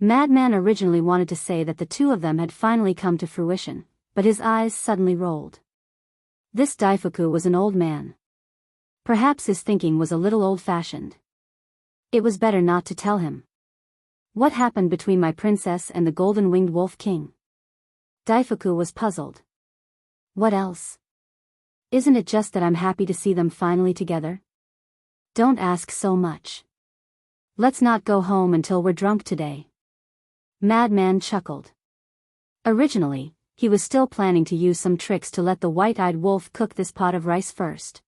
Madman originally wanted to say that the two of them had finally come to fruition, but his eyes suddenly rolled. This Daifuku was an old man. Perhaps his thinking was a little old-fashioned. It was better not to tell him. What happened between my princess and the golden-winged wolf king? Daifuku was puzzled. What else? Isn't it just that I'm happy to see them finally together? Don't ask so much. Let's not go home until we're drunk today. Madman chuckled. Originally, he was still planning to use some tricks to let the White-Eyed Wolf cook this pot of rice first.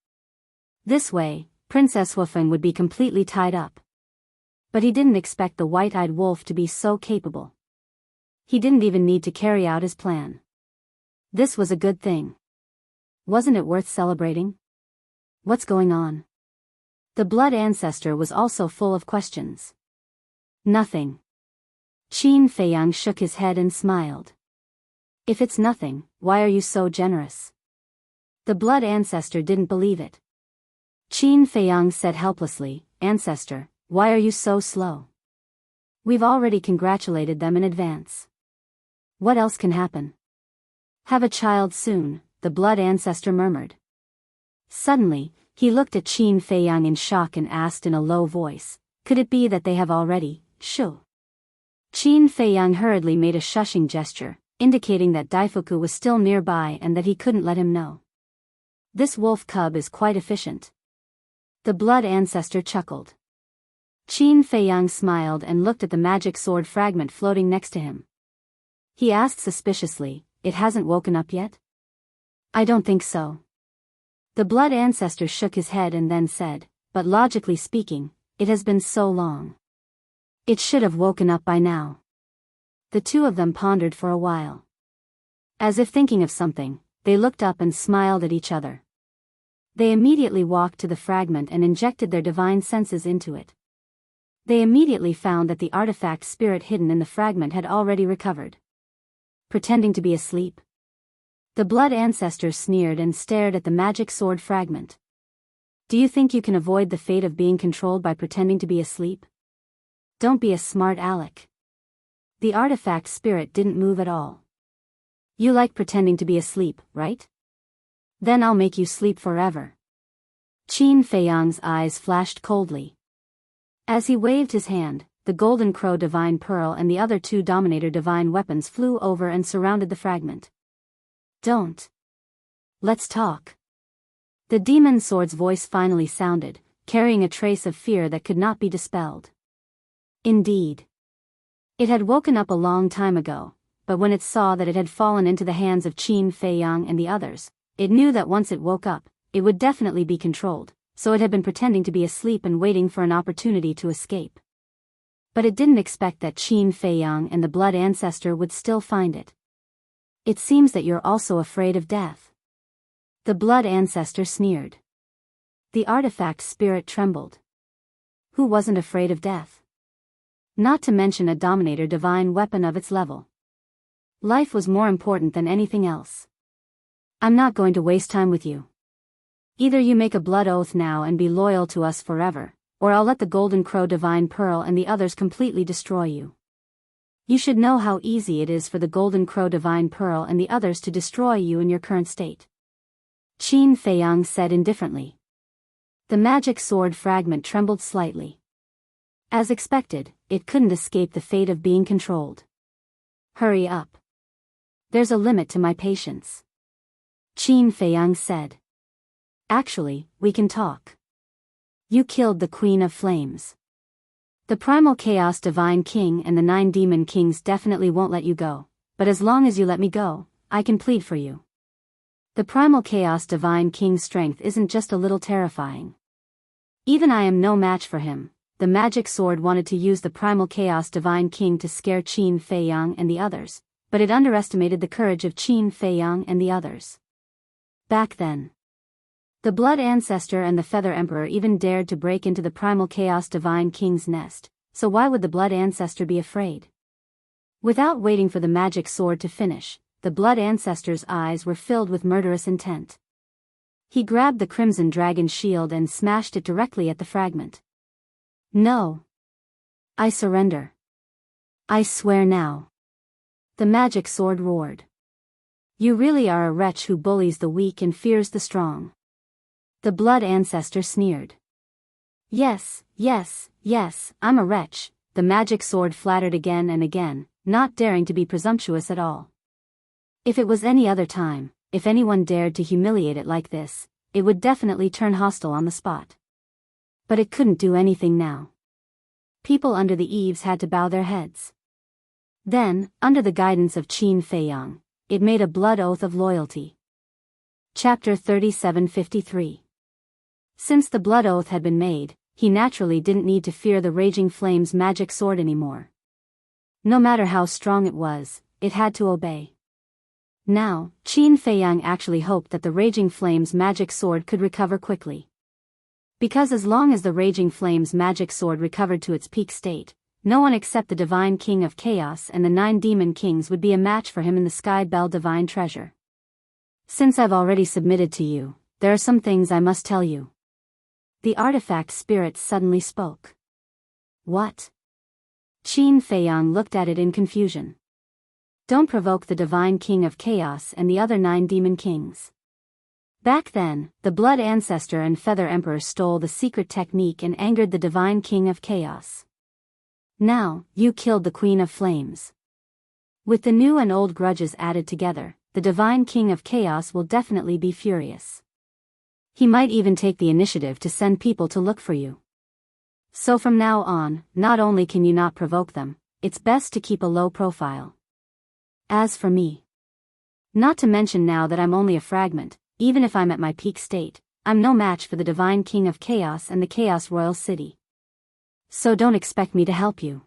This way, Princess Wufeng would be completely tied up. But he didn't expect the White-Eyed Wolf to be so capable. He didn't even need to carry out his plan. This was a good thing. Wasn't it worth celebrating? What's going on? The blood ancestor was also full of questions. Nothing. Qin Feiyang shook his head and smiled. If it's nothing, why are you so generous? The blood ancestor didn't believe it. Qin Feiyang said helplessly, Ancestor, why are you so slow? We've already congratulated them in advance. What else can happen? Have a child soon, the blood ancestor murmured. Suddenly, he looked at Qin Feiyang in shock and asked in a low voice, could it be that they have already, shoo? Qin Feiyang hurriedly made a shushing gesture, indicating that Daifuku was still nearby and that he couldn't let him know. This wolf cub is quite efficient. The blood ancestor chuckled. Qin Feiyang smiled and looked at the magic sword fragment floating next to him. He asked suspiciously, it hasn't woken up yet? I don't think so. The blood ancestor shook his head and then said, but logically speaking, it has been so long. It should have woken up by now. The two of them pondered for a while. As if thinking of something, they looked up and smiled at each other. They immediately walked to the fragment and injected their divine senses into it. They immediately found that the artifact spirit hidden in the fragment had already recovered. Pretending to be asleep? The blood ancestor sneered and stared at the magic sword fragment. Do you think you can avoid the fate of being controlled by pretending to be asleep? Don't be a smart aleck. The artifact spirit didn't move at all. You like pretending to be asleep, right? Then I'll make you sleep forever. Qin Feiyang's eyes flashed coldly. As he waved his hand, the Golden Crow Divine Pearl and the other two Dominator Divine Weapons flew over and surrounded the fragment. Don't. Let's talk. The Demon Sword's voice finally sounded, carrying a trace of fear that could not be dispelled. Indeed. It had woken up a long time ago, but when it saw that it had fallen into the hands of Qin Feiyang and the others, it knew that once it woke up, it would definitely be controlled, so it had been pretending to be asleep and waiting for an opportunity to escape. But it didn't expect that Qin Feiyang and the blood ancestor would still find it. It seems that you're also afraid of death. The blood ancestor sneered. The artifact spirit trembled. Who wasn't afraid of death? Not to mention a Dominator divine weapon of its level. Life was more important than anything else. I'm not going to waste time with you. Either you make a blood oath now and be loyal to us forever, or I'll let the Golden Crow Divine Pearl and the others completely destroy you. You should know how easy it is for the Golden Crow Divine Pearl and the others to destroy you in your current state. Qin Feiyang said indifferently. The magic sword fragment trembled slightly. As expected, it couldn't escape the fate of being controlled. Hurry up. There's a limit to my patience. Qin Feiyang said. Actually, we can talk. You killed the Queen of Flames. The Primal Chaos Divine King and the 9 Demon Kings definitely won't let you go, but as long as you let me go, I can plead for you. The Primal Chaos Divine King's strength isn't just a little terrifying. Even I am no match for him. The magic sword wanted to use the Primal Chaos Divine King to scare Qin Feiyang and the others, but it underestimated the courage of Qin Feiyang and the others. Back then, the Blood Ancestor and the Feather Emperor even dared to break into the Primal Chaos Divine King's nest, so why would the Blood Ancestor be afraid? Without waiting for the magic sword to finish, the Blood Ancestor's eyes were filled with murderous intent. He grabbed the Crimson Dragon shield and smashed it directly at the fragment. No. I surrender. I swear now. The magic sword roared. You really are a wretch who bullies the weak and fears the strong. The Blood Ancestor sneered. Yes, I'm a wretch, the magic sword flattered again and again, not daring to be presumptuous at all. If it was any other time, if anyone dared to humiliate it like this, it would definitely turn hostile on the spot. But it couldn't do anything now. People under the eaves had to bow their heads. Then, under the guidance of Qin Feiyang, it made a blood oath of loyalty. Chapter 3753. Since the blood oath had been made, he naturally didn't need to fear the Raging Flame's magic sword anymore. No matter how strong it was, it had to obey. Now, Qin Feiyang actually hoped that the Raging Flame's magic sword could recover quickly. Because as long as the Raging Flame's magic sword recovered to its peak state, no one except the Divine King of Chaos and the 9 Demon Kings would be a match for him in the Sky Bell Divine Treasure. Since I've already submitted to you, there are some things I must tell you. The artifact spirit suddenly spoke. What? Qin Feiyang looked at it in confusion. Don't provoke the Divine King of Chaos and the other 9 Demon Kings. Back then, the Blood Ancestor and Feather Emperor stole the secret technique and angered the Divine King of Chaos. Now, you killed the Queen of Flames. With the new and old grudges added together, the Divine King of Chaos will definitely be furious. He might even take the initiative to send people to look for you. So from now on, not only can you not provoke them, it's best to keep a low profile. As for me, not to mention now that I'm only a fragment, even if I'm at my peak state, I'm no match for the Divine King of Chaos and the Chaos Royal City. So don't expect me to help you.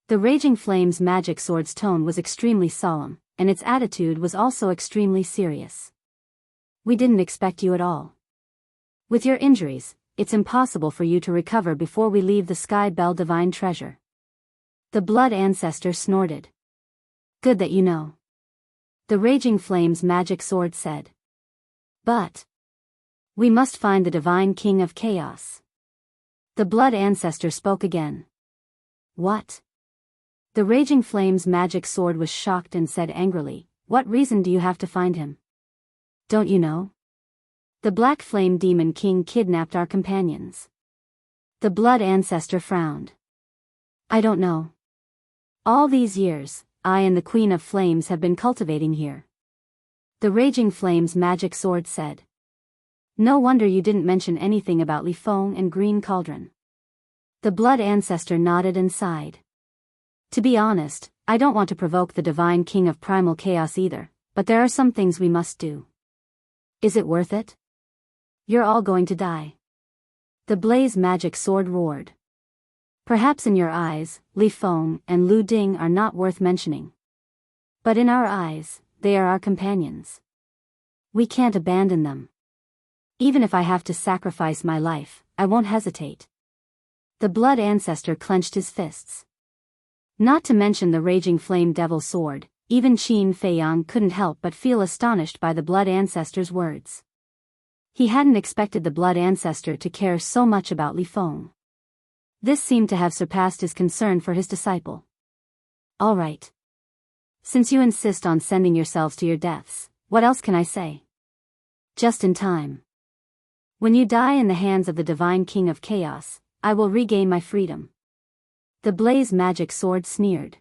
The Raging Flame's magic sword's tone was extremely solemn, and its attitude was also extremely serious. We didn't expect you at all. With your injuries, it's impossible for you to recover before we leave the Sky Bell Divine Treasure. The Blood Ancestor snorted. Good that you know. The Raging Flame's magic sword said. But we must find the Divine King of Chaos. The Blood Ancestor spoke again. What? The Raging Flame's magic sword was shocked and said angrily, What reason do you have to find him? Don't you know? The Black Flame Demon King kidnapped our companions. The Blood Ancestor frowned. I don't know. All these years, I and the Queen of Flames have been cultivating here. The Raging Flame's magic sword said. No wonder you didn't mention anything about Li Feng and Green Cauldron. The Blood Ancestor nodded and sighed. To be honest, I don't want to provoke the Divine King of Primal Chaos either, but there are some things we must do. Is it worth it? You're all going to die. The Blaze magic sword roared. Perhaps in your eyes, Li Feng and Lu Ding are not worth mentioning. But in our eyes, they are our companions. We can't abandon them. Even if I have to sacrifice my life, I won't hesitate. The Blood Ancestor clenched his fists. Not to mention the Raging Flame Devil Sword, even Qin Feiyang couldn't help but feel astonished by the Blood Ancestor's words. He hadn't expected the blood ancestor to care so much about Li Feng. This seemed to have surpassed his concern for his disciple. All right. Since you insist on sending yourselves to your deaths, what else can I say? Just in time. When you die in the hands of the Divine King of Chaos, I will regain my freedom. The Blaze Magic Sword sneered.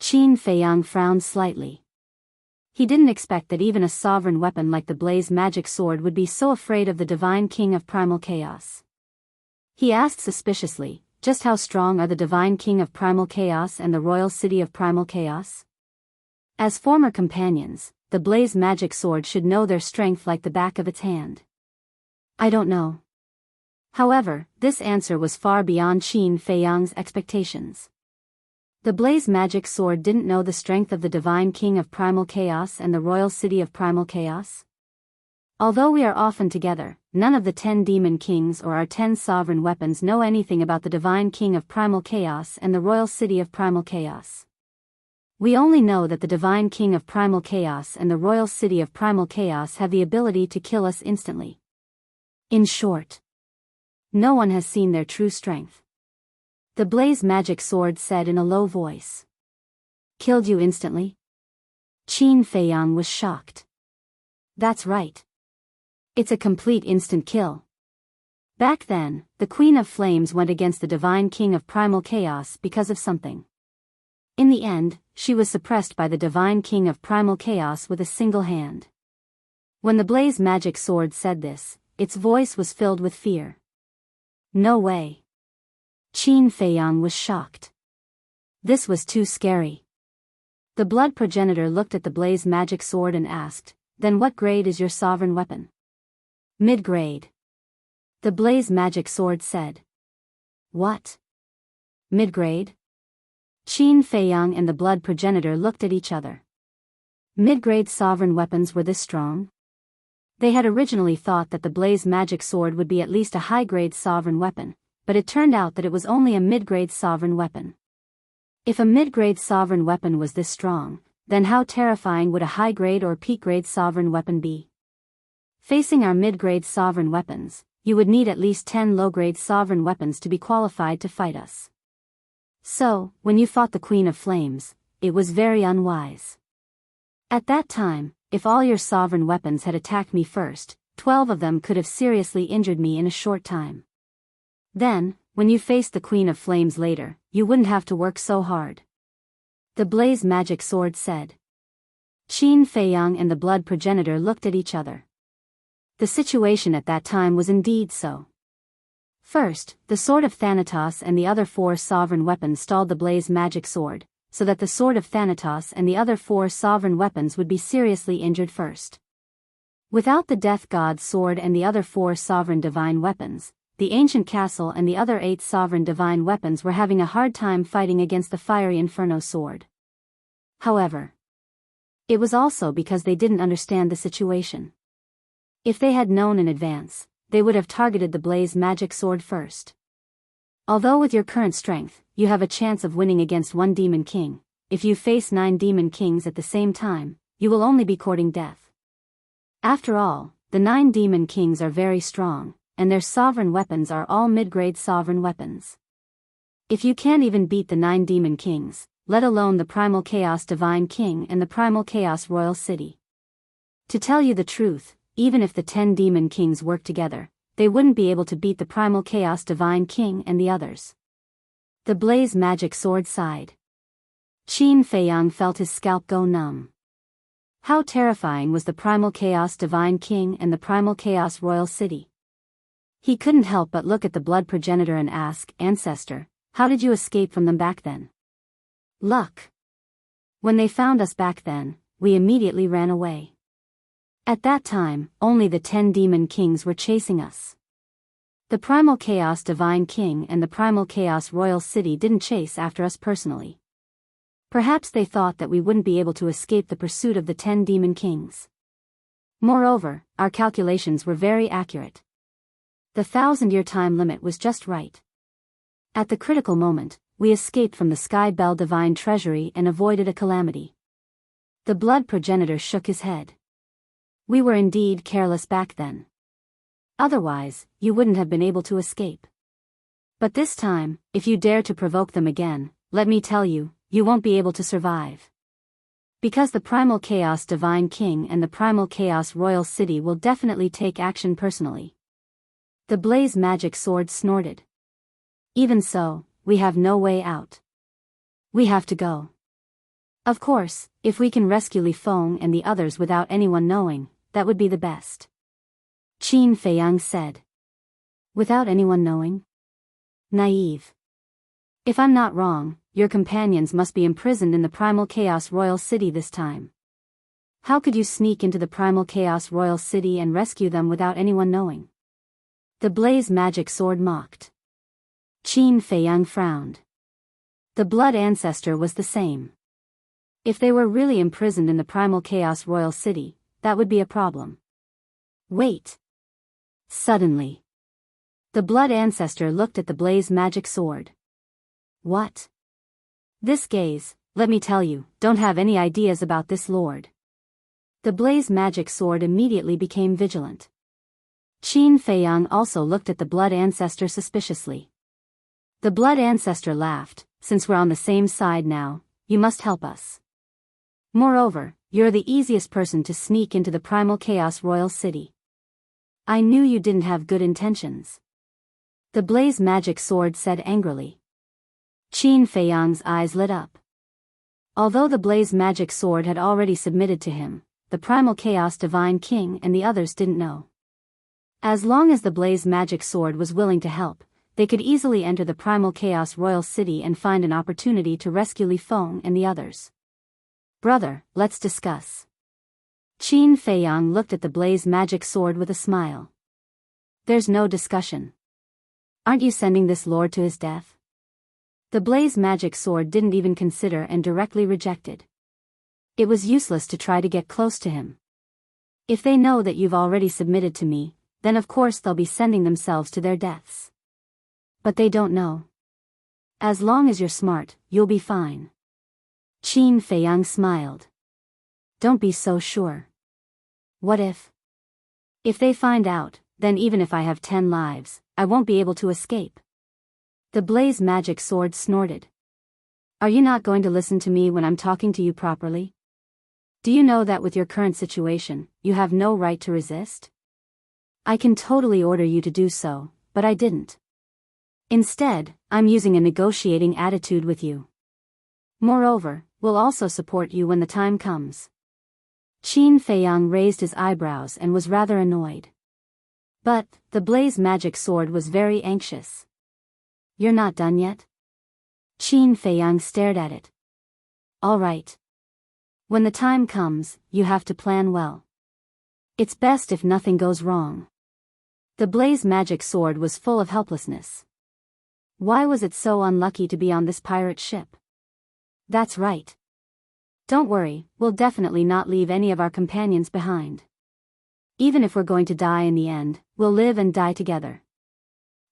Qin Feiyang frowned slightly. He didn't expect that even a sovereign weapon like the Blaze Magic Sword would be so afraid of the Divine King of Primal Chaos. He asked suspiciously, just how strong are the Divine King of Primal Chaos and the Royal City of Primal Chaos? As former companions, the Blaze Magic Sword should know their strength like the back of its hand. I don't know. However, this answer was far beyond Qin Feiyang's expectations. The Blaze Magic Sword didn't know the strength of the Divine King of Primal Chaos and the Royal City of Primal Chaos. Although we are often together, none of the 10 Demon Kings or our 10 sovereign weapons know anything about the Divine King of Primal Chaos and the Royal City of Primal Chaos. We only know that the Divine King of Primal Chaos and the Royal City of Primal Chaos have the ability to kill us instantly. In short, no one has seen their true strength. The Blaze Magic Sword said in a low voice. Killed you instantly? Qin Feiyang was shocked. That's right. It's a complete instant kill. Back then, the Queen of Flames went against the Divine King of Primal Chaos because of something. In the end, she was suppressed by the Divine King of Primal Chaos with a single hand. When the Blaze Magic Sword said this, its voice was filled with fear. No way. Qin Feiyang was shocked. This was too scary. The Blood Progenitor looked at the Blaze Magic Sword and asked, Then what grade is your sovereign weapon? Mid-grade. The Blaze Magic Sword said. What? Mid-grade? Qin Feiyang and the Blood Progenitor looked at each other. Mid-grade sovereign weapons were this strong? They had originally thought that the Blaze Magic Sword would be at least a high-grade sovereign weapon, but it turned out that it was only a mid-grade sovereign weapon. If a mid-grade sovereign weapon was this strong, then how terrifying would a high-grade or peak-grade sovereign weapon be? Facing our mid-grade sovereign weapons, you would need at least 10 low-grade sovereign weapons to be qualified to fight us. So, when you fought the Queen of Flames, it was very unwise. At that time, if all your sovereign weapons had attacked me first, 12 of them could have seriously injured me in a short time. Then, when you faced the Queen of Flames later, you wouldn't have to work so hard. The Blaze Magic Sword said. Qin Feiyang and the Blood Progenitor looked at each other. The situation at that time was indeed so. First, the Sword of Thanatos and the other 4 sovereign weapons stalled the Blaze Magic Sword, so that the Sword of Thanatos and the other 4 sovereign weapons would be seriously injured first. Without the Death God's Sword and the other 4 sovereign divine weapons, the Ancient Castle and the other 8 sovereign divine weapons were having a hard time fighting against the Fiery Inferno Sword. However, it was also because they didn't understand the situation. If they had known in advance, they would have targeted the Blaze Magic Sword first. Although with your current strength, you have a chance of winning against 1 Demon King, if you face 9 Demon Kings at the same time, you will only be courting death. After all, the 9 Demon Kings are very strong, and their sovereign weapons are all mid-grade sovereign weapons. If you can't even beat the 9 Demon Kings, let alone the Primal Chaos Divine King and the Primal Chaos Royal City. To tell you the truth, even if the 10 Demon Kings worked together, they wouldn't be able to beat the Primal Chaos Divine King and the others. The Blaze Magic Sword sighed. Qin Feiyang felt his scalp go numb. How terrifying was the Primal Chaos Divine King and the Primal Chaos Royal City? He couldn't help but look at the Blood Progenitor and ask, Ancestor, how did you escape from them back then? Luck. When they found us back then, we immediately ran away. At that time, only the 10 Demon Kings were chasing us. The Primal Chaos Divine King and the Primal Chaos Royal City didn't chase after us personally. Perhaps they thought that we wouldn't be able to escape the pursuit of the 10 Demon Kings. Moreover, our calculations were very accurate. The 1,000-year time limit was just right. At the critical moment, we escaped from the Sky Bell Divine Treasury and avoided a calamity. The Blood Progenitor shook his head. We were indeed careless back then. Otherwise, you wouldn't have been able to escape. But this time, if you dare to provoke them again, let me tell you, you won't be able to survive. Because the Primal Chaos Divine King and the Primal Chaos Royal City will definitely take action personally. The Blaze Magic Sword snorted. Even so, we have no way out. We have to go. Of course, if we can rescue Li Feng and the others without anyone knowing, that would be the best. Qin Feiyang said. Without anyone knowing? Naive. If I'm not wrong, your companions must be imprisoned in the Primal Chaos Royal City this time. How could you sneak into the Primal Chaos Royal City and rescue them without anyone knowing? The Blaze Magic Sword mocked. Qin Feiyang frowned. The Blood Ancestor was the same. If they were really imprisoned in the Primal Chaos Royal City, that would be a problem. Wait. Suddenly, the Blood Ancestor looked at the Blaze Magic Sword. What? This gaze, let me tell you, don't have any ideas about this lord. The Blaze Magic Sword immediately became vigilant. Qin Feiyang also looked at the Blood Ancestor suspiciously. The Blood Ancestor laughed, since we're on the same side now, you must help us. Moreover, you're the easiest person to sneak into the Primal Chaos Royal City. I knew you didn't have good intentions. The Blaze Magic Sword said angrily. Qin Feiyang's eyes lit up. Although the Blaze Magic Sword had already submitted to him, the Primal Chaos Divine King and the others didn't know. As long as the Blaze Magic Sword was willing to help, they could easily enter the Primal Chaos Royal City and find an opportunity to rescue Li Feng and the others. Brother, let's discuss. Qin Feiyang looked at the Blaze Magic Sword with a smile. There's no discussion. Aren't you sending this lord to his death? The Blaze Magic Sword didn't even consider and directly rejected. It was useless to try to get close to him. If they know that you've already submitted to me, then of course they'll be sending themselves to their deaths. But they don't know. As long as you're smart, you'll be fine. Qin Feiyang smiled. Don't be so sure. What if? If they find out, then even if I have 10 lives, I won't be able to escape. The Blaze Magic Sword snorted. Are you not going to listen to me when I'm talking to you properly? Do you know that with your current situation, you have no right to resist? I can totally order you to do so, but I didn't. Instead, I'm using a negotiating attitude with you. Moreover, we'll also support you when the time comes. Qin Feiyang raised his eyebrows and was rather annoyed. But, the Blaze Magic Sword was very anxious. You're not done yet? Qin Feiyang stared at it. All right. When the time comes, you have to plan well. It's best if nothing goes wrong. The Blaze Magic Sword was full of helplessness. Why was it so unlucky to be on this pirate ship? That's right. Don't worry, we'll definitely not leave any of our companions behind. Even if we're going to die in the end, we'll live and die together.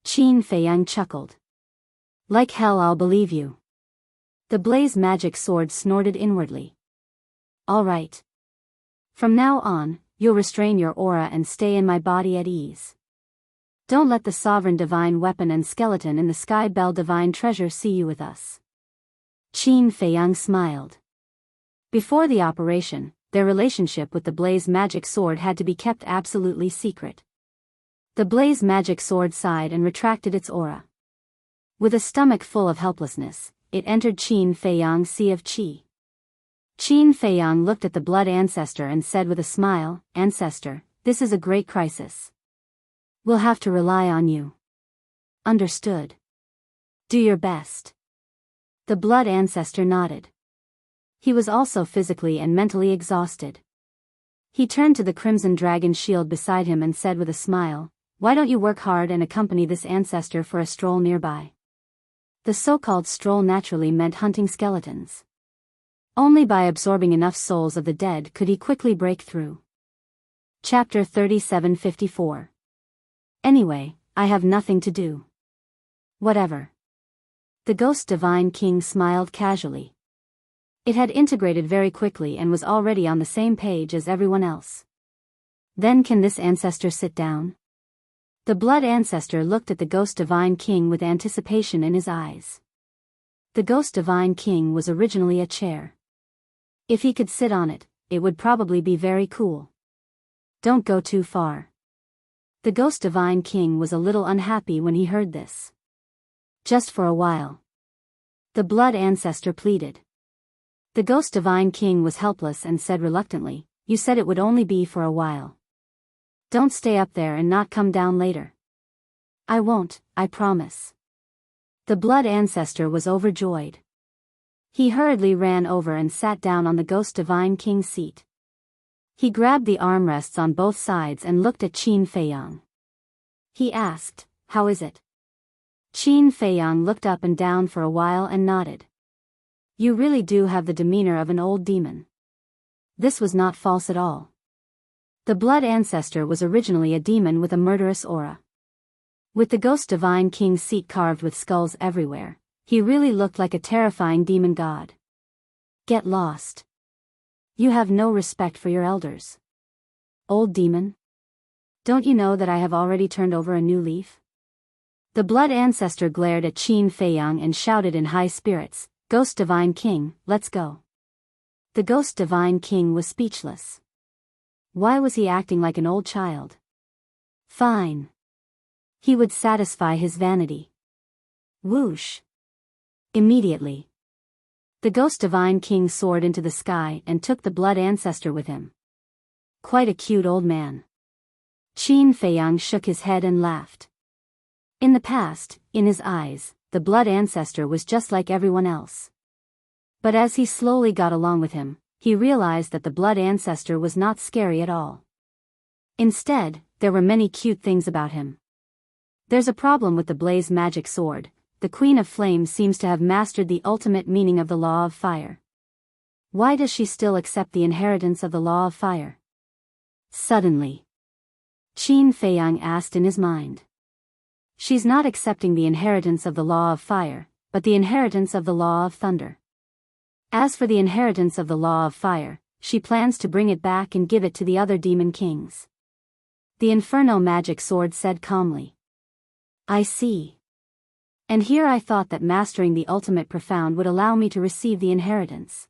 Qin Feiyang chuckled. Like hell I'll believe you. The Blaze Magic Sword snorted inwardly. All right. From now on, you'll restrain your aura and stay in my body at ease. Don't let the Sovereign Divine Weapon and Skeleton in the Sky Bell Divine Treasure see you with us. Qin Feiyang smiled. Before the operation, their relationship with the Blaze Magic Sword had to be kept absolutely secret. The Blaze Magic Sword sighed and retracted its aura. With a stomach full of helplessness, it entered Qin Feiyang's Sea of Qi. Qin Feiyang looked at the Blood Ancestor and said with a smile, Ancestor, this is a great crisis. We'll have to rely on you. Understood. Do your best. The Blood Ancestor nodded. He was also physically and mentally exhausted. He turned to the Crimson Dragon shield beside him and said with a smile, Why don't you work hard and accompany this ancestor for a stroll nearby? The so-called stroll naturally meant hunting skeletons. Only by absorbing enough souls of the dead could he quickly break through. Chapter 3754. Anyway, I have nothing to do. Whatever. The Ghost Divine King smiled casually. It had integrated very quickly and was already on the same page as everyone else. Then can this ancestor sit down? The blood ancestor looked at the Ghost Divine King with anticipation in his eyes. The Ghost Divine King was originally a chair. If he could sit on it, it would probably be very cool. Don't go too far. The Ghost Divine King was a little unhappy when he heard this. Just for a while. The blood ancestor pleaded. The Ghost Divine King was helpless and said reluctantly, "You said it would only be for a while. Don't stay up there and not come down later." "I won't, I promise." The blood ancestor was overjoyed. He hurriedly ran over and sat down on the Ghost Divine King's seat. He grabbed the armrests on both sides and looked at Qin Feiyang. He asked, "How is it?" Qin Feiyang looked up and down for a while and nodded. "You really do have the demeanor of an old demon." This was not false at all. The blood ancestor was originally a demon with a murderous aura. With the Ghost Divine King's seat carved with skulls everywhere, he really looked like a terrifying demon god. "Get lost. You have no respect for your elders. Old demon. Don't you know that I have already turned over a new leaf?" The blood ancestor glared at Qin Feiyang and shouted in high spirits, "Ghost Divine King, let's go." The Ghost Divine King was speechless. Why was he acting like an old child? Fine. He would satisfy his vanity. Whoosh. Immediately, the Ghost Divine King soared into the sky and took the blood ancestor with him. Quite a cute old man. Qin Feiyang shook his head and laughed. In the past, in his eyes, the blood ancestor was just like everyone else. But as he slowly got along with him, he realized that the blood ancestor was not scary at all. Instead, there were many cute things about him. There's a problem with the blaze magic sword. The Queen of Flames seems to have mastered the ultimate meaning of the law of fire. Why does she still accept the inheritance of the law of fire? Suddenly, Qin Feiyang asked in his mind. She's not accepting the inheritance of the law of fire, but the inheritance of the law of thunder. As for the inheritance of the law of fire, she plans to bring it back and give it to the other demon kings. The Inferno magic sword said calmly. I see. And here I thought that mastering the ultimate profound would allow me to receive the inheritance.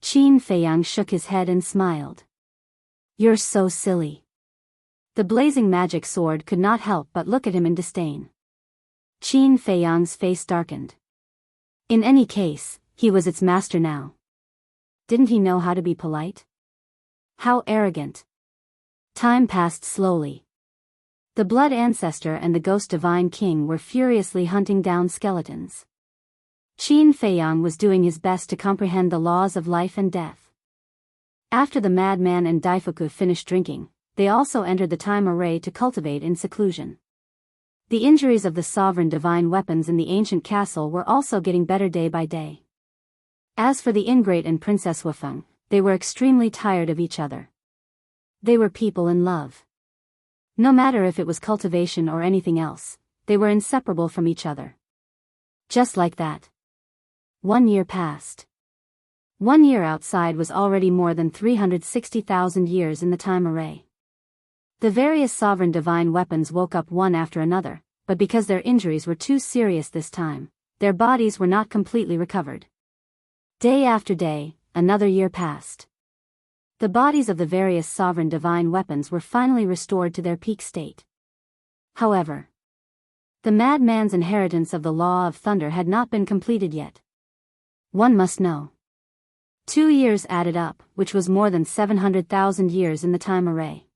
Qin Feiyang shook his head and smiled. You're so silly. The blazing magic sword could not help but look at him in disdain. Qin Feiyang's face darkened. In any case, he was its master now. Didn't he know how to be polite? How arrogant. Time passed slowly. The blood ancestor and the Ghost Divine King were furiously hunting down skeletons. Qin Feiyang was doing his best to comprehend the laws of life and death. After the madman and Daifuku finished drinking, they also entered the time array to cultivate in seclusion. The injuries of the sovereign divine weapons in the ancient castle were also getting better day by day. As for the ingrate and Princess Wufeng, they were extremely tired of each other. They were people in love. No matter if it was cultivation or anything else, they were inseparable from each other. Just like that. 1 year passed. 1 year outside was already more than 360,000 years in the time array. The various sovereign divine weapons woke up one after another, but because their injuries were too serious this time, their bodies were not completely recovered. Day after day, another year passed. The bodies of the various sovereign divine weapons were finally restored to their peak state. However, the madman's inheritance of the law of thunder had not been completed yet. One must know. 2 years added up, which was more than 700,000 years in the time array.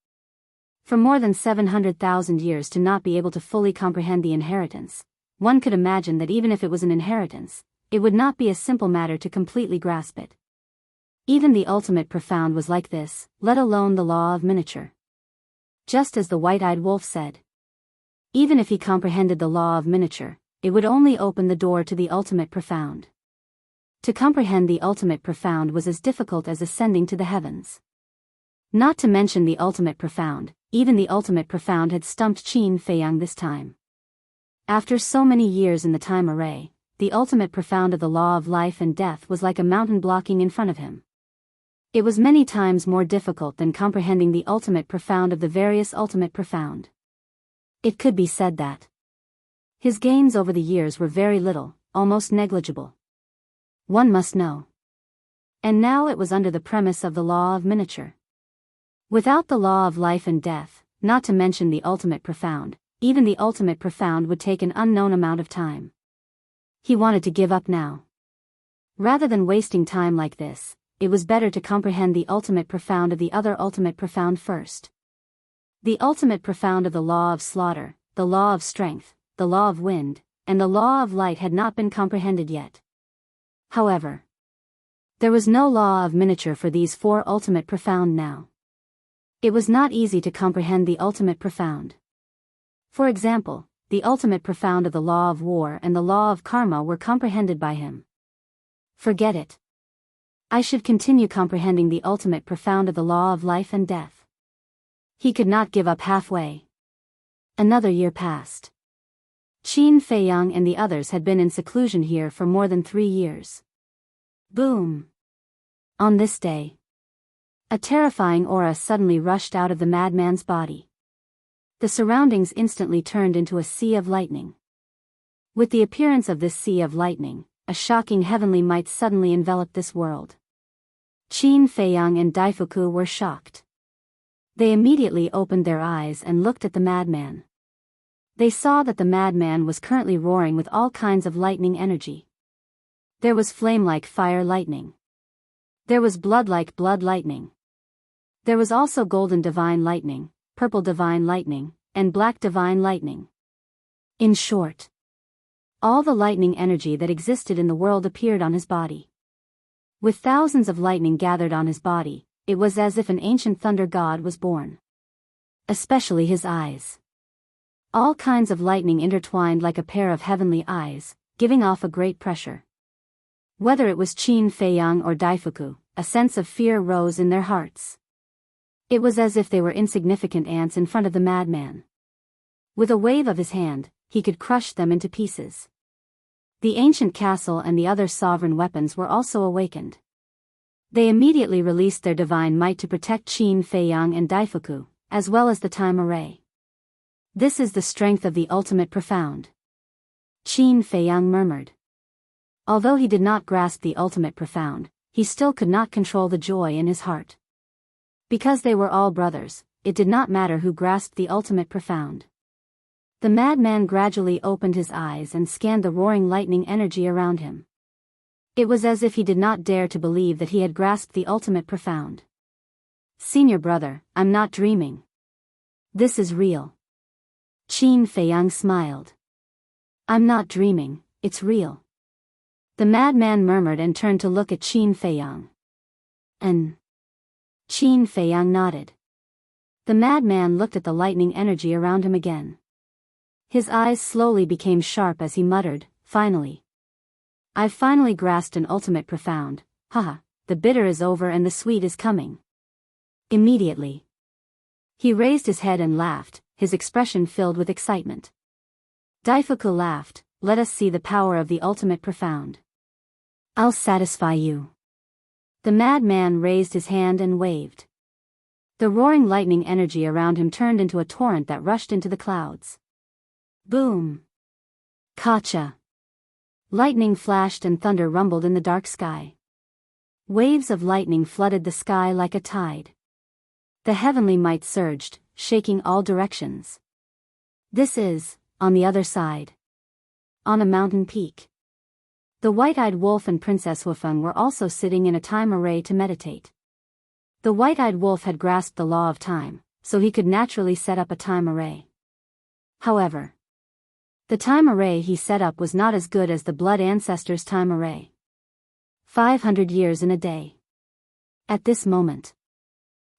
For more than 700,000 years to not be able to fully comprehend the inheritance, one could imagine that even if it was an inheritance, it would not be a simple matter to completely grasp it. Even the ultimate profound was like this, let alone the law of miniature. Just as the white-eyed wolf said. Even if he comprehended the law of miniature, it would only open the door to the ultimate profound. To comprehend the ultimate profound was as difficult as ascending to the heavens. Not to mention the ultimate profound, even the ultimate profound had stumped Qin Feiyang this time. After so many years in the time array, the ultimate profound of the law of life and death was like a mountain blocking in front of him. It was many times more difficult than comprehending the ultimate profound of the various ultimate profound. It could be said that his gains over the years were very little, almost negligible. One must know. And now it was under the premise of the law of miniature. Without the law of life and death, not to mention the ultimate profound, even the ultimate profound would take an unknown amount of time. He wanted to give up now. Rather than wasting time like this, it was better to comprehend the ultimate profound of the other ultimate profound first. The ultimate profound of the law of slaughter, the law of strength, the law of wind, and the law of light had not been comprehended yet. However, there was no law of miniature for these four ultimate profound now. It was not easy to comprehend the ultimate profound. For example, the ultimate profound of the law of war and the law of karma were comprehended by him. Forget it. I should continue comprehending the ultimate profound of the law of life and death. He could not give up halfway. Another year passed. Qin Feiyang and the others had been in seclusion here for more than 3 years. Boom! On this day, a terrifying aura suddenly rushed out of the madman's body. The surroundings instantly turned into a sea of lightning. With the appearance of this sea of lightning, a shocking heavenly might suddenly enveloped this world. Qin Feiyang and Daifuku were shocked. They immediately opened their eyes and looked at the madman. They saw that the madman was currently roaring with all kinds of lightning energy. There was flame like fire lightning. There was blood like blood lightning. There was also golden divine lightning, purple divine lightning, and black divine lightning. In short, all the lightning energy that existed in the world appeared on his body. With thousands of lightning gathered on his body, it was as if an ancient thunder god was born. Especially his eyes. All kinds of lightning intertwined like a pair of heavenly eyes, giving off a great pressure. Whether it was Qin Feiyang or Daifuku, a sense of fear rose in their hearts. It was as if they were insignificant ants in front of the madman. With a wave of his hand, he could crush them into pieces. The ancient castle and the other sovereign weapons were also awakened. They immediately released their divine might to protect Qin Feiyang and Daifuku, as well as the time array. This is the strength of the ultimate profound. Qin Feiyang murmured. Although he did not grasp the ultimate profound, he still could not control the joy in his heart. Because they were all brothers, it did not matter who grasped the ultimate profound. The madman gradually opened his eyes and scanned the roaring lightning energy around him. It was as if he did not dare to believe that he had grasped the ultimate profound. Senior brother, I'm not dreaming. This is real. Qin Feiyang smiled. I'm not dreaming, it's real. The madman murmured and turned to look at Qin Feiyang. And Qin Feiyang nodded. The madman looked at the lightning energy around him again. His eyes slowly became sharp as he muttered, finally. I've finally grasped an ultimate profound, haha, the bitter is over and the sweet is coming. Immediately, he raised his head and laughed, his expression filled with excitement. Daifuku laughed, let us see the power of the ultimate profound. I'll satisfy you. The madman raised his hand and waved. The roaring lightning energy around him turned into a torrent that rushed into the clouds. Boom! Kacha! Lightning flashed and thunder rumbled in the dark sky. Waves of lightning flooded the sky like a tide. The heavenly might surged, shaking all directions. This is, on the other side. On a mountain peak. The white-eyed wolf and Princess Wufeng were also sitting in a time array to meditate. The white-eyed wolf had grasped the law of time, so he could naturally set up a time array. However, the time array he set up was not as good as the blood ancestors' time array. 500 years in a day. At this moment,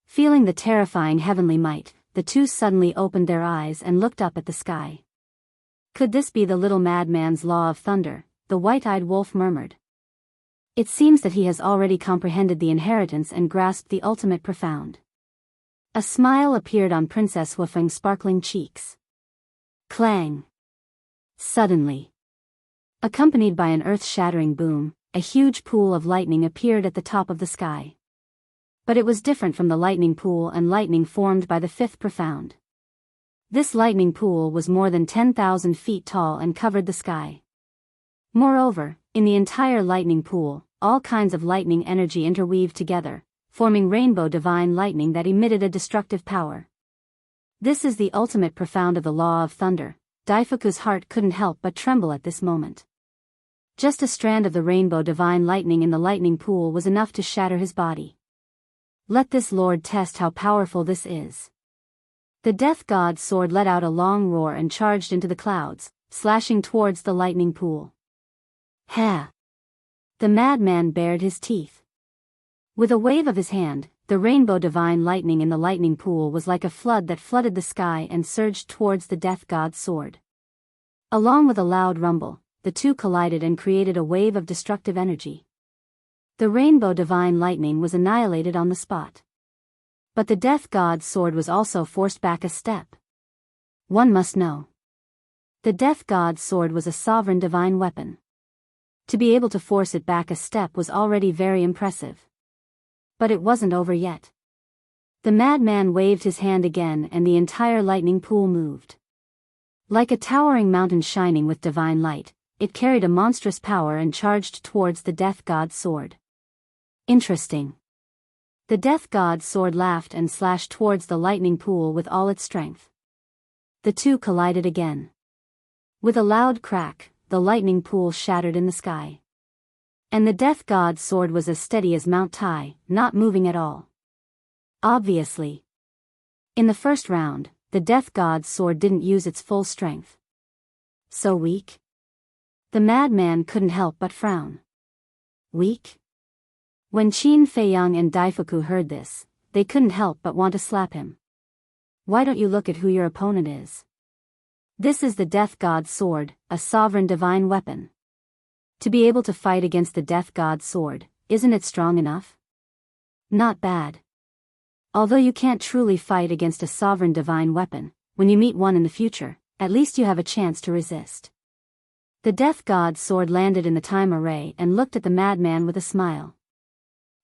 feeling the terrifying heavenly might, the two suddenly opened their eyes and looked up at the sky. Could this be the little madman's law of thunder? The white-eyed wolf murmured. It seems that he has already comprehended the inheritance and grasped the ultimate profound. A smile appeared on Princess Wufeng's sparkling cheeks. Clang! Suddenly, accompanied by an earth-shattering boom, a huge pool of lightning appeared at the top of the sky. But it was different from the lightning pool and lightning formed by the fifth profound. This lightning pool was more than 10,000 feet tall and covered the sky. Moreover, in the entire lightning pool, all kinds of lightning energy interweaved together, forming rainbow divine lightning that emitted a destructive power. This is the ultimate profound of the law of thunder. Daifuku's heart couldn't help but tremble at this moment. Just a strand of the rainbow divine lightning in the lightning pool was enough to shatter his body. Let this lord test how powerful this is. The death god's sword let out a long roar and charged into the clouds, slashing towards the lightning pool. Ha! The madman bared his teeth. With a wave of his hand, the rainbow divine lightning in the lightning pool was like a flood that flooded the sky and surged towards the death god's sword. Along with a loud rumble, the two collided and created a wave of destructive energy. The rainbow divine lightning was annihilated on the spot. But the death god's sword was also forced back a step. One must know. The death god's sword was a sovereign divine weapon. To be able to force it back a step was already very impressive. But it wasn't over yet. The madman waved his hand again and the entire lightning pool moved. Like a towering mountain shining with divine light, it carried a monstrous power and charged towards the death god's sword. Interesting. The death god's sword laughed and slashed towards the lightning pool with all its strength. The two collided again. With a loud crack, the lightning pool shattered in the sky. And the death god's sword was as steady as Mount Tai, not moving at all. Obviously. In the first round, the death god's sword didn't use its full strength. So weak? The madman couldn't help but frown. Weak? When Qin Feiyang and Daifuku heard this, they couldn't help but want to slap him. Why don't you look at who your opponent is? This is the death god's sword, a sovereign divine weapon. To be able to fight against the death god's sword, isn't it strong enough? Not bad. Although you can't truly fight against a sovereign divine weapon, when you meet one in the future, at least you have a chance to resist. The death god's sword landed in the time array and looked at the madman with a smile.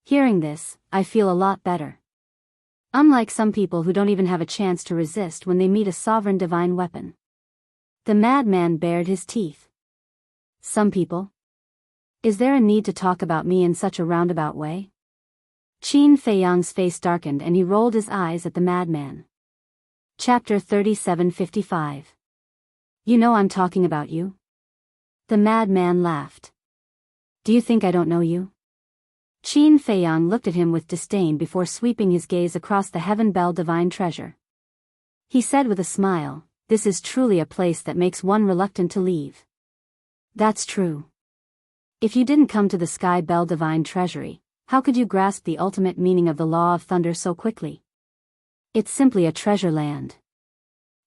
Hearing this, I feel a lot better. Unlike some people who don't even have a chance to resist when they meet a sovereign divine weapon. The madman bared his teeth. Some people? Is there a need to talk about me in such a roundabout way? Qin Feiyang's face darkened and he rolled his eyes at the madman. Chapter 3755. You know I'm talking about you? The madman laughed. Do you think I don't know you? Qin Feiyang looked at him with disdain before sweeping his gaze across the Heaven Bell divine treasure. He said with a smile, "This is truly a place that makes one reluctant to leave." That's true. If you didn't come to the Sky Bell divine treasury, how could you grasp the ultimate meaning of the law of thunder so quickly? It's simply a treasure land.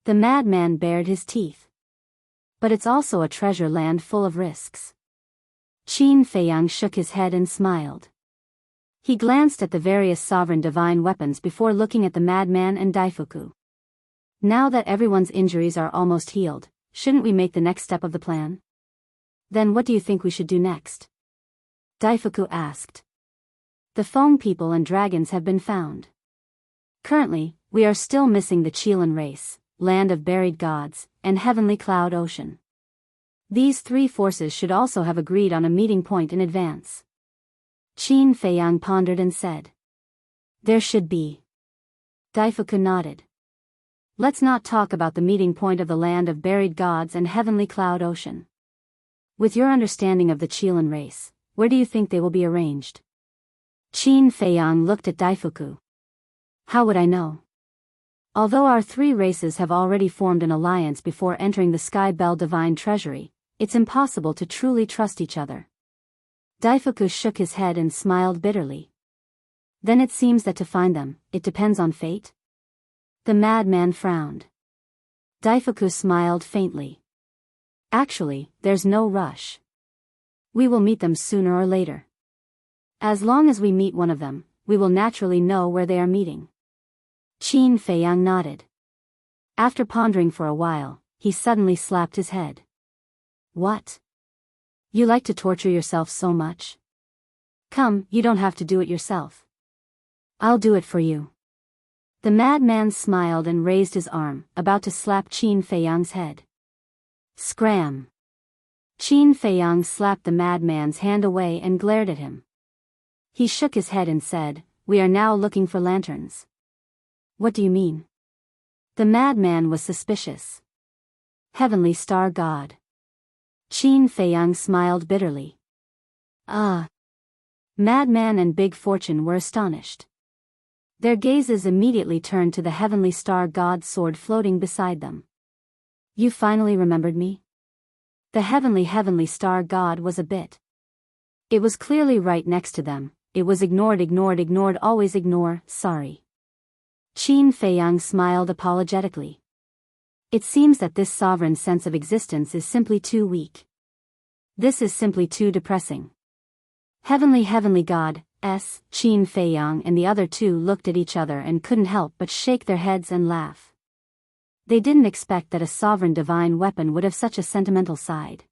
The madman bared his teeth. But it's also a treasure land full of risks. Qin Feiyang shook his head and smiled. He glanced at the various sovereign divine weapons before looking at the madman and Daifuku. Now that everyone's injuries are almost healed, shouldn't we make the next step of the plan? Then what do you think we should do next? Daifuku asked. The Feng people and dragons have been found. Currently, we are still missing the Qilin race, land of buried gods, and heavenly cloud ocean. These three forces should also have agreed on a meeting point in advance. Qin Feiyang pondered and said. There should be. Daifuku nodded. Let's not talk about the meeting point of the land of buried gods and heavenly cloud ocean. With your understanding of the Qilin race, where do you think they will be arranged? Qin Feiyang looked at Daifuku. How would I know? Although our three races have already formed an alliance before entering the Sky Bell Divine Treasury, it's impossible to truly trust each other. Daifuku shook his head and smiled bitterly. Then it seems that to find them, it depends on fate? The madman frowned. Daifuku smiled faintly. Actually, there's no rush. We will meet them sooner or later. As long as we meet one of them, we will naturally know where they are meeting. Qin Feiyang nodded. After pondering for a while, he suddenly slapped his head. What? You like to torture yourself so much? Come, you don't have to do it yourself. I'll do it for you. The madman smiled and raised his arm, about to slap Qin Feiyang's head. Scram! Qin Feiyang slapped the madman's hand away and glared at him. He shook his head and said, "We are now looking for lanterns." "What do you mean?" The madman was suspicious. "Heavenly Star God." Qin Feiyang smiled bitterly. "Ah." Madman and Big Fortune were astonished. Their gazes immediately turned to the Heavenly Star God's sword floating beside them. "You finally remembered me?" The Heavenly Star God was a bit. It was clearly right next to them. It was ignored, always ignore, sorry. Qin Feiyang smiled apologetically. It seems that this sovereign sense of existence is simply too weak. This is simply too depressing. Heavenly God, Qin Feiyang and the other two looked at each other and couldn't help but shake their heads and laugh. They didn't expect that a sovereign divine weapon would have such a sentimental side.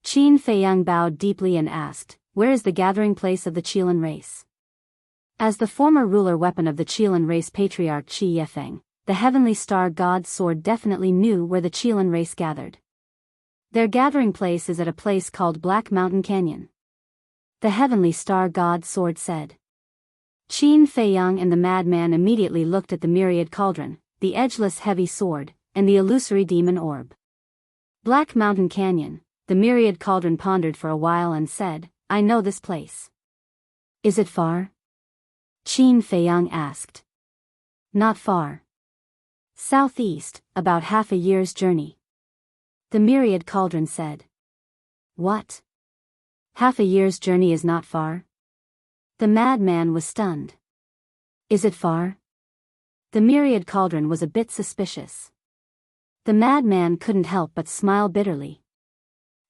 Qin Feiyang bowed deeply and asked, "Where is the gathering place of the Qilin race?" As the former ruler weapon of the Qilin race patriarch Qi Yefeng, the Heavenly Star God's sword definitely knew where the Qilin race gathered. Their gathering place is at a place called Black Mountain Canyon. The Heavenly Star God's sword said. Qin Feiyang and the madman immediately looked at the myriad cauldron, the edgeless heavy sword, and the illusory demon orb. Black Mountain Canyon, the myriad cauldron pondered for a while and said, "I know this place." "Is it far?" Qin Feiyang asked. "Not far. Southeast, about half a year's journey." The myriad cauldron said. "What? Half a year's journey is not far?" The madman was stunned. "Is it far?" The myriad cauldron was a bit suspicious. The madman couldn't help but smile bitterly.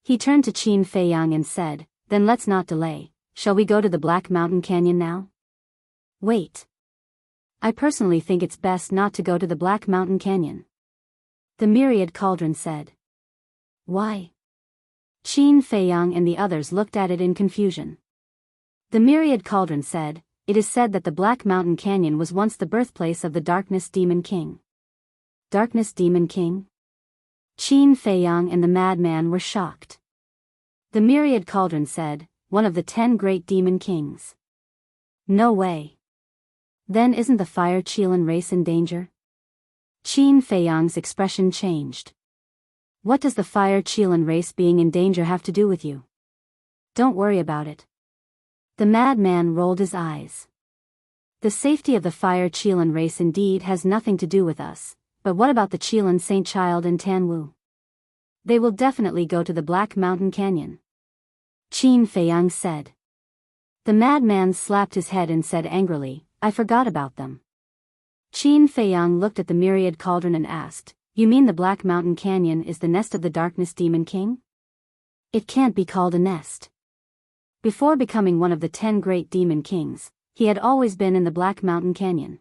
He turned to Qin Feiyang and said, "Then let's not delay. Shall we go to the Black Mountain Canyon now?" "Wait. I personally think it's best not to go to the Black Mountain Canyon." The myriad cauldron said. "Why?" Qin Feiyang and the others looked at it in confusion. The myriad cauldron said, "It is said that the Black Mountain Canyon was once the birthplace of the Darkness Demon King." Darkness Demon King? Qin Feiyang and the madman were shocked. The myriad cauldron said, "One of the 10 great demon kings." "No way. Then isn't the Fire Qilin race in danger?" Qin Feiyang's expression changed. "What does the Fire Qilin race being in danger have to do with you?" "Don't worry about it." The madman rolled his eyes. "The safety of the Fire Qilin race indeed has nothing to do with us, but what about the Qilin Saint Child and Tanwu? They will definitely go to the Black Mountain Canyon." Qin Feiyang said. The madman slapped his head and said angrily, "I forgot about them." Qin Feiyang looked at the myriad cauldron and asked, "You mean the Black Mountain Canyon is the nest of the Darkness Demon King?" "It can't be called a nest." Before becoming one of the 10 great demon kings, he had always been in the Black Mountain Canyon.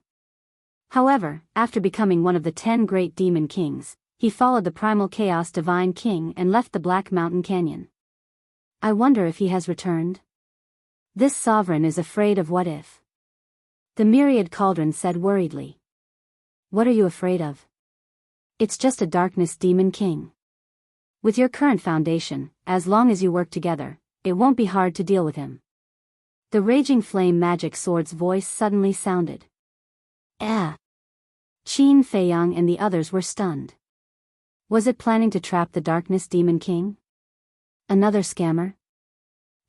However, after becoming one of the 10 great demon kings, he followed the primal chaos divine king and left the Black Mountain Canyon. I wonder if he has returned? This sovereign is afraid of what if. The myriad cauldron said worriedly. "What are you afraid of?" "It's just a darkness demon king. With your current foundation, as long as you work together, it won't be hard to deal with him." The raging flame magic sword's voice suddenly sounded. "Ah!" Qin Feiyang and the others were stunned. Was it planning to trap the Darkness Demon King? Another scammer?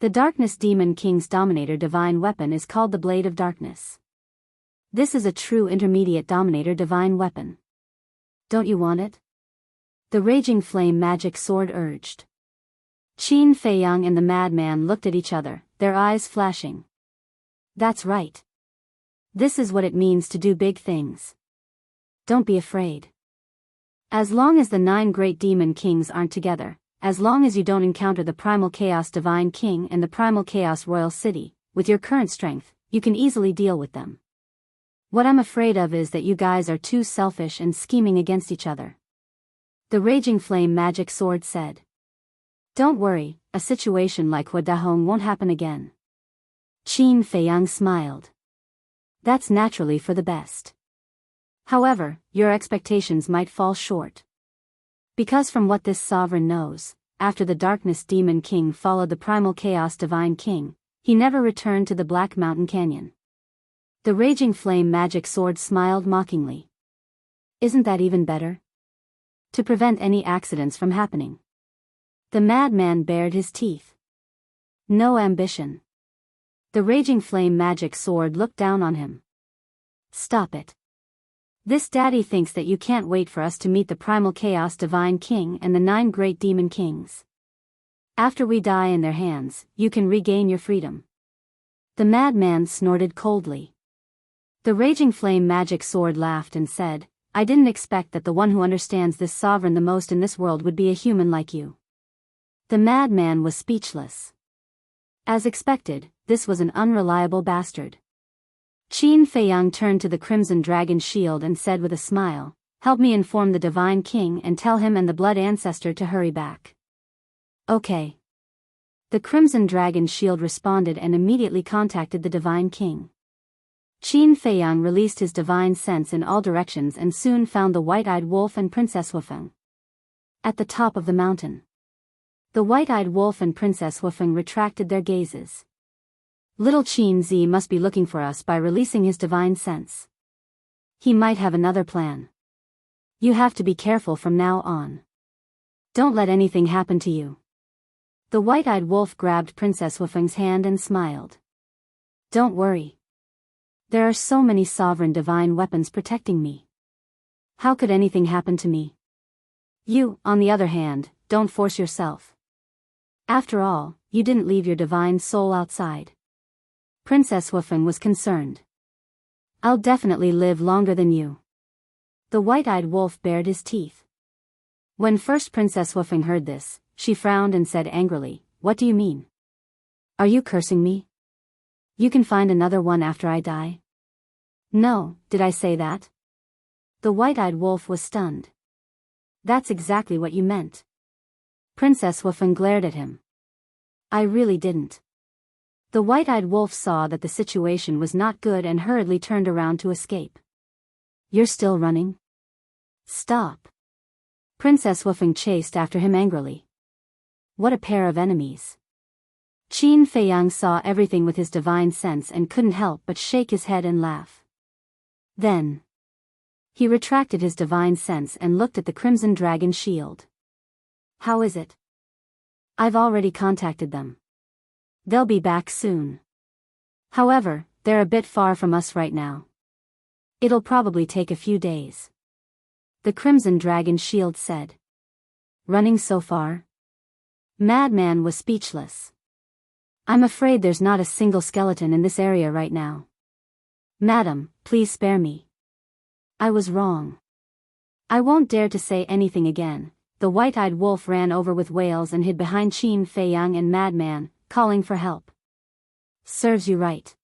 The Darkness Demon King's Dominator divine weapon is called the Blade of Darkness. This is a true intermediate Dominator divine weapon. Don't you want it? The raging flame magic sword urged. Qin Feiyang and the madman looked at each other, their eyes flashing. That's right. This is what it means to do big things. Don't be afraid. As long as the 9 great demon kings aren't together, as long as you don't encounter the Primal Chaos Divine King and the Primal Chaos Royal City, with your current strength, you can easily deal with them. What I'm afraid of is that you guys are too selfish and scheming against each other. The raging flame magic sword said. Don't worry, a situation like Huadahong won't happen again. Qin Feiyang smiled. That's naturally for the best. However, your expectations might fall short. Because from what this sovereign knows, after the Darkness Demon King followed the Primal Chaos Divine King, he never returned to the Black Mountain Canyon. The Raging Flame Magic Sword smiled mockingly. Isn't that even better? To prevent any accidents from happening. The madman bared his teeth. No ambition. The Raging Flame Magic Sword looked down on him. Stop it. This daddy thinks that you can't wait for us to meet the Primal Chaos Divine King and the 9 Great Demon Kings. After we die in their hands, you can regain your freedom. The madman snorted coldly. The Raging Flame Magic Sword laughed and said, I didn't expect that the one who understands this sovereign the most in this world would be a human like you. The madman was speechless. As expected, this was an unreliable bastard. Qin Feiyang turned to the Crimson Dragon Shield and said with a smile, help me inform the Divine King and tell him and the Blood Ancestor to hurry back. Okay. The Crimson Dragon Shield responded and immediately contacted the Divine King. Qin Feiyang released his divine sense in all directions and soon found the White-Eyed Wolf and Princess Wufeng. At the top of the mountain. The White-Eyed Wolf and Princess Wufeng retracted their gazes. Little Qin Zi must be looking for us by releasing his divine sense. He might have another plan. You have to be careful from now on. Don't let anything happen to you. The White-Eyed Wolf grabbed Princess Wufeng's hand and smiled. Don't worry. There are so many sovereign divine weapons protecting me. How could anything happen to me? You, on the other hand, don't force yourself. After all, you didn't leave your divine soul outside. Princess Wufeng was concerned. I'll definitely live longer than you. The White-Eyed Wolf bared his teeth. When first Princess Wufeng heard this, she frowned and said angrily, what do you mean? Are you cursing me? You can find another one after I die? No, did I say that? The White-Eyed Wolf was stunned. That's exactly what you meant. Princess Wufeng glared at him. I really didn't. The White-Eyed Wolf saw that the situation was not good and hurriedly turned around to escape. You're still running? Stop. Princess Wufeng chased after him angrily. What a pair of enemies. Qin Feiyang saw everything with his divine sense and couldn't help but shake his head and laugh. Then he retracted his divine sense and looked at the Crimson Dragon Shield. How is it? I've already contacted them. They'll be back soon. However, they're a bit far from us right now. It'll probably take a few days. The Crimson Dragon Shield said. Running so far? Madman was speechless. I'm afraid there's not a single skeleton in this area right now. Madam, please spare me. I was wrong. I won't dare to say anything again. The White-Eyed Wolf ran over with wails and hid behind Qin Feiyang and Madman, calling for help. Serves you right.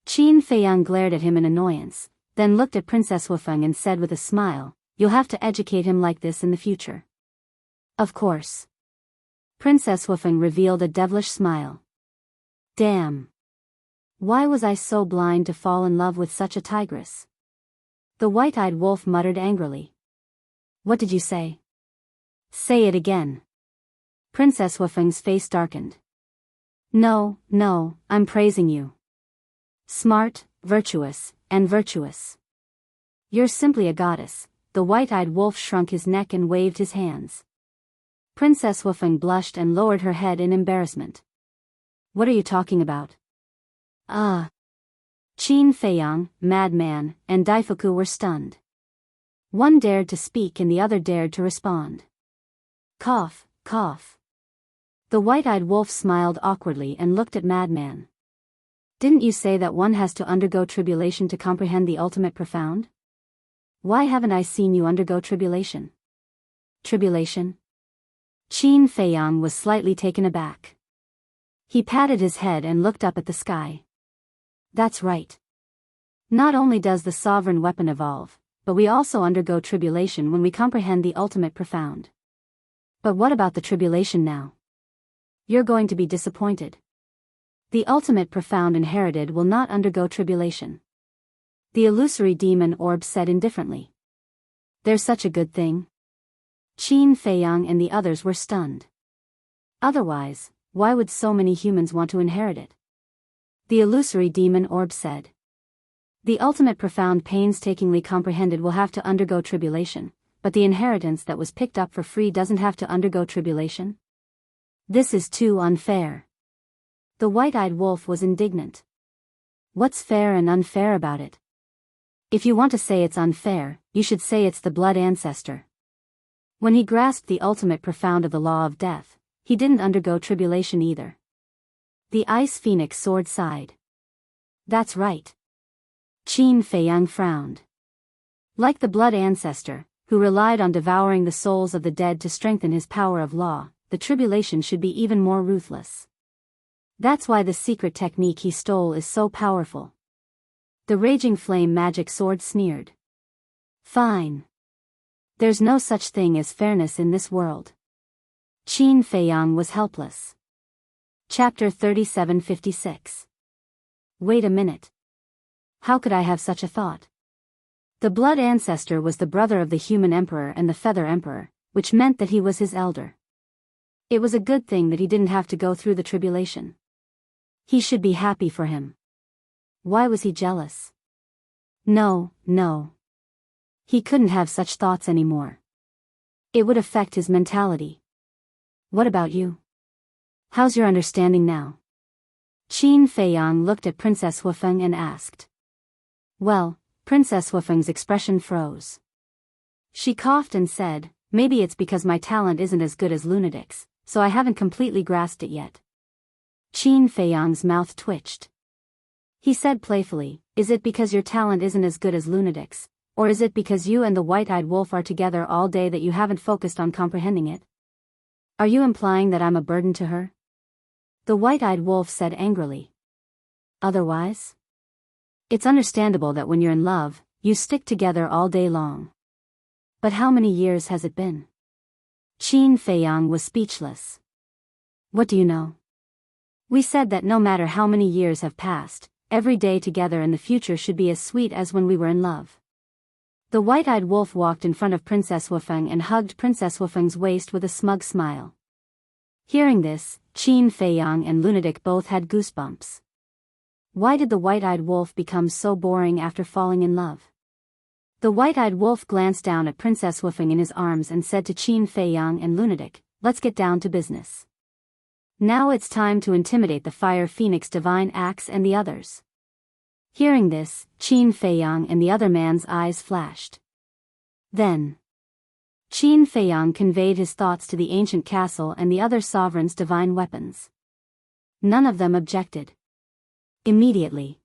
Qin Feiyang glared at him in annoyance, then looked at Princess Wufeng and said with a smile, you'll have to educate him like this in the future. Of course. Princess Wufeng revealed a devilish smile. Damn. Why was I so blind to fall in love with such a tigress? The White-Eyed Wolf muttered angrily. What did you say? Say it again. Princess Wufeng's face darkened. No, I'm praising you. Smart, virtuous, and virtuous. You're simply a goddess. The White-Eyed Wolf shrunk his neck and waved his hands. Princess Wufeng blushed and lowered her head in embarrassment. What are you talking about? Qin Feiyang, Madman, and Daifuku were stunned. One dared to speak and the other dared to respond. Cough, cough. The White-Eyed Wolf smiled awkwardly and looked at Madman. Didn't you say that one has to undergo tribulation to comprehend the ultimate profound? Why haven't I seen you undergo tribulation? Tribulation? Qin Feiyang was slightly taken aback. He patted his head and looked up at the sky. That's right. Not only does the sovereign weapon evolve, but we also undergo tribulation when we comprehend the ultimate profound. But what about the tribulation now? You're going to be disappointed. The ultimate profound inherited will not undergo tribulation. The illusory demon orb said indifferently. There's such a good thing? Qin Feiyang and the others were stunned. Otherwise, why would so many humans want to inherit it? The illusory demon orb said. The ultimate profound painstakingly comprehended will have to undergo tribulation, but the inheritance that was picked up for free doesn't have to undergo tribulation? This is too unfair. The white-eyed wolf was indignant. What's fair and unfair about it? If you want to say it's unfair, you should say it's the blood ancestor. When he grasped the ultimate profound of the law of death, he didn't undergo tribulation either. The ice phoenix sword sighed. That's right. Qin Feiyang frowned. Like the blood ancestor, who relied on devouring the souls of the dead to strengthen his power of law, the tribulation should be even more ruthless. That's why the secret technique he stole is so powerful. The raging flame magic sword sneered. Fine. There's no such thing as fairness in this world. Qin Feiyang was helpless. Chapter 3756. Wait a minute. How could I have such a thought? The blood ancestor was the brother of the human emperor and the feather emperor, which meant that he was his elder. It was a good thing that he didn't have to go through the tribulation. He should be happy for him. Why was he jealous? No. He couldn't have such thoughts anymore. It would affect his mentality. What about you? How's your understanding now? Qin Feiyang looked at Princess Huafeng and asked. Well, Princess Huafeng's expression froze. She coughed and said, maybe it's because my talent isn't as good as Lunatics, so I haven't completely grasped it yet. Qin Feiyang's mouth twitched. He said playfully, is it because your talent isn't as good as Lunatics, or is it because you and the white-eyed wolf are together all day that you haven't focused on comprehending it? Are you implying that I'm a burden to her? The white-eyed wolf said angrily. Otherwise? It's understandable that when you're in love, you stick together all day long. But how many years has it been? Qin Feiyang was speechless. What do you know? We said that no matter how many years have passed, every day together in the future should be as sweet as when we were in love. The white-eyed wolf walked in front of Princess Huafeng and hugged Princess Huafeng's waist with a smug smile. Hearing this, Qin Feiyang and Lunatic both had goosebumps. Why did the white-eyed wolf become so boring after falling in love? The white-eyed wolf glanced down at Princess Huafeng in his arms and said to Qin Feiyang and Lunatic, let's get down to business. Now it's time to intimidate the Fire Phoenix Divine Axe and the others. Hearing this, Qin Feiyang and the other man's eyes flashed. Then, Qin Feiyang conveyed his thoughts to the ancient castle and the other sovereigns' divine weapons. None of them objected. Immediately,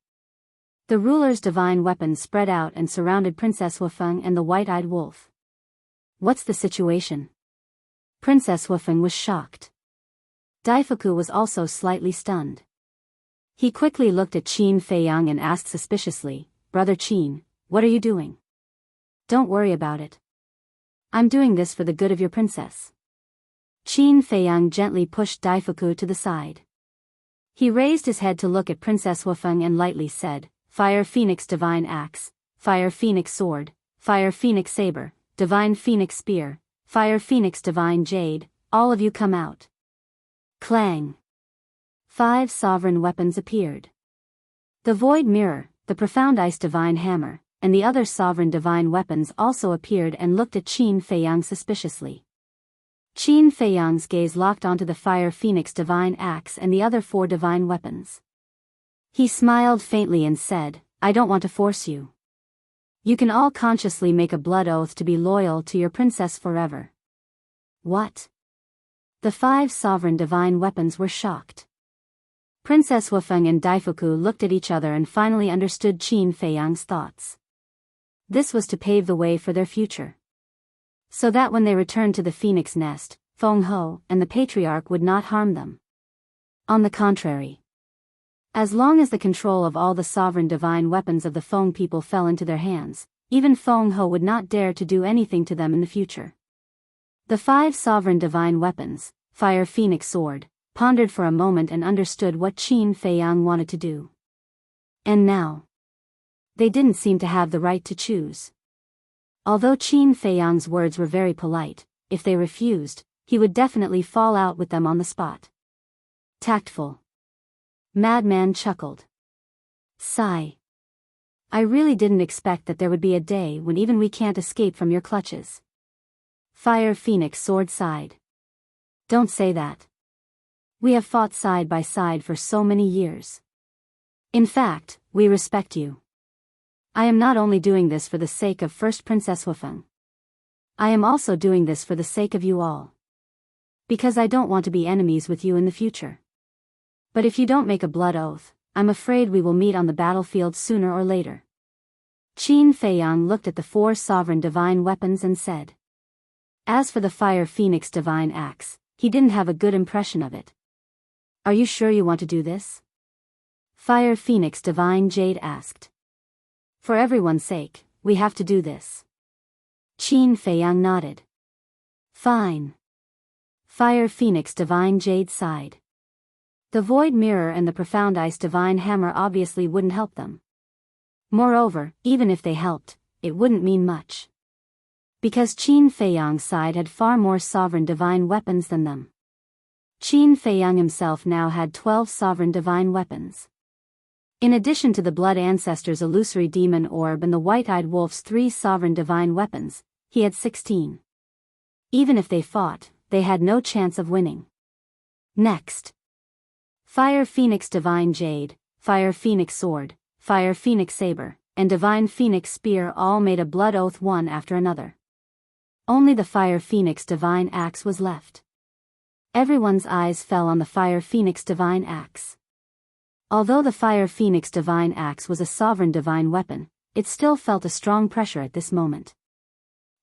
the ruler's divine weapons spread out and surrounded Princess Huafeng and the white-eyed wolf. What's the situation? Princess Huafeng was shocked. Daifuku was also slightly stunned. He quickly looked at Qin Feiyang and asked suspiciously, Brother Qin, what are you doing? Don't worry about it. I'm doing this for the good of your princess. Qin Feiyang gently pushed Daifuku to the side. He raised his head to look at Princess Huafeng and lightly said, Fire Phoenix Divine Axe, Fire Phoenix Sword, Fire Phoenix Saber, Divine Phoenix Spear, Fire Phoenix Divine Jade, all of you come out. Clang. 5 sovereign weapons appeared. The Void Mirror, the Profound Ice Divine Hammer, and the other sovereign divine weapons also appeared and looked at Qin Feiyang suspiciously. Qin Feiyang's gaze locked onto the Fire Phoenix Divine Axe and the other 4 divine weapons. He smiled faintly and said, I don't want to force you. You can all consciously make a blood oath to be loyal to your princess forever. What? The 5 sovereign divine weapons were shocked. Princess Huafeng and Daifuku looked at each other and finally understood Qin Feiyang's thoughts. This was to pave the way for their future. So that when they returned to the Phoenix Nest, Feng Ho and the Patriarch would not harm them. On the contrary. As long as the control of all the sovereign divine weapons of the Feng people fell into their hands, even Feng Ho would not dare to do anything to them in the future. The 5 sovereign divine weapons, Fire Phoenix Sword, pondered for a moment and understood what Qin Feiyang wanted to do. And now, They didn't seem to have the right to choose. Although Qin Feiyang's words were very polite, if they refused, he would definitely fall out with them on the spot. Tactful. Madman chuckled. Sigh. I really didn't expect that there would be a day when even we can't escape from your clutches. Fire Phoenix Sword sighed. Don't say that. We have fought side by side for so many years. In fact, we respect you. I am not only doing this for the sake of First Princess Wufeng. I am also doing this for the sake of you all. Because I don't want to be enemies with you in the future. But if you don't make a blood oath, I'm afraid we will meet on the battlefield sooner or later. Qin Feiyang looked at the 4 sovereign divine weapons and said. As for the Fire Phoenix divine axe, he didn't have a good impression of it. Are you sure you want to do this? Fire Phoenix divine jade asked. For everyone's sake, we have to do this. Qin Feiyang nodded. Fine. Fire Phoenix divine jade sighed. The Void Mirror and the Profound Ice divine hammer obviously wouldn't help them. Moreover, even if they helped, it wouldn't mean much. Because Qin Feiyang's side had far more sovereign divine weapons than them. Qin Feiyang himself now had 12 sovereign divine weapons. In addition to the Blood Ancestor's illusory demon orb and the White-Eyed Wolf's 3 sovereign divine weapons, he had 16. Even if they fought, they had no chance of winning. Next. Fire Phoenix Divine Jade, Fire Phoenix Sword, Fire Phoenix Saber, and Divine Phoenix Spear all made a blood oath one after another. Only the Fire Phoenix Divine Axe was left. Everyone's eyes fell on the Fire Phoenix Divine Axe. Although the Fire Phoenix Divine Axe was a sovereign divine weapon, it still felt a strong pressure at this moment.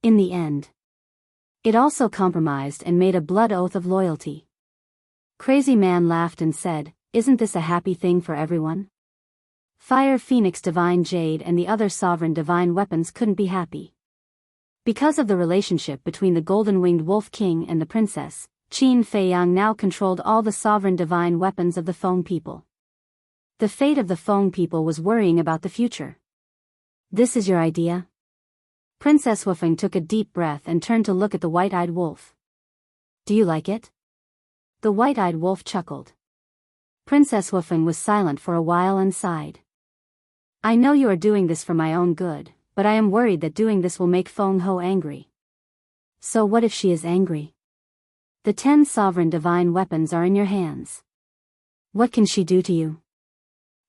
In the end, it also compromised and made a blood oath of loyalty. Crazy Man laughed and said, "Isn't this a happy thing for everyone?" Fire Phoenix Divine Jade and the other sovereign divine weapons couldn't be happy. Because of the relationship between the Golden-Winged Wolf King and the princess, Qin Feiyang now controlled all the sovereign divine weapons of the Feng people. The fate of the Feng people was worrying about the future. This is your idea? Princess Wufeng took a deep breath and turned to look at the White-Eyed Wolf. Do you like it? The White-Eyed Wolf chuckled. Princess Wufeng was silent for a while and sighed. I know you are doing this for my own good, but I am worried that doing this will make Feng Ho angry. So what if she is angry? The 10 sovereign divine weapons are in your hands. What can she do to you?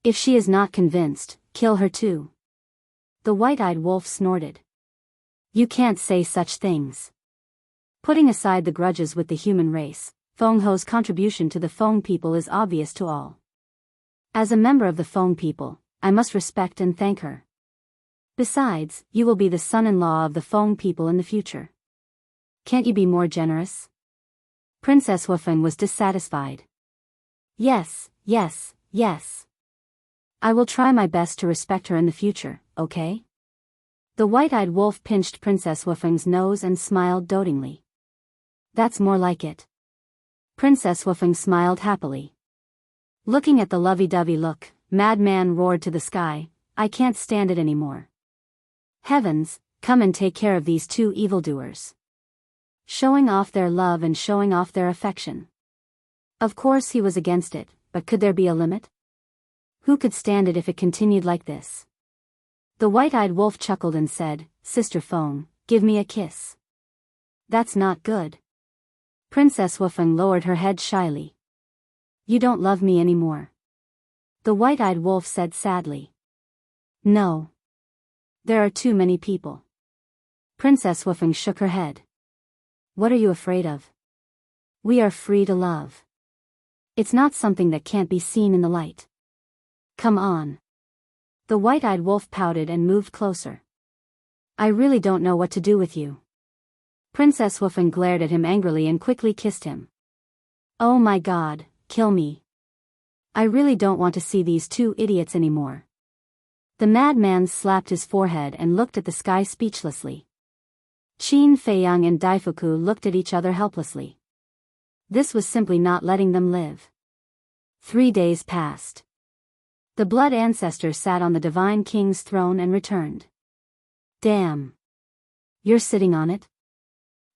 If she is not convinced, kill her too. The White-Eyed Wolf snorted. You can't say such things. Putting aside the grudges with the human race, Feng Ho's contribution to the Feng people is obvious to all. As a member of the Feng people, I must respect and thank her. Besides, you will be the son-in-law of the Feng people in the future. Can't you be more generous? Princess Wufeng was dissatisfied. Yes, yes, yes. I will try my best to respect her in the future, okay? The White-Eyed Wolf pinched Princess Wufeng's nose and smiled dotingly. That's more like it. Princess Wufeng smiled happily. Looking at the lovey-dovey look, Madman roared to the sky, I can't stand it anymore. Heavens, come and take care of these 2 evildoers. Showing off their love and showing off their affection. Of course he was against it, but could there be a limit? Who could stand it if it continued like this? The White-Eyed Wolf chuckled and said, Sister Feng, give me a kiss. That's not good. Princess Wufeng lowered her head shyly. You don't love me anymore. The White-Eyed Wolf said sadly. No. There are too many people. Princess Wufeng shook her head. What are you afraid of? We are free to love. It's not something that can't be seen in the light. Come on. The White-Eyed Wolf pouted and moved closer. I really don't know what to do with you. Princess Wufeng glared at him angrily and quickly kissed him. Oh my God, kill me. I really don't want to see these 2 idiots anymore. The madman slapped his forehead and looked at the sky speechlessly. Qin Feiyang and Daifuku looked at each other helplessly. This was simply not letting them live. 3 days passed. The Blood Ancestor sat on the Divine King's throne and returned. Damn. You're sitting on it?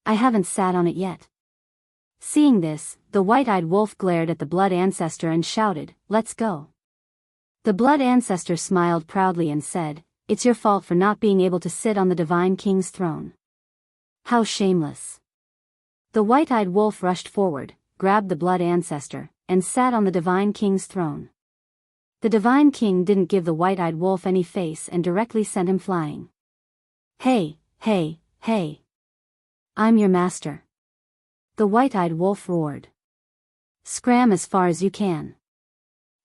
I haven't sat on it yet. Seeing this, the white-eyed wolf glared at the Blood Ancestor and shouted, "Let's go." The Blood Ancestor smiled proudly and said, "It's your fault for not being able to sit on the Divine King's throne." How shameless. The white-eyed wolf rushed forward, grabbed the Blood Ancestor, and sat on the Divine King's throne. The Divine King didn't give the white-eyed wolf any face and directly sent him flying. "Hey, hey, hey. I'm your master." The white-eyed wolf roared. "Scram as far as you can."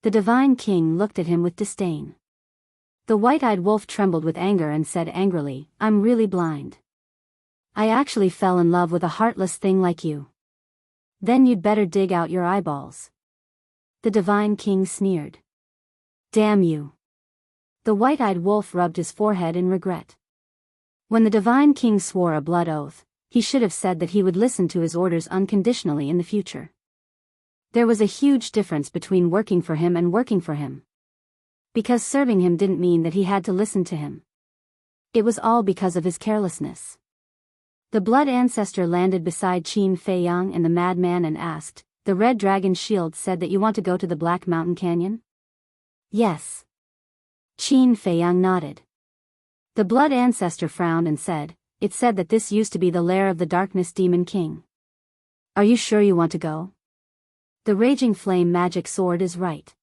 The Divine King looked at him with disdain. The white-eyed wolf trembled with anger and said angrily, "I'm really blind. I actually fell in love with a heartless thing like you. Then you'd better dig out your eyeballs." The Divine King sneered. "Damn you." The white-eyed wolf rubbed his forehead in regret. When the Divine King swore a blood oath, he should have said that he would listen to his orders unconditionally in the future. There was a huge difference between working for him and working for him. Because serving him didn't mean that he had to listen to him. It was all because of his carelessness. The Blood Ancestor landed beside Qin Feiyang and the madman and asked, "The Red Dragon Shield said that you want to go to the Black Mountain Canyon?" "Yes." Qin Feiyang nodded. The Blood Ancestor frowned and said, "It said that this used to be the lair of the Darkness Demon King. Are you sure you want to go? The Raging Flame magic sword is right.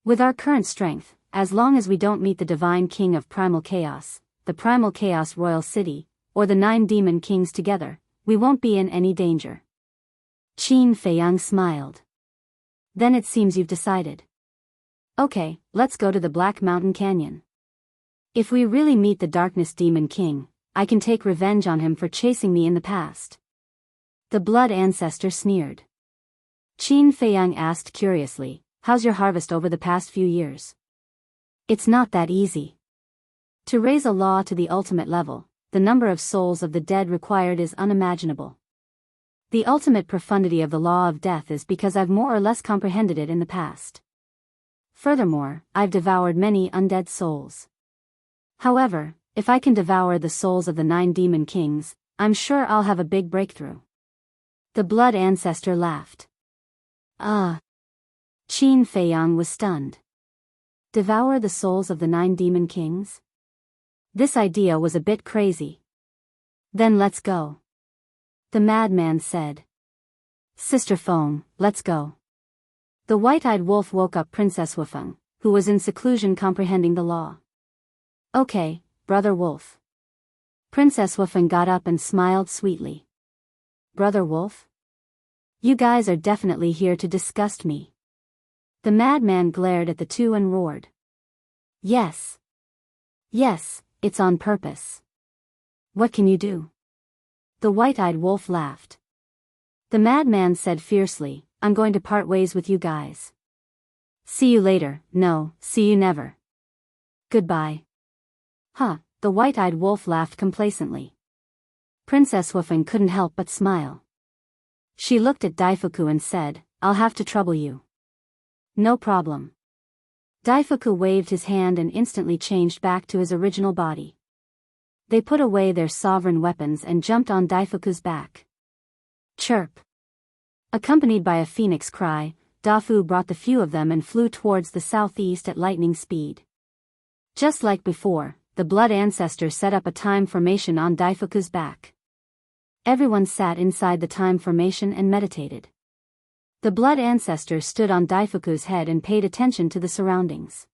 With our current strength, as long as we don't meet the Divine King of Primal Chaos, the Primal Chaos Royal City, or the 9 Demon Kings together, we won't be in any danger." Qin Feiyang smiled. "Then it seems you've decided. Okay, let's go to the Black Mountain Canyon. If we really meet the Darkness Demon King, I can take revenge on him for chasing me in the past." The Blood Ancestor sneered. Qin Feiyang asked curiously, "How's your harvest over the past few years?" "It's not that easy. To raise a law to the ultimate level, the number of souls of the dead required is unimaginable. The ultimate profundity of the law of death is because I've more or less comprehended it in the past. Furthermore, I've devoured many undead souls. However, if I can devour the souls of the 9 Demon Kings, I'm sure I'll have a big breakthrough." The Blood Ancestor laughed. Qin Feiyang was stunned. Devour the souls of the 9 Demon Kings? This idea was a bit crazy. "Then let's go," the madman said. "Sister Feng, let's go." The white-eyed wolf woke up Princess Wufeng, who was in seclusion comprehending the law. "Okay, Brother Wolf." Princess Wufeng got up and smiled sweetly. "Brother Wolf? You guys are definitely here to disgust me." The madman glared at the two and roared. Yes. Yes, it's on purpose. What can you do?" The white-eyed wolf laughed. The madman said fiercely, "I'm going to part ways with you guys. See you later, no, see you never. Goodbye." "Huh," the white-eyed wolf laughed complacently. Princess Wufeng couldn't help but smile. She looked at Daifuku and said, "I'll have to trouble you." "No problem." Daifuku waved his hand and instantly changed back to his original body. They put away their sovereign weapons and jumped on Daifuku's back. Chirp. Accompanied by a phoenix cry, Dafu brought the few of them and flew towards the southeast at lightning speed. Just like before, the Blood Ancestor set up a time formation on Daifuku's back. Everyone sat inside the time formation and meditated. The Blood Ancestor stood on Daifuku's head and paid attention to the surroundings.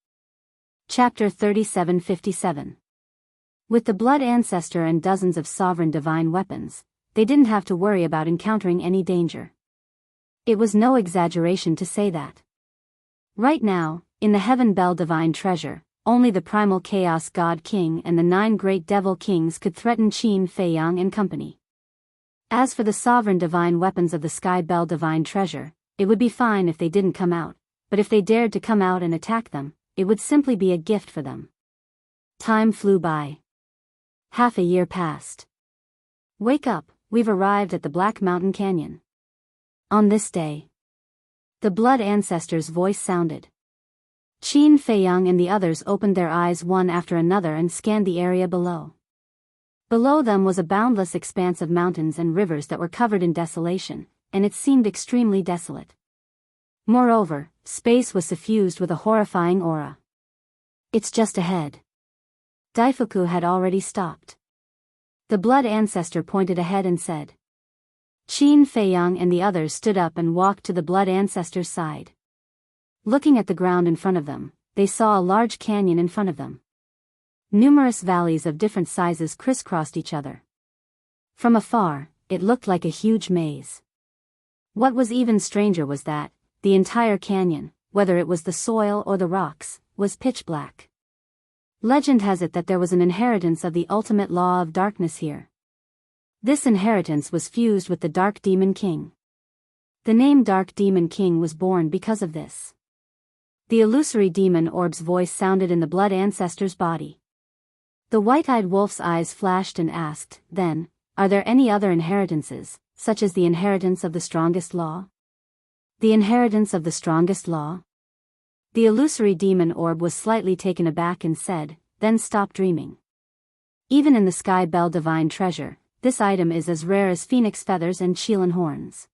Chapter 3757. With the Blood Ancestor and dozens of sovereign divine weapons, they didn't have to worry about encountering any danger. It was no exaggeration to say that. Right now, in the Heaven Bell Divine Treasure, only the Primal Chaos God King and the 9 Great Devil Kings could threaten Qin Feiyang and company. As for the sovereign divine weapons of the Sky Bell Divine Treasure, it would be fine if they didn't come out, but if they dared to come out and attack them, it would simply be a gift for them. Time flew by. Half a year passed. "Wake up, we've arrived at the Black Mountain Canyon." On this day, the Blood Ancestor's voice sounded. Qin Feiyang and the others opened their eyes one after another and scanned the area below. Below them was a boundless expanse of mountains and rivers that were covered in desolation, and it seemed extremely desolate. Moreover, space was suffused with a horrifying aura. It's just ahead. Daifuku had already stopped. The blood ancestor pointed ahead and said. Qin Feiyang and the others stood up and walked to the blood ancestor's side. Looking at the ground in front of them, they saw a large canyon in front of them. Numerous valleys of different sizes crisscrossed each other. From afar, it looked like a huge maze. What was even stranger was that, the entire canyon, whether it was the soil or the rocks, was pitch black. Legend has it that there was an inheritance of the ultimate law of darkness here. This inheritance was fused with the Dark Demon King. The name Dark Demon King was born because of this. The illusory demon orb's voice sounded in the blood ancestor's body. The white-eyed wolf's eyes flashed and asked, then, are there any other inheritances, such as the inheritance of the strongest law? The inheritance of the strongest law? The illusory demon orb was slightly taken aback and said, then stop dreaming. Even in the Sky Bell Divine Treasure, this item is as rare as phoenix feathers and Chilan horns.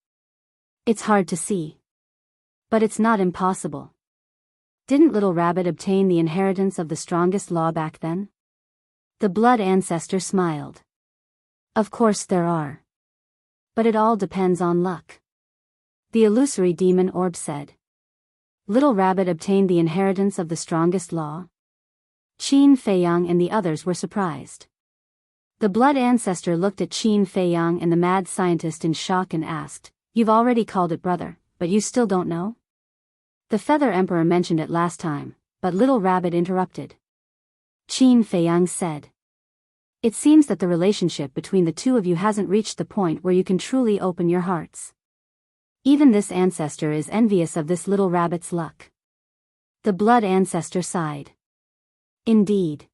It's hard to see. But it's not impossible. Didn't Little Rabbit obtain the inheritance of the strongest law back then? The blood ancestor smiled. Of course there are. But it all depends on luck. The illusory demon orb said. Little Rabbit obtained the inheritance of the strongest law? Qin Feiyang and the others were surprised. The blood ancestor looked at Qin Feiyang and the mad scientist in shock and asked, you've already called it brother, but you still don't know? The Feather Emperor mentioned it last time, but Little Rabbit interrupted. Qin Feiyang said. It seems that the relationship between the two of you hasn't reached the point where you can truly open your hearts. Even this ancestor is envious of this little rabbit's luck. The blood ancestor sighed. Indeed.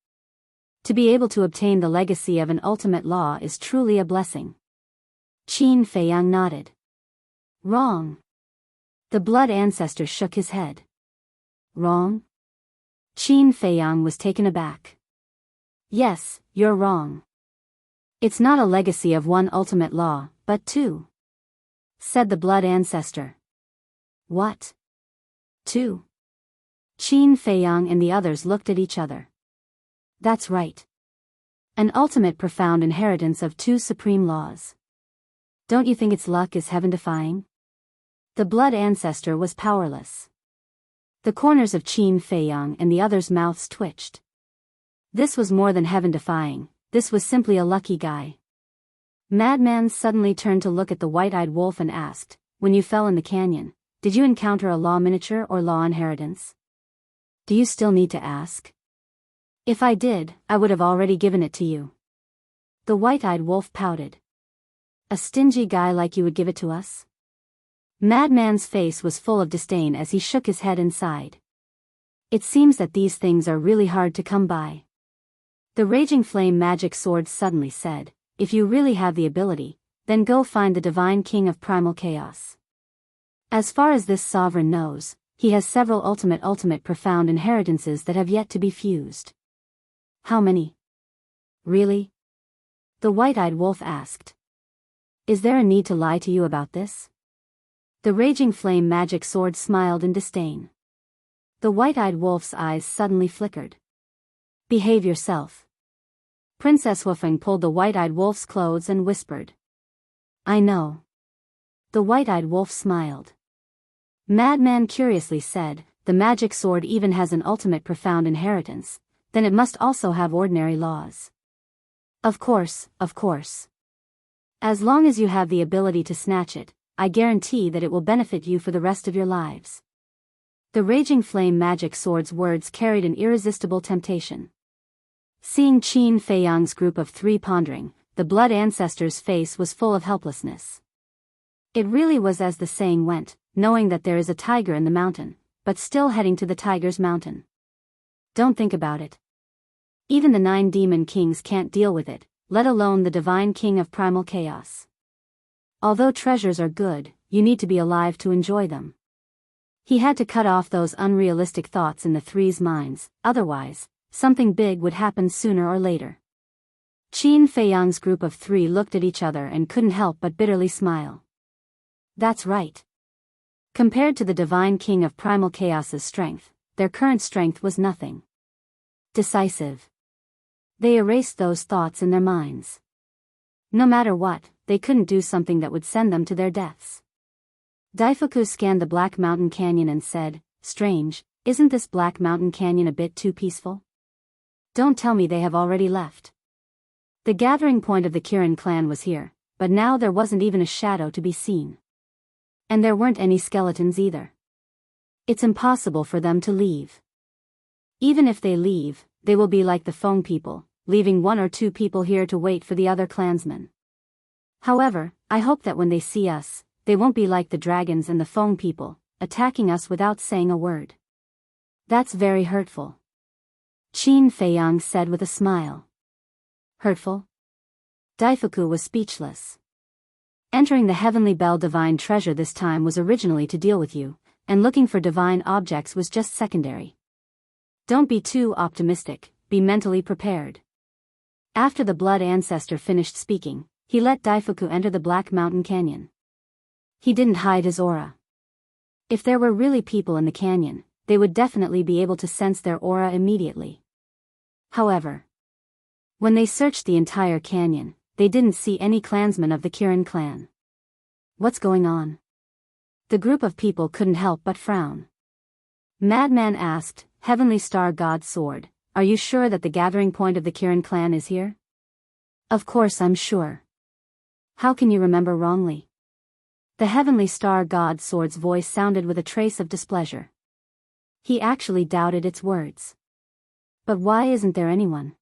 To be able to obtain the legacy of an ultimate law is truly a blessing. Qin Feiyang nodded. Wrong. The blood ancestor shook his head. Wrong? Qin Feiyang was taken aback. Yes, you're wrong. It's not a legacy of one ultimate law, but two, said the blood ancestor. What? Two? Qin Feiyang and the others looked at each other. That's right. An ultimate profound inheritance of two supreme laws. Don't you think its luck is heaven-defying? The blood ancestor was powerless. The corners of Qin Feiyang and the others' mouths twitched. This was more than heaven-defying, this was simply a lucky guy. Madman suddenly turned to look at the white-eyed wolf and asked, when you fell in the canyon, did you encounter a law miniature or law inheritance? Do you still need to ask? If I did, I would have already given it to you. The white-eyed wolf pouted. A stingy guy like you would give it to us? Madman's face was full of disdain as he shook his head and sighed. It seems that these things are really hard to come by. The Raging Flame Magic Sword suddenly said, if you really have the ability, then go find the Divine King of Primal Chaos. As far as this sovereign knows, he has several ultimate profound inheritances that have yet to be fused. How many? Really? The white-eyed wolf asked. Is there a need to lie to you about this? The Raging Flame Magic Sword smiled in disdain. The white-eyed wolf's eyes suddenly flickered. Behave yourself. Princess Wufeng pulled the white-eyed wolf's clothes and whispered. I know. The white-eyed wolf smiled. Madman curiously said, the magic sword even has an ultimate profound inheritance, then it must also have ordinary laws. Of course, of course. As long as you have the ability to snatch it, I guarantee that it will benefit you for the rest of your lives. The Raging Flame Magic Sword's words carried an irresistible temptation. Seeing Qin Feiyang's group of three pondering, the blood ancestor's face was full of helplessness. It really was as the saying went, knowing that there is a tiger in the mountain, but still heading to the tiger's mountain. Don't think about it. Even the 9 demon kings can't deal with it, let alone the divine king of primal chaos. Although treasures are good, you need to be alive to enjoy them. He had to cut off those unrealistic thoughts in the three's minds, otherwise, something big would happen sooner or later. Qin Feiyang's group of three looked at each other and couldn't help but bitterly smile. That's right. Compared to the Divine King of Primal Chaos's strength, their current strength was nothing. Decisive. They erased those thoughts in their minds. No matter what, they couldn't do something that would send them to their deaths. Daifuku scanned the Black Mountain Canyon and said, "Strange, isn't this Black Mountain Canyon a bit too peaceful? Don't tell me they have already left." The gathering point of the Kirin clan was here, but now there wasn't even a shadow to be seen. And there weren't any skeletons either. It's impossible for them to leave. Even if they leave, they will be like the Feng people, leaving one or two people here to wait for the other clansmen. However, I hope that when they see us, they won't be like the dragons and the Feng people, attacking us without saying a word. That's very hurtful. Qin Feiyang said with a smile. Hurtful? Daifuku was speechless. Entering the Heavenly Bell Divine Treasure this time was originally to deal with you, and looking for divine objects was just secondary. Don't be too optimistic, be mentally prepared. After the Blood Ancestor finished speaking, he let Daifuku enter the Black Mountain Canyon. He didn't hide his aura. If there were really people in the canyon, they would definitely be able to sense their aura immediately. However, when they searched the entire canyon, they didn't see any clansmen of the Kirin clan. What's going on? The group of people couldn't help but frown. Madman asked, "Heavenly Star God Sword, are you sure that the gathering point of the Kirin clan is here?" "Of course I'm sure. How can you remember wrongly?" The Heavenly Star God Sword's voice sounded with a trace of displeasure. He actually doubted its words. But why isn't there anyone?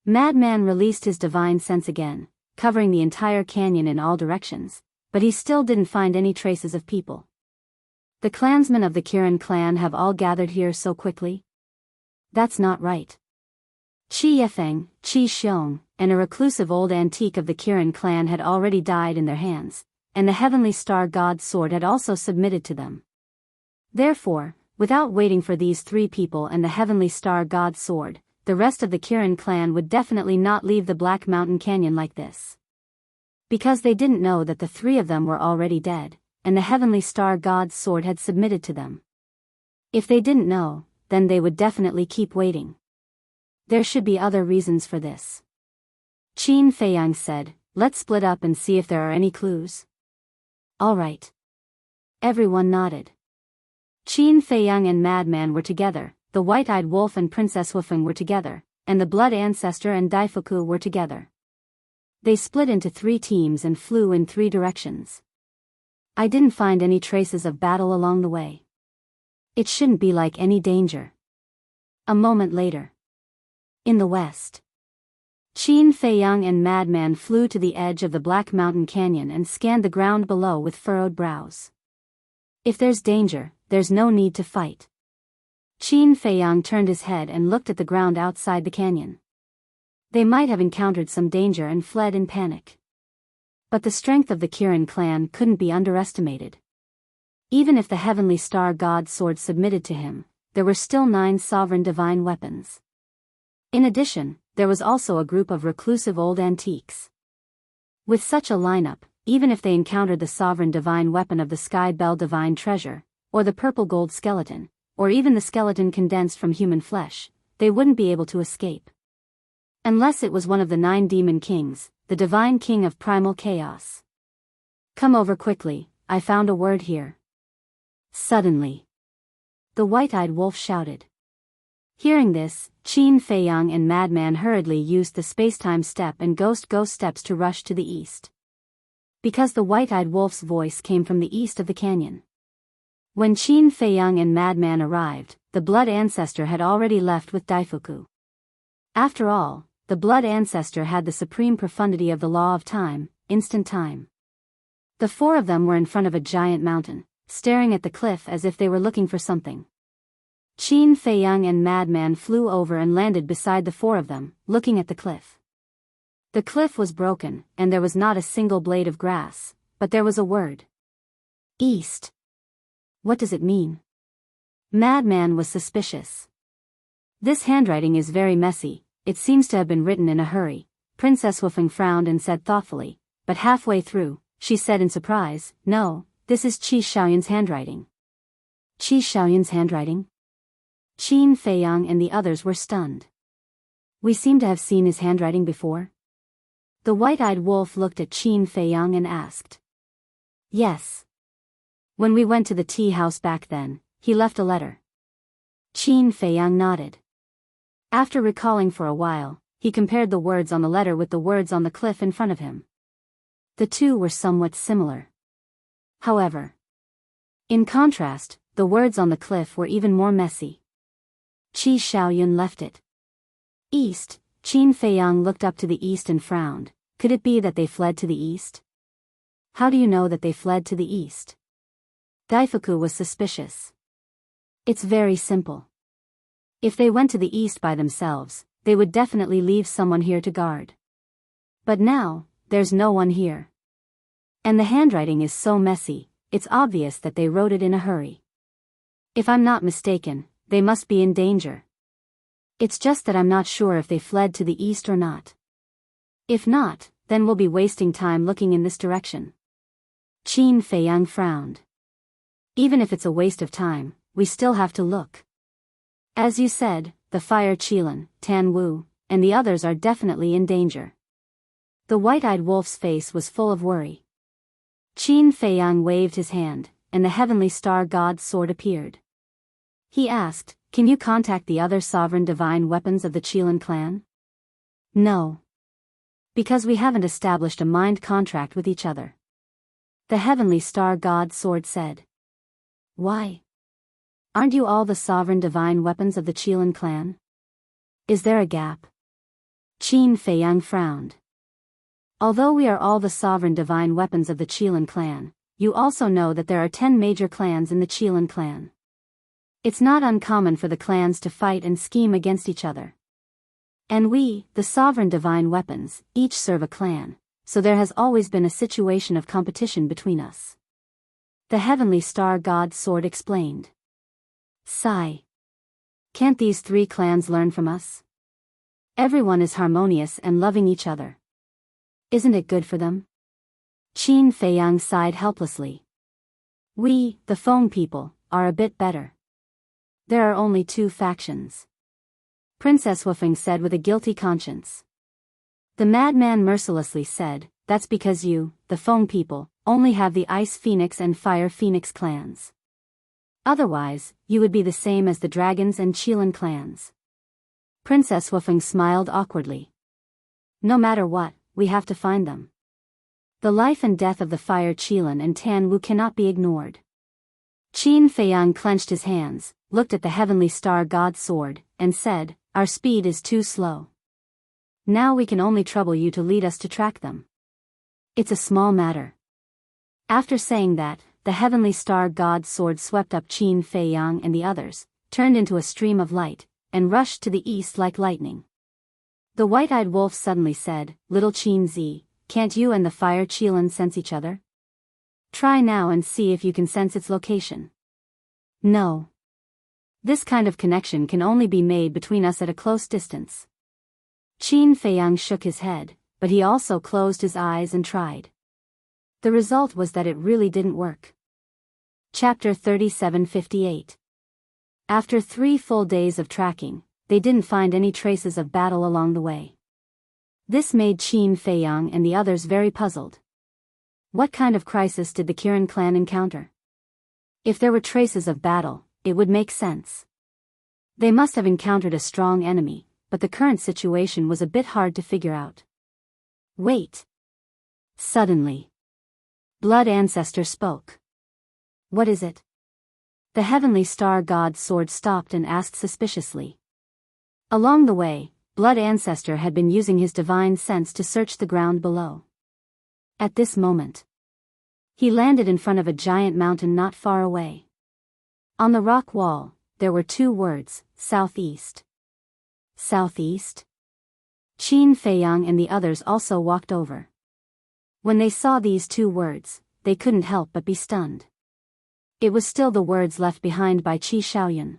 Madman released his divine sense again, covering the entire canyon in all directions, but he still didn't find any traces of people. The clansmen of the Kirin clan have all gathered here so quickly? That's not right. Qi Yefeng, Qi Xiong, and a reclusive old antique of the Kirin clan had already died in their hands, and the Heavenly Star God Sword had also submitted to them. Therefore, without waiting for these three people and the Heavenly Star God Sword, the rest of the Kirin clan would definitely not leave the Black Mountain Canyon like this. Because they didn't know that the three of them were already dead, and the Heavenly Star God's sword had submitted to them. If they didn't know, then they would definitely keep waiting. There should be other reasons for this. Qin Feiyang said, "Let's split up and see if there are any clues." "All right." Everyone nodded. Qin Feiyang and Madman were together, the White-Eyed Wolf and Princess Wufeng were together, and the Blood Ancestor and Daifuku were together. They split into 3 teams and flew in 3 directions. I didn't find any traces of battle along the way. It shouldn't be like any danger. A moment later. In the west. Qin Feiyang and Madman flew to the edge of the Black Mountain Canyon and scanned the ground below with furrowed brows. If there's danger, there's no need to fight. Qin Feiyang turned his head and looked at the ground outside the canyon. They might have encountered some danger and fled in panic. But the strength of the Kirin clan couldn't be underestimated. Even if the Heavenly Star God Sword submitted to him, there were still 9 sovereign divine weapons. In addition, there was also a group of reclusive old antiques. With such a lineup, even if they encountered the sovereign divine weapon of the Sky Bell Divine Treasure, or the purple gold skeleton, or even the skeleton condensed from human flesh, they wouldn't be able to escape. Unless it was one of the 9 demon kings, the Divine King of Primal Chaos. "Come over quickly, I found a word here." Suddenly, the White-Eyed Wolf shouted. Hearing this, Qin Feiyang and Madman hurriedly used the spacetime step and ghost steps to rush to the east. Because the White-Eyed Wolf's voice came from the east of the canyon. When Qin Feiyang and Madman arrived, the Blood Ancestor had already left with Daifuku. After all, the Blood Ancestor had the supreme profundity of the law of time, instant time. The 4 of them were in front of a giant mountain, staring at the cliff as if they were looking for something. Qin Feiyang and Madman flew over and landed beside the 4 of them, looking at the cliff. The cliff was broken, and there was not a single blade of grass, but there was a word. East. What does it mean? Madman was suspicious. This handwriting is very messy, it seems to have been written in a hurry. Princess Wufeng frowned and said thoughtfully, but halfway through, she said in surprise, no, this is Qi Xiaoyun's handwriting. Qi Xiaoyun's handwriting? Qin Feiyang and the others were stunned. We seem to have seen his handwriting before. The white-eyed wolf looked at Qin Feiyang and asked. Yes. When we went to the tea house back then, he left a letter. Qin Feiyang nodded. After recalling for a while, he compared the words on the letter with the words on the cliff in front of him. The two were somewhat similar. However, in contrast, the words on the cliff were even more messy. Qi Xiaoyun left it. East. Qin Feiyang looked up to the east and frowned. Could it be that they fled to the east? How do you know that they fled to the east? Daifuku was suspicious. It's very simple. If they went to the east by themselves, they would definitely leave someone here to guard. But now, there's no one here. And the handwriting is so messy, it's obvious that they wrote it in a hurry. If I'm not mistaken, they must be in danger. It's just that I'm not sure if they fled to the east or not. If not, then we'll be wasting time looking in this direction. Qin Feiyang frowned. Even if it's a waste of time, we still have to look. As you said, the Fire Qilin, Tan Wu, and the others are definitely in danger. The white-eyed wolf's face was full of worry. Qin Feiyang waved his hand, and the heavenly star god's sword appeared. He asked, can you contact the other sovereign divine weapons of the Qilin clan? No. Because we haven't established a mind contract with each other. The heavenly star god's sword said. Why? Aren't you all the sovereign divine weapons of the Qilin clan? Is there a gap? Qin Feiyang frowned. Although we are all the sovereign divine weapons of the Qilin clan, you also know that there are 10 major clans in the Qilin clan. It's not uncommon for the clans to fight and scheme against each other. And we, the sovereign divine weapons, each serve a clan, so there has always been a situation of competition between us. The heavenly star god's sword explained. Sigh. Can't these 3 clans learn from us? Everyone is harmonious and loving each other. Isn't it good for them? Qin Feiyang sighed helplessly. We, the Feng people, are a bit better. There are only 2 factions. Princess Wufeng said with a guilty conscience. The madman mercilessly said, that's because you, the Feng people, only have the Ice Phoenix and Fire Phoenix clans. Otherwise, you would be the same as the Dragons and Qilin clans. Princess Wufeng smiled awkwardly. No matter what, we have to find them. The life and death of the Fire Qilin and Tan Wu cannot be ignored. Qin Feiyang clenched his hands, looked at the heavenly star god's sword, and said, our speed is too slow. Now we can only trouble you to lead us to track them. It's a small matter. After saying that, the heavenly star god's sword swept up Qin Feiyang and the others, turned into a stream of light, and rushed to the east like lightning. The white-eyed wolf suddenly said, Little Qin Zi, can't you and the Fire Qilin sense each other? Try now and see if you can sense its location. No. This kind of connection can only be made between us at a close distance. Qin Feiyang shook his head, but he also closed his eyes and tried. The result was that it really didn't work. Chapter 3758. After 3 full days of tracking, they didn't find any traces of battle along the way. This made Qin Feiyang and the others very puzzled. What kind of crisis did the Kirin clan encounter? If there were traces of battle, it would make sense. They must have encountered a strong enemy, but the current situation was a bit hard to figure out. Wait. Suddenly, Blood Ancestor spoke. What is it? The heavenly star god's sword stopped and asked suspiciously. Along the way, Blood Ancestor had been using his divine sense to search the ground below. At this moment, he landed in front of a giant mountain not far away. On the rock wall, there were 2 words, Southeast. Southeast? Qin Feiyang and the others also walked over. When they saw these 2 words, they couldn't help but be stunned. It was still the words left behind by Qi Shaoyun.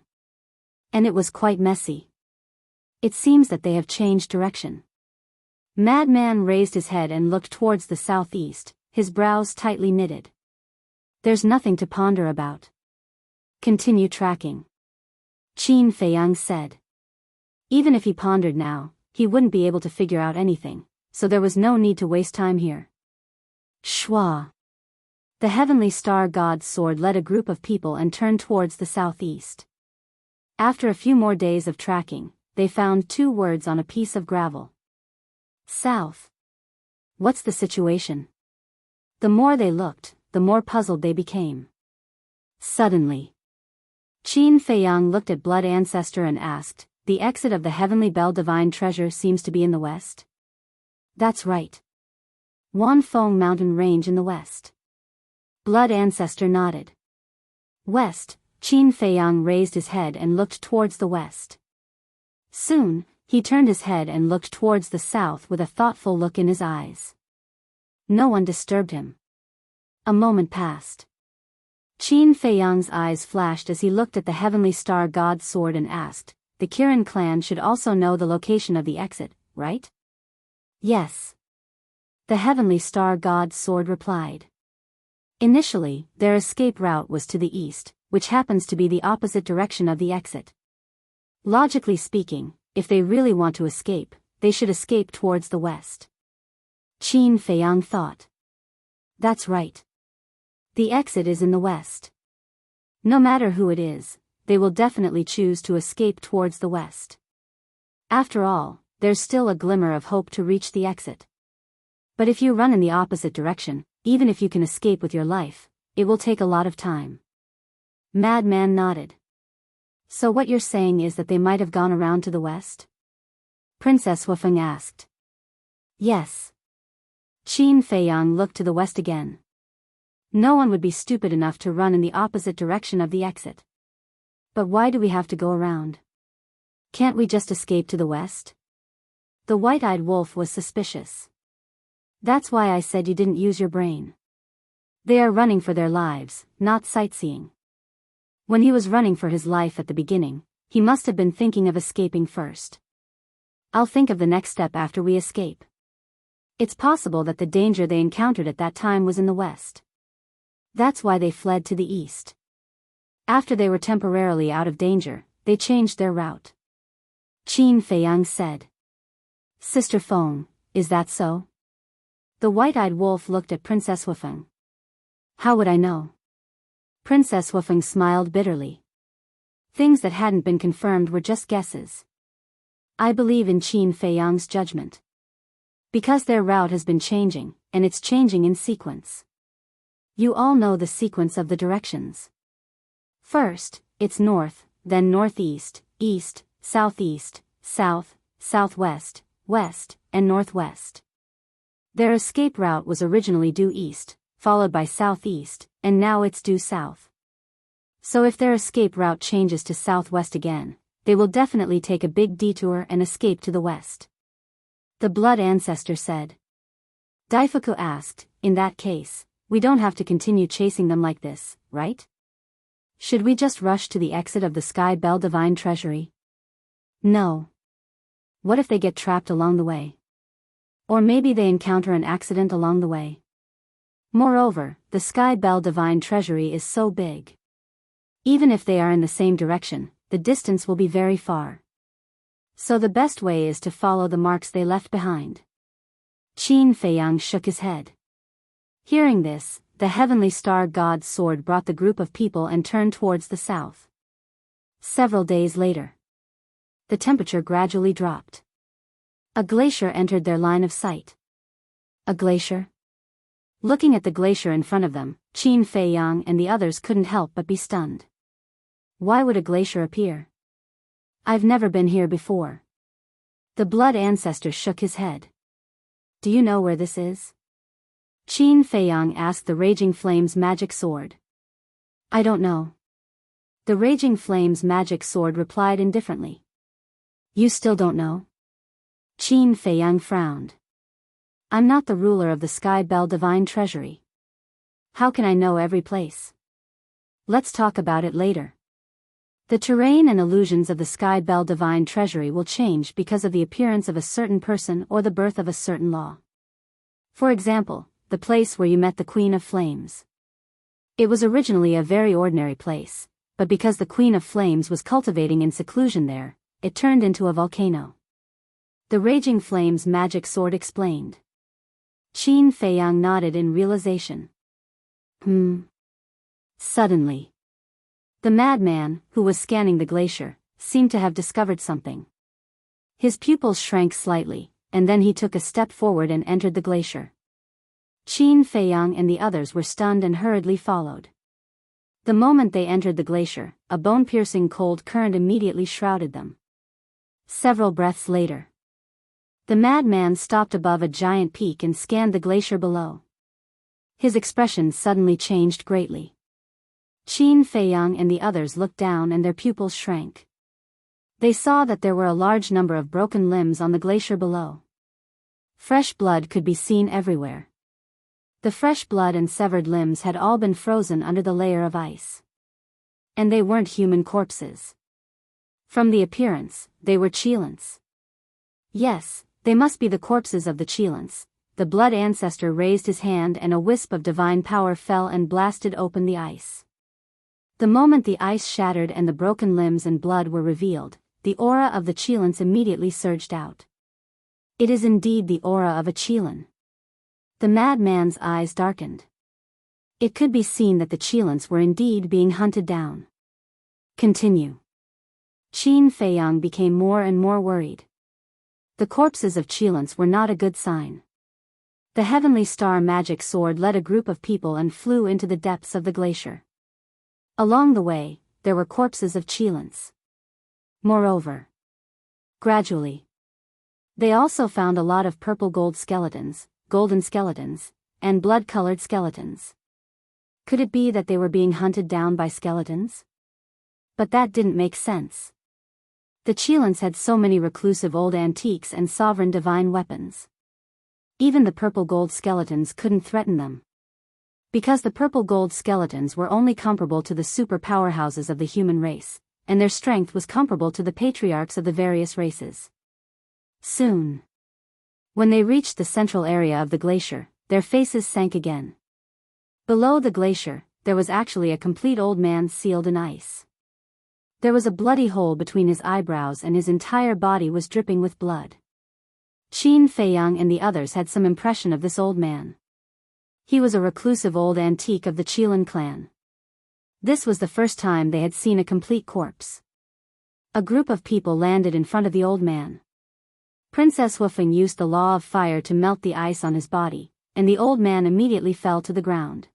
And it was quite messy. It seems that they have changed direction. Madman raised his head and looked towards the southeast, his brows tightly knitted. There's nothing to ponder about. Continue tracking. Qin Feiyang said. Even if he pondered now, he wouldn't be able to figure out anything, so there was no need to waste time here. Shwa. The heavenly star god's sword led a group of people and turned towards the southeast. After a few more days of tracking, they found 2 words on a piece of gravel. South. What's the situation? The more they looked, the more puzzled they became. Suddenly, Qin Feiyang looked at Blood Ancestor and asked, the exit of the Heavenly Bell Divine Treasure seems to be in the west? That's right. Wanfeng Mountain Range in the west. Blood Ancestor nodded. West. Qin Feiyang raised his head and looked towards the west. Soon, he turned his head and looked towards the south with a thoughtful look in his eyes. No one disturbed him. A moment passed. Qin Feiyang's eyes flashed as he looked at the heavenly star god's sword and asked, the Kirin clan should also know the location of the exit, right? Yes. The heavenly star god's sword replied. Initially, their escape route was to the east, which happens to be the opposite direction of the exit. Logically speaking, if they really want to escape, they should escape towards the west. Qin Feiyang thought. That's right. The exit is in the west. No matter who it is, they will definitely choose to escape towards the west. After all, there's still a glimmer of hope to reach the exit. But if you run in the opposite direction, even if you can escape with your life, it will take a lot of time. Madman nodded. So what you're saying is that they might have gone around to the west? Princess Wufeng asked. Yes. Qin Feiyang looked to the west again. No one would be stupid enough to run in the opposite direction of the exit. But why do we have to go around? Can't we just escape to the west? The white-eyed wolf was suspicious. That's why I said you didn't use your brain. They are running for their lives, not sightseeing. When he was running for his life at the beginning, he must have been thinking of escaping first. I'll think of the next step after we escape. It's possible that the danger they encountered at that time was in the west. That's why they fled to the east. After they were temporarily out of danger, they changed their route. Qin Feiyang said. Sister Feng, is that so? The white-eyed wolf looked at Princess Wufeng. How would I know? Princess Wufeng smiled bitterly. Things that hadn't been confirmed were just guesses. I believe in Qin Feiyang's judgment. Because their route has been changing, and it's changing in sequence. You all know the sequence of the directions. First, it's north, then northeast, east, southeast, south, southwest, west, and northwest. Their escape route was originally due east, followed by southeast, and now it's due south. So if their escape route changes to southwest again, they will definitely take a big detour and escape to the west. The Blood Ancestor said. Daifuku asked, in that case, we don't have to continue chasing them like this, right? Should we just rush to the exit of the Sky Bell Divine Treasury? No. What if they get trapped along the way? Or maybe they encounter an accident along the way. Moreover, the Sky Bell Divine Treasury is so big. Even if they are in the same direction, the distance will be very far. So the best way is to follow the marks they left behind. Qin Feiyang shook his head. Hearing this, the heavenly star god's sword brought the group of people and turned towards the south. Several days later, the temperature gradually dropped. A glacier entered their line of sight. A glacier? Looking at the glacier in front of them, Qin Feiyang and the others couldn't help but be stunned. Why would a glacier appear? I've never been here before. The Blood Ancestor shook his head. Do you know where this is? Qin Feiyang asked the Raging Flame's magic sword. I don't know. The Raging Flame's magic sword replied indifferently. You still don't know? Qin Feiyang frowned. I'm not the ruler of the Sky Bell Divine Treasury. How can I know every place? Let's talk about it later. The terrain and illusions of the Sky Bell Divine Treasury will change because of the appearance of a certain person or the birth of a certain law. For example, the place where you met the Queen of Flames. It was originally a very ordinary place, but because the Queen of Flames was cultivating in seclusion there, it turned into a volcano. The Raging Flames magic sword explained. Qin Feiyang nodded in realization. Suddenly, the madman, who was scanning the glacier, seemed to have discovered something. His pupils shrank slightly, and then he took a step forward and entered the glacier. Qin Feiyang and the others were stunned and hurriedly followed. The moment they entered the glacier, a bone-piercing cold current immediately shrouded them. Several breaths later, the madman stopped above a giant peak and scanned the glacier below. His expression suddenly changed greatly. Qin Feiyang and the others looked down and their pupils shrank. They saw that there were a large number of broken limbs on the glacier below. Fresh blood could be seen everywhere. The fresh blood and severed limbs had all been frozen under the layer of ice. And they weren't human corpses. From the appearance, they were Qilins. Yes, they must be the corpses of the Qilins. The blood ancestor raised his hand and a wisp of divine power fell and blasted open the ice. The moment the ice shattered and the broken limbs and blood were revealed, the aura of the Qilins immediately surged out. It is indeed the aura of a Qilin. The madman's eyes darkened. It could be seen that the Qilins were indeed being hunted down. Continue. Qin Feiyang became more and more worried. The corpses of Qilins were not a good sign. The heavenly star magic sword led a group of people and flew into the depths of the glacier. Along the way, there were corpses of Qilins. Moreover, gradually, they also found a lot of purple-gold skeletons, golden skeletons, and blood-colored skeletons. Could it be that they were being hunted down by skeletons? But that didn't make sense. The Qilins had so many reclusive old antiques and sovereign divine weapons. Even the purple-gold skeletons couldn't threaten them. Because the purple-gold skeletons were only comparable to the super powerhouses of the human race, and their strength was comparable to the patriarchs of the various races. Soon, when they reached the central area of the glacier, their faces sank again. Below the glacier, there was actually a complete old man sealed in ice. There was a bloody hole between his eyebrows and his entire body was dripping with blood. Qin Feiyang and the others had some impression of this old man. He was a reclusive old antique of the Qilin clan. This was the first time they had seen a complete corpse. A group of people landed in front of the old man. Princess Wufeng used the law of fire to melt the ice on his body, and the old man immediately fell to the ground.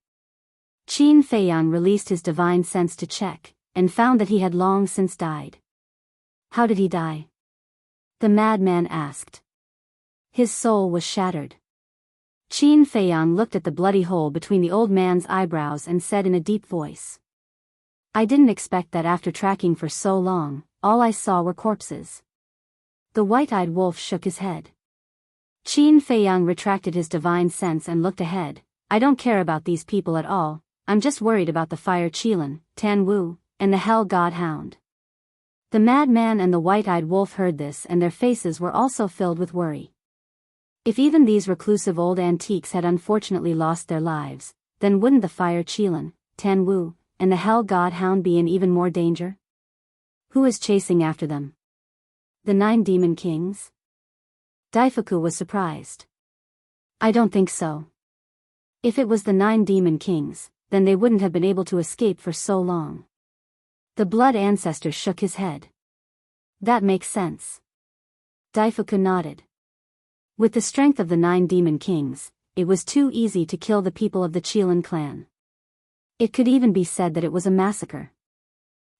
Qin Feiyang released his divine sense to check, and found that he had long since died. How did he die? The madman asked. His soul was shattered. Qin Feiyang looked at the bloody hole between the old man's eyebrows and said in a deep voice. I didn't expect that after tracking for so long, all I saw were corpses. The white-eyed wolf shook his head. Qin Feiyang retracted his divine sense and looked ahead. I don't care about these people at all, I'm just worried about the fire Qilin, Tan Wu, and the hell god hound. The madman and the white-eyed wolf heard this and their faces were also filled with worry. If even these reclusive old antiques had unfortunately lost their lives, then wouldn't the fire Qilin, Tan Wu, and the hell god hound be in even more danger? Who is chasing after them? The 9 demon kings? Daifuku was surprised. I don't think so. If it was the 9 demon kings, then they wouldn't have been able to escape for so long. The blood ancestor shook his head. That makes sense. Daifuku nodded. With the strength of the 9 demon kings, it was too easy to kill the people of the Qilin clan. It could even be said that it was a massacre.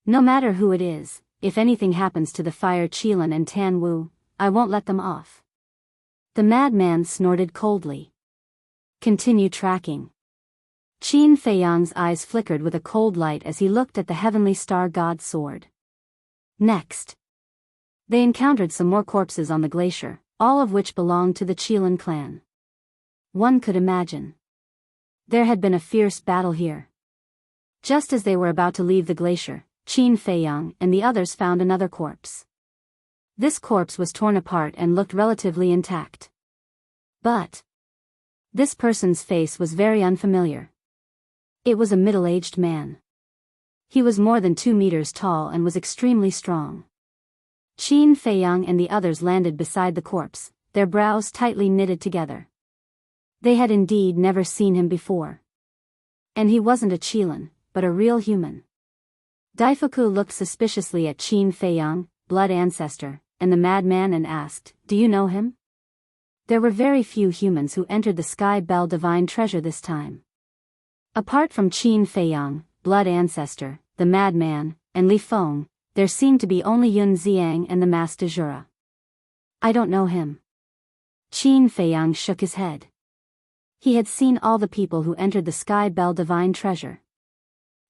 No matter who it is, if anything happens to the fire Qilin and Tan Wu, I won't let them off. The madman snorted coldly. Continue tracking. Qin Feiyang's eyes flickered with a cold light as he looked at the heavenly star god's sword. Next, they encountered some more corpses on the glacier, all of which belonged to the Qilin clan. One could imagine. There had been a fierce battle here. Just as they were about to leave the glacier, Qin Feiyang and the others found another corpse. This corpse was torn apart and looked relatively intact. But this person's face was very unfamiliar. It was a middle-aged man. He was more than 2 meters tall and was extremely strong. Qin Feiyang and the others landed beside the corpse, their brows tightly knitted together. They had indeed never seen him before. And he wasn't a Qilin, but a real human. Daifuku looked suspiciously at Qin Feiyang, blood ancestor, and the madman and asked, "Do you know him?" There were very few humans who entered the Sky Bell Divine Treasure this time. Apart from Qin Feiyang, blood ancestor, the madman, and Li Feng, there seemed to be only Yun Xiang and the Master Jura. "I don't know him." Qin Feiyang shook his head. He had seen all the people who entered the Sky Bell Divine Treasure.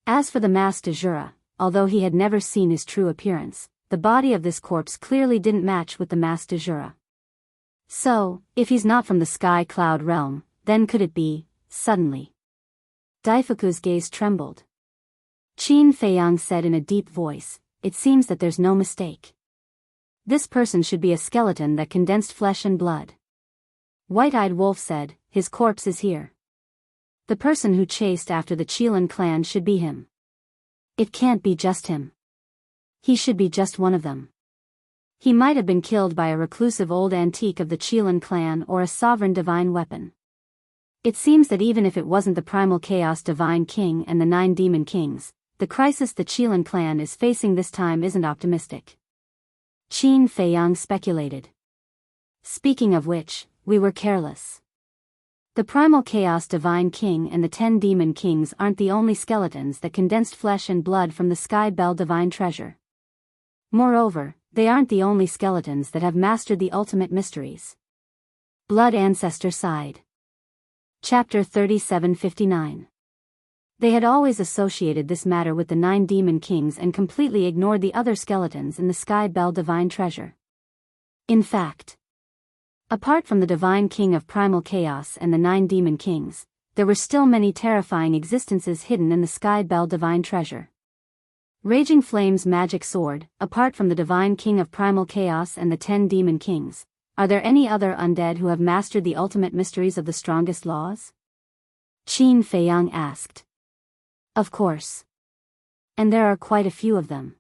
As for the Master Jura, although he had never seen his true appearance, the body of this corpse clearly didn't match with the Master Jura. So, if he's not from the Sky Cloud realm, then could it be, suddenly? Daifuku's gaze trembled. Qin Feiyang said in a deep voice, "It seems that there's no mistake. This person should be a skeleton that condensed flesh and blood." White-Eyed Wolf said, "His corpse is here. The person who chased after the Qilin clan should be him. It can't be just him. He should be just one of them. He might have been killed by a reclusive old antique of the Qilin clan or a sovereign divine weapon. It seems that even if it wasn't the Primal Chaos Divine King and the 9 Demon Kings, the crisis the Qilin clan is facing this time isn't optimistic." Qin Feiyang speculated. "Speaking of which, we were careless. The Primal Chaos Divine King and the 10 Demon Kings aren't the only skeletons that condensed flesh and blood from the Sky Bell Divine Treasure. Moreover, they aren't the only skeletons that have mastered the ultimate mysteries." Blood Ancestor sighed. Chapter 3759. They had always associated this matter with the 9 Demon Kings and completely ignored the other skeletons in the Sky Bell Divine Treasure. In fact, apart from the Divine King of Primal Chaos and the 9 Demon Kings, there were still many terrifying existences hidden in the Sky Bell Divine Treasure. Raging Flame's magic sword, apart from the Divine King of Primal Chaos and the 10 Demon Kings, are there any other undead who have mastered the ultimate mysteries of the strongest laws? Qin Feiyang asked. Of course. And there are quite a few of them.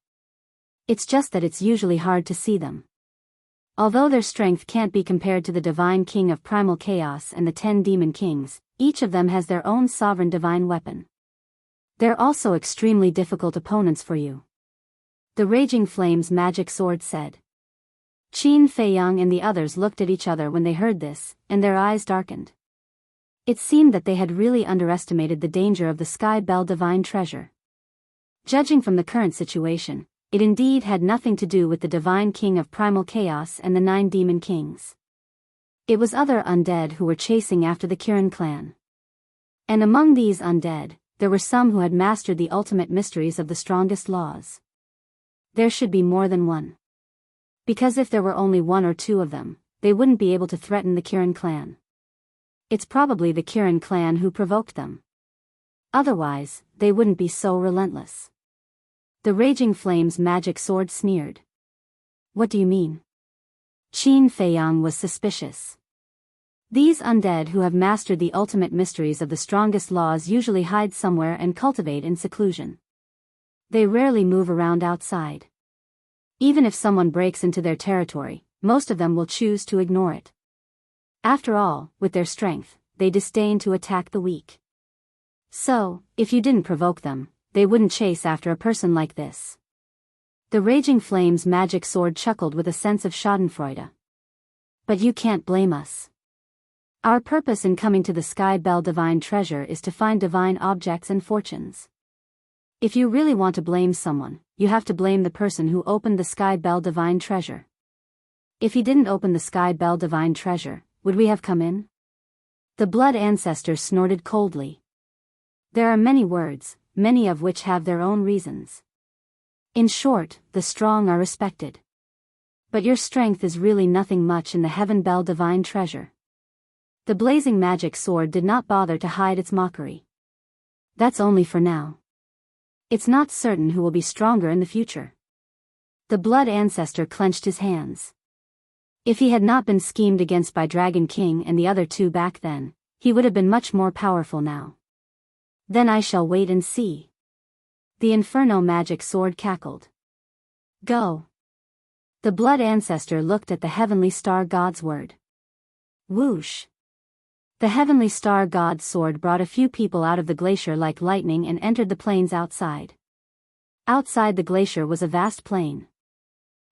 It's just that it's usually hard to see them. Although their strength can't be compared to the Divine King of Primal Chaos and the 10 Demon Kings, each of them has their own sovereign divine weapon. They're also extremely difficult opponents for you. The Raging Flame's magic sword said. Qin Feiyang and the others looked at each other when they heard this, and their eyes darkened. It seemed that they had really underestimated the danger of the Sky Bell Divine Treasure. Judging from the current situation, it indeed had nothing to do with the Divine King of Primal Chaos and the 9 Demon Kings. It was other undead who were chasing after the Kirin clan. And among these undead, there were some who had mastered the ultimate mysteries of the strongest laws. There should be more than one. Because if there were only 1 or 2 of them, they wouldn't be able to threaten the Kirin clan. It's probably the Kirin clan who provoked them. Otherwise, they wouldn't be so relentless. The Raging Flame's magic sword sneered. What do you mean? Qin Feiyang was suspicious. These undead who have mastered the ultimate mysteries of the strongest laws usually hide somewhere and cultivate in seclusion. They rarely move around outside. Even if someone breaks into their territory, most of them will choose to ignore it. After all, with their strength, they disdain to attack the weak. So, if you didn't provoke them, they wouldn't chase after a person like this. The Raging Flame's magic sword chuckled with a sense of schadenfreude. But you can't blame us. Our purpose in coming to the Sky Bell Divine Treasure is to find divine objects and fortunes. If you really want to blame someone, you have to blame the person who opened the Sky Bell Divine Treasure. If he didn't open the Sky Bell Divine Treasure, would we have come in? The Blood Ancestor snorted coldly. There are many words, many of which have their own reasons. In short, the strong are respected. But your strength is really nothing much in the Heaven Bell Divine Treasure. The blazing magic sword did not bother to hide its mockery. That's only for now. It's not certain who will be stronger in the future. The blood ancestor clenched his hands. If he had not been schemed against by Dragon King and the other two back then, he would have been much more powerful now. Then I shall wait and see. The Inferno magic sword cackled. Go. The blood ancestor looked at the heavenly star god's word. Whoosh. The heavenly star god's sword brought a few people out of the glacier like lightning and entered the plains outside. Outside the glacier was a vast plain.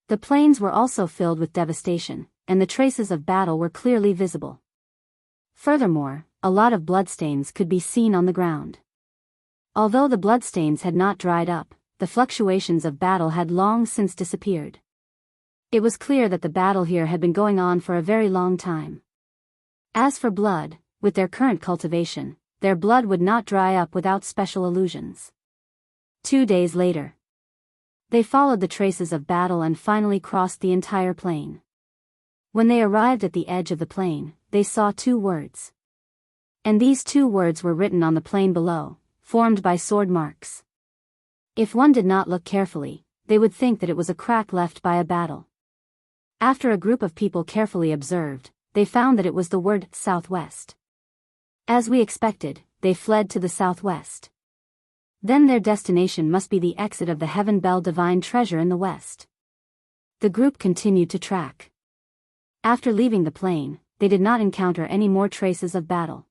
The plains were also filled with devastation, and the traces of battle were clearly visible. Furthermore, a lot of bloodstains could be seen on the ground. Although the bloodstains had not dried up, the fluctuations of battle had long since disappeared. It was clear that the battle here had been going on for a very long time. As for blood, with their current cultivation, their blood would not dry up without special illusions. 2 days later, they followed the traces of battle and finally crossed the entire plain. When they arrived at the edge of the plain, they saw 2 words. And these 2 words were written on the plain below, formed by sword marks. If one did not look carefully, they would think that it was a crack left by a battle. After a group of people carefully observed, they found that it was the word southwest. As we expected, they fled to the southwest. Then their destination must be the exit of the Heaven Bell Divine Treasure in the west. The group continued to track. After leaving the plain, they did not encounter any more traces of battle.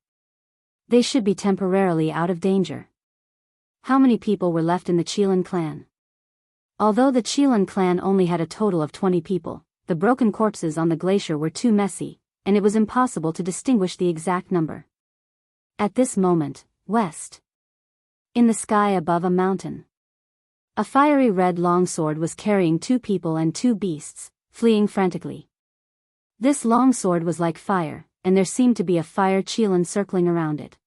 They should be temporarily out of danger. How many people were left in the Chelan clan? Although the Chelan clan only had a total of 20 people, the broken corpses on the glacier were too messy, and it was impossible to distinguish the exact number. At this moment, west. In the sky above a mountain, a fiery red longsword was carrying 2 people and 2 beasts, fleeing frantically. This longsword was like fire, and there seemed to be a fire Chelan circling around it.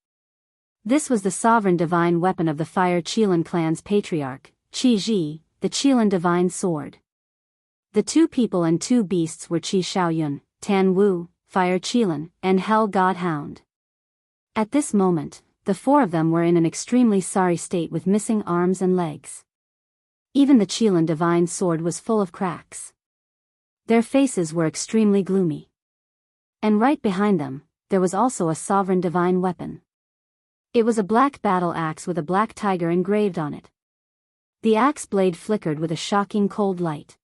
This was the sovereign divine weapon of the Fire Chelan clan's patriarch, Chi Ji, the Chelan divine sword. The 2 people and 2 beasts were Chi Shaoyun, Tan Wu, Fire Chelan, and Hell God Hound. At this moment, the 4 of them were in an extremely sorry state with missing arms and legs. Even the Chelan divine sword was full of cracks. Their faces were extremely gloomy. And right behind them, there was also a sovereign divine weapon. It was a black battle axe with a black tiger engraved on it. The axe blade flickered with a shocking cold light.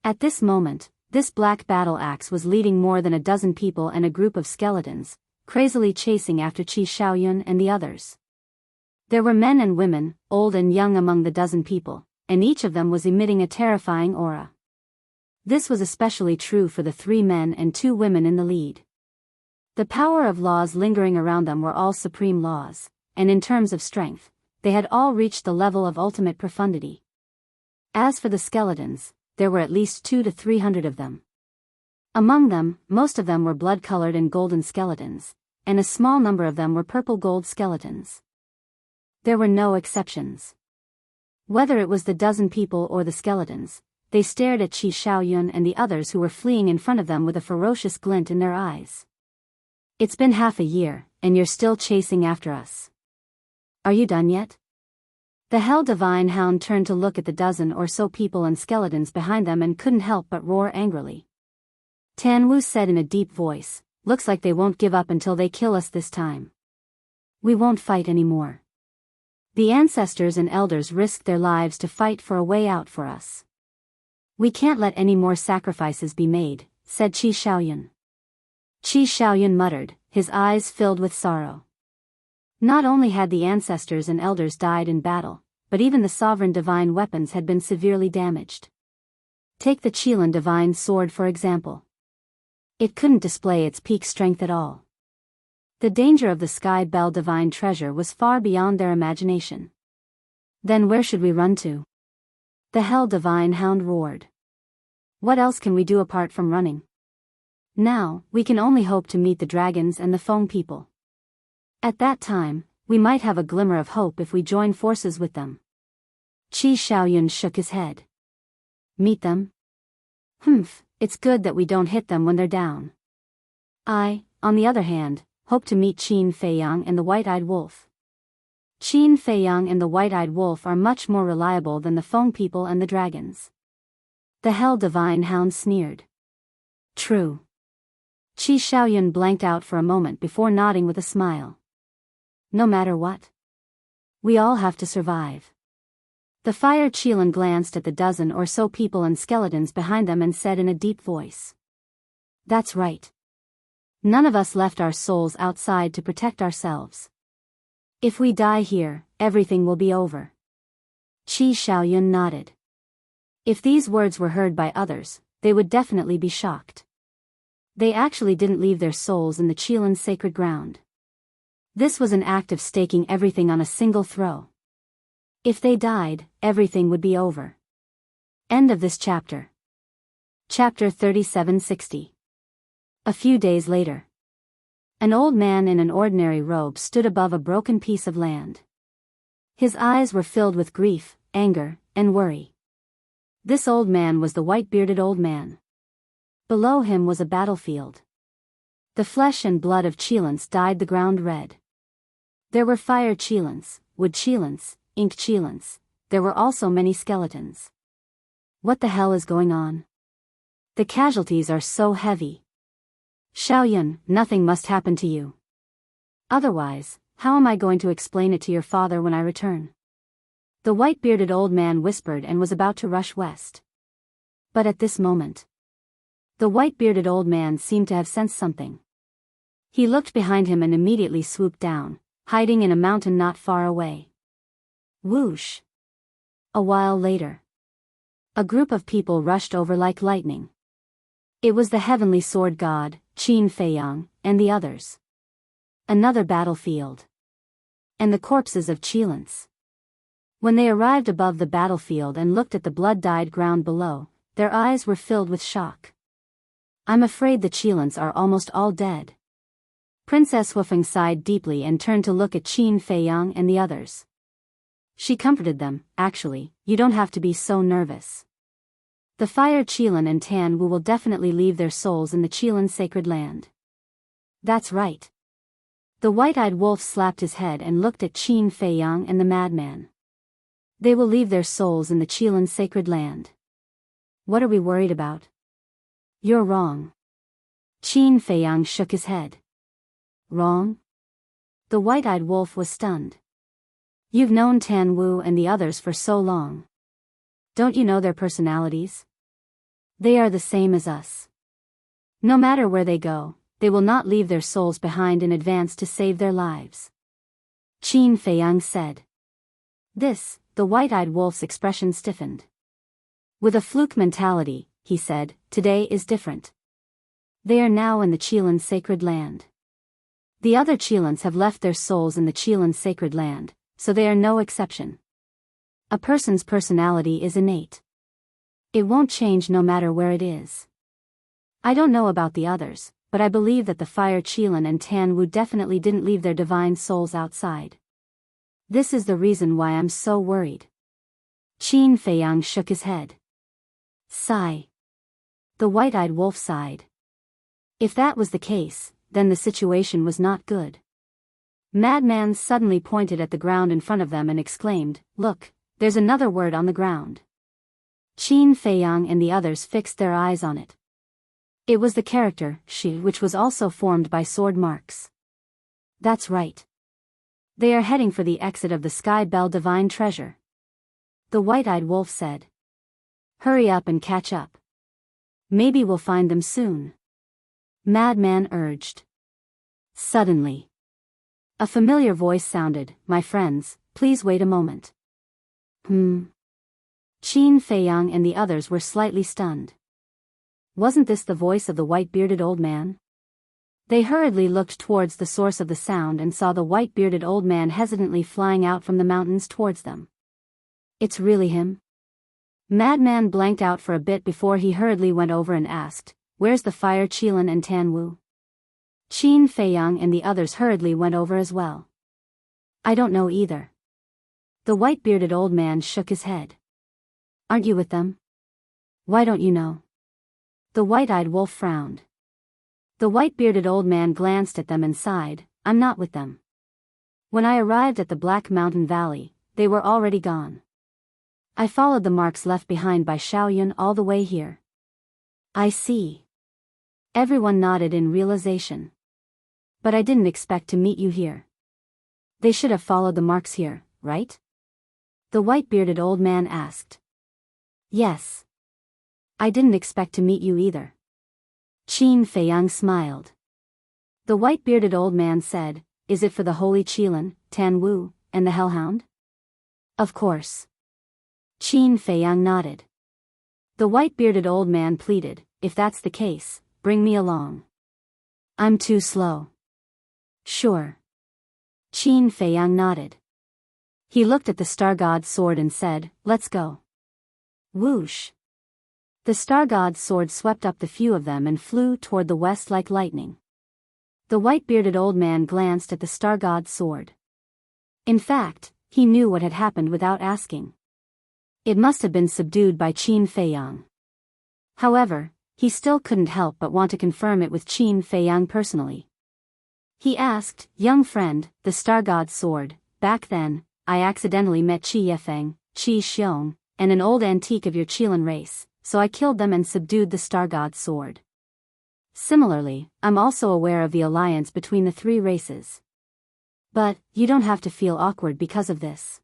At this moment, this black battle axe was leading more than a dozen people and a group of skeletons, crazily chasing after Chi Shaoyun and the others. There were men and women, old and young among the dozen people, and each of them was emitting a terrifying aura. This was especially true for the 3 men and 2 women in the lead. The power of laws lingering around them were all supreme laws, and in terms of strength, they had all reached the level of ultimate profundity. As for the skeletons, there were at least 200 to 300 of them. Among them, most of them were blood-colored and golden skeletons, and a small number of them were purple-gold skeletons. There were no exceptions. Whether it was the dozen people or the skeletons, they stared at Chi Shaoyun and the others who were fleeing in front of them with a ferocious glint in their eyes. It's been half a year, and you're still chasing after us. Are you done yet? The Hell Divine Hound turned to look at the dozen or so people and skeletons behind them and couldn't help but roar angrily. Tan Wu said in a deep voice, "Looks like they won't give up until they kill us this time. We won't fight anymore. The ancestors and elders risked their lives to fight for a way out for us. We can't let any more sacrifices be made," said Chi Shaoyun. Chi Shaoyun muttered, his eyes filled with sorrow. Not only had the ancestors and elders died in battle, but even the sovereign divine weapons had been severely damaged. Take the Chelan divine sword for example. It couldn't display its peak strength at all. The danger of the Sky Bell divine treasure was far beyond their imagination. Then where should we run to? The Hell Divine Hound roared. What else can we do apart from running? Now, we can only hope to meet the dragons and the Feng people. At that time, we might have a glimmer of hope if we join forces with them. Chi Shaoyun shook his head. Meet them? It's good that we don't hit them when they're down. I, on the other hand, hope to meet Qin Feiyang and the White-Eyed Wolf. Qin Feiyang and the white-eyed wolf are much more reliable than the Feng people and the dragons. The Hell Divine Hound sneered. True. Qi Xiaoyun blanked out for a moment before nodding with a smile. No matter what. We all have to survive. The Fire Qilin glanced at the dozen or so people and skeletons behind them and said in a deep voice. That's right. None of us left our souls outside to protect ourselves. If we die here, everything will be over. Qi Xiaoyun nodded. If these words were heard by others, they would definitely be shocked. They actually didn't leave their souls in the Qilin's sacred ground. This was an act of staking everything on a single throw. If they died, everything would be over. End of this chapter. Chapter 3760. A few days later. An old man in an ordinary robe stood above a broken piece of land. His eyes were filled with grief, anger, and worry. This old man was the white-bearded old man. Below him was a battlefield. The flesh and blood of Qilins dyed the ground red. There were fire Qilins, wood Qilins, ink Qilins. There were also many skeletons. What the hell is going on? The casualties are so heavy. Xiaoyun, nothing must happen to you. Otherwise, how am I going to explain it to your father when I return? The white-bearded old man whispered and was about to rush west. But at this moment, the white-bearded old man seemed to have sensed something. He looked behind him and immediately swooped down, hiding in a mountain not far away. Whoosh! A while later, a group of people rushed over like lightning. It was the heavenly sword god, Qin Feiyang, and the others. Another battlefield. And the corpses of Qilins. When they arrived above the battlefield and looked at the blood-dyed ground below, their eyes were filled with shock. I'm afraid the Qilins are almost all dead. Princess Wufeng sighed deeply and turned to look at Qin Feiyang and the others. She comforted them. Actually, you don't have to be so nervous. The Fire Qilin and Tan Wu will definitely leave their souls in the Qilin sacred land. That's right. The white-eyed wolf slapped his head and looked at Qin Feiyang and the madman. They will leave their souls in the Qilin sacred land. What are we worried about? You're wrong. Qin Feiyang shook his head. Wrong? The white-eyed wolf was stunned. You've known Tan Wu and the others for so long. Don't you know their personalities? They are the same as us. No matter where they go, they will not leave their souls behind in advance to save their lives. Qin Feiyang said. The white-eyed wolf's expression stiffened. With a fluke mentality, he said, today is different. They are now in the Qilin sacred land. The other Qilins have left their souls in the Qilin sacred land, so they are no exception. A person's personality is innate. It won't change no matter where it is. I don't know about the others, but I believe that the Fire Qilin and Tan Wu definitely didn't leave their divine souls outside. This is the reason why I'm so worried. Qin Feiyang shook his head. Sigh. The white-eyed wolf sighed. If that was the case, then the situation was not good. Madman suddenly pointed at the ground in front of them and exclaimed, Look, there's another word on the ground. Qin Feiyang and the others fixed their eyes on it. It was the character, Shi, which was also formed by sword marks. That's right. They are heading for the exit of the Sky Bell Divine Treasure. The white-eyed wolf said. Hurry up and catch up. Maybe we'll find them soon. Madman urged. Suddenly, a familiar voice sounded, My friends, please wait a moment. Qin Feiyang and the others were slightly stunned. Wasn't this the voice of the white-bearded old man? They hurriedly looked towards the source of the sound and saw the white-bearded old man hesitantly flying out from the mountains towards them. It's really him? Madman blanked out for a bit before he hurriedly went over and asked, Where's the Fire Qilin and Tan Wu? Qin Feiyang and the others hurriedly went over as well. I don't know either. The white-bearded old man shook his head. Aren't you with them? Why don't you know? The white-eyed wolf frowned. The white-bearded old man glanced at them and sighed, I'm not with them. When I arrived at the Black Mountain Valley, they were already gone. I followed the marks left behind by Xiaoyun all the way here. I see. Everyone nodded in realization. But I didn't expect to meet you here. They should have followed the marks here, right? The white-bearded old man asked. Yes. I didn't expect to meet you either. Qin Feiyang smiled. The white-bearded old man said, Is it for the holy Qilin, Tan Wu, and the Hellhound? Of course. Qin Feiyang nodded. The white-bearded old man pleaded, If that's the case, bring me along. I'm too slow. Sure. Qin Feiyang nodded. He looked at the Star God's sword and said, Let's go. Whoosh. The Star God's sword swept up the few of them and flew toward the west like lightning. The white-bearded old man glanced at the Star God's sword. In fact, he knew what had happened without asking. It must have been subdued by Qin Feiyang. However, he still couldn't help but want to confirm it with Qin Feiyang personally. He asked, Young friend, the Star God's sword, back then, I accidentally met Qi Yefeng, Qi Xiong, and an old antique of your Qilin race, so I killed them and subdued the Star God's sword. Similarly, I'm also aware of the alliance between the three races. But, you don't have to feel awkward because of this.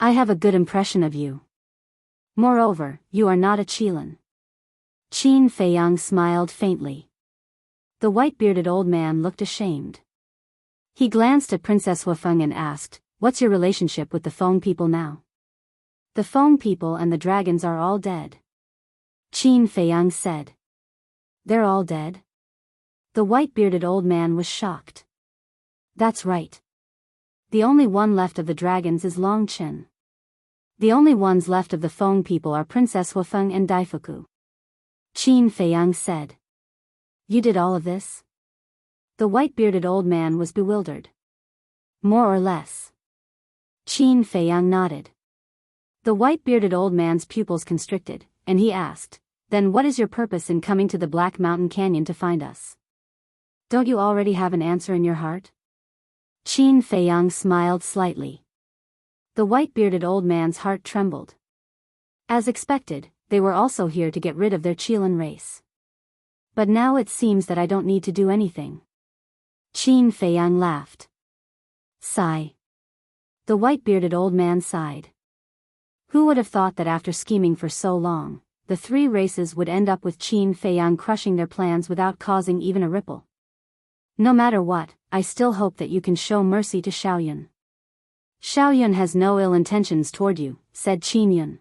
I have a good impression of you. Moreover, you are not a Qilin. Qin Feiyang smiled faintly. The white-bearded old man looked ashamed. He glanced at Princess Huafeng and asked, What's your relationship with the Feng people now? The Feng people and the dragons are all dead. Qin Feiyang said. They're all dead? The white-bearded old man was shocked. That's right. The only one left of the dragons is Long Chen. The only ones left of the Feng people are Princess Huafeng and Daifuku. Qin Feiyang said. You did all of this? The white-bearded old man was bewildered. More or less. Qin Feiyang nodded. The white-bearded old man's pupils constricted, and he asked, Then what is your purpose in coming to the Black Mountain Canyon to find us? Don't you already have an answer in your heart? Qin Feiyang smiled slightly. The white-bearded old man's heart trembled. As expected, they were also here to get rid of their Qilin race. But now it seems that I don't need to do anything. Qin Feiyang laughed. Sigh. The white-bearded old man sighed. Who would have thought that after scheming for so long, the three races would end up with Qin Feiyang crushing their plans without causing even a ripple? No matter what, I still hope that you can show mercy to Xiaoyun. Xiaoyun has no ill intentions toward you, said Qin Yun.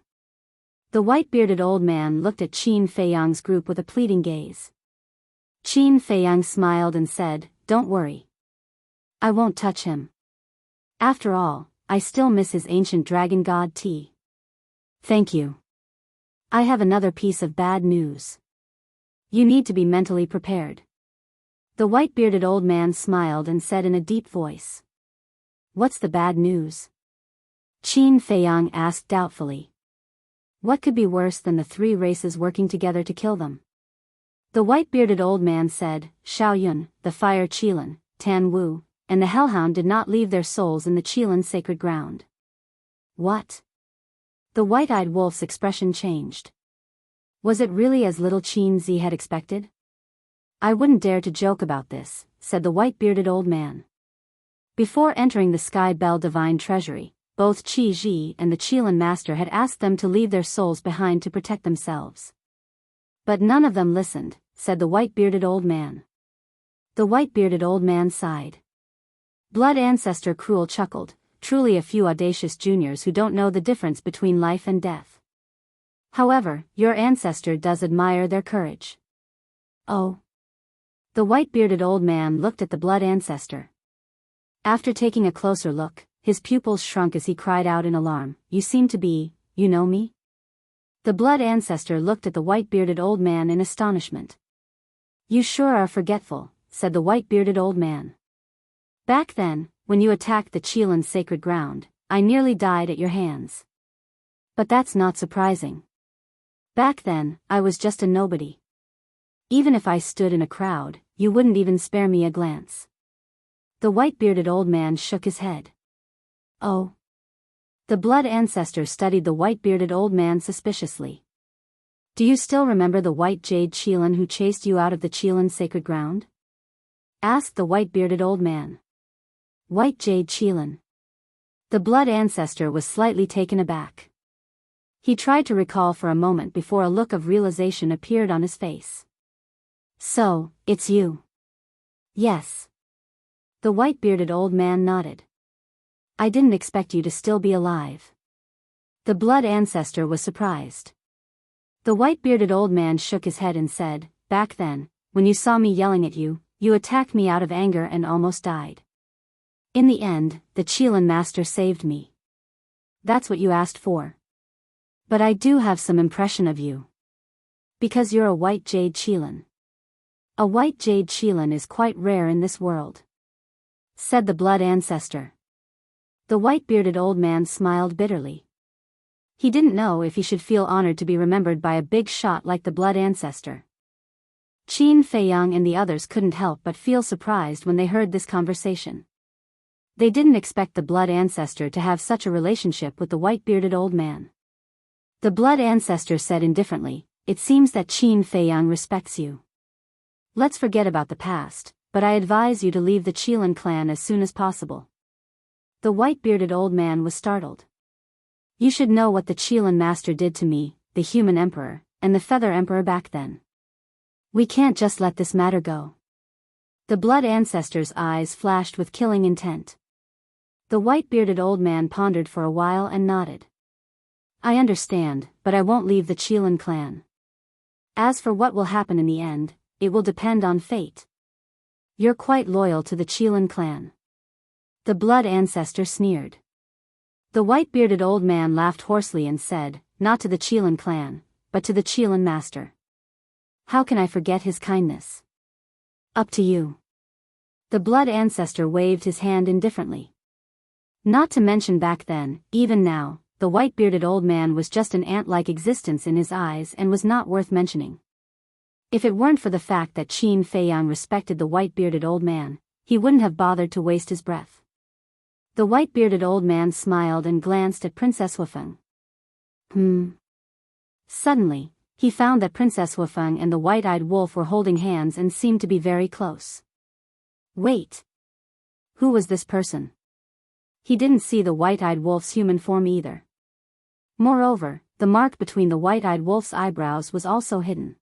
The white-bearded old man looked at Qin Feiyang's group with a pleading gaze. Qin Feiyang smiled and said, Don't worry. I won't touch him. After all, I still miss his ancient dragon god Ti. Thank you. I have another piece of bad news. You need to be mentally prepared. The white-bearded old man smiled and said in a deep voice. What's the bad news? Qin Feiyang asked doubtfully. What could be worse than the three races working together to kill them? The white-bearded old man said, Xiaoyun, the fire Qilin, Tan Wu, and the Hellhound did not leave their souls in the Qilin sacred ground. What? The white-eyed wolf's expression changed. Was it really as little Qin Zi had expected? I wouldn't dare to joke about this, said the white-bearded old man. Before entering the Sky Bell Divine Treasury, both Qi Ji and the Qilin Master had asked them to leave their souls behind to protect themselves. But none of them listened, said the white-bearded old man. The white-bearded old man sighed. Blood Ancestor Cruel chuckled, truly a few audacious juniors who don't know the difference between life and death. However, your ancestor does admire their courage. Oh. The white-bearded old man looked at the Blood Ancestor. After taking a closer look, his pupils shrunk as he cried out in alarm, You seem to be, you know me? The Blood Ancestor looked at the white-bearded old man in astonishment. You sure are forgetful, said the white-bearded old man. Back then, when you attacked the Qilin sacred ground, I nearly died at your hands. But that's not surprising. Back then, I was just a nobody. Even if I stood in a crowd, you wouldn't even spare me a glance. The white-bearded old man shook his head. Oh. The blood ancestor studied the white-bearded old man suspiciously. Do you still remember the white jade Qilin who chased you out of the Qilin sacred ground? Asked the white-bearded old man. White jade Qilin. The blood ancestor was slightly taken aback. He tried to recall for a moment before a look of realization appeared on his face. So, it's you. Yes. The white-bearded old man nodded. I didn't expect you to still be alive. The blood ancestor was surprised. The white-bearded old man shook his head and said, back then, when you saw me yelling at you, you attacked me out of anger and almost died. In the end, the Qilin master saved me. That's what you asked for. But I do have some impression of you. Because you're a white jade Qilin. A white jade Qilin is quite rare in this world, said the blood ancestor. The white-bearded old man smiled bitterly. He didn't know if he should feel honored to be remembered by a big shot like the blood ancestor. Qin Feiyang and the others couldn't help but feel surprised when they heard this conversation. They didn't expect the blood ancestor to have such a relationship with the white-bearded old man. The blood ancestor said indifferently, it seems that Qin Feiyang respects you. Let's forget about the past, but I advise you to leave the Qilin clan as soon as possible. The white-bearded old man was startled. You should know what the Qilin master did to me, the human emperor, and the feather emperor back then. We can't just let this matter go. The blood ancestor's eyes flashed with killing intent. The white-bearded old man pondered for a while and nodded. I understand, but I won't leave the Qilin clan. As for what will happen in the end, it will depend on fate. You're quite loyal to the Qilin clan. The blood ancestor sneered. The white-bearded old man laughed hoarsely and said, not to the Qilin clan, but to the Qilin master. How can I forget his kindness? Up to you. The blood ancestor waved his hand indifferently. Not to mention back then, even now, the white-bearded old man was just an ant-like existence in his eyes and was not worth mentioning. If it weren't for the fact that Qin Feiyang respected the white-bearded old man, he wouldn't have bothered to waste his breath. The white-bearded old man smiled and glanced at Princess Wufeng. Suddenly, he found that Princess Wufeng and the white-eyed wolf were holding hands and seemed to be very close. Wait. Who was this person? He didn't see the white-eyed wolf's human form either. Moreover, the mark between the white-eyed wolf's eyebrows was also hidden.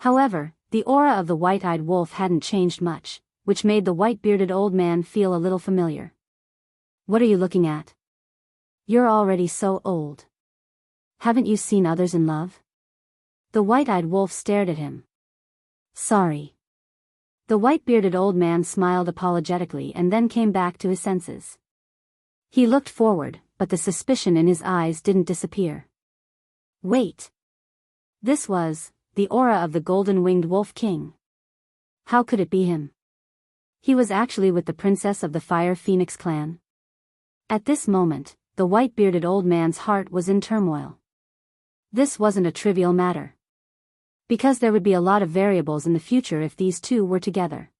However, the aura of the white-eyed wolf hadn't changed much, which made the white-bearded old man feel a little familiar. What are you looking at? You're already so old. Haven't you seen others in love? The white-eyed wolf stared at him. Sorry. The white-bearded old man smiled apologetically and then came back to his senses. He looked forward, but the suspicion in his eyes didn't disappear. Wait. This was the aura of the golden-winged wolf king. How could it be him? He was actually with the princess of the Fire Phoenix clan. At this moment, the white-bearded old man's heart was in turmoil. This wasn't a trivial matter. Because there would be a lot of variables in the future if these two were together.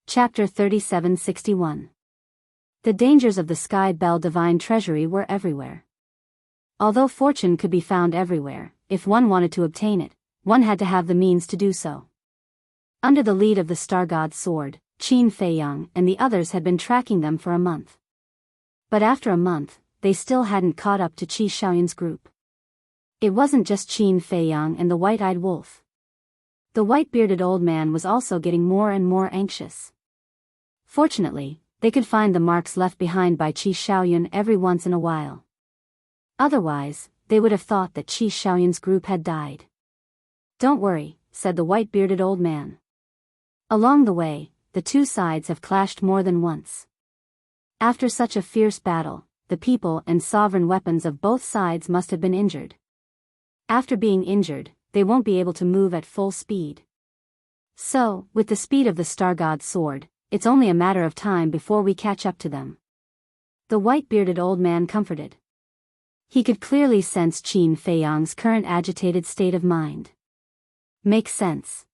Chapter 3761. The dangers of the Sky Bell Divine Treasury were everywhere. Although fortune could be found everywhere, if one wanted to obtain it, one had to have the means to do so. Under the lead of the Star God's sword, Qin Feiyang and the others had been tracking them for a month. But after a month, they still hadn't caught up to Qi Xiaoyun's group. It wasn't just Qin Feiyang and the white-eyed wolf. The white-bearded old man was also getting more and more anxious. Fortunately, they could find the marks left behind by Qi Xiaoyun every once in a while. Otherwise, they would have thought that Qi Xiaoyun's group had died. Don't worry, said the white-bearded old man. Along the way, the two sides have clashed more than once. After such a fierce battle, the people and sovereign weapons of both sides must have been injured. After being injured, they won't be able to move at full speed. So, with the speed of the Star God's sword, it's only a matter of time before we catch up to them. The white-bearded old man comforted. He could clearly sense Qin Feiyang's current agitated state of mind. Makes sense.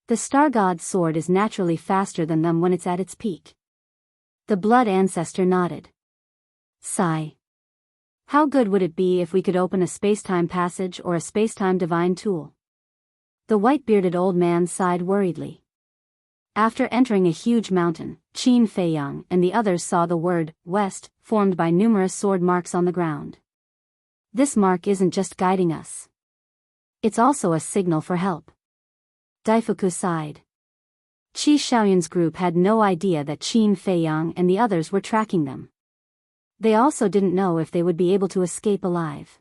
The star god's sword is naturally faster than them when it's at its peak. The blood ancestor nodded. Sigh. How good would it be if we could open a space-time passage or a space-time divine tool? The white-bearded old man sighed worriedly. After entering a huge mountain, Qin Feiyang and the others saw the word, West, formed by numerous sword marks on the ground. This mark isn't just guiding us. It's also a signal for help. Daifuku sighed. Qi Xiaoyun's group had no idea that Qin Feiyang and the others were tracking them. They also didn't know if they would be able to escape alive.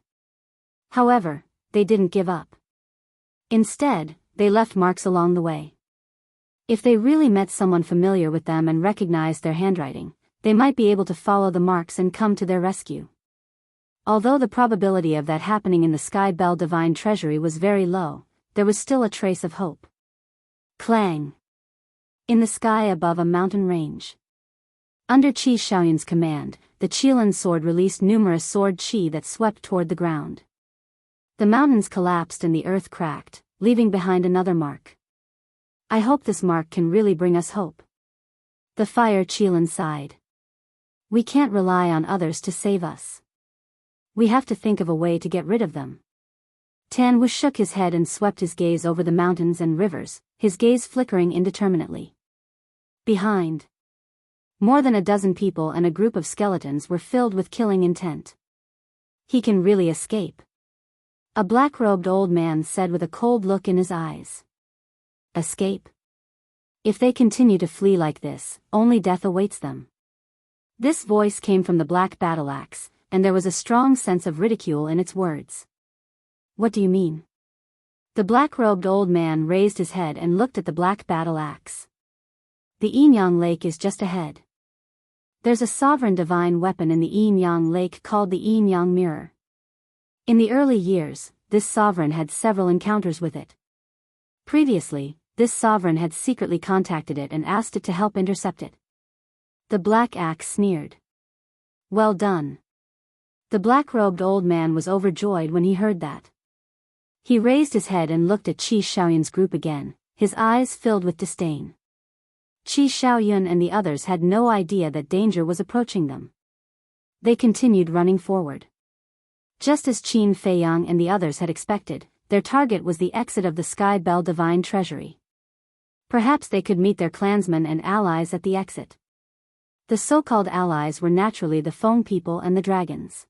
However, they didn't give up. Instead, they left marks along the way. If they really met someone familiar with them and recognized their handwriting, they might be able to follow the marks and come to their rescue. Although the probability of that happening in the Sky Bell Divine Treasury was very low, there was still a trace of hope. Clang! In the sky above a mountain range. Under Qi Xiaoyun's command, the Qilin sword released numerous sword qi that swept toward the ground. The mountains collapsed and the earth cracked, leaving behind another mark. I hope this mark can really bring us hope. The fire Qilin sighed. We can't rely on others to save us. We have to think of a way to get rid of them. Tan Wu shook his head and swept his gaze over the mountains and rivers, his gaze flickering indeterminately. Behind. More than a dozen people and a group of skeletons were filled with killing intent. He can really escape. A black-robed old man said with a cold look in his eyes. Escape? If they continue to flee like this, only death awaits them. This voice came from the black battle axe, and there was a strong sense of ridicule in its words. What do you mean? The black-robed old man raised his head and looked at the black battle axe. The Yin-Yang Lake is just ahead. There's a sovereign divine weapon in the Yin-Yang Lake called the Yin-Yang Mirror. In the early years, this sovereign had several encounters with it. Previously, this sovereign had secretly contacted it and asked it to help intercept it. The black axe sneered. Well done. The black-robed old man was overjoyed when he heard that. He raised his head and looked at Qi Xiaoyun's group again, his eyes filled with disdain. Qi Xiaoyun and the others had no idea that danger was approaching them. They continued running forward. Just as Qin Feiyang and the others had expected, their target was the exit of the Sky Bell Divine Treasury. Perhaps they could meet their clansmen and allies at the exit. The so-called allies were naturally the Feng people and the dragons.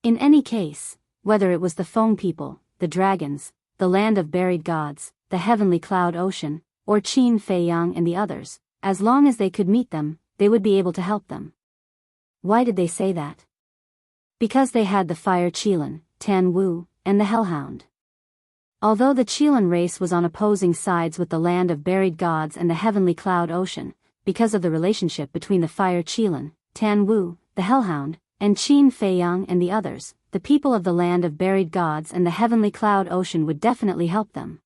In any case, whether it was the Feng people, the dragons, the land of buried gods, the heavenly cloud ocean, or Qin Feiyang and the others, as long as they could meet them, they would be able to help them. Why did they say that? Because they had the fire Qilin, Tan Wu, and the Hellhound. Although the Qilin race was on opposing sides with the land of buried gods and the heavenly cloud ocean, because of the relationship between the fire Qilin, Tan Wu, the Hellhound, and Qin Feiyang and the others, the people of the land of buried gods and the heavenly cloud ocean would definitely help them.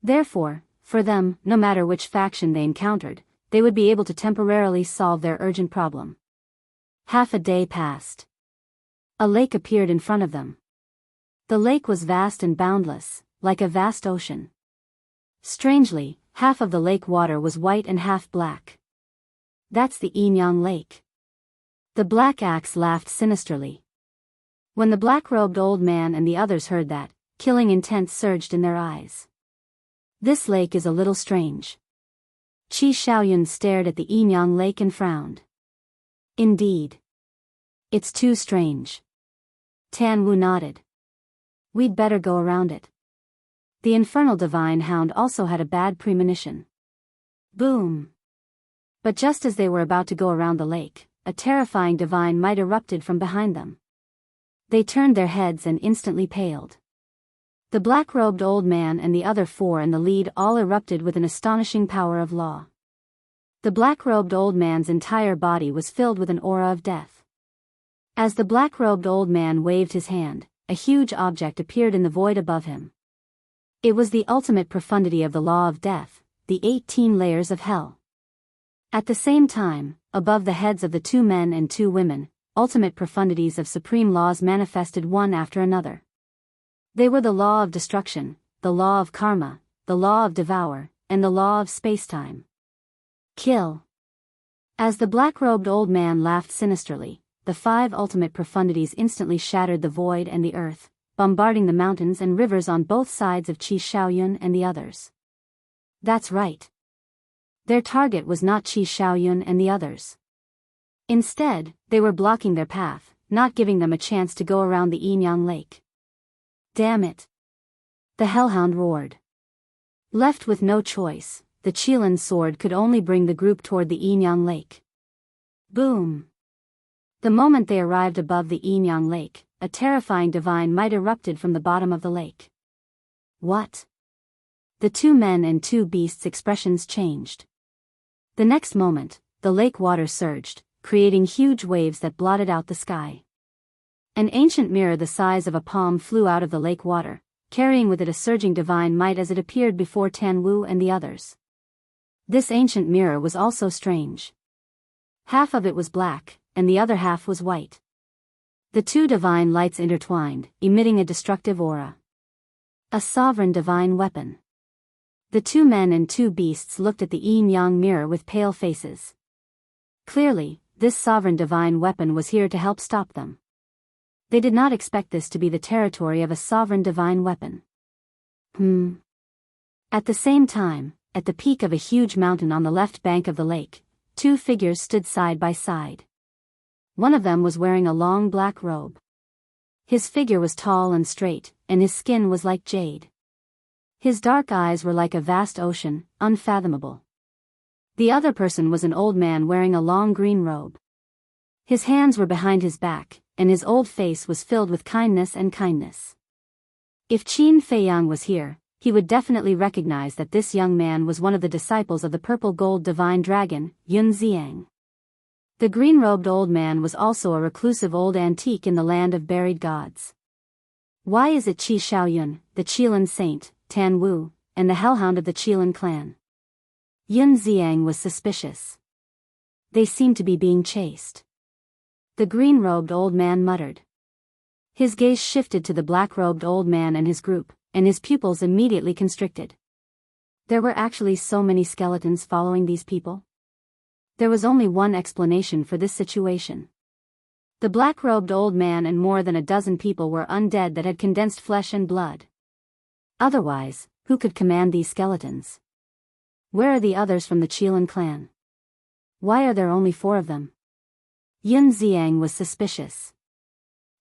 Therefore, for them, no matter which faction they encountered, they would be able to temporarily solve their urgent problem. Half a day passed. A lake appeared in front of them. The lake was vast and boundless, like a vast ocean. Strangely, half of the lake water was white and half black. That's the Yin-Yang Lake. The black axe laughed sinisterly. When the black-robed old man and the others heard that, killing intent surged in their eyes. This lake is a little strange. Qi Xiaoyun stared at the Yin-Yang Lake and frowned. Indeed. It's too strange. Tan Wu nodded. We'd better go around it. The infernal divine hound also had a bad premonition. Boom! But just as they were about to go around the lake, a terrifying divine might erupted from behind them. They turned their heads and instantly paled. The black-robed old man and the other four in the lead all erupted with an astonishing power of law. The black-robed old man's entire body was filled with an aura of death. As the black-robed old man waved his hand, a huge object appeared in the void above him. It was the ultimate profundity of the law of death, the 18 layers of hell. At the same time, above the heads of the 2 men and 2 women, ultimate profundities of supreme laws manifested one after another. They were the law of destruction, the law of karma, the law of devour, and the law of spacetime. Kill. As the black-robed old man laughed sinisterly, the 5 ultimate profundities instantly shattered the void and the earth, bombarding the mountains and rivers on both sides of Qi Shaoyun and the others. That's right. Their target was not Qi Shaoyun and the others. Instead, they were blocking their path, not giving them a chance to go around the Yinyang Lake. Damn it! The Hellhound roared. Left with no choice, the Qilin sword could only bring the group toward the Yinyang Lake. Boom! The moment they arrived above the Yinyang Lake, a terrifying divine might erupted from the bottom of the lake. What? The 2 men and 2 beasts' expressions changed. The next moment, the lake water surged, creating huge waves that blotted out the sky. An ancient mirror the size of a palm flew out of the lake water, carrying with it a surging divine might as it appeared before Tan Wu and the others. This ancient mirror was also strange. Half of it was black, and the other half was white. The 2 divine lights intertwined, emitting a destructive aura. A sovereign divine weapon. The 2 men and 2 beasts looked at the yin-yang mirror with pale faces. Clearly, this sovereign divine weapon was here to help stop them. They did not expect this to be the territory of a sovereign divine weapon. At the same time, at the peak of a huge mountain on the left bank of the lake, 2 figures stood side by side. One of them was wearing a long black robe. His figure was tall and straight, and his skin was like jade. His dark eyes were like a vast ocean, unfathomable. The other person was an old man wearing a long green robe. His hands were behind his back, and his old face was filled with kindness and kindness. If Qin Feiyang was here, he would definitely recognize that this young man was one of the disciples of the purple-gold divine dragon, Yun Xiang. The green-robed old man was also a reclusive old antique in the land of buried gods. Why is it Qi Shaoyun, the Qilin saint, Tan Wu, and the hellhound of the Qilin clan? Yun Xiang was suspicious. They seemed to be being chased. The green-robed old man muttered. His gaze shifted to the black-robed old man and his group, and his pupils immediately constricted. There were actually so many skeletons following these people? There was only one explanation for this situation. The black-robed old man and more than a dozen people were undead that had condensed flesh and blood. Otherwise, who could command these skeletons? Where are the others from the Qilin clan? Why are there only 4 of them? Yun Xiang was suspicious.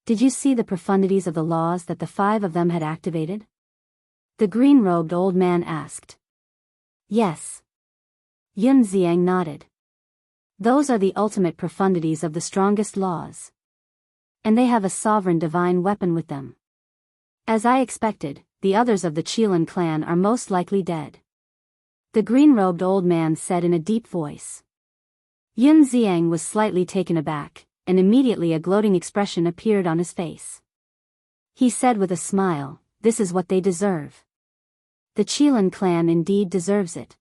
Did you see the profundities of the laws that the 5 of them had activated? The green-robed old man asked. Yes. Yun Xiang nodded. Those are the ultimate profundities of the strongest laws. And they have a sovereign divine weapon with them. As I expected, the others of the Qilin clan are most likely dead. The green-robed old man said in a deep voice. Yun Xiang was slightly taken aback, and immediately a gloating expression appeared on his face. He said with a smile, "This is what they deserve. The Qilin clan indeed deserves it.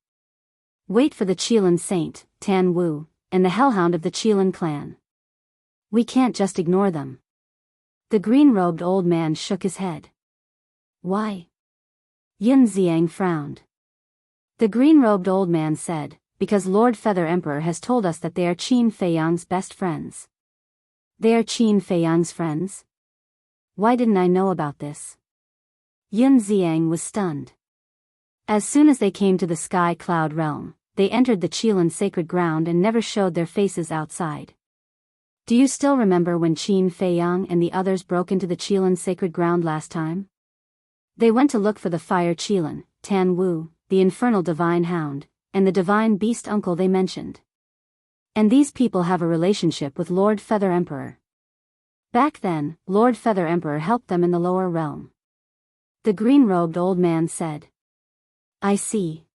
Wait for the Qilin saint, Tan Wu, and the hellhound of the Qilin clan. We can't just ignore them." The green-robed old man shook his head. Why? Yun Xiang frowned. The green-robed old man said, "Because Lord Feather Emperor has told us that they are Qin Feiyang's best friends." They are Qin Feiyang's friends? Why didn't I know about this? Yun Xiang was stunned. As soon as they came to the Sky Cloud realm, they entered the Qilin sacred ground and never showed their faces outside. Do you still remember when Qin Feiyang and the others broke into the Qilin sacred ground last time? They went to look for the fire Qilin, Tan Wu, the infernal divine hound, and the divine beast uncle they mentioned. And these people have a relationship with Lord Feather Emperor. Back then, Lord Feather Emperor helped them in the lower realm. The green-robed old man said. I see.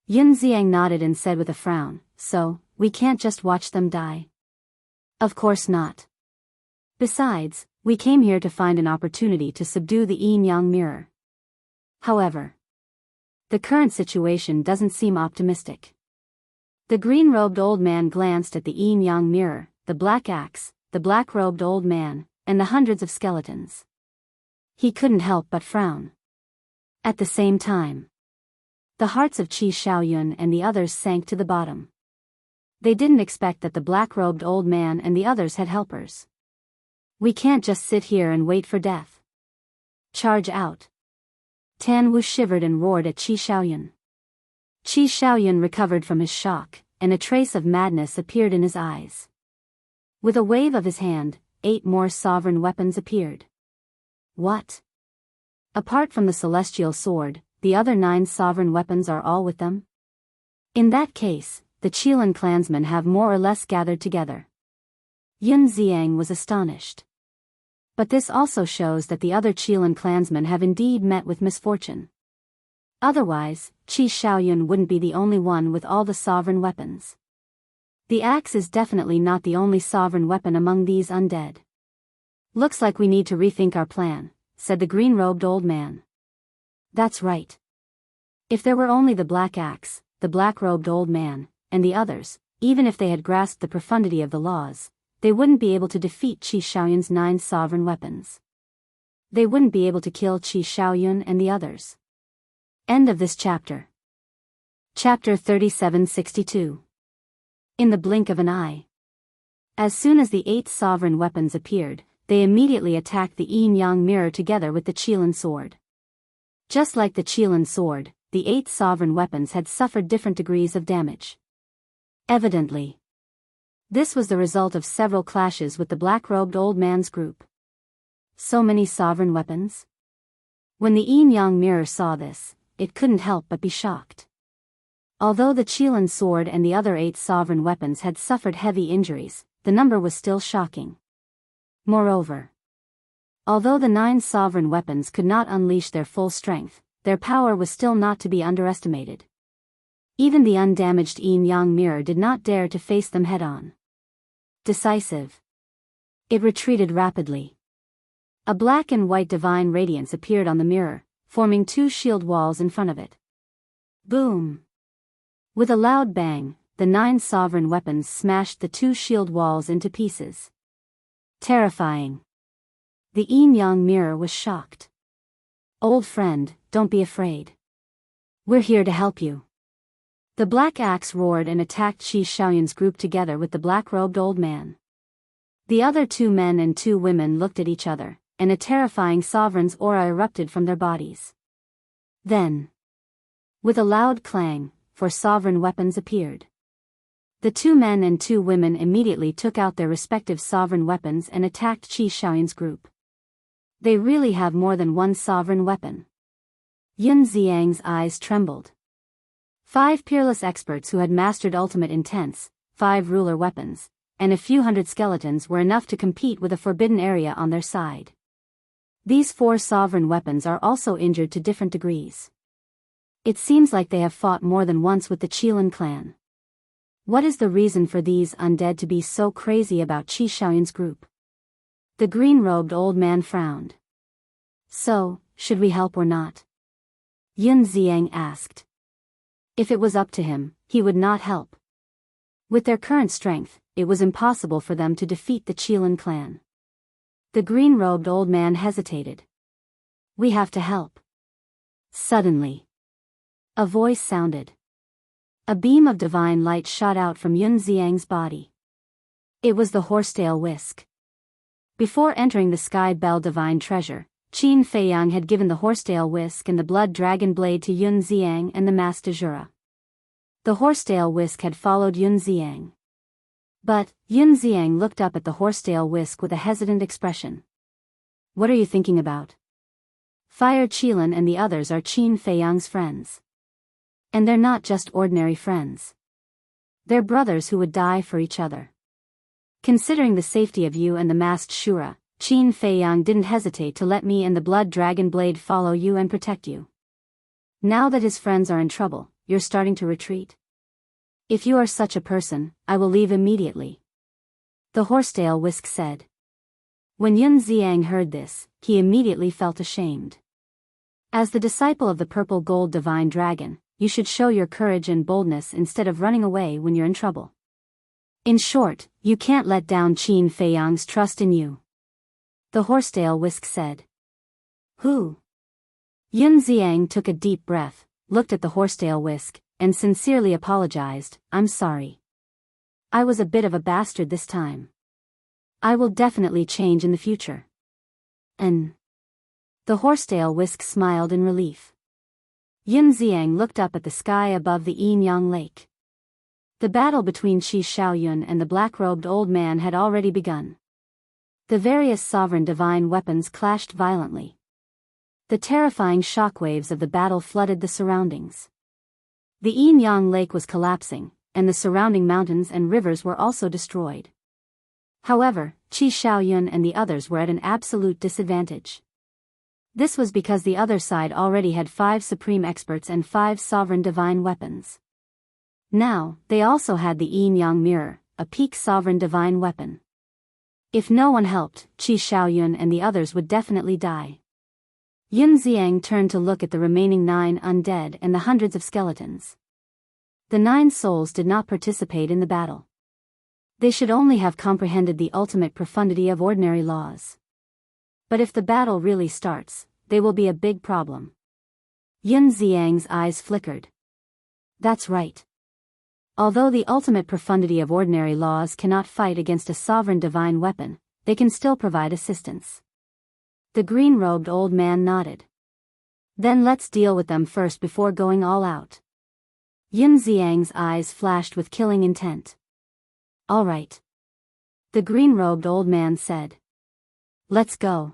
Yun Xiang nodded and said with a frown, "So, we can't just watch them die?" Of course not. Besides, we came here to find an opportunity to subdue the yin-yang mirror. However, the current situation doesn't seem optimistic. The green-robed old man glanced at the yin-yang mirror, the black axe, the black-robed old man, and the hundreds of skeletons. He couldn't help but frown. At the same time, The hearts of Qi Shaoyun and the others sank to the bottom. They didn't expect that the black-robed old man and the others had helpers. We can't just sit here and wait for death. Charge out. Tan Wu shivered and roared at Qi Shaoyun. Qi Shaoyun recovered from his shock, and a trace of madness appeared in his eyes. With a wave of his hand, 8 more sovereign weapons appeared. What? Apart from the celestial sword, the other 9 sovereign weapons are all with them? In that case, the Qilin clansmen have more or less gathered together. Yun Xiang was astonished. But this also shows that the other Qilin clansmen have indeed met with misfortune. Otherwise, Qi Shaoyun wouldn't be the only one with all the sovereign weapons. The axe is definitely not the only sovereign weapon among these undead. Looks like we need to rethink our plan, said the green-robed old man. That's right. If there were only the black axe, the black-robed old man, and the others, even if they had grasped the profundity of the laws, they wouldn't be able to defeat Qi Shaoyun's 9 sovereign weapons. They wouldn't be able to kill Qi Shaoyun and the others. End of this chapter. Chapter 3762. In the blink of an eye. As soon as the 8 sovereign weapons appeared, they immediately attacked the yin-yang mirror together with the Qilin sword. Just like the Qilin sword, the 8 sovereign weapons had suffered different degrees of damage. Evidently, this was the result of several clashes with the black-robed old man's group. So many sovereign weapons? When the yin-yang mirror saw this, it couldn't help but be shocked. Although the Qilin sword and the other 8 sovereign weapons had suffered heavy injuries, the number was still shocking. Moreover, although the 9 sovereign weapons could not unleash their full strength, their power was still not to be underestimated. Even the undamaged yin-yang mirror did not dare to face them head-on. Decisive. It retreated rapidly. A black and white divine radiance appeared on the mirror, forming 2 shield walls in front of it. Boom! With a loud bang, the 9 sovereign weapons smashed the 2 shield walls into pieces. Terrifying. The yin-yang mirror was shocked. Old friend, don't be afraid. We're here to help you. The black axe roared and attacked Qi Shaoyun's group together with the black-robed old man. The other 2 men and 2 women looked at each other, and a terrifying sovereign's aura erupted from their bodies. Then, with a loud clang, 4 sovereign weapons appeared. The 2 men and 2 women immediately took out their respective sovereign weapons and attacked Qi Shaoyun's group. They really have more than one sovereign weapon. Yun Xiang's eyes trembled. 5 peerless experts who had mastered ultimate intense, 5 ruler weapons, and a few hundred skeletons were enough to compete with a forbidden area on their side. These 4 sovereign weapons are also injured to different degrees. It seems like they have fought more than once with the Qilin clan. What is the reason for these undead to be so crazy about Qi Shaoyun's group? The green-robed old man frowned. So, should we help or not? Yun Xiang asked. If it was up to him, he would not help. With their current strength, it was impossible for them to defeat the Qilin clan. The green-robed old man hesitated. We have to help. Suddenly, a voice sounded. A beam of divine light shot out from Yun Xiang's body. It was the horsetail whisk. Before entering the Sky Bell divine treasure, Qin Feiyang had given the horsetail whisk and the blood dragon blade to Yun Xiang and the masked Azura. The horsetail whisk had followed Yun Xiang. But, Yun Xiang looked up at the horsetail whisk with a hesitant expression. What are you thinking about? Fire Qilin and the others are Qin Feiyang's friends. And they're not just ordinary friends. They're brothers who would die for each other. Considering the safety of you and the masked Shura, Qin Feiyang didn't hesitate to let me and the blood dragon blade follow you and protect you. Now that his friends are in trouble, you're starting to retreat? If you are such a person, I will leave immediately. The horsetail whisk said. When Yun Xiang heard this, he immediately felt ashamed. As the disciple of the purple gold divine dragon, you should show your courage and boldness instead of running away when you're in trouble. In short, you can't let down Qin Feiyang's trust in you. The horsetail whisk said. Who? Yun Xiang took a deep breath, looked at the horsetail whisk, and sincerely apologized. "I'm sorry. I was a bit of a bastard this time. I will definitely change in the future." And the horsetail whisk smiled in relief. Yun Xiang looked up at the sky above the Yin-Yang Lake. The battle between Qi Shaoyun and the black-robed old man had already begun. The various sovereign divine weapons clashed violently. The terrifying shockwaves of the battle flooded the surroundings. The Yin-Yang Lake was collapsing, and the surrounding mountains and rivers were also destroyed. However, Qi Shaoyun and the others were at an absolute disadvantage. This was because the other side already had 5 supreme experts and 5 sovereign divine weapons. Now, they also had the Yin-Yang Mirror, a peak sovereign divine weapon. If no one helped, Qi Shaoyun and the others would definitely die. Yun Xiang turned to look at the remaining 9 undead and the hundreds of skeletons. The 9 souls did not participate in the battle. They should only have comprehended the ultimate profundity of ordinary laws. But if the battle really starts, they will be a big problem. Yun Xiang's eyes flickered. That's right. Although the ultimate profundity of ordinary laws cannot fight against a sovereign divine weapon, they can still provide assistance. The green-robed old man nodded. Then let's deal with them first before going all out. Yun Xiang's eyes flashed with killing intent. All right. The green-robed old man said. Let's go.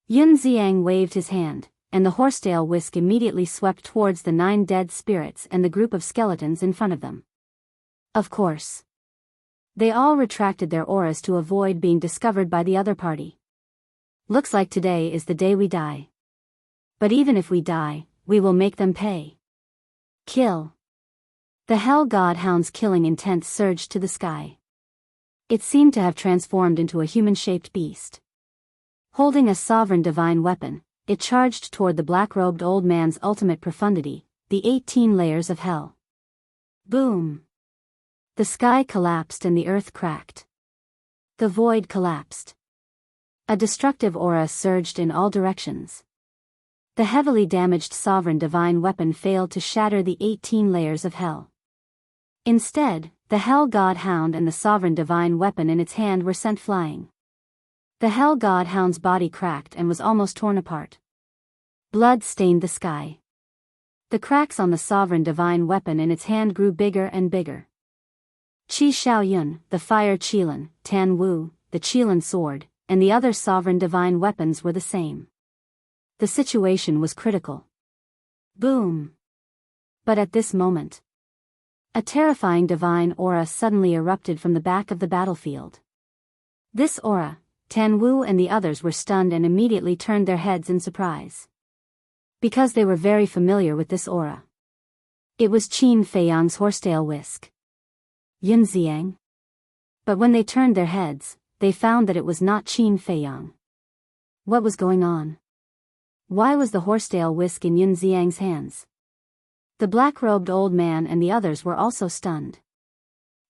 Yun Xiang waved his hand, and the horsetail whisk immediately swept towards the 9 dead spirits and the group of skeletons in front of them. Of course. They all retracted their auras to avoid being discovered by the other party. Looks like today is the day we die. But even if we die, we will make them pay. Kill. The hell god hound's killing intent surged to the sky. It seemed to have transformed into a human-shaped beast. Holding a sovereign divine weapon, it charged toward the black-robed old man's ultimate profundity, the 18 layers of hell. Boom! The sky collapsed and the earth cracked. The void collapsed. A destructive aura surged in all directions. The heavily damaged sovereign divine weapon failed to shatter the 18 layers of hell. Instead, the hell god hound and the sovereign divine weapon in its hand were sent flying. The hell god hound's body cracked and was almost torn apart. Blood stained the sky. The cracks on the sovereign divine weapon in its hand grew bigger and bigger. Qi Shaoyun, the fire Qilin, Tan Wu, the Qilin sword, and the other sovereign divine weapons were the same. The situation was critical. Boom! But at this moment, a terrifying divine aura suddenly erupted from the back of the battlefield. This aura, Tan Wu and the others were stunned and immediately turned their heads in surprise. Because they were very familiar with this aura. It was Qin Feiyang's horsetail whisk. Yun Xiang. But when they turned their heads, they found that it was not Qin Feiyang. What was going on? Why was the horsetail whisk in Yun Xiang's hands? The black-robed old man and the others were also stunned.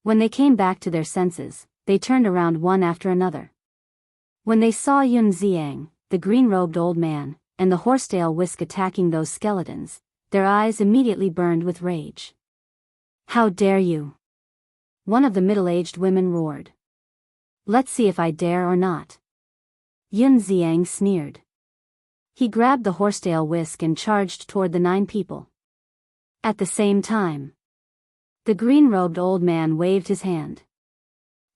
When they came back to their senses, they turned around one after another. When they saw Yun Xiang, the green-robed old man, and the horsetail whisk attacking those skeletons, their eyes immediately burned with rage. How dare you? One of the middle-aged women roared. Let's see if I dare or not. Yun Xiang sneered. He grabbed the horsetail whisk and charged toward the 9 people. At the same time, the green-robed old man waved his hand.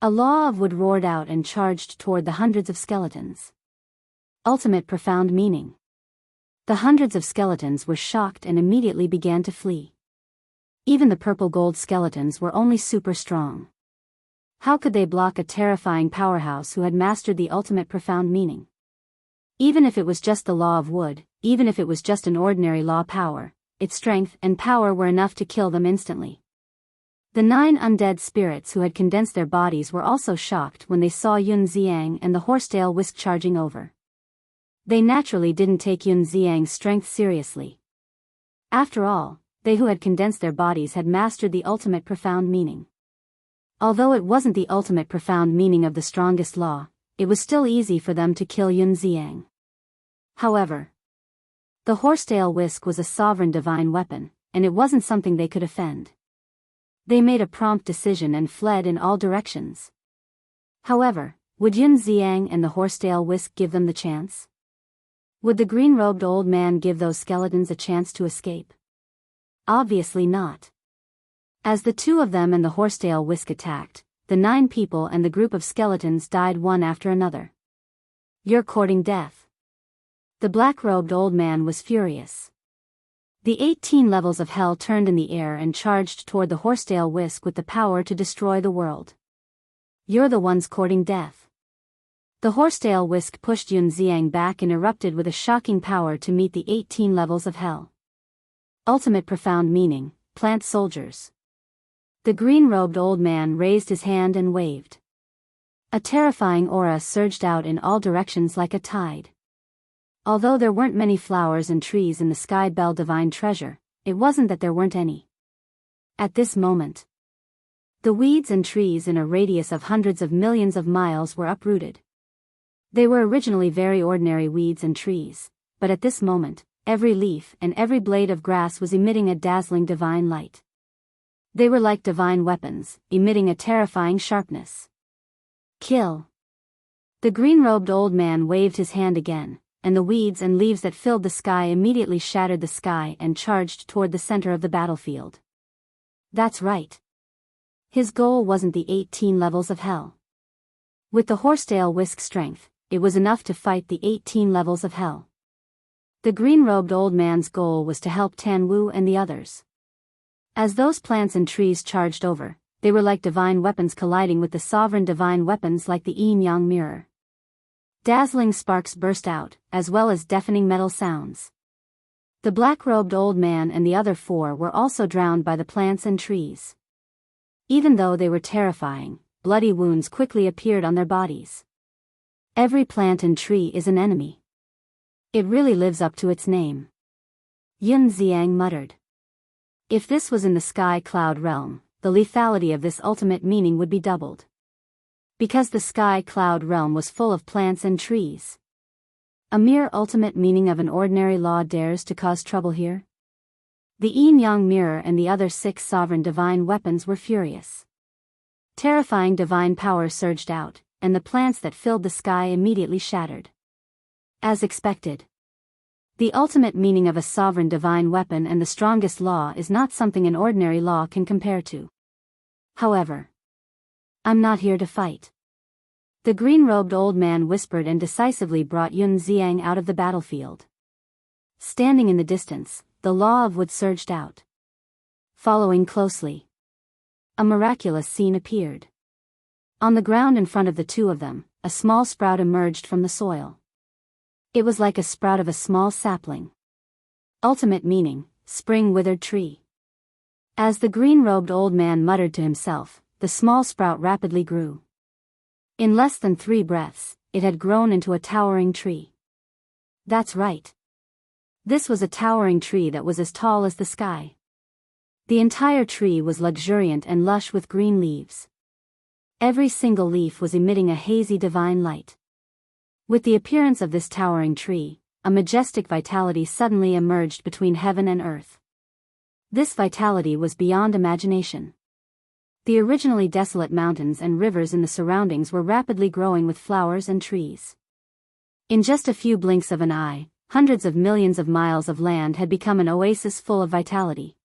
A law of wood roared out and charged toward the hundreds of skeletons. Ultimate profound meaning. The hundreds of skeletons were shocked and immediately began to flee. Even the purple gold skeletons were only super strong. How could they block a terrifying powerhouse who had mastered the ultimate profound meaning? Even if it was just the law of wood, even if it was just an ordinary law power, its strength and power were enough to kill them instantly. The 9 undead spirits who had condensed their bodies were also shocked when they saw Yun Xiang and the horsetail whisk charging over. They naturally didn't take Yun Xiang's strength seriously. After all, they who had condensed their bodies had mastered the ultimate profound meaning. Although it wasn't the ultimate profound meaning of the strongest law, it was still easy for them to kill Yun Xiang. However, The horsetail whisk was a sovereign divine weapon, and it wasn't something they could offend. They made a prompt decision and fled in all directions. However, would Yun Xiang and the horsetail whisk give them the chance? Would the green-robed old man give those skeletons a chance to escape? Obviously not. As the two of them and the horsetail whisk attacked, the 9 people and the group of skeletons died one after another. "You're courting death." The black-robed old man was furious. The 18 levels of hell turned in the air and charged toward the horsetail whisk with the power to destroy the world. "You're the ones courting death." The horsetail whisk pushed Yun Xiang back and erupted with a shocking power to meet the 18 levels of hell. Ultimate profound meaning, plant soldiers. The green-robed old man raised his hand and waved. A terrifying aura surged out in all directions like a tide. Although there weren't many flowers and trees in the Sky Bell Divine Treasure, it wasn't that there weren't any. At this moment, the weeds and trees in a radius of hundreds of millions of miles were uprooted. They were originally very ordinary weeds and trees, but at this moment, every leaf and every blade of grass was emitting a dazzling divine light. They were like divine weapons, emitting a terrifying sharpness. "Kill!" The green-robed old man waved his hand again, and the weeds and leaves that filled the sky immediately shattered the sky and charged toward the center of the battlefield. That's right. His goal wasn't the 18 levels of hell. With the horsetail whisk strength, it was enough to fight the 18 levels of hell. The green-robed old man's goal was to help Tan Wu and the others. As those plants and trees charged over, they were like divine weapons colliding with the sovereign divine weapons like the yin-yang mirror. Dazzling sparks burst out, as well as deafening metal sounds. The black-robed old man and the other 4 were also drowned by the plants and trees. Even though they were terrifying, bloody wounds quickly appeared on their bodies. Every plant and tree is an enemy. It really lives up to its name. Yun Xiang muttered. If this was in the sky cloud realm, the lethality of this ultimate meaning would be doubled. Because the sky cloud realm was full of plants and trees. A mere ultimate meaning of an ordinary law dares to cause trouble here? The yin-yang mirror and the other 6 sovereign divine weapons were furious. Terrifying divine power surged out, and the plants that filled the sky immediately shattered. As expected. The ultimate meaning of a sovereign divine weapon and the strongest law is not something an ordinary law can compare to. However, I'm not here to fight. The green-robed old man whispered and decisively brought Yun Xiang out of the battlefield. Standing in the distance, the law of wood surged out. Following closely, a miraculous scene appeared. On the ground in front of the two of them, a small sprout emerged from the soil. It was like a sprout of a small sapling. Ultimate meaning, spring withered tree. As the green-robed old man muttered to himself, the small sprout rapidly grew. In less than 3 breaths, it had grown into a towering tree. That's right. This was a towering tree that was as tall as the sky. The entire tree was luxuriant and lush with green leaves. Every single leaf was emitting a hazy divine light. With the appearance of this towering tree, a majestic vitality suddenly emerged between heaven and earth. This vitality was beyond imagination. The originally desolate mountains and rivers in the surroundings were rapidly growing with flowers and trees. In just a few blinks of an eye, hundreds of millions of miles of land had become an oasis full of vitality.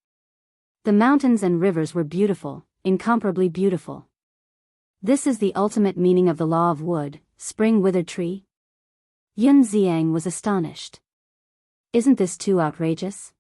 The mountains and rivers were beautiful, incomparably beautiful. This is the ultimate meaning of the law of wood, spring withered tree? Yun Xiang was astonished. Isn't this too outrageous?